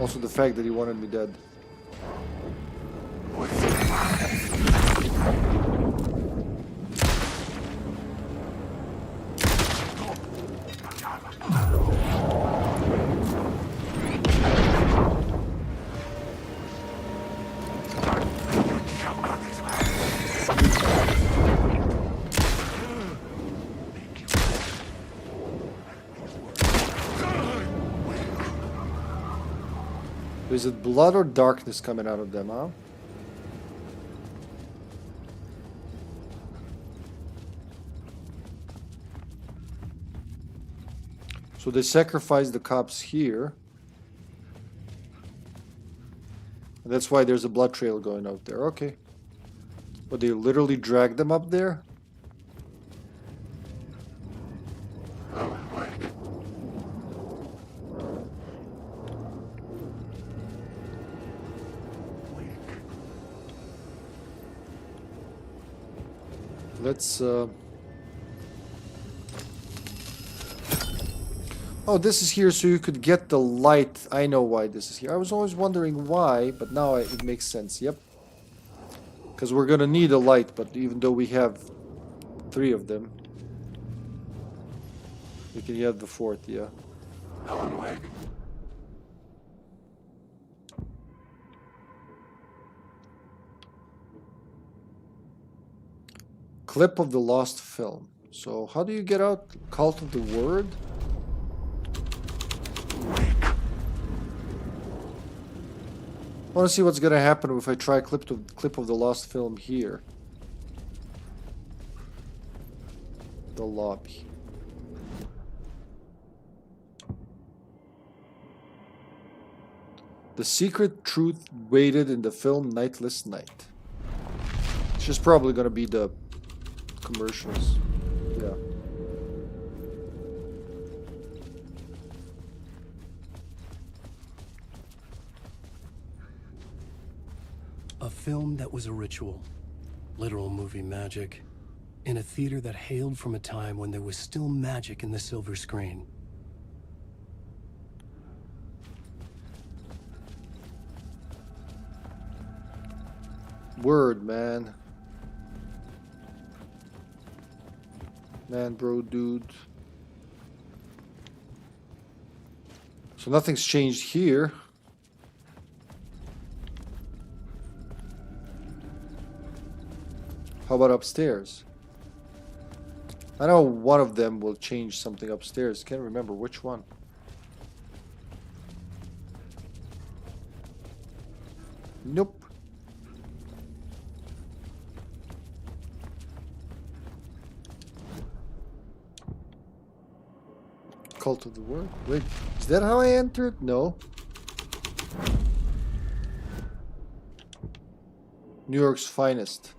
Also the fact that he wanted me dead. Is it blood or darkness coming out of them, huh? So they sacrificed the cops here. And that's why there's a blood trail going out there. Okay. But they literally dragged them up there? Let's Oh, this is here so you could get the light. I know why this is here. I was always wondering why, but now it makes sense. Yep. Because we're gonna need a light, but even though we have 3 of them, we can have the 4th, yeah. Alan Wake. Clip of the lost film. So how do you get out Cult of the Word? I want to see what's gonna happen if I try clip of the lost film here. The lobby. The secret truth waited in the film Nightless Night. It's just probably gonna be the commercials. Yeah. A film that was a ritual, literal movie magic, in a theater that hailed from a time when there was still magic in the silver screen. Word, man. Man, bro, dude. So nothing's changed here. How about upstairs? I know one of them will change something upstairs. Can't remember which one. Nope. Cult of the Word? Wait, is that how I entered? No. New York's finest.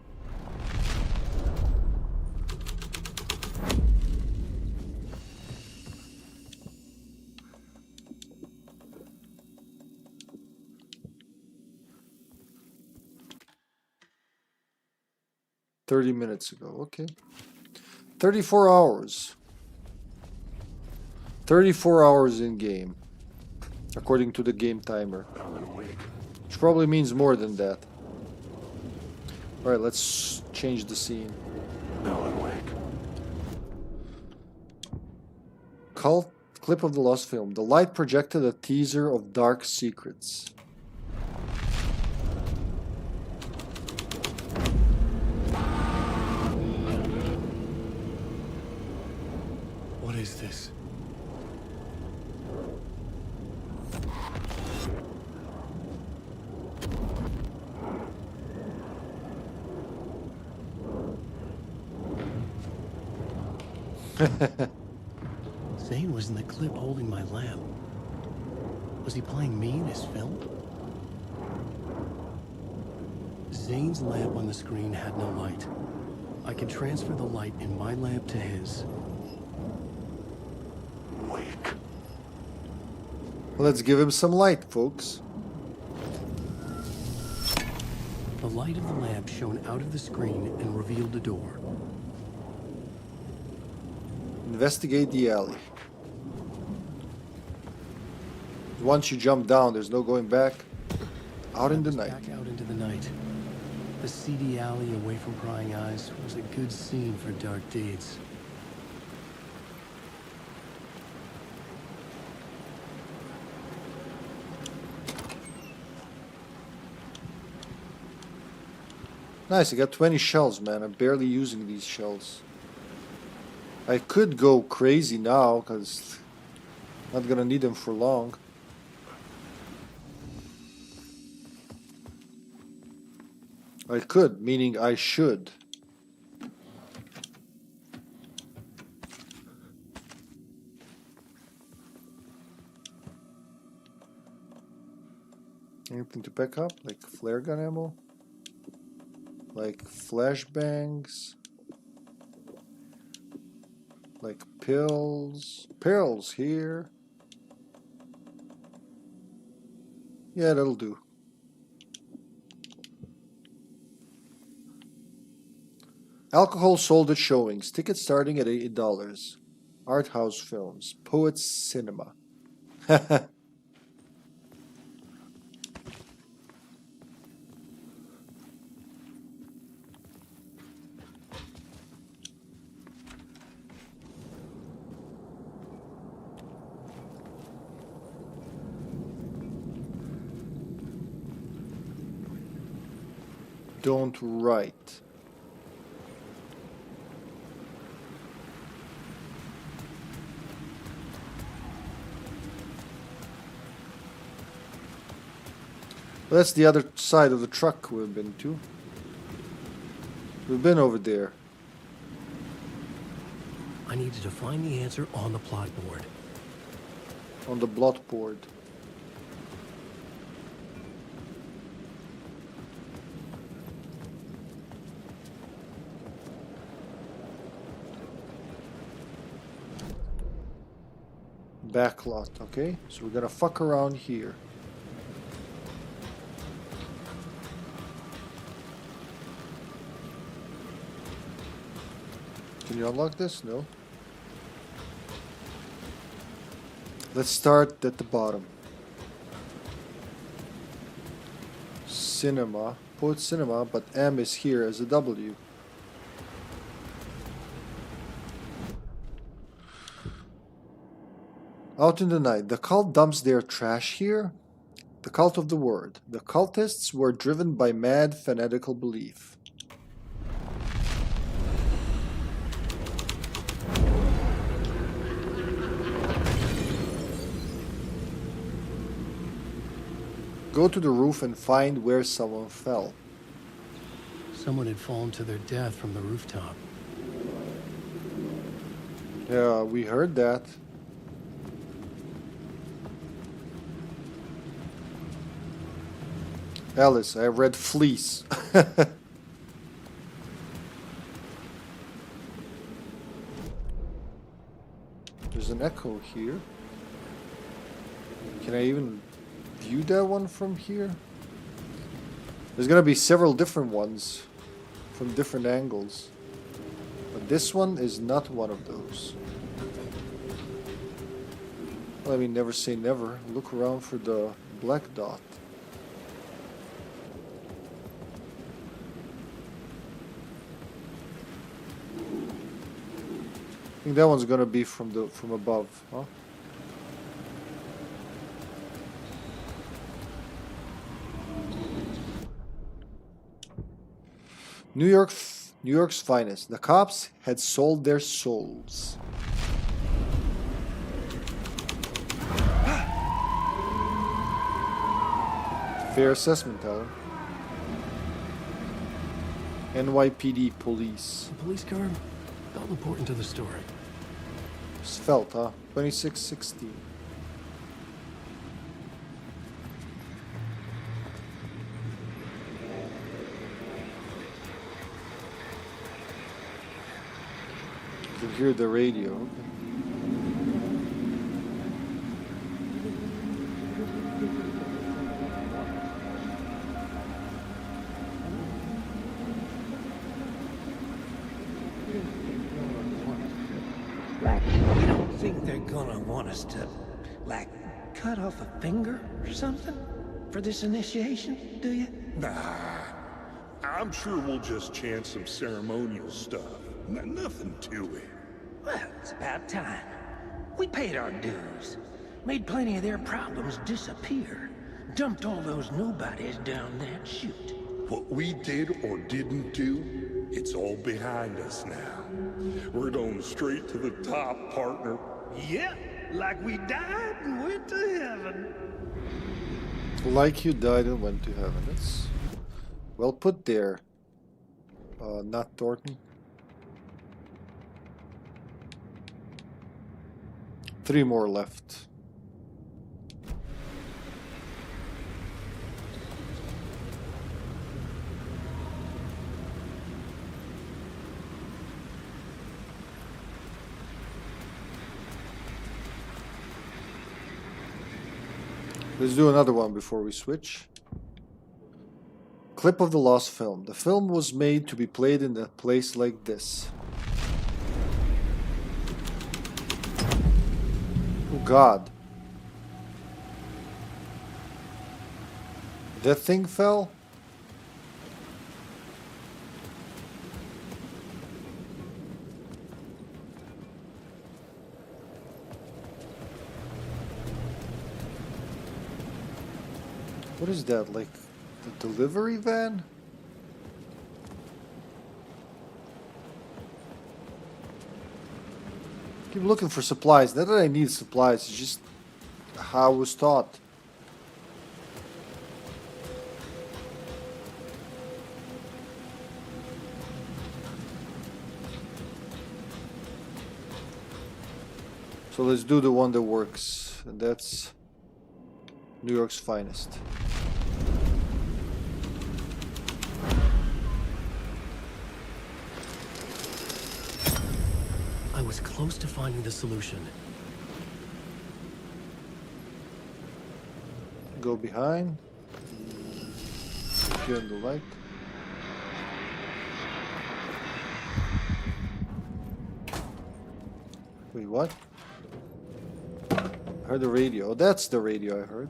$30 minutes ago, okay. 34 hours. 34 hours in game, according to the game timer. Which probably means more than that. Alright, let's change the scene. Cult clip of the lost film. The light projected a teaser of Dark Secrets. What is this? Zane was in the clip holding my lamp. Was he playing me in his film? Zane's lamp on the screen had no light. I could transfer the light in my lamp to his. Let's give him some light, folks. The light of the lamp shone out of the screen and revealed the door. Investigate the alley. Once you jump down, there's no going back. Out in the night. Back out into the night. The seedy alley away from prying eyes was a good scene for dark deeds. Nice, I got 20 shells, man. I'm barely using these shells. I could go crazy now, because I'm not gonna need them for long. I could, meaning I should. Anything to pick up? Like flare gun ammo? Like flashbangs? Like pills? Pills here. Yeah, that'll do. Alcohol sold at showings. Tickets starting at $8. Art house films. Poets cinema. Don't write. Well, that's the other side of the truck we've been to. We've been over there. I needed to find the answer on the plot board. On the blot board. Backlot, okay? So we're gonna fuck around here. Can you unlock this? No. Let's start at the bottom. Cinema. Put cinema, but M is here as a W. Out in the night, the cult dumps their trash here. The cult of the word. The cultists were driven by mad fanatical belief. Go to the roof and find where someone fell. Someone had fallen to their death from the rooftop. Yeah, we heard that. Alice, I read fleece. There's an echo here. Can I even view that one from here? There's gonna be several different ones from different angles. But this one is not one of those. Well, I mean, never say never. Look around for the black dot. I think that one's gonna be from above, huh? New York's finest. The cops had sold their souls. Fair assessment, Alan. NYPD police. The police car felt important to the story. Svelte, huh? 2616. You can hear the radio. Like, you don't think they're gonna want us to, like, cut off a finger or something for this initiation, do you? Nah. I'm sure we'll just chant some ceremonial stuff. Nothing to it. Well, it's about time. We paid our dues. Made plenty of their problems disappear. Dumped all those nobodies down that chute. What we did or didn't do, it's all behind us now. We're going straight to the top, partner. Yep, like we died and went to heaven. Like you died and went to heaven. That's well put there. Not Thornton. 3 more left. Let's do another one before we switch. Clip of the lost film. The film was made to be played in a place like this. Oh God. That thing fell? What is that, like the delivery van? Keep looking for supplies. Not that I need supplies, it's just how I was taught. So let's do the one that works, and that's New York's finest. I was close to finding the solution. Go behind. Appear in the light. Wait, what? I heard the radio. Oh, that's the radio I heard.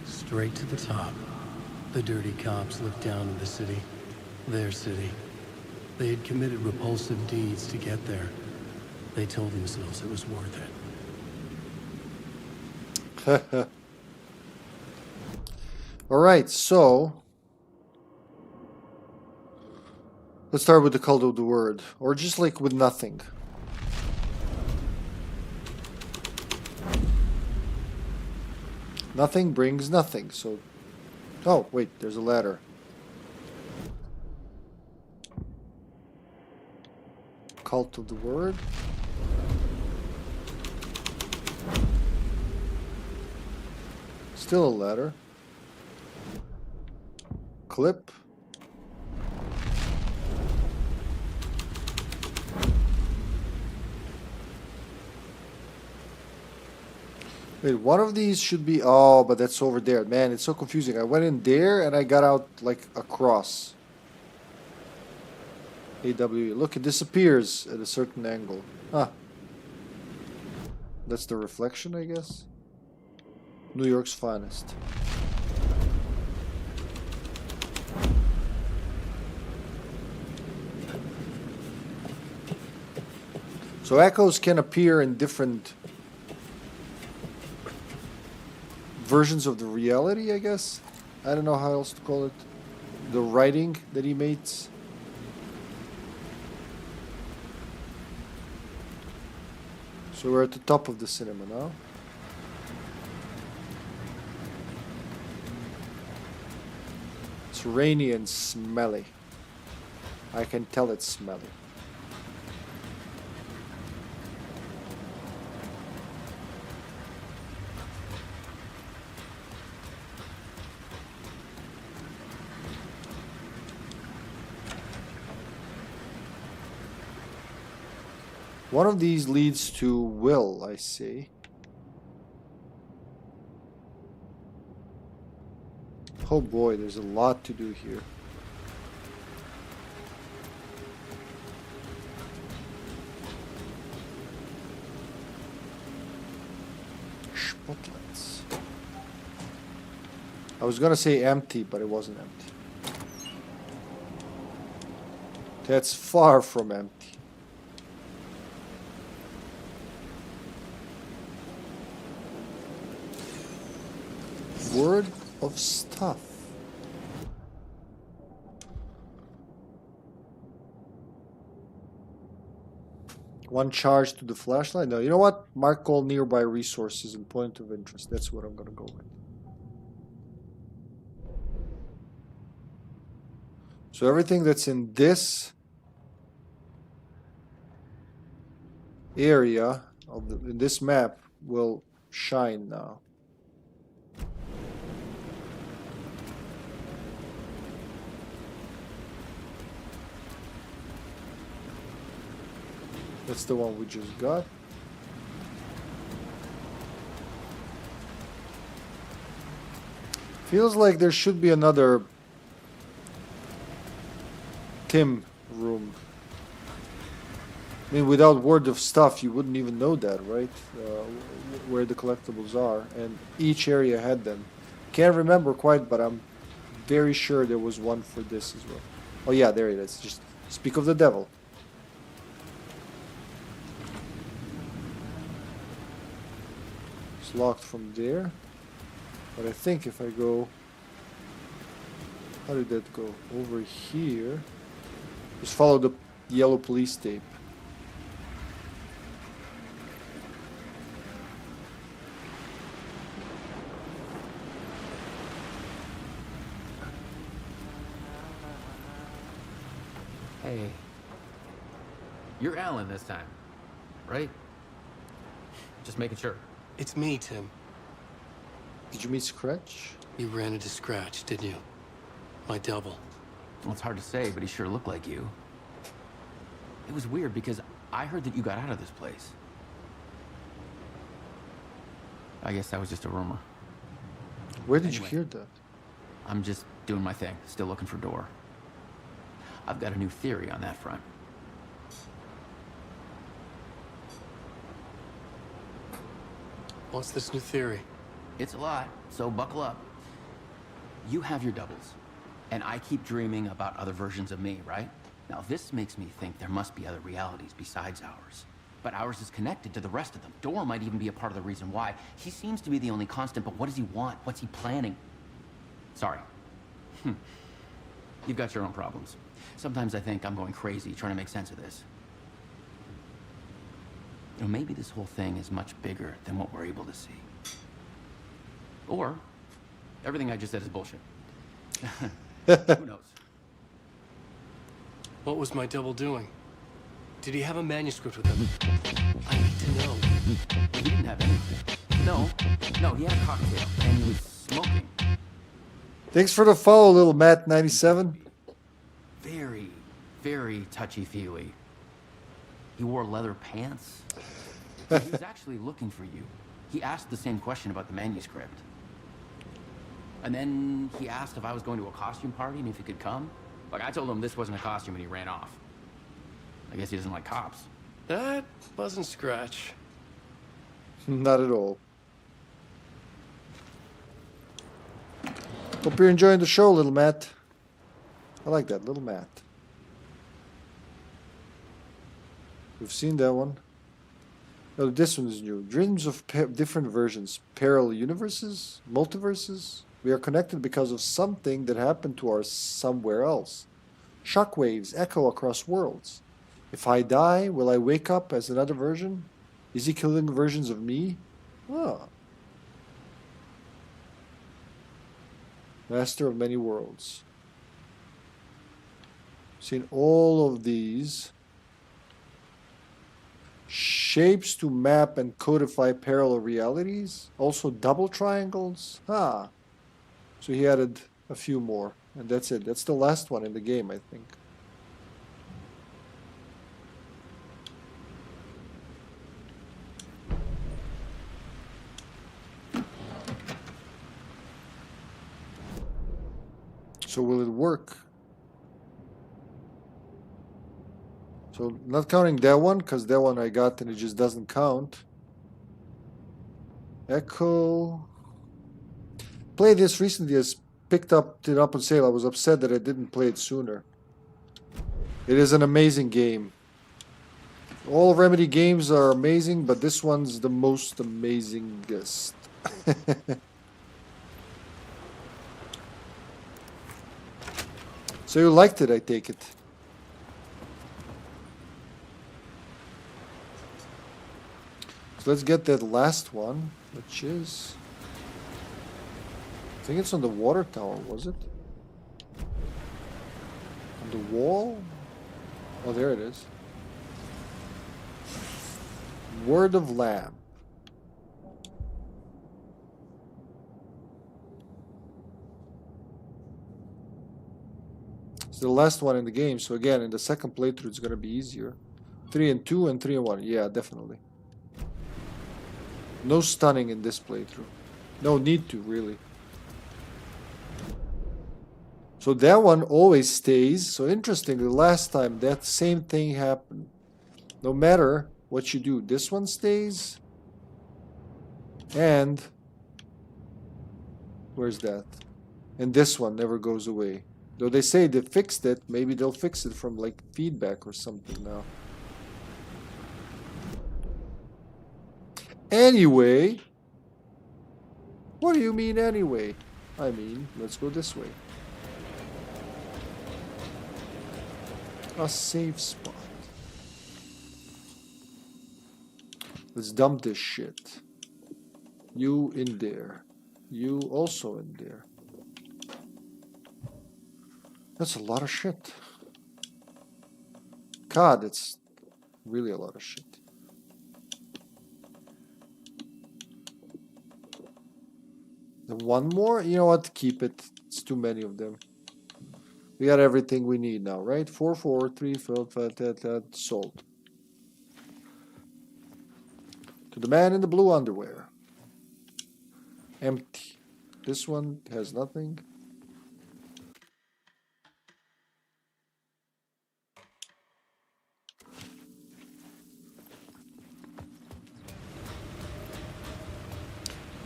Straight to the top. The dirty cops looked down on the city. Their city. They had committed repulsive deeds to get there. They told themselves it was worth it. Alright, so let's start with the cult of the word. Or just like with nothing. Nothing brings nothing, so... Oh, wait, there's a ladder. Cult of the word. Still a ladder. Clip. Wait, one of these should be... Oh, but that's over there. Man, it's so confusing. I went in there and I got out like across. AWE. Look, it disappears at a certain angle. Huh. That's the reflection, I guess. New York's finest. So echoes can appear in different versions of the reality, I guess. I don't know how else to call it. The writing that he makes. So we're at the top of the cinema now. It's rainy and smelly. I can tell it's smelly. One of these leads to Will, I see. Oh boy, there's a lot to do here. Spotlights. I was gonna say empty, but it wasn't empty. That's far from empty. Word of stuff. One charge to the flashlight. No, you know what? Mark all nearby resources and point of interest. That's what I'm gonna go with. So everything that's in this area of in this map will shine now. That's the one we just got. Feels like there should be another Tim room. I mean, without word of stuff, you wouldn't even know that, right? Where the collectibles are, and each area had them. Can't remember quite, but I'm very sure there was one for this as well. Oh yeah, there it is. Just speak of the devil. It's locked from there. But I think if I go... How did that go? Over here. Just follow the yellow police tape. Hey. You're Alan this time, right? Just making sure. It's me, Tim. Did you meet Scratch? You ran into Scratch, didn't you? My double. Well, it's hard to say, but he sure looked like you. It was weird because I heard that you got out of this place. I guess that was just a rumor. Where did you hear that? I'm just doing my thing, still looking for Door. I've got a new theory on that front. What's this new theory? It's a lot, so buckle up. You have your doubles, and I keep dreaming about other versions of me, right? Now, this makes me think there must be other realities besides ours. But ours is connected to the rest of them. Door might even be a part of the reason why. He seems to be the only constant, but what does he want? What's he planning? Sorry. You've got your own problems. Sometimes I think I'm going crazy trying to make sense of this. You know, maybe this whole thing is much bigger than what we're able to see. Or, everything I just said is bullshit. Who knows? What was my double doing? Did he have a manuscript with him? I need to know. He didn't have anything. No, he had a cocktail, and he was smoking. Thanks for the follow, little Matt97. Very, very touchy-feely. He wore leather pants. He was actually looking for you. He asked the same question about the manuscript. And then he asked if I was going to a costume party and if he could come. Like, I told him this wasn't a costume and he ran off. I guess he doesn't like cops. That wasn't Scratch. Not at all. Hope you're enjoying the show, little Matt. I like that, little Matt. We've seen that one. Oh, this one is new. Dreams of different versions. Parallel universes? Multiverses? We are connected because of something that happened to us somewhere else. Shockwaves echo across worlds. If I die, will I wake up as another version? Is he killing versions of me? Ah. Master of many worlds. Seen all of these. Shapes to map and codify parallel realities. Also double triangles. Ah. So he added a few more. And that's it. That's the last one in the game, I think. So will it work? So not counting that one, because that one I got and it just doesn't count. Echo. Played this recently, as picked it up on sale. I was upset that I didn't play it sooner. It is an amazing game. All Remedy games are amazing, but this one's the most amazingest. So you liked it, I take it. So let's get that last one, which is... I think it's on the water tower, was it? On the wall? Oh, there it is. Word of Lamb. It's the last one in the game, so again, in the second playthrough, it's going to be easier. 3 and 2 and 3 and 1. Yeah, definitely. No stunning in this playthrough. No need to, really. So that one always stays. So interestingly, last time that same thing happened. No matter what you do, this one stays. And where's that? And this one never goes away. Though they say they fixed it, maybe they'll fix it from like feedback or something now. Anyway, what do you mean anyway? I mean, let's go this way. A safe spot. Let's dump this shit. You in there. You also in there. That's a lot of shit. God, it's really a lot of shit. The one more? You know what? Keep it. It's too many of them. We got everything we need now, right? 4, 4, 3, 4, 5, sold. To the man in the blue underwear. Empty. This one has nothing.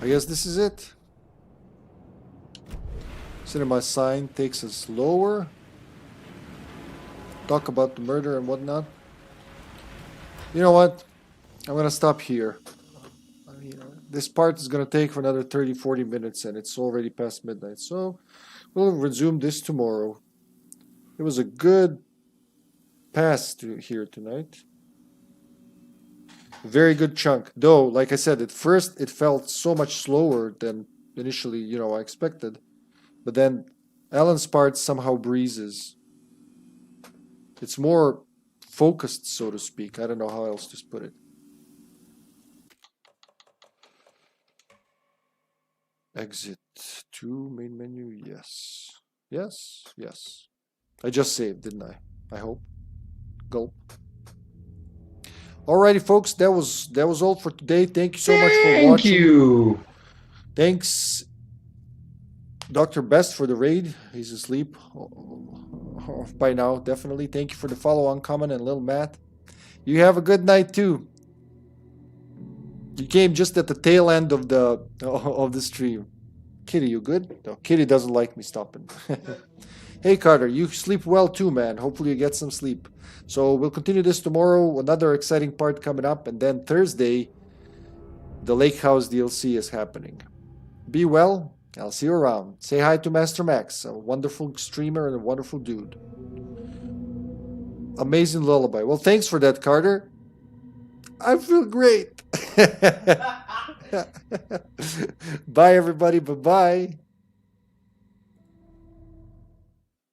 I guess this is it. Cinema sign takes us lower. Talk about the murder and whatnot. You know what? I'm gonna stop here. This part is gonna take for another 30-40 minutes and it's already past midnight. So we'll resume this tomorrow. It was a good pass here tonight. Very good chunk. Though, like I said, at first it felt so much slower than initially, I expected. But then Alan's part somehow breezes. It's more focused, so to speak. I don't know how else to put it. Exit to main menu. Yes. Yes. Yes. I just saved, didn't I? I hope. Gulp. Alrighty, folks. That was all for today. Thank you so much for watching. Thank you. Thanks, Dr. Best, for the raid. He's asleep by now, definitely. Thank you for the follow on comment, and Lil Matt. You have a good night too. You came just at the tail end of the stream. Kitty, you good? No, Kitty doesn't like me stopping. Hey Carter, you sleep well too, man. Hopefully you get some sleep. So we'll continue this tomorrow. Another exciting part coming up, and then Thursday, the Lake House DLC is happening. Be well. I'll see you around. Say hi to Master Max, a wonderful streamer and a wonderful dude. Amazing lullaby. Well, thanks for that, Carter. I feel great. Bye, everybody. Bye-bye.